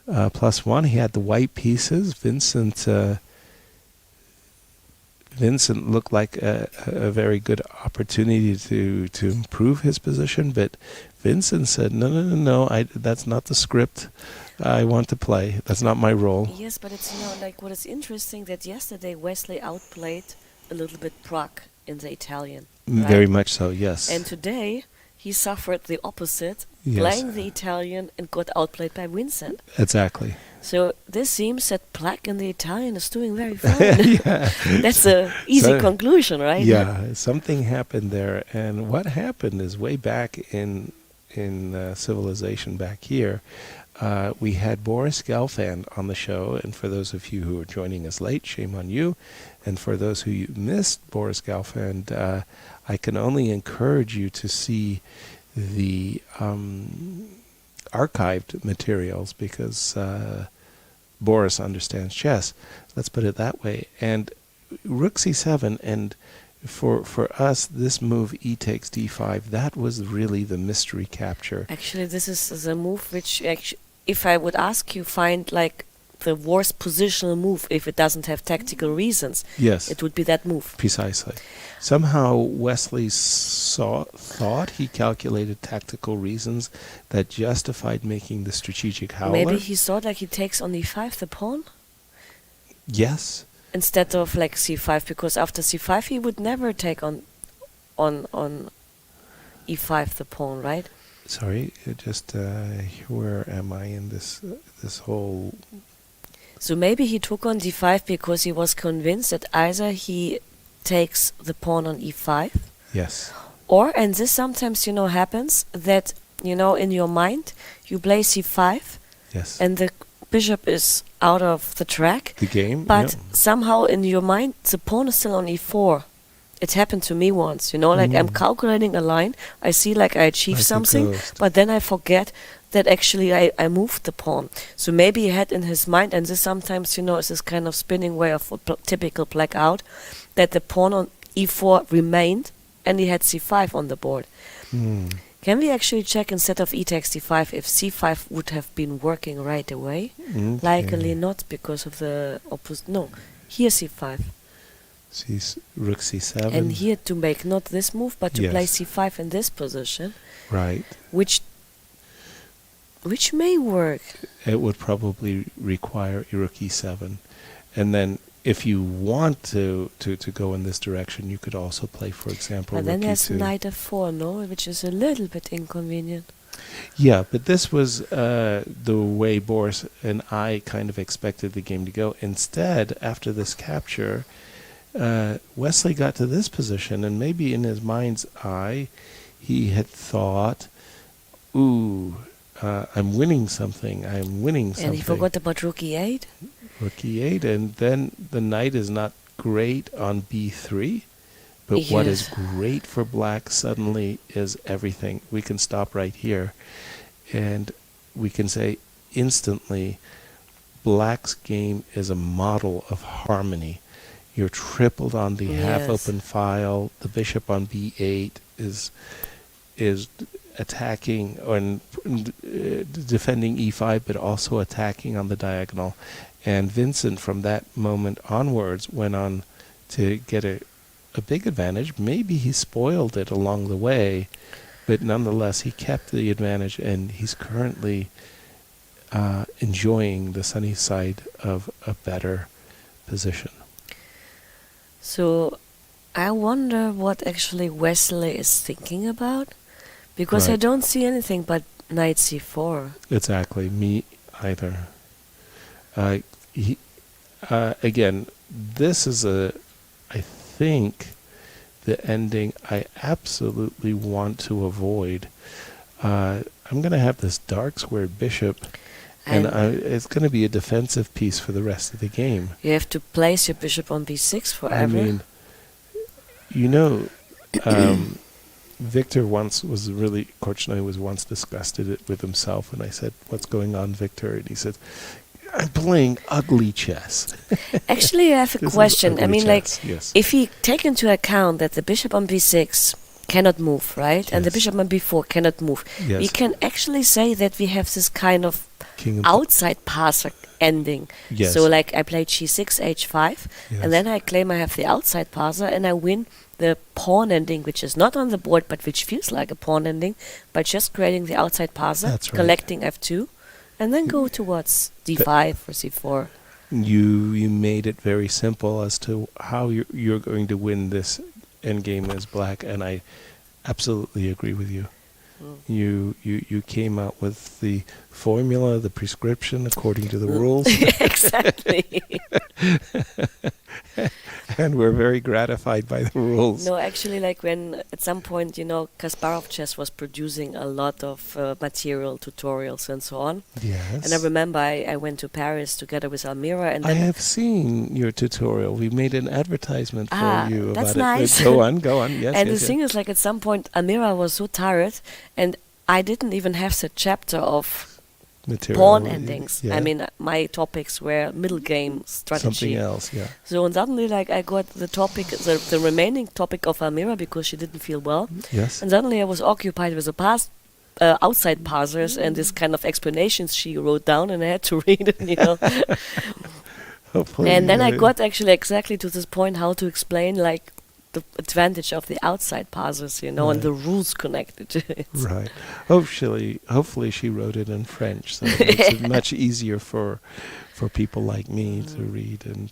+1. He had the white pieces. Vincent looked like a very good opportunity to improve his position, but Vincent said, no, that's not the script I want to play. That's not my role. Yes, but it's like what is interesting that yesterday Wesley outplayed a little bit Prague in the Italian. Very right? much so, yes. And today he suffered the opposite, Yes. playing the Italian and got outplayed by Vincent. Exactly. So this seems that Prague in the Italian is doing very fine. That's a easy conclusion, right? Yeah, something happened there, and what happened is way back in civilization back here, we had Boris Gelfand on the show, and for those of you who are joining us late, shame on you, and for those who missed Boris Gelfand, I can only encourage you to see the archived materials, because Boris understands chess. Let's put it that way. And Rook c7, and for us, this move e takes d5, that was really the mystery capture. Actually, this is the move which, if I would ask you, find like the worst positional move if it doesn't have tactical reasons. Yes. It would be that move. Precisely. Somehow Wesley thought he calculated tactical reasons that justified making the strategic howler. Maybe he thought like he takes on e5 the pawn? Yes. Instead of like c5, because after c5 he would never take on e5 the pawn, right? Sorry, where am I in this whole... So maybe he took on d5 because he was convinced that either he takes the pawn on e5. Yes. Or, and this sometimes, happens, that, in your mind, you play c5. Yes. And the bishop is out of the track. The game, but somehow in your mind, the pawn is still on e4. It happened to me once, like I'm calculating a line, I see like I achieved like something, but then I forget that actually I moved the pawn. So maybe he had in his mind, and this sometimes, is this kind of spinning way of typical black out, that the pawn on e4 remained, and he had c5 on the board. Can we actually check instead of e takes d5 if c5 would have been working right away? Likely not, because of the opposite. No, here c5. Rook c7. And here to make not this move, but to play c5 in this position. Right. Which may work. It would probably require rook e7. And then if you want to go in this direction, you could also play, for example, but then rook there's e2. knight f4, no? Which is a little bit inconvenient. Yeah, but this was the way Boris and I kind of expected the game to go. Instead, after this capture, Wesley got to this position, and maybe in his mind's eye, he had thought, I'm winning something, And he forgot about rook e8? Rook e8, and then the knight is not great on b3, but what is great for black suddenly is everything. We can stop right here, and we can say instantly, black's game is a model of harmony. You're tripled on the half-open file. The bishop on b8 is attacking and defending e5, but also attacking on the diagonal. And Vincent, from that moment onwards, went on to get a big advantage. Maybe he spoiled it along the way, but nonetheless, he kept the advantage, and he's currently enjoying the sunny side of a better position. So I wonder what actually Wesley is thinking about, because I don't see anything but knight c4. Exactly, me either. Again, this is I think, the ending I absolutely want to avoid. I'm going to have this dark squared bishop, and it's going to be a defensive piece for the rest of the game. You have to place your bishop on b6 forever. I mean, Victor Korchnoi was once disgusted with himself, and I said, "What's going on, Victor?" And he said, "I'm playing ugly chess." Actually, I have a question. I mean, if we take into account that the bishop on b6 cannot move, right? And the bishop on b4 cannot move. We can actually say that we have this kind of outside passer ending. So like I played g6, h5, and then I claim I have the outside passer, and I win the pawn ending, which is not on the board, but which feels like a pawn ending, by just creating the outside passer, collecting f2, and then go towards d5 or c4. You made it very simple as to how you're going to win this endgame as black, and I absolutely agree with you. You came out with the formula, the prescription according to the rules. Exactly. And we're very gratified by the rules. No, actually, like when at some point, Kasparov Chess was producing a lot of material, tutorials, and so on. Yes. And I remember I went to Paris together with Almira. And I have seen your tutorial. We made an advertisement for you about that's nice. it. Go on. Yes. And the thing is, like at some point, Almira was so tired, and I didn't even have the chapter of pawn endings. I mean, my topics were middle game strategy. Something else, So and suddenly, like, I got the topic, the remaining topic of Almira because she didn't feel well. Yes. And suddenly I was occupied with the past outside parsers and this kind of explanations she wrote down, and I had to read it, you know. Hopefully, and then I got actually exactly to this point how to explain like the advantage of the outside parsers, you know, and the rules connected to it. Right. Hopefully she wrote it in French, so it's much easier for people like me to read and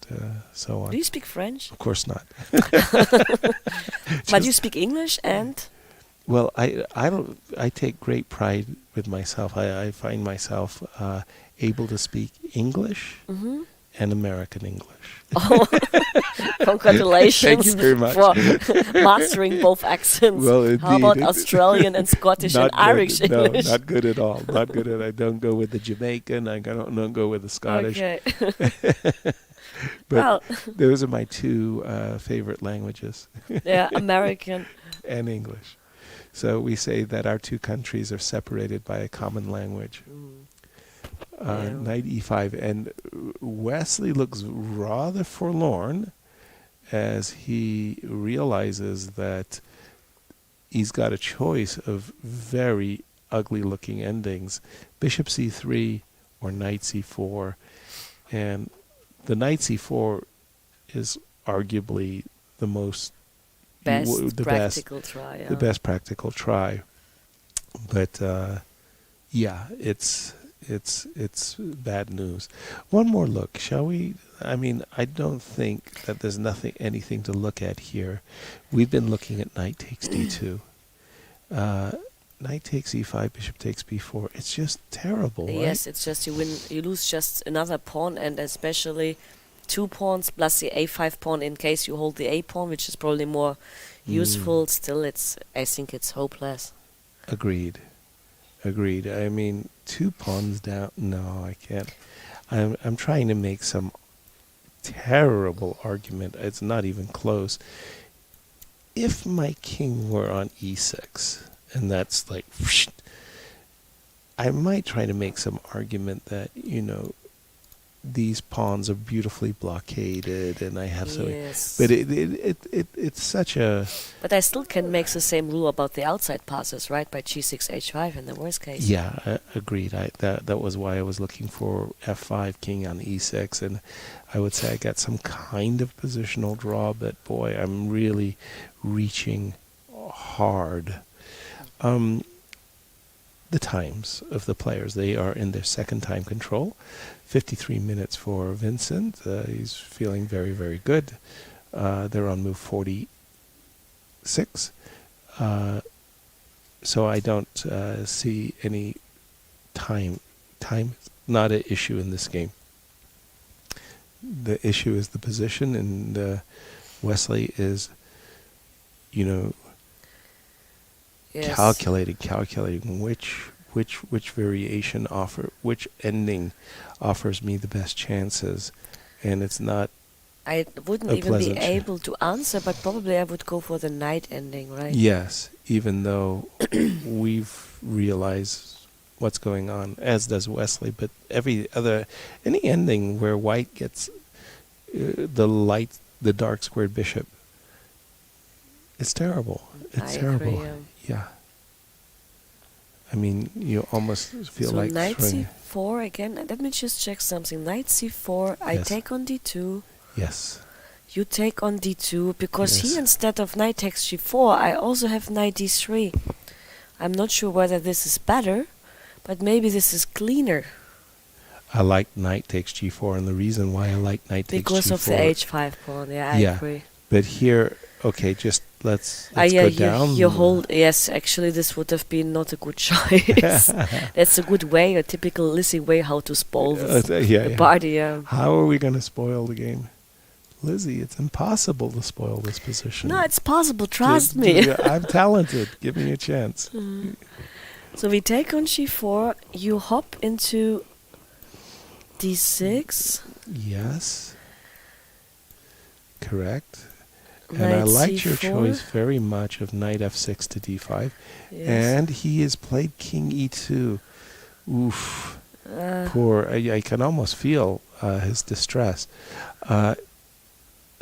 so on. Do you speak French? Of course not. But you speak English and? Well, I take great pride with myself. I find myself able to speak English and American English. Oh, congratulations! Thank you very much for mastering both accents. Well, indeed. How about Australian and Scottish and Irish English? No, not good at all. Not good at. I don't go with the Jamaican. I don't go with the Scottish. Okay. But those are my two favorite languages. Yeah, American and English. So we say that our two countries are separated by a common language. Knight e5, and Wesley looks rather forlorn as he realizes that he's got a choice of very ugly looking endings, bishop c3 or knight c4, and the knight c4 is arguably the best practical try, but yeah, it's bad news. One more look, shall we? I mean, I don't think that there's anything to look at here. We've been looking at knight takes d2. Knight takes e5, bishop takes b4. It's just terrible, right? Yes, it's just you lose just another pawn, and especially 2 pawns plus the a5 pawn in case you hold the a pawn, which is probably more useful. Still, I think it's hopeless. Agreed. I mean, 2 pawns down. No, I can't. I'm trying to make some terrible argument. It's not even close. If my king were on e6, and that's like, whoosh, I might try to make some argument that, you know, these pawns are beautifully blockaded, and I have but it's such a. But I still can make the same rule about the outside passes, right? By g6 h5 in the worst case. Yeah, agreed. That was why I was looking for f5, king on e6, and I would say I got some kind of positional draw, but boy, I'm really reaching hard. The times of the players, they are in their second time control. 53 minutes for Vincent. He's feeling very, very good. They're on move 46. So I don't see any time. Time not an issue in this game. The issue is the position, and Wesley is, you know, calculating which variation which ending offers me the best chances, and it's not. I wouldn't even be able to answer, but probably I would go for the knight ending, right? Yes, even though we've realized what's going on, as does Wesley, but any ending where white gets the dark squared bishop, it's terrible. It's terrible. Agree, yeah. I mean, you almost feel like knight c4 again. Let me just check something. Knight c4. I take on d2. Yes. You take on d2 because here instead of knight takes g4, I also have knight d3. I'm not sure whether this is better, but maybe this is cleaner. I like knight takes g4, and the reason why I like knight takes g4 because of the h5 pawn. Yeah, I agree. But here, okay, just let's go down. You hold. Yes, actually, this would have been not a good choice. That's a good way, a typical Lizzie way, how to spoil the party. Yeah. How are we going to spoil the game, Lizzie? It's impossible to spoil this position. No, it's possible. Trust me. I'm talented. Give me a chance. So we take on g4. You hop into d6. Yes. Correct. And I liked your choice very much of knight f6 to d5. Yes. And he has played king e2. Oof. Poor. I can almost feel his distress.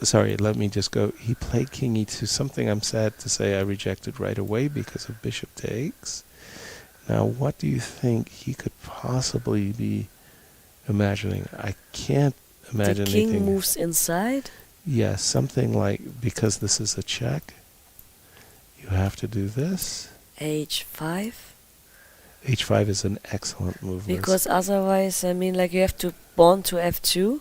Sorry, let me just go. He played king e2, something I'm sad to say I rejected right away because of bishop takes. Now, what do you think he could possibly be imagining? I can't imagine the king anything. moves inside? Yes, something like, because this is a check, you have to do this. H5? H5 is an excellent move. Because otherwise, I mean, like, you have to pawn to F2,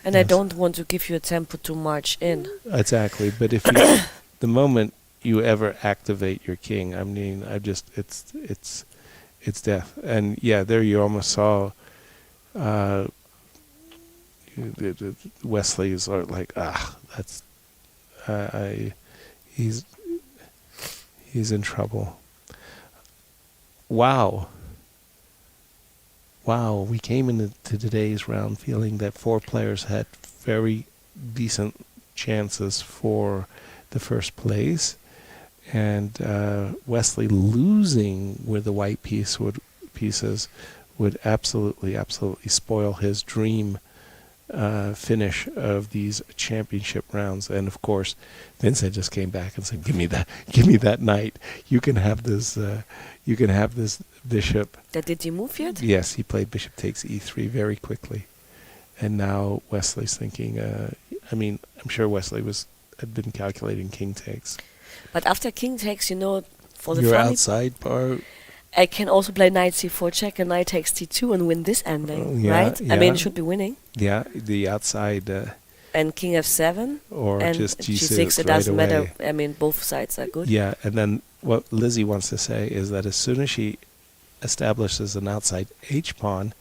and I don't want to give you a tempo to march in. Exactly, but if you, the moment you ever activate your king, I mean, it's death. And yeah, there you almost saw Wesley is like, that's he's in trouble. Wow, we came into today's round feeling that 4 players had very decent chances for the first place, and Wesley losing with the white pieces would absolutely spoil his dream finish of these championship rounds. And of course, Vincent just came back and said, "Give me that knight. You can have this. You can have this bishop." Did he move yet? Yes, he played bishop takes e3 very quickly, and now Wesley's thinking. I mean, I'm sure Wesley had been calculating king takes. But after king takes, for the Your funny outside part. I can also play knight c4 check and knight takes t2 and win this ending, right? I mean, should be winning. Yeah, the outside. And king f7 or and just g6. It doesn't matter. I mean, both sides are good. Yeah, and then what Lizzie wants to say is that as soon as she establishes an outside h pawn,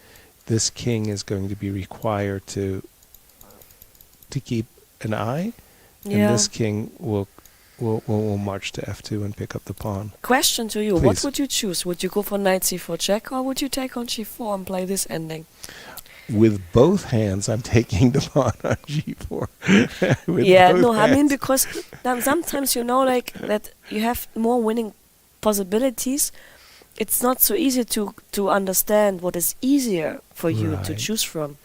this king is going to be required to keep an eye, and this king will march to f2 and pick up the pawn. Question to you: Please. What would you choose? Would you go for knight c4 check, or would you take on g4 and play this ending? With both hands, I'm taking the pawn on g4. I mean, because sometimes like that you have more winning possibilities. It's not so easy to understand what is easier for you to choose from.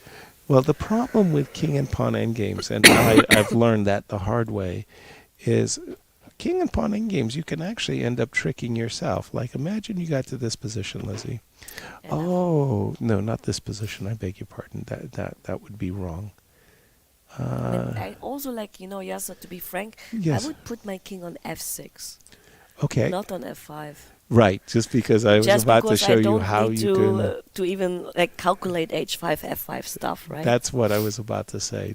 Well, the problem with king and pawn endgames, and I've learned that the hard way, is king and pawn endgames, you can actually end up tricking yourself. Like, imagine you got to this position, Lizzie. Oh, no, not this position. I beg your pardon. That would be wrong. I also Yasser, to be frank, yes. I would put my king on f6. Okay. Not on f5. Right, just because I was about to show you how you can to even calculate h5, f5 stuff, right? That's what I was about to say.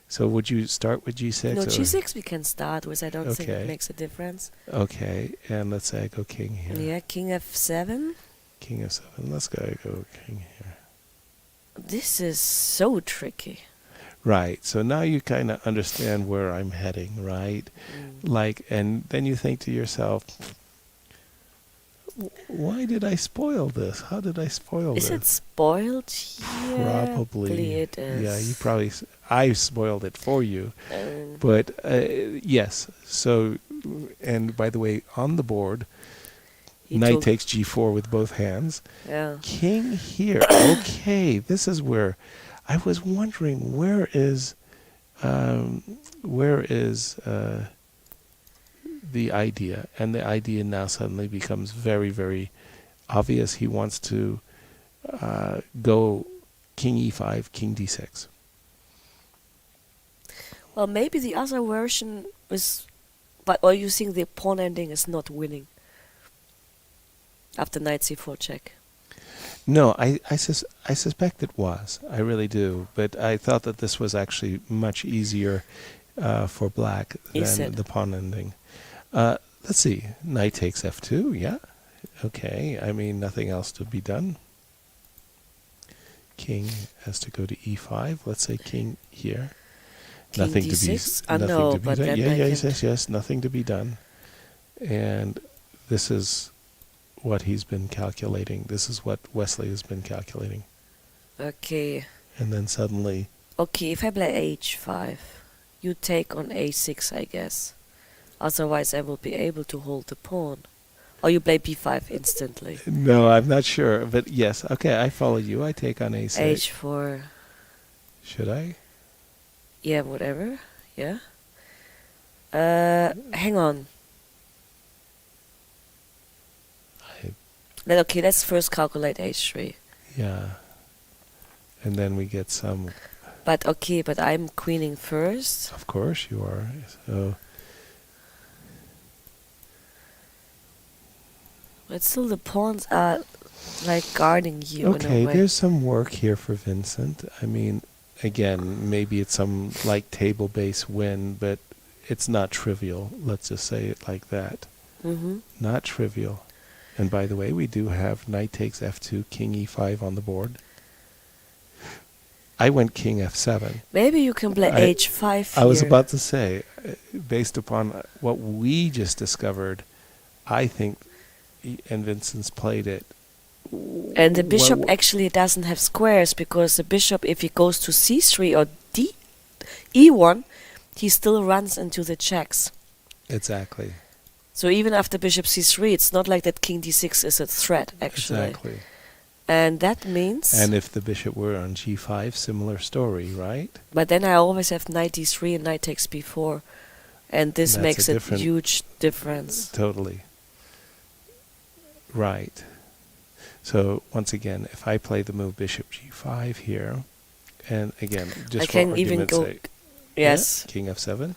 So would you start with g6? No, g6 we can start with. I don't think it makes a difference. Okay, and let's say I go king here. Yeah, king f7. King f7. Let's go king here. This is so tricky. Right. So now you kind of understand where I'm heading, right? And then you think to yourself, why did I spoil this? How did I spoil this? Is it spoiled? Yeah, probably it is. Yeah, you probably. I spoiled it for you. But yes. So, and by the way, on the board, knight takes g4 with both hands. Yeah. King here. Okay, this is where I was wondering where is the idea, and the idea now suddenly becomes very, very obvious. He wants to go king e5, king d6. Well, maybe the other version is, or you think the pawn ending is not winning after knight c4 check? No, I suspect it was. I really do. But I thought that this was actually much easier for black than the pawn ending. Let's see. Knight takes f2, yeah. Okay, I mean, nothing else to be done. King has to go to e5. Let's say king here. King nothing d6? to be no, but done. Yes, nothing to be done. And this is what he's been calculating. This is what Wesley has been calculating. Okay. And then suddenly... Okay, if I play h5, you take on a6, I guess. Otherwise, I will be able to hold the pawn. Or you play b5 instantly. No, I'm not sure. But yes, okay, I follow you. I take on a6. h4. Should I? Yeah, whatever. Yeah. Hang on. Okay, let's first calculate h3. Yeah. And then we get some... But I'm queening first. Of course you are. So... But still the pawns are like guarding you in a Okay, way. there's some work here for Vincent. I mean, again, maybe it's some like table base win, but it's not trivial. Let's just say it like that. Not trivial. And by the way, we do have knight takes f2, king e5 on the board. I went king f7. Maybe you can play h5 here. I was about to say, based upon what we just discovered, I think, and Vincent's played it. And the bishop actually doesn't have squares, because the bishop, if he goes to c3 or e1, he still runs into the checks. Exactly. So even after bishop c3, it's not like that king d6 is a threat, actually. Exactly. And that means... And if the bishop were on g5, similar story, right? But then I always have knight d3 and knight takes b4. And this makes a huge difference. Totally. Right. So once again, if I play the move bishop g5 here, and again, just I can even go... sake, Yes. King f7,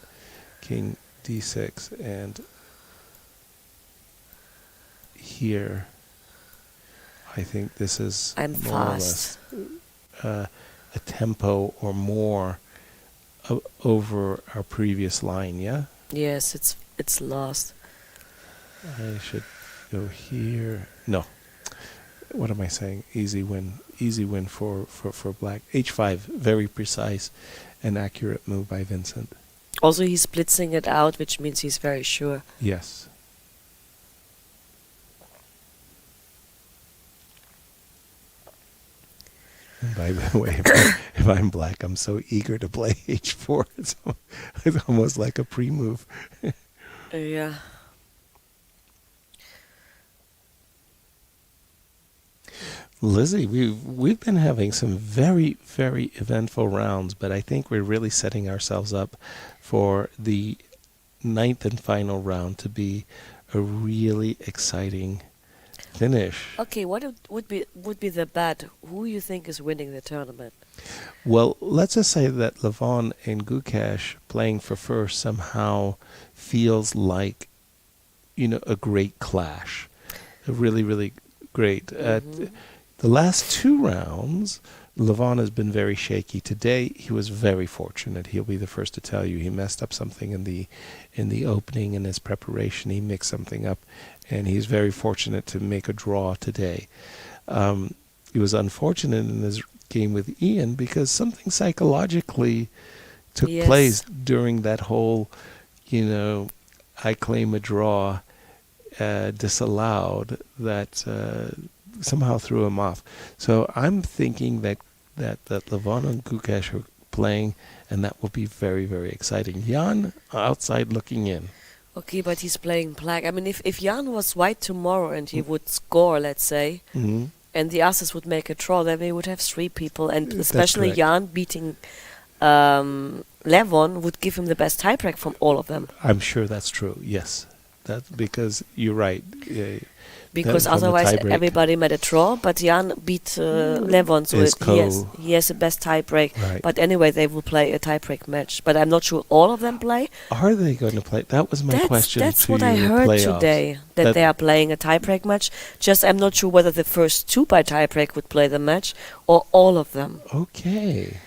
king d6, and here, I think this is more or less a tempo or more over our previous line, yeah? Yes, it's lost. I should go here. No. What am I saying? Easy win. Easy win for black. h5, very precise and accurate move by Vincent. Also, he's blitzing it out, which means he's very sure. Yes. And by the way, if I'm black, I'm so eager to play h4. It's almost like a pre-move. Yeah. Lizzie, we've been having some very, very eventful rounds, but I think we're really setting ourselves up for the 9th and final round to be a really exciting finish. Okay, what would be the bet? Who you think is winning the tournament? Well, let's just say that Levon and Gukesh playing for first somehow feels like, a great clash. A really, really great. The last 2 rounds, Levon has been very shaky. Today, he was very fortunate. He'll be the first to tell you. He messed up something in the opening, in his preparation. He mixed something up, and he's very fortunate to make a draw today. He was unfortunate in his game with Ian because something psychologically took place during that whole, I claim a draw, disallowed, that somehow threw him off. So I'm thinking that Levon and Gukesh are playing, and that will be very, very exciting. Jan, outside looking in. Okay, but he's playing black. I mean, if Jan was white tomorrow and he would score, let's say, and the others would make a draw, then we would have 3 people, and especially Jan beating Levon would give him the best tiebreak from all of them. I'm sure that's true, yes. That's because you're right. Because otherwise everybody made a draw, but Jan beat Levon, so he has the best tiebreak. Right. But anyway, they will play a tiebreak match. But I'm not sure all of them play. Are they going to play? That was my question. That's what I heard today, that they are playing a tiebreak match. Just I'm not sure whether the first 2 by tiebreak would play the match or all of them. Okay.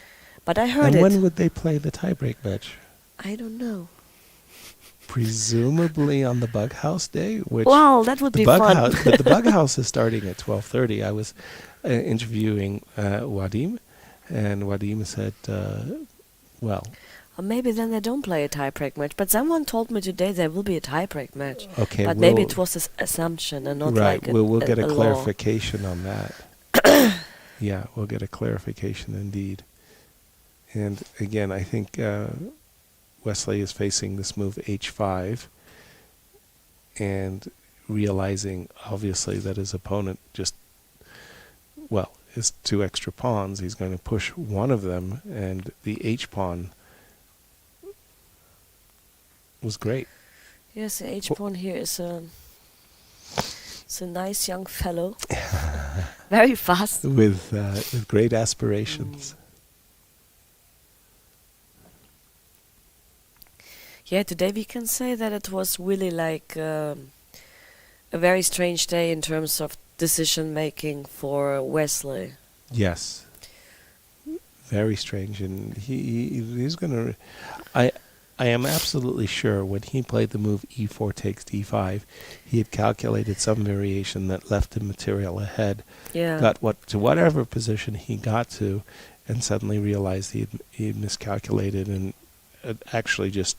But I heard and when would they play the tiebreak match? I don't know. Presumably on the Bug House day, which that would be fun. But the Bug House is starting at 12:30. I was interviewing Wadim, and Wadim said, "Well, or maybe then they don't play a tiebreak match." But someone told me today there will be a tiebreak match. Okay, but maybe it was an assumption and not like we'll get a law. clarification on that. Yeah, we'll get a clarification indeed. And again, I think Wesley is facing this move h5 and realizing obviously that his opponent his 2 extra pawns, he's going to push one of them, and the h pawn was great. Yes, the h pawn here is It's a nice young fellow. Very fast. With great aspirations. Yeah, today we can say that it was really like a very strange day in terms of decision making for Wesley. Yes. Very strange, and he's gonna. I am absolutely sure when he played the move e4 takes d5, he had calculated some variation that left him material ahead. Yeah. Got to whatever position he got to, and suddenly realized he had miscalculated and actually just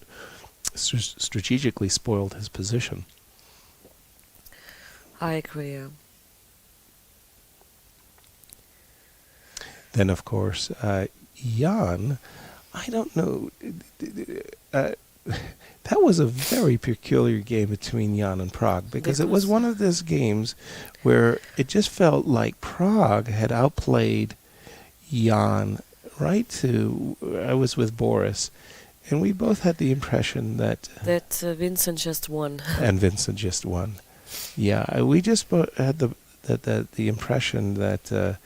strategically spoiled his position. I agree. Yeah. Then, of course, Jan, I don't know. That was a very peculiar game between Jan and Pragg, because it was one of those games where it just felt like Pragg had outplayed Jan right to... I was with Boris, and we both had the impression that... Vincent just won. And Vincent just won. Yeah, we just had the impression that...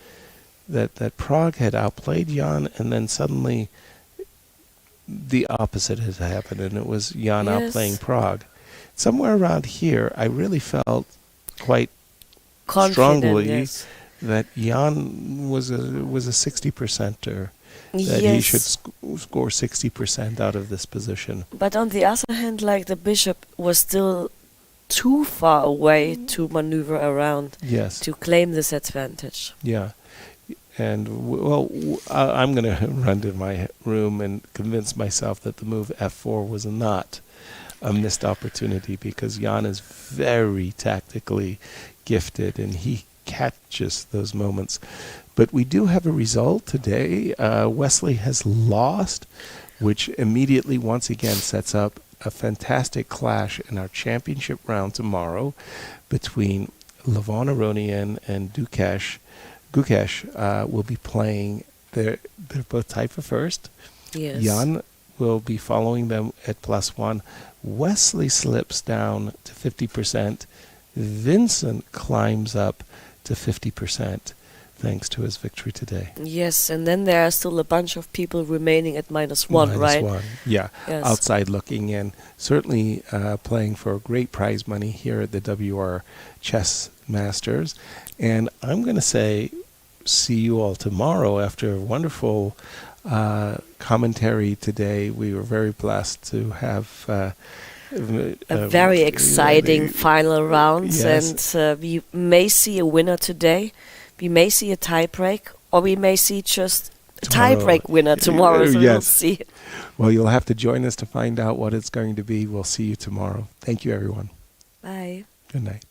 That Pragg had outplayed Jan, and then suddenly the opposite has happened, and it was Jan outplaying Pragg. Somewhere around here, I really felt quite strongly that Jan was a 60%er, that he should score 60% out of this position. But on the other hand, like, the bishop was still too far away to maneuver around to claim this advantage. Yeah. And, I'm going to run to my room and convince myself that the move f4 was not a missed opportunity, because Jan is very tactically gifted and he catches those moments. But we do have a result today. Wesley has lost, which immediately once again sets up a fantastic clash in our championship round tomorrow between Levon Aronian and Gukesh. Gukesh will be playing. They're both tied for first. Yes. Jan will be following them at +1. Wesley slips down to 50%. Vincent climbs up to 50% thanks to his victory today. Yes, and then there are still a bunch of people remaining at -1, right? -1, yeah. Yes. Outside looking in. Certainly playing for great prize money here at the WR Chess Masters. And I'm going to say, see you all tomorrow after a wonderful commentary today. We were very blessed to have a very exciting final round, and we may see a winner today. We may see a tie-break, or we may see just a tie-break winner tomorrow, so we'll see. Well, you'll have to join us to find out what it's going to be. We'll see you tomorrow. Thank you, everyone. Bye. Good night.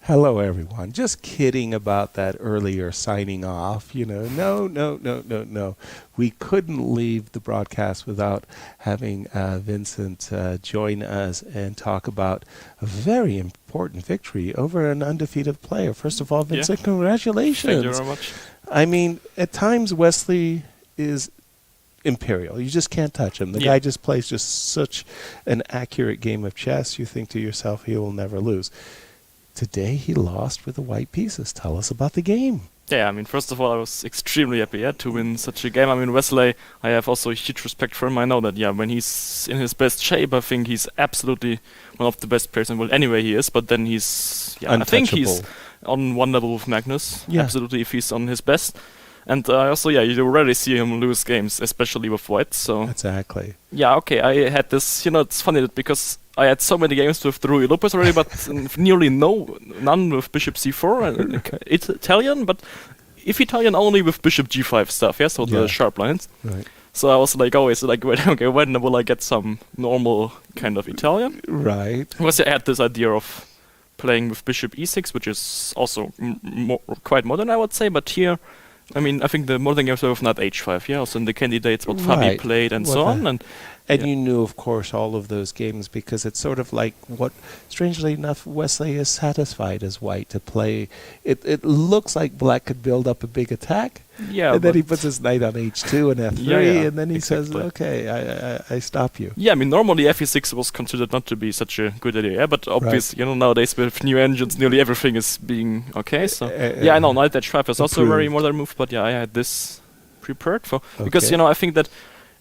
Hello, everyone. Just kidding about that earlier signing off. No. We couldn't leave the broadcast without having Vincent join us and talk about a very important victory over an undefeated player. First of all, Vincent, congratulations. Thank you very much. I mean, at times Wesley is imperial. You just can't touch him. The guy just plays just such an accurate game of chess. You think to yourself, he will never lose. Today he lost with the white pieces. Tell us about the game. Yeah, I mean, first of all, I was extremely happy to win such a game. I mean, Wesley, I have also huge respect for him. I know that, when he's in his best shape, I think he's absolutely one of the best players in the world. Anyway, he is, but then he's, I think he's on one level with Magnus, absolutely, if he's on his best. And also, you already see him lose games, especially with white, so... Exactly. Yeah, okay, I had this, it's funny that because I had so many games with the Ruy Lopez already, but nearly none with Bishop C4, it's Italian, but if Italian only with Bishop G5 stuff, so the sharp lines. Right. So I was always when will I get some normal kind of Italian? Right. Because I had this idea of playing with Bishop E6, which is also quite modern, I would say, but here... I mean, I think the modern games were with Knight H5, also in the candidates what Fabi played and so on. And you knew, of course, all of those games because it's sort of like what, strangely enough, Wesley is satisfied as white to play. It looks like black could build up a big attack. Yeah, and then he puts his knight on H2 and F3, and then he says, okay, I stop you. Yeah, I mean, normally Fe6 was considered not to be such a good idea, but obviously, nowadays with new engines, nearly everything is being okay. So, I know, Knight H5 is also a very modern move, but I had this prepared for, because, I think that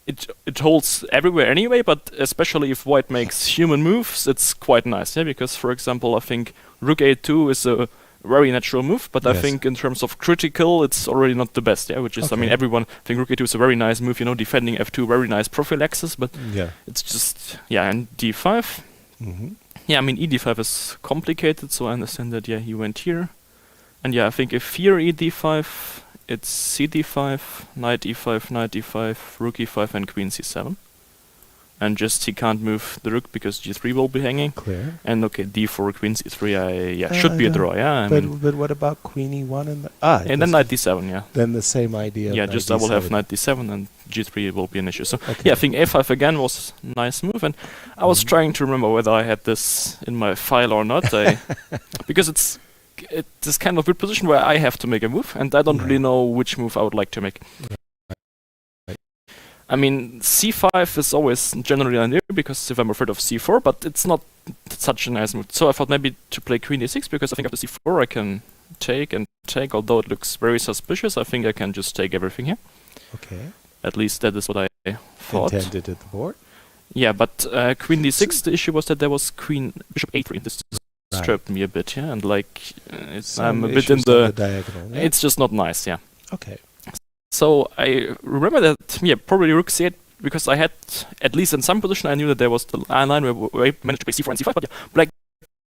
it holds everywhere anyway, but especially if white makes human moves, it's quite nice, because, for example, I think Rook A2 is a very natural move, but I think in terms of critical, it's already not the best, which is, I mean, everyone think Rook A2 is a very nice move, defending F2, very nice prophylaxis, but it's just, and D5. Yeah, I mean, E5 is complicated, so I understand that, he went here. And I think if here E5, it's CD5, Knight E5, Knight E5, Rook E5, and Queen C7. And just he can't move the rook because G3 will be hanging. Clear. And D4, Queen C3, should be a draw, But what about Queen E1 and and then Knight D7, Then the same idea. Yeah, just I will have Knight D7 and G3 will be an issue. So I think A5 again was a nice move, and I was trying to remember whether I had this in my file or not. Because it's this kind of weird position where I have to make a move, and I don't really know which move I would like to make. I mean, C5 is always generally an idea because if I'm afraid of C4, but it's not such a nice move. So I thought maybe to play Queen E6 because I think after C4 I can take, although it looks very suspicious. I think I can just take everything here. Okay. At least that is what I thought. Intended at the board. Yeah, but Queen D6, the issue was that there was Bishop A3. This disturbed me a bit, and I'm a bit in the diagonal. Yeah? It's just not nice, Okay. So I remember that, probably Rook C8, because I had, at least in some position, I knew that there was the line where I managed to play C4 and C5, but black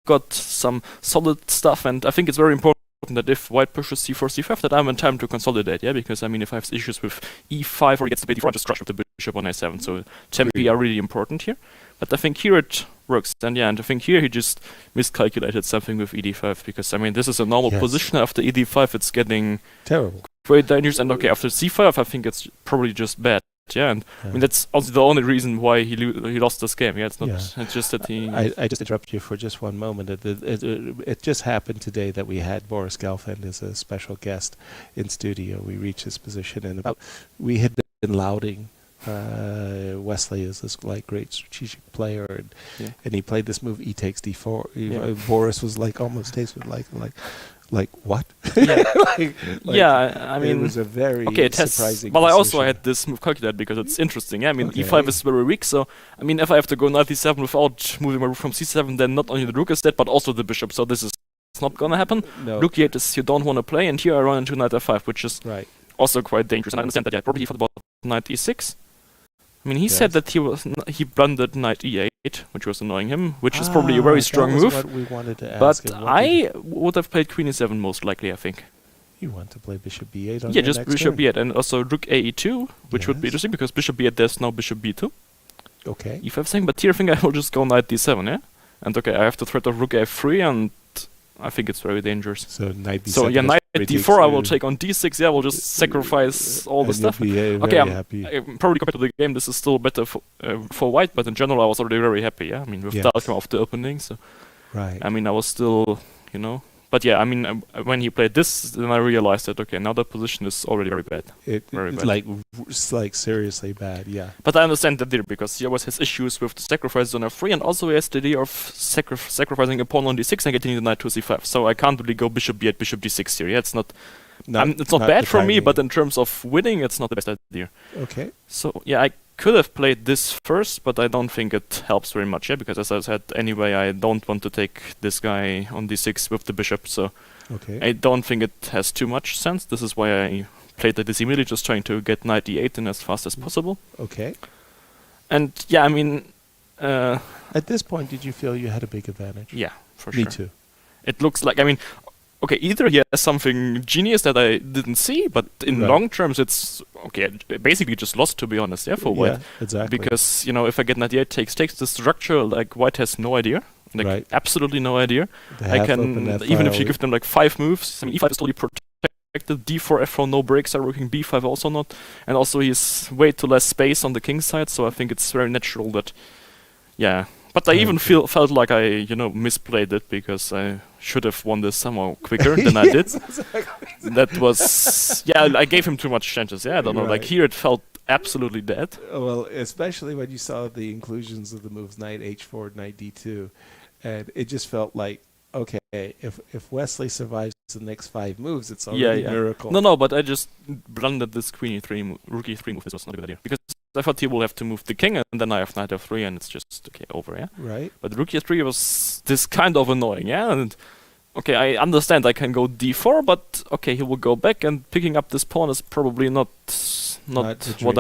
got some solid stuff, and I think it's very important that if white pushes C4, C5, that I'm in time to consolidate, because, I mean, if I have issues with E5 or he gets the B4, I just crush with the bishop on A7, so tempi are really important here. But I think here it works, and I think here he just miscalculated something with ED5, because, I mean, this is a normal position. After ED5, it's getting terrible. Quite dangerous, and after C5, I think it's probably just bad. I mean, that's also the only reason why he lost this game. It's not. It's just that he. I just interrupt you for just one moment. It just happened today that we had Boris Gelfand as a special guest in studio. We reached his position, and we had been lauding Wesley is this great strategic player, and he played this move E takes D4. Boris was almost tasted like what? I mean, it was a very surprising. But I also had this move calculated because it's interesting. I mean, E5 is very weak, so I mean, if I have to go Knight D7 without moving my rook from C7, then not only the rook is dead, but also the bishop. So this is not gonna happen. No. Rook E8 is you don't want to play, and here I run into Knight F5, which is also quite dangerous. And I understand that. Probably he thought about Knight E6. I mean, he said that he blundered Knight E8, which was annoying him, which is probably a very strong move. What we wanted to ask but I would have played Queen E7 most likely, I think. You want to play Bishop B8 on your just next Bishop turn? B8, and also Rook AE2, which would be interesting, because Bishop B8, there's now Bishop B2. Okay. E5 thing, but here I think I will just go Knight D7, And I have to threat of Rook F3, and I think it's very dangerous. So knight b7. So yeah, knight d4. I will take on d6. Yeah, we'll just sacrifice all the stuff. Okay, I'm probably compared to the game, this is still better for white, but in general, I was already very happy. Yeah, I mean, with the outcome of the opening. So right. I mean, I was still, you know. But yeah, I mean, when he played this, then I realized that okay, now the position is already very bad. Very bad. Like seriously bad, yeah. But I understand that there because he always has issues with the sacrifices on f3, and also he has the idea of sacrificing a pawn on d6 and getting the knight to c5. So I can't really go bishop b8, bishop d6 here. Yeah, it's not bad for me, but in terms of winning, it's not the best idea. Okay. So yeah, I could have played this first, but I don't think it helps very much, yeah, because as I said, anyway, I don't want to take this guy on d6 with the bishop, so I don't think it has too much sense. This is why I played this immediately, just trying to get knight d8 in as fast as possible. Okay. And yeah, I mean... at this point, did you feel you had a big advantage? Yeah, for sure. Me too. It looks like, I mean... Okay, either he has something genius that I didn't see, but in long terms it's basically just lost, to be honest, yeah, for white. Yeah, exactly. Because, you know, if I get knight d8 takes the structure, like white has no idea. Like absolutely no idea. I can even if you give them like 5 moves, I mean e5 is totally protected, d4, f4, no breaks are working, b5 also not. And also he's way too less space on the king side, so I think it's very natural that but I even felt like I, you know, misplayed it because I should have won this somehow quicker than I did. That was... Yeah, I gave him too much chances. Yeah, I don't know. Like here it felt absolutely dead. Well, especially when you saw the inclusions of the moves knight h4, knight d2. And it just felt like, okay, if Wesley survives the next 5 moves, it's already a miracle. No, but I just blundered this queen e3 rook e3 move. This was not a good idea. Because I thought he will have to move the king, and then I have knight f3, and it's just, over, yeah? Right. But rook e3 was this kind of annoying, yeah? And, I understand I can go d4, but, he will go back, and picking up this pawn is probably not what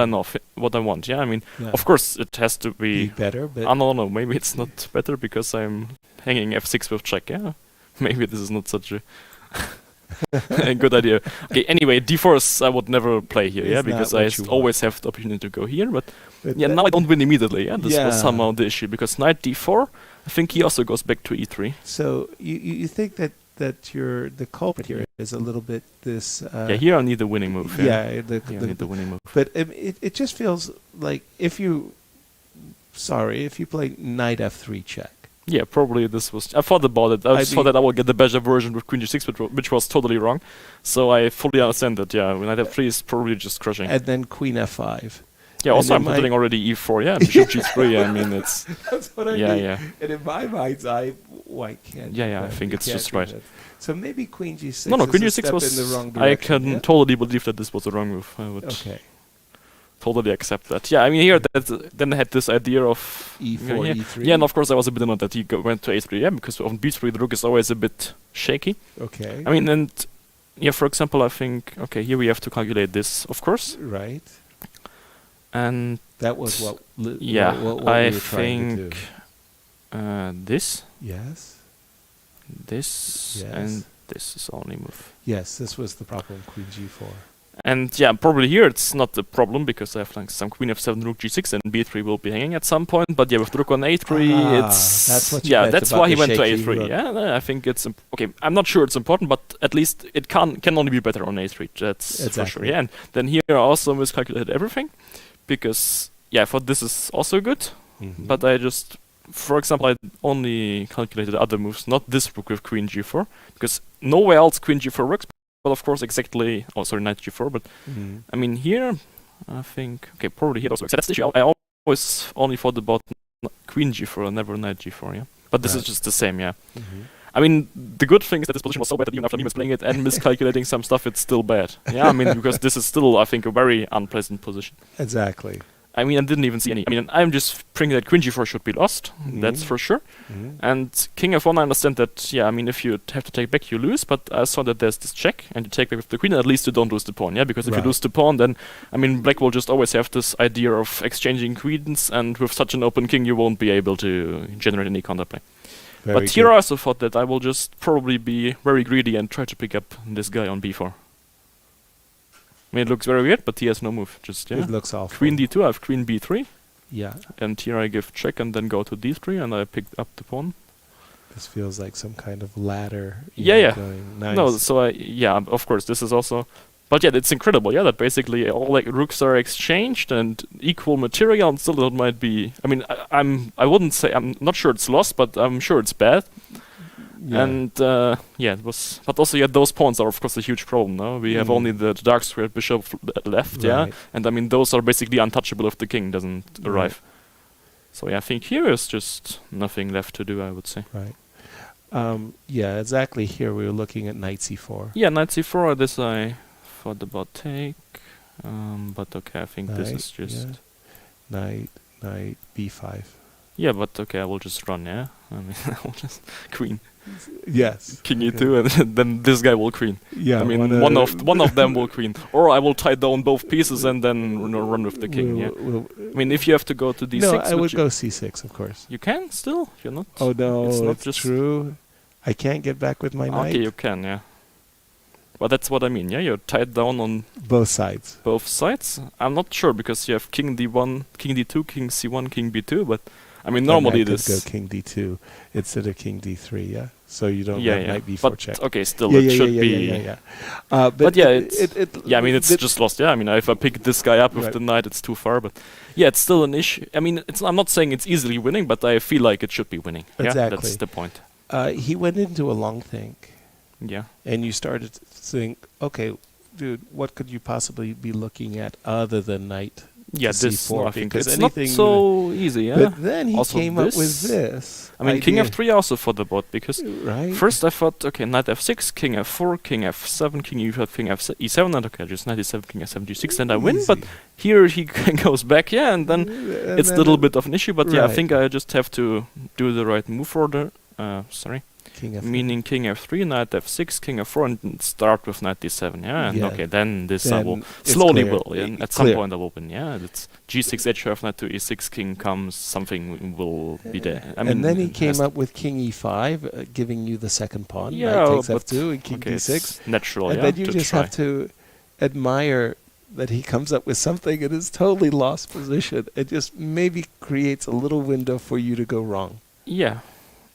I want, yeah? I mean, of course, it has to be better, but... no, maybe it's not better, because I'm hanging f6 with check, yeah? Maybe this is not such a... a good idea. Okay, anyway, d4 I would never play here, yeah, because I always have the opportunity to go here, but now I don't win immediately, yeah, this was somehow the issue, because knight d4, I think he also goes back to e3. So you think that the culprit here is a little bit this... here I need the winning move. I need the winning move. But it just feels like if you play knight f3 check. Yeah, probably this was... I thought about it. I thought that I would get the better version with queen g6, which was totally wrong. So I fully understand that, knight f3 is probably just crushing. And then queen f5. Yeah, also I'm putting already e4, bishop g3, I mean, it's... That's what I mean. And in my mind's eye, white can't... I think it's just right. So maybe queen g6 No, queen g6 was... in the wrong direction, I can totally believe that this was the wrong move. I would totally accept that. Yeah, I mean, here, then I had this idea of... e4, e3? Yeah, and of course I was a bit annoyed that he went to a3, because on b3 the rook is always a bit shaky. Okay. I mean, and... Yeah, for example, I think... here we have to calculate this, of course. Right. And that was what I think this. Yes. This and this is only move. Yes, this was the problem. Queen g4. And probably here it's not a problem because I have like some queen f7, rook g6, and b3 will be hanging at some point. But with rook on a3, it's that's what that's why he went to a3. Rook. Yeah, I think it's I'm not sure it's important, but at least it can only be better on a3. That's for sure. Yeah, and then here I also miscalculated everything. Because, I thought this is also good, but I just, for example, I only calculated other moves, not this rook with queen g4, because nowhere else queen g4 works, but of course exactly, knight g4, but I mean here, I think, probably here also works. So that's the issue, I always only thought about queen g4 and never knight g4, yeah? But this is just the same, I mean, the good thing is that this position was so bad that even after me misplaying it and miscalculating some stuff, it's still bad. Yeah, I mean, because this is still, I think, a very unpleasant position. Exactly. I mean, I didn't even see any. I mean, I'm just thinking that queen g4 should be lost. That's for sure. And king f1, I understand that, I mean, if you have to take back, you lose. But I saw that there's this check, and you take back with the queen, and at least you don't lose the pawn, Because if you lose the pawn, then, I mean, black will just always have this idea of exchanging queens, and with such an open king, you won't be able to generate any counterplay. But here I also thought that I will just probably be very greedy and try to pick up this guy on b4. I mean, it looks very weird, but he has no move. Just it looks awful. Queen d2, I have queen b3. Yeah. And here I give check and then go to d3, and I picked up the pawn. This feels like some kind of ladder. Yeah. Nice. No, so of course, this is also. But yeah, it's incredible, that basically all like rooks are exchanged and equal material, and still it might be. I mean, I wouldn't say, I'm not sure it's lost, but I'm sure it's bad. Yeah. And it was. But also, those pawns are of course a huge problem. No, we have only the dark squared bishop left. Yeah, and I mean those are basically untouchable if the king doesn't arrive. So I think here is just nothing left to do, I would say. Right. Exactly. Here we were looking at knight c4. Yeah, knight c4. This I thought about take, but okay, I think this is just knight b5. Yeah, but okay, I will just run. Yeah, I mean, I will just queen. Yes. King e2, and then this guy will queen. Yeah. I mean, one of them will queen, or I will tie down both pieces and then run with the king. I mean, if you have to go to d6, no, I would go c6, of course. You can still. You're not. Oh no, it's not it's just true. I can't get back with my knight. Okay, you can. Yeah. Well, that's what I mean. Yeah, you're tied down on both sides. Both sides. I'm not sure because you have king d1, king d2, king c1, king b2, but. I mean, normally this could go king d2 instead of king d3, yeah. So you don't have knight b4 but check. Okay, still it should be. But I mean, it's just lost. Yeah, I mean, if I pick this guy up with the knight, it's too far. But it's still an issue. I mean, I'm not saying it's easily winning, but I feel like it should be winning. Exactly. Yeah, that's the point. He went into a long think. Yeah. And you started to think, okay, dude, what could you possibly be looking at other than knight? Yeah, this c4, I think it's not so easy, yeah. But then he came up with this. I mean, idea. king f3 also thought about because first I thought, okay, knight f6, king f4, king f7, king e5, king e7, and okay, just knight e7, king f7, g6, and I win. But here he goes back, and then it's a little bit of an issue. But I think I just have to do the right move order. Meaning king f3, knight f6, king f4, and start with knight d7. Yeah, and okay, then this I will slowly will. Yeah, at some point I will win. Yeah, it's g6, h5, knight to e6, king comes, something will be there. I mean, and then he came up with king e5, giving you the second pawn. Yeah, knight takes f2 and king d6. Natural. And then you just have to admire that he comes up with something in his totally lost position. It just maybe creates a little window for you to go wrong. Yeah.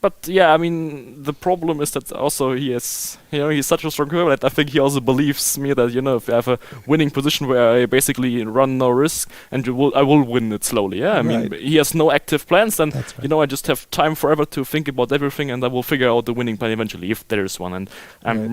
But I mean, the problem is that also he's such a strong player that I think he also believes me that, if I have a winning position where I basically run no risk and I will win it slowly. Yeah, I mean, he has no active plans, then, I just have time forever to think about everything and I will figure out the winning plan eventually, if there is one. And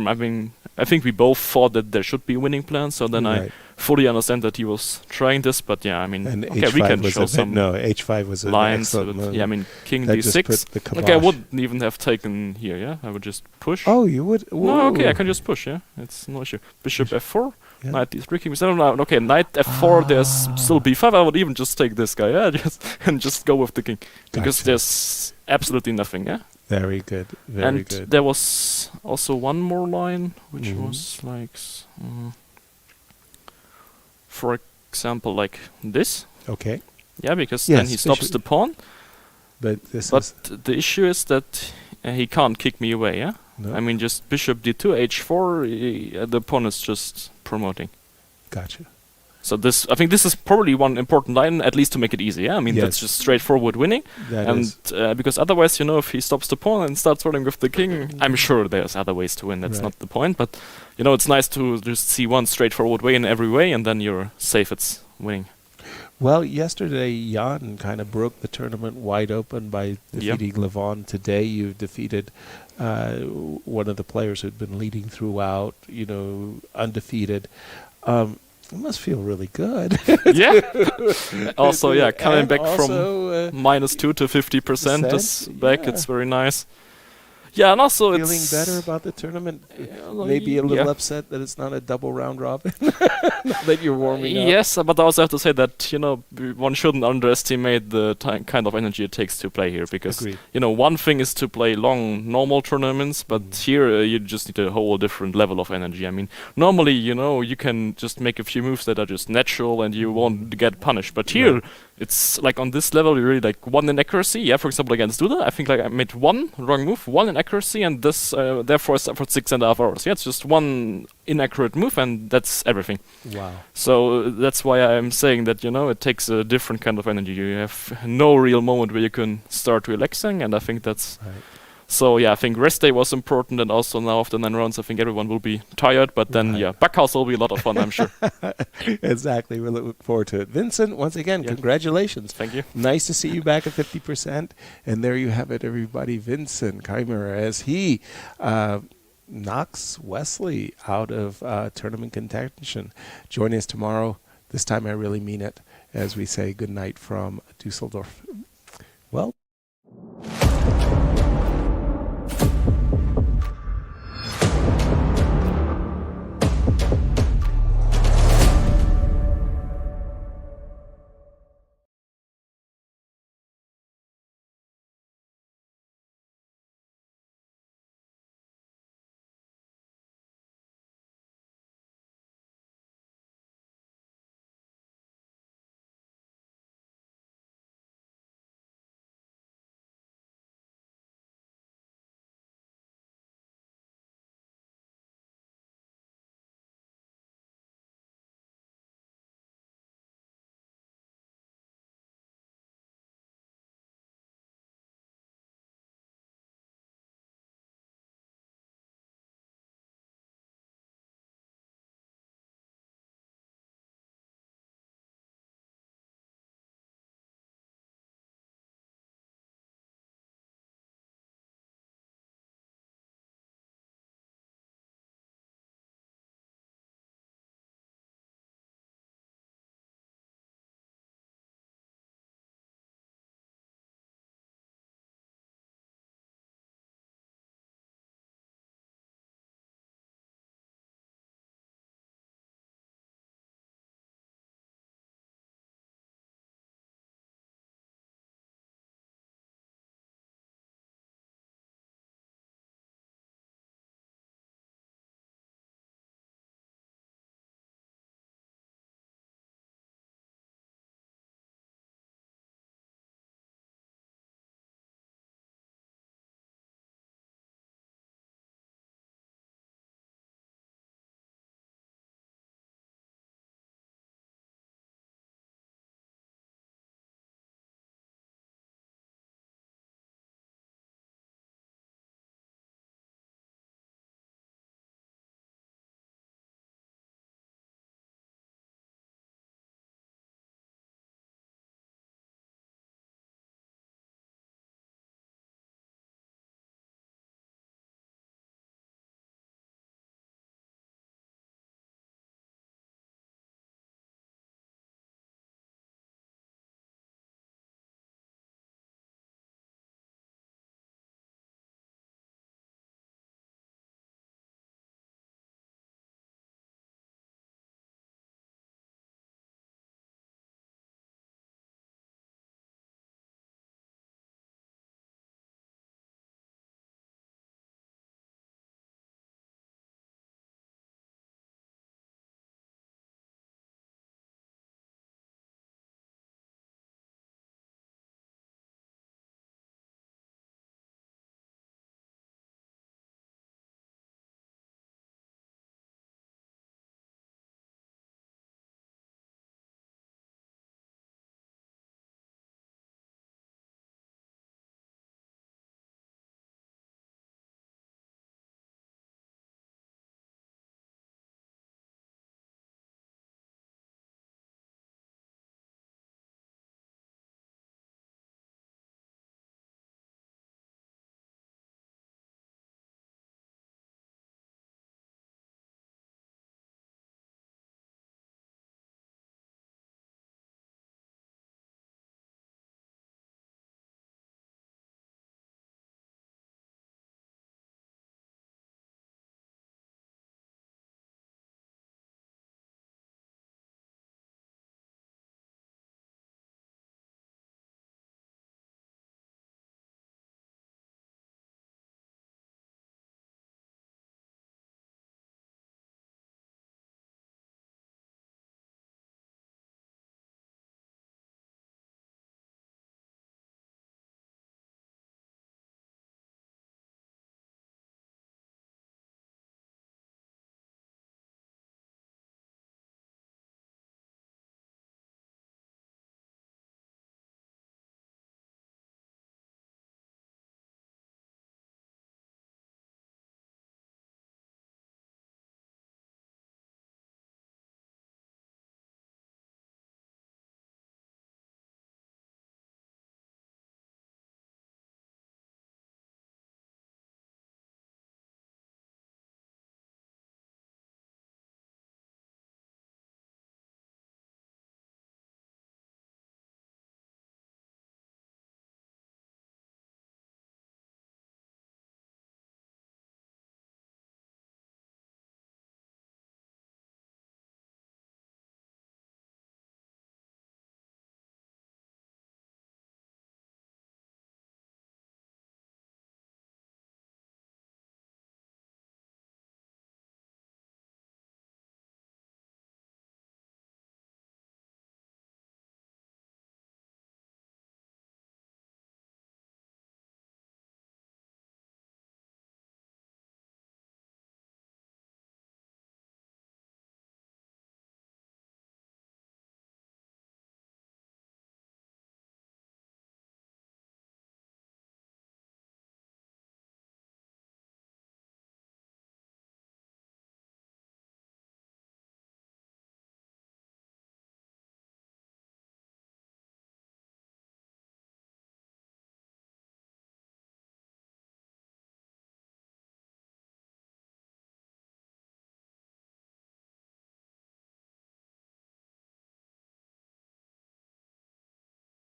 I mean, I think we both thought that there should be a winning plan, so then I fully understand that he was trying this, but I mean, and okay, we can show some h5 was lines. I mean, king d6. Okay, I wouldn't even have taken here. Yeah, I would just push. Oh, you would? Whoa. No, okay, I can just push. Yeah, it's no issue. Bishop f4, knight d3, king b7. No, okay, knight f4. There's still b5. I would even just take this guy. Yeah, just go with the king because there's absolutely nothing. Yeah. Very good. Very good. And there was also one more line, which was like. For example, like this. Okay. Yeah, because then he stops the pawn. But the issue is that he can't kick me away. Yeah. No. I mean, just bishop d2, h4. The pawn is just promoting. Gotcha. So I think this is probably one important line, at least to make it easy. Yeah, I mean that's just straightforward winning. Because otherwise, if he stops the pawn and starts running with the king, I'm sure there's other ways to win. That's not the point. But it's nice to just see one straightforward way in every way, and then you're safe. It's winning. Well, yesterday Jan kind of broke the tournament wide open by defeating Levon. Today you defeated one of the players who'd been leading throughout. Undefeated. It must feel really good. Yeah. Also, coming back from -2 to 50% is back. It's very nice. Yeah, and also feeling better about the tournament. Maybe a little upset that it's not a double round robin. That you're warming up. Yes, but I also have to say that one shouldn't underestimate the kind of energy it takes to play here, because one thing is to play long normal tournaments, but here you just need a whole different level of energy. I mean, normally you can just make a few moves that are just natural and you won't get punished, but here. It's like on this level, you really like one inaccuracy. Yeah, for example, against Duda, I think like I made one wrong move, one inaccuracy, and this therefore I suffered 6.5 hours. Yeah, it's just one inaccurate move, and that's everything. Wow. So that's why I'm saying that it takes a different kind of energy. You have no real moment where you can start relaxing, and I think that's So yeah, I think rest day was important, and also now after 9 rounds, I think everyone will be tired. But then Backhouse will be a lot of fun, I'm sure. Exactly, we look forward to it. Vincent, once again, congratulations. Thank you. Nice to see you back at 50%. And there you have it, everybody. Vincent Keymer, as he knocks Wesley out of tournament contention. Join us tomorrow. This time I really mean it, as we say good night from Dusseldorf.